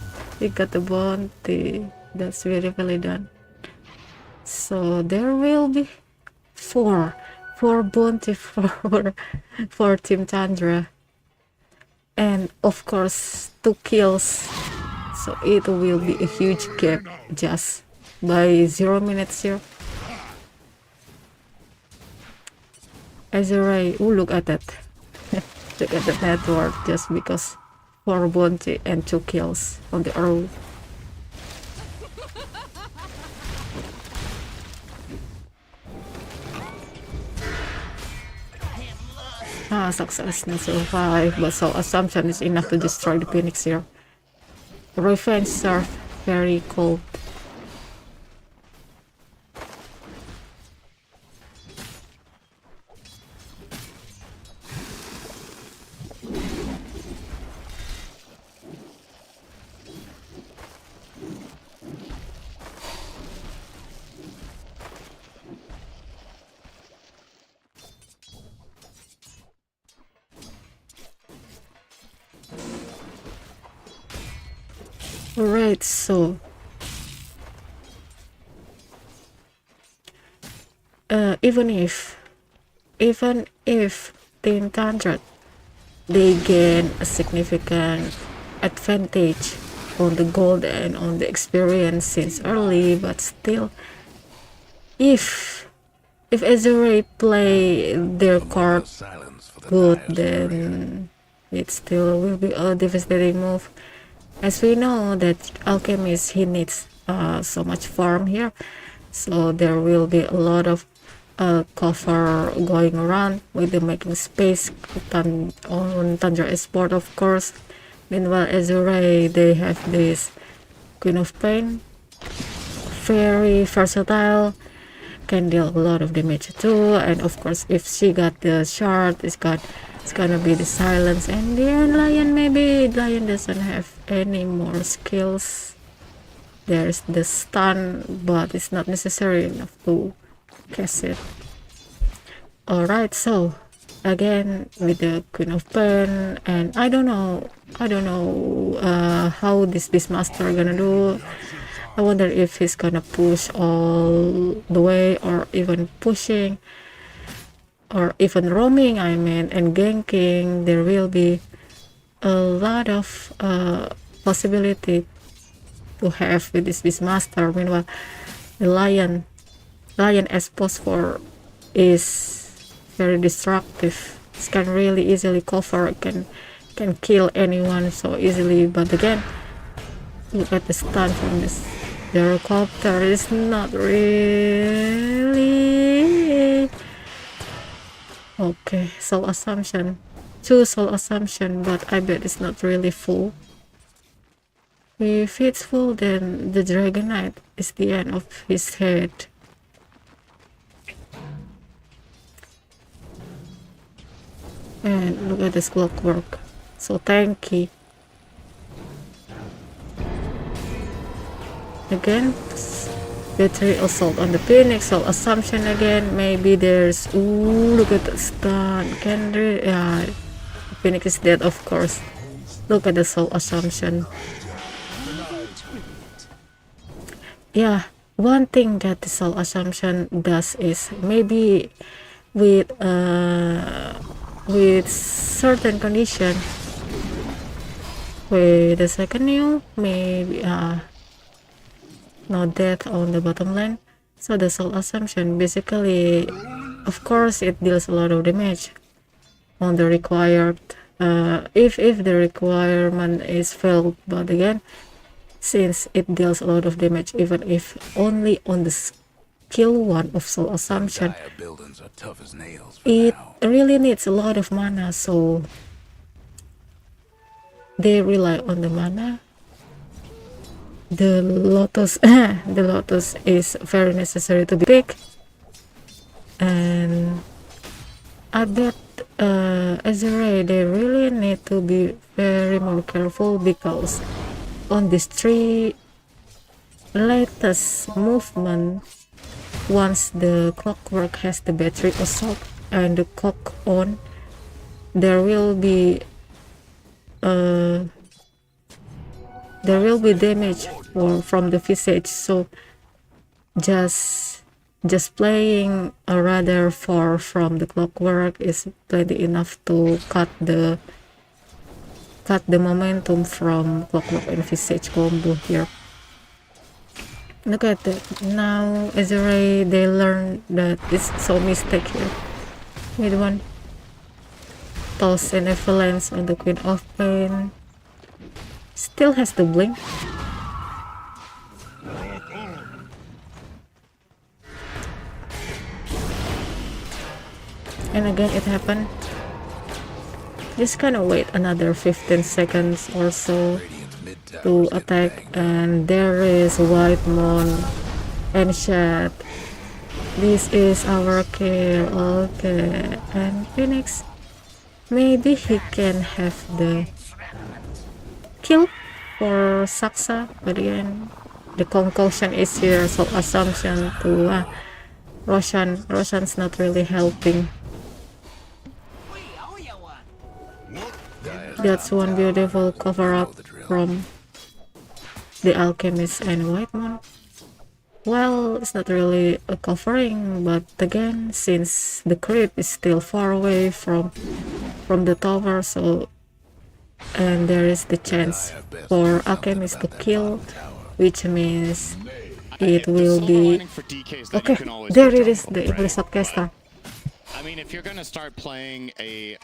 the bounty. That's really done. So there will be four bounty for Team Tundra, and of course 2 kills. So it will be a huge gap just by 0 minutes here. Azure, look at that. Look at the network, just because 4 bounty and 2 kills on the early. Success not survive, but Soul Assumption is enough to destroy the Phoenix here. Revenge Surf, very cold. Alright, so even if Team Tundra, they gain a significant advantage on the gold and on the experience since early, but still, if Azure play their card good, then it still will be a devastating move. As we know that Alchemist, he needs so much farm here, so there will be a lot of cover going around with the making space on Tundra Esport, of course. Meanwhile, Azure, they have this Queen of Pain, very versatile, can deal a lot of damage too, and of course if she got the shard, it's gonna be the silence, and the Lion, maybe Lion doesn't have any more skills. There's the stun, but it's not necessary enough to cast it. Alright, so again with the Queen of Pain, and I don't know how this Beastmaster gonna do. I wonder if he's gonna push all the way, or even pushing, or even roaming, I mean, and ganking. There will be a lot of possibility to have with this Beastmaster. Meanwhile, the Lion as post 4 is very destructive. It can really easily cover, can kill anyone so easily. But again, look at the stun from this Gyrocopter. It's not really okay. Soul Assumption, 2 Soul Assumption, but I bet it's not really full. If it's full, then the Dragon Knight is the end of his head. And look at this Clockwork, so tanky. Again, battery assault on the Phoenix, Soul Assumption again. Maybe there's, ooh, look at the stun. Phoenix is dead, of course. Look at the Soul Assumption. Yeah, one thing that the Soul Assumption does is maybe with certain condition. Wait a second, new maybe no death on the bottom line. So the Soul Assumption basically, of course, it deals a lot of damage on the required if the requirement is filled. But again, since it deals a lot of damage, even if only on the skill 1 of Soul Assumption, it really needs a lot of mana, so they rely on the mana. The Lotus the Lotus is very necessary to be picked, and I bet Azure, they really need to be very more careful, because on this 3 latest movement, once the Clockwork has the battery assault and the cock on, there will be damage from the visage. So just playing a rather far from the Clockwork is plenty enough to cut the momentum from Clockwork and visage combo here. Look at that. Now Azure, they learn that it's so mistake here. With one toss and avalanche on the Queen of Pain. Still has the blink. And again it happened. Just kind of wait another 15 seconds or so to attack, and there is White Moon and Shat. This is our kill. Okay, and Phoenix, maybe he can have the kill for Saksa, but again the concoction is here, so Assumption to Roshan's not really helping. That's one beautiful cover up from the Alchemist and White Moon. Well, it's not really a covering, but again, since the creep is still far away from the tower, so and there is the chance for Alchemist to kill, which means it will be okay. There it is, the Iblis Orchestra. mean, if you're gonna start playing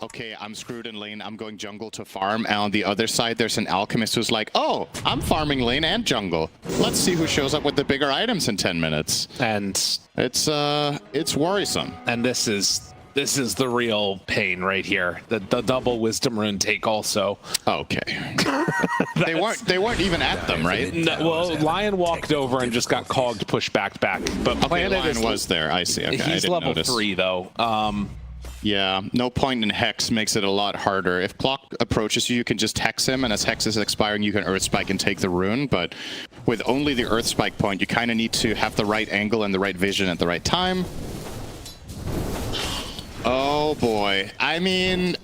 okay, I'm screwed in lane, I'm going jungle to farm, and on the other side there's an alchemist who's like, oh, I'm farming lane and jungle. Let's see who shows up with the bigger items in 10 minutes. And it's worrisome. And this is the real pain right here. The double wisdom rune take also. Okay. they weren't even at them, right? No, well, Lion walked over and just got cogged, pushed back. But Planet Lion was there. I see. Okay, he's level 3 though. Yeah, no point in Hex makes it a lot harder. If clock approaches you, you can just Hex him, and as Hex is expiring, you can Earth Spike and take the rune. But with only the Earth Spike point, you kind of need to have the right angle and the right vision at the right time. Oh boy. I mean,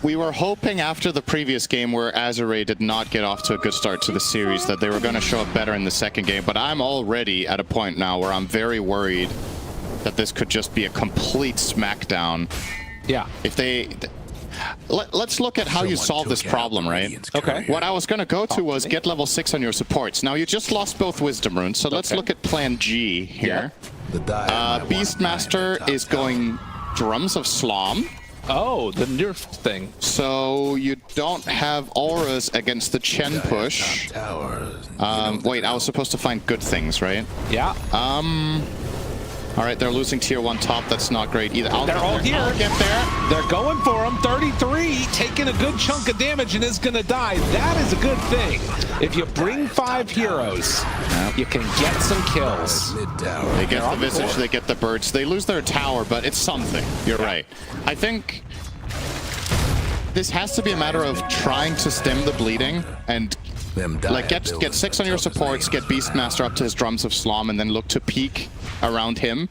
we were hoping after the previous game where Azure did not get off to a good start to the series that they were going to show up better in the second game, but I'm already at a point now where I'm very worried that this could just be a complete smackdown. Yeah. If they... Let's look at how you solve this problem, right? Okay. What I was going to go to was get level 6 on your supports. Now, you just lost both Wisdom Runes, so let's look at plan G here. Yeah. Beastmaster is going Drums of Slom. Oh, the nerf thing. So you don't have auras against the Chen push. Wait, I was supposed to find good things, right? Yeah. Alright, they're losing tier 1 top. That's not great either. They're all here. I'll get there. They're going for him. 33, taking a good chunk of damage and is going to die. That is a good thing. If you bring 5 heroes, you can get some kills. They get the Visage, they get the birds. They lose their tower, but it's something. You're right. I think this has to be a matter of trying to stem the bleeding and like get 6 on your supports, get Beastmaster up to his Drums of Slom, and then look to peek around him.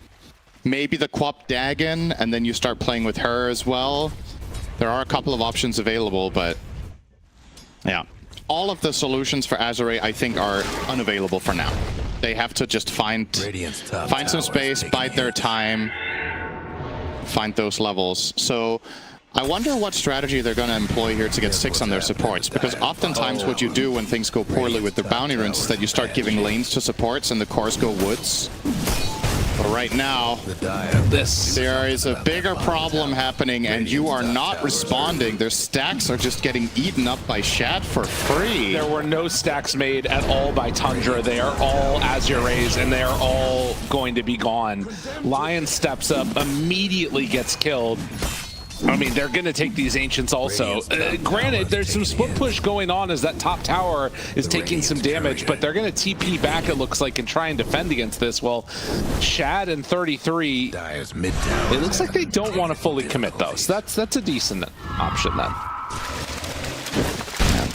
Maybe the Quap Dagon, and then you start playing with her as well. There are a couple of options available, but yeah. All of the solutions for Azure, I think, are unavailable for now. They have to just find some space, bide their time, find those levels. So I wonder what strategy they're going to employ here to get 6 on their supports, because oftentimes what you do when things go poorly with the bounty runes is that you start giving lanes to supports and the cores go woods. But right now, there is a bigger problem happening and you are not responding. Their stacks are just getting eaten up by Shad for free. There were no stacks made at all by Tundra. They are all Azure's and they are all going to be gone. Lion steps up, immediately gets killed. I mean, they're going to take these Ancients also. Granted, there's some split push going on as that top tower is taking some damage, but they're going to TP back, it looks like, and try and defend against this. Well, Shad and 33, it looks like they don't want to fully commit, though. So that's a decent option, then.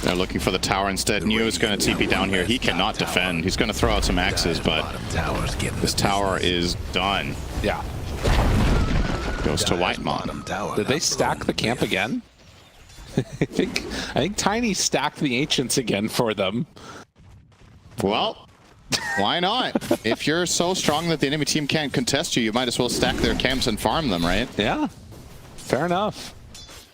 They're looking for the tower instead. Neo is going to TP down here. He cannot defend. He's going to throw out some axes, but this tower is done. Yeah. Goes to Whitemon. Did they stack the camp again? I think Tiny stacked the Ancients again for them. Well, why not? If you're so strong that the enemy team can't contest you, you might as well stack their camps and farm them, right? Yeah, fair enough.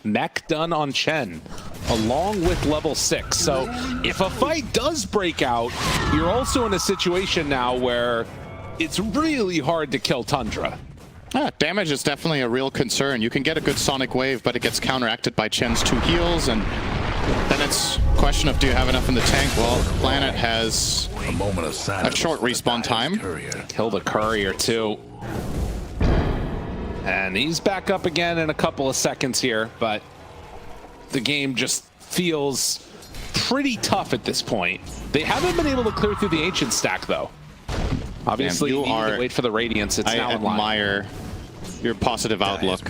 Mech done on Chen, along with level 6. So if a fight does break out, you're also in a situation now where it's really hard to kill Tundra. Damage is definitely a real concern. You can get a good Sonic Wave, but it gets counteracted by Chen's 2 heals, and then it's a question of do you have enough in the tank? Well, Planet has a short respawn time. Killed a courier too. And he's back up again in a couple of seconds here, but the game just feels pretty tough at this point. They haven't been able to clear through the Ancient stack, though. Obviously, you need to wait for the Radiance. It's now in line. I admire your positive outlook.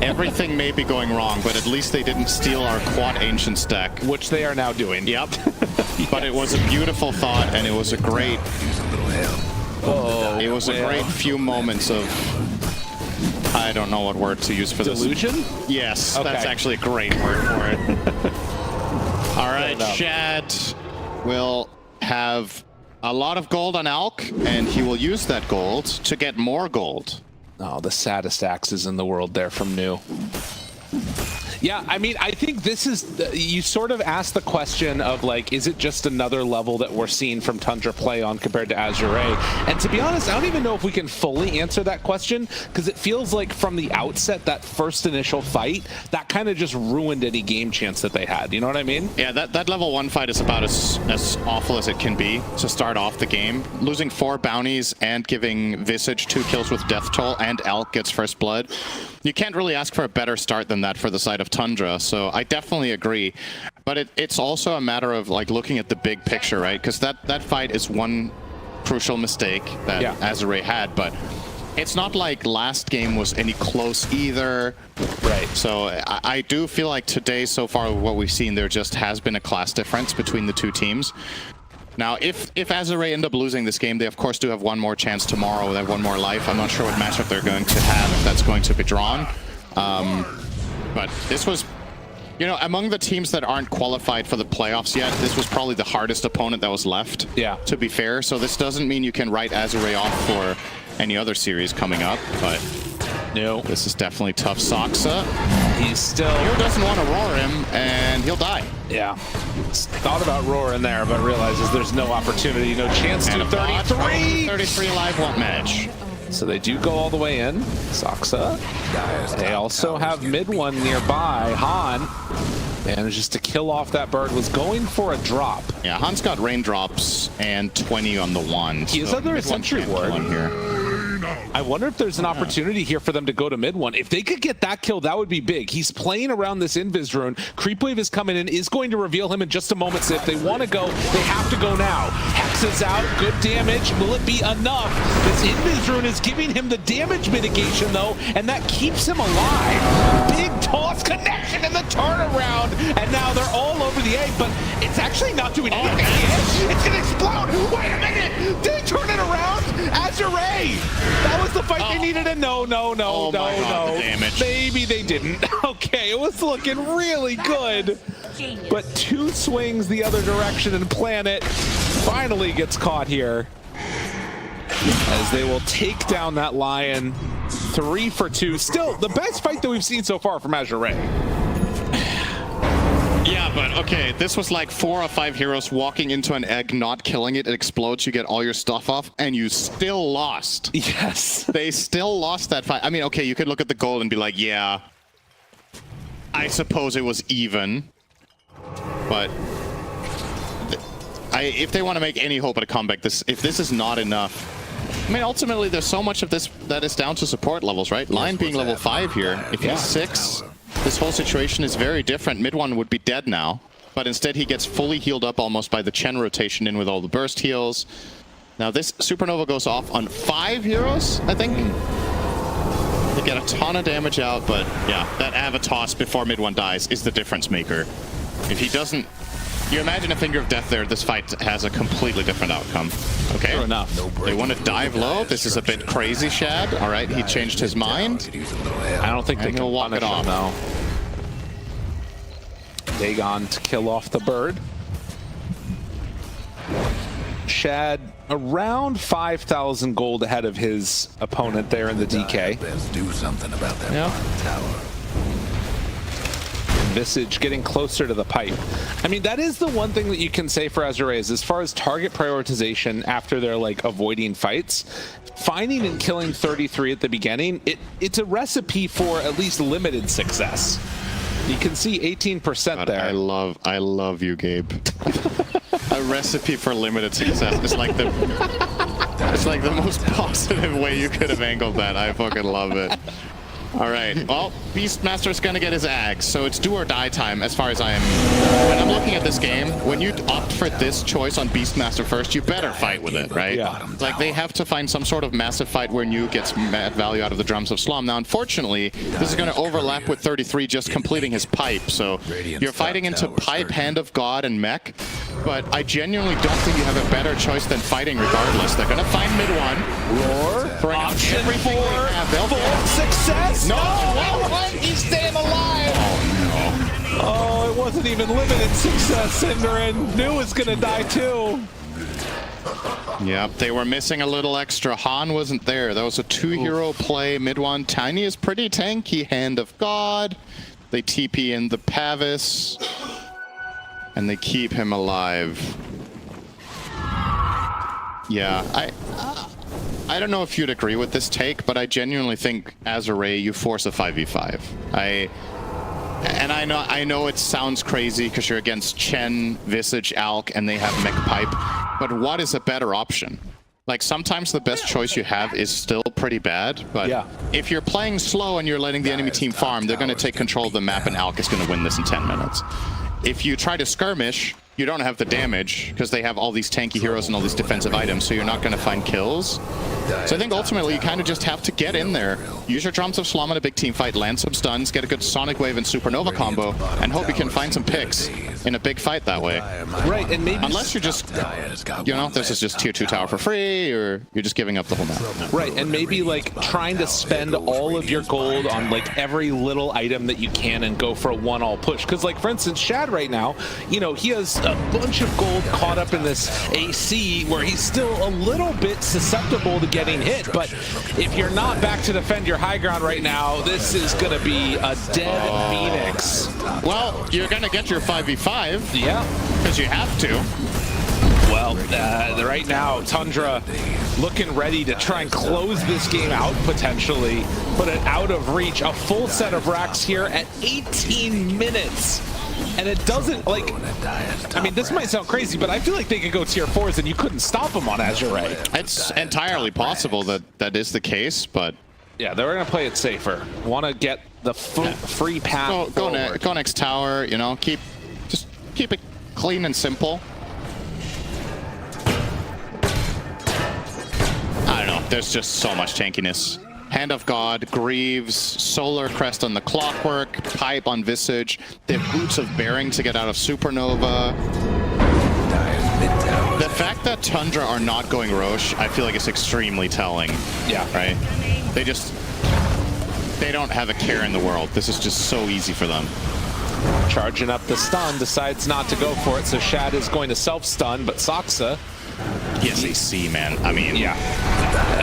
Everything may be going wrong, but at least they didn't steal our quad Ancient stack. Which they are now doing. Yep. Yes. But it was a beautiful thought, and it was a great... it was a great few moments of... I don't know what word to use for this. Delusion? Yes, okay. That's actually a great word for it. All right, Shad will have a lot of gold on Alk, and he will use that gold to get more gold. Oh, the saddest axes in the world there from New. Yeah, I mean, I think this is, you sort of asked the question of like, is it just another level that we're seeing from Tundra play on compared to Azure? And to be honest, I don't even know if we can fully answer that question, because it feels like from the outset, that first initial fight, that kind of just ruined any game chance that they had. You know what I mean? Yeah, that level 1 fight is about as awful as it can be to start off the game. Losing 4 bounties and giving Visage 2 kills with Death Toll, and Elk gets first blood. You can't really ask for a better start than that for the side of Tundra, so I definitely agree. But it's also a matter of like looking at the big picture, right? Because that fight is one crucial mistake that Azure had, but it's not like last game was any close either. Right. So I do feel like today, so far, what we've seen, there just has been a class difference between the two teams. Now, if Azure end up losing this game, they of course do have one more chance tomorrow. They have one more life. I'm not sure what matchup they're going to have, if that's going to be drawn. But this was, you know, among the teams that aren't qualified for the playoffs yet, this was probably the hardest opponent that was left, to be fair. So this doesn't mean you can write Azure off for any other series coming up, but no, this is definitely tough. Saksa, he's still... He doesn't want to roar him, and he'll die. Yeah. Thought about roaring there, but realizes there's no opportunity, no chance to. 33! 33 live one match. So they do go all the way in. Saksa. They also have mid one nearby. Han manages to kill off that bird, was going for a drop. Yeah, Han's got raindrops and 20 on the one. He is under a sentry ward here. I wonder if there's an opportunity here for them to go to mid one. If they could get that kill, that would be big. He's playing around this Invis rune. Creepwave is coming in, is going to reveal him in just a moment. So if they want to go, they have to go now. Hex is out, good damage. Will it be enough? This Invis rune is giving him the damage mitigation though, and that keeps him alive. Big toss connection in the turnaround, and now they're all over the A, but it's actually not doing anything. It's gonna explode. Wait a minute, did they turn it around? Azure! That was the fight they needed, and no. Maybe they didn't. Okay, it was looking really good. But 2 swings the other direction, and Planet finally gets caught here, as they will take down that Lion. 3 for 2. Still the best fight that we've seen so far from Azure. Yeah, but okay, this was like 4 or 5 heroes walking into an egg, not killing it, it explodes, you get all your stuff off, and you still lost. Yes. They still lost that fight. I mean, okay, you could look at the goal and be like, yeah, I suppose it was even. But if they want to make any hope at a comeback, if this is not enough, I mean, ultimately, there's so much of this that is down to support levels, right? Lion being level 5 here, if he's 6... this whole situation is very different. Mid one would be dead now, but instead he gets fully healed up almost by the Chen rotation in with all the burst heals. Now this Supernova goes off on 5 heroes, I think. They get a ton of damage out, but yeah, that AVULUS before mid one dies is the difference maker. If he doesn't... You imagine a Finger of Death there, this fight has a completely different outcome. Okay, fair enough. They want to dive low. This is a bit crazy, Shad. All right, he changed his mind. I don't think they can walk it off now. Dagon to kill off the bird. Shad around 5,000 gold ahead of his opponent there in the DK. Let's do something about that tower. Visage getting closer to the pipe. I mean, that is the one thing that you can say for Azure is, as far as target prioritization after they're like avoiding fights, finding and killing 33 at the beginning, it's a recipe for at least limited success. You can see 18% there. I love you, Gabe. A recipe for limited success. It's like the most positive way you could have angled that. I fucking love it. All right, well, Beastmaster's gonna get his axe, so it's do or die time as far as I am. When I'm looking at this game, when you opt for this choice on Beastmaster first, you better fight with it, right? Yeah. Like, they have to find some sort of massive fight where New gets mad value out of the Drums of Slum. Now, unfortunately, this is gonna overlap with 33 just completing his pipe, so you're fighting into pipe, Hand of God, and mech, but I genuinely don't think you have a better choice than fighting regardless. They're gonna find mid one. Roar. Throwing out everything they have. Full success. No! He's staying alive! Oh, no. Oh, it wasn't even limited success, Cinder, and New is gonna die too. Yep, they were missing a little extra. Han wasn't there. That was a 2-hero play. Mid one. Tiny is pretty tanky. Hand of God. They TP in the Pavis, and they keep him alive. Yeah, I don't know if you'd agree with this take, but I genuinely think Azure, you force a 5v5. And I know it sounds crazy because you're against Chen, Visage, Alk, and they have Mech Pipe, but what is a better option? Like, sometimes the best choice you have is still pretty bad, but if you're playing slow and you're letting the enemy team farm, they're going to take control of the map and Alk is going to win this in 10 minutes. If you try to skirmish, you don't have the damage because they have all these tanky heroes and all these defensive items, so you're not going to find kills. So I think ultimately you kind of just have to get in there, use your Drums of Slum in a big team fight, land some stuns, get a good Sonic Wave and Supernova combo, and hope you can find some picks in a big fight that way. Right, and maybe... Unless you're just, you know, this is just tier 2 tower for free, or you're just giving up the whole map. Right, and maybe, like, trying to spend all of your gold on, like, every little item that you can and go for a one-all push. Because, like, for instance, Shad right now, you know, he has a bunch of gold caught up in this AC where he's still a little bit susceptible to getting hit, but if you're not back to defend your high ground right now, this is going to be a dead Phoenix. Well, you're going to get your 5v5. Yeah. Because you have to. Well, right now, Tundra looking ready to try and close this game out, potentially. Put it out of reach. A full set of racks here at 18 minutes. And it doesn't, like, I mean, this might sound crazy, but I feel like they could go tier 4s and you couldn't stop them on Azure. It's entirely possible that that is the case, but... Yeah, they're going to play it safer. Want to get the free path go next tower, you know, just keep it clean and simple. I don't know, there's just so much tankiness. Hand of God, Greaves, Solar Crest on the Clockwork, Pipe on Visage, they have Boots of Bearing to get out of Supernova. The fact that Tundra are not going Roche, I feel like it's extremely telling. Yeah. Right? They don't have a care in the world. This is just so easy for them. Charging up the stun, decides not to go for it, so Shad is going to self-stun, but Saksa... Yes, AC, man. I mean... Yeah.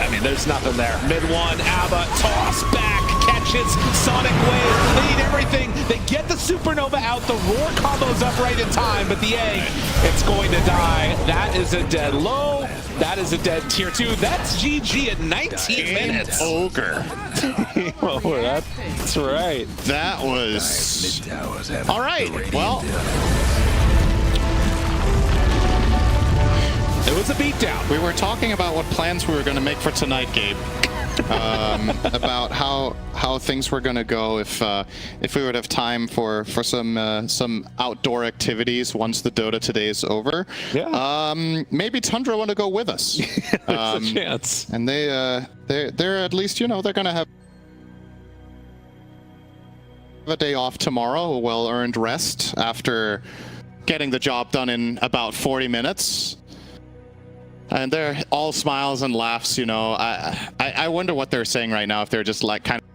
I mean, there's nothing there. Mid one, Abba, toss, back, catches, Sonic Wave. They need everything. They get the Supernova out. The Roar combo's up right in time, but the egg, it's going to die. That is a dead low. That is a dead tier 2. That's GG at 19 minutes. Ogre. Well, that's right. That was... All right, well... It was a beatdown. We were talking about what plans we were going to make for tonight, Gabe. About how things were going to go if we would have time for some outdoor activities once the Dota today is over. Yeah. Maybe Tundra want to go with us. There's a chance. And they're at least, you know, they're going to have a day off tomorrow, a well-earned rest after getting the job done in about 40 minutes. And they're all smiles and laughs, you know. I wonder what they're saying right now, if they're just like kind of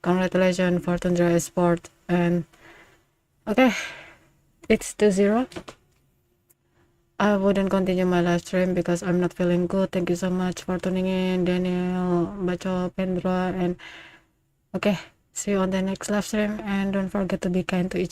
Congratulations for Tundra Sport. And okay, it's 2-0. I wouldn't continue my live stream because I'm not feeling good. Thank you so much for tuning in, Daniel, Bacho, Pendra, and okay, see you on the next live stream. And don't forget to be kind to each other.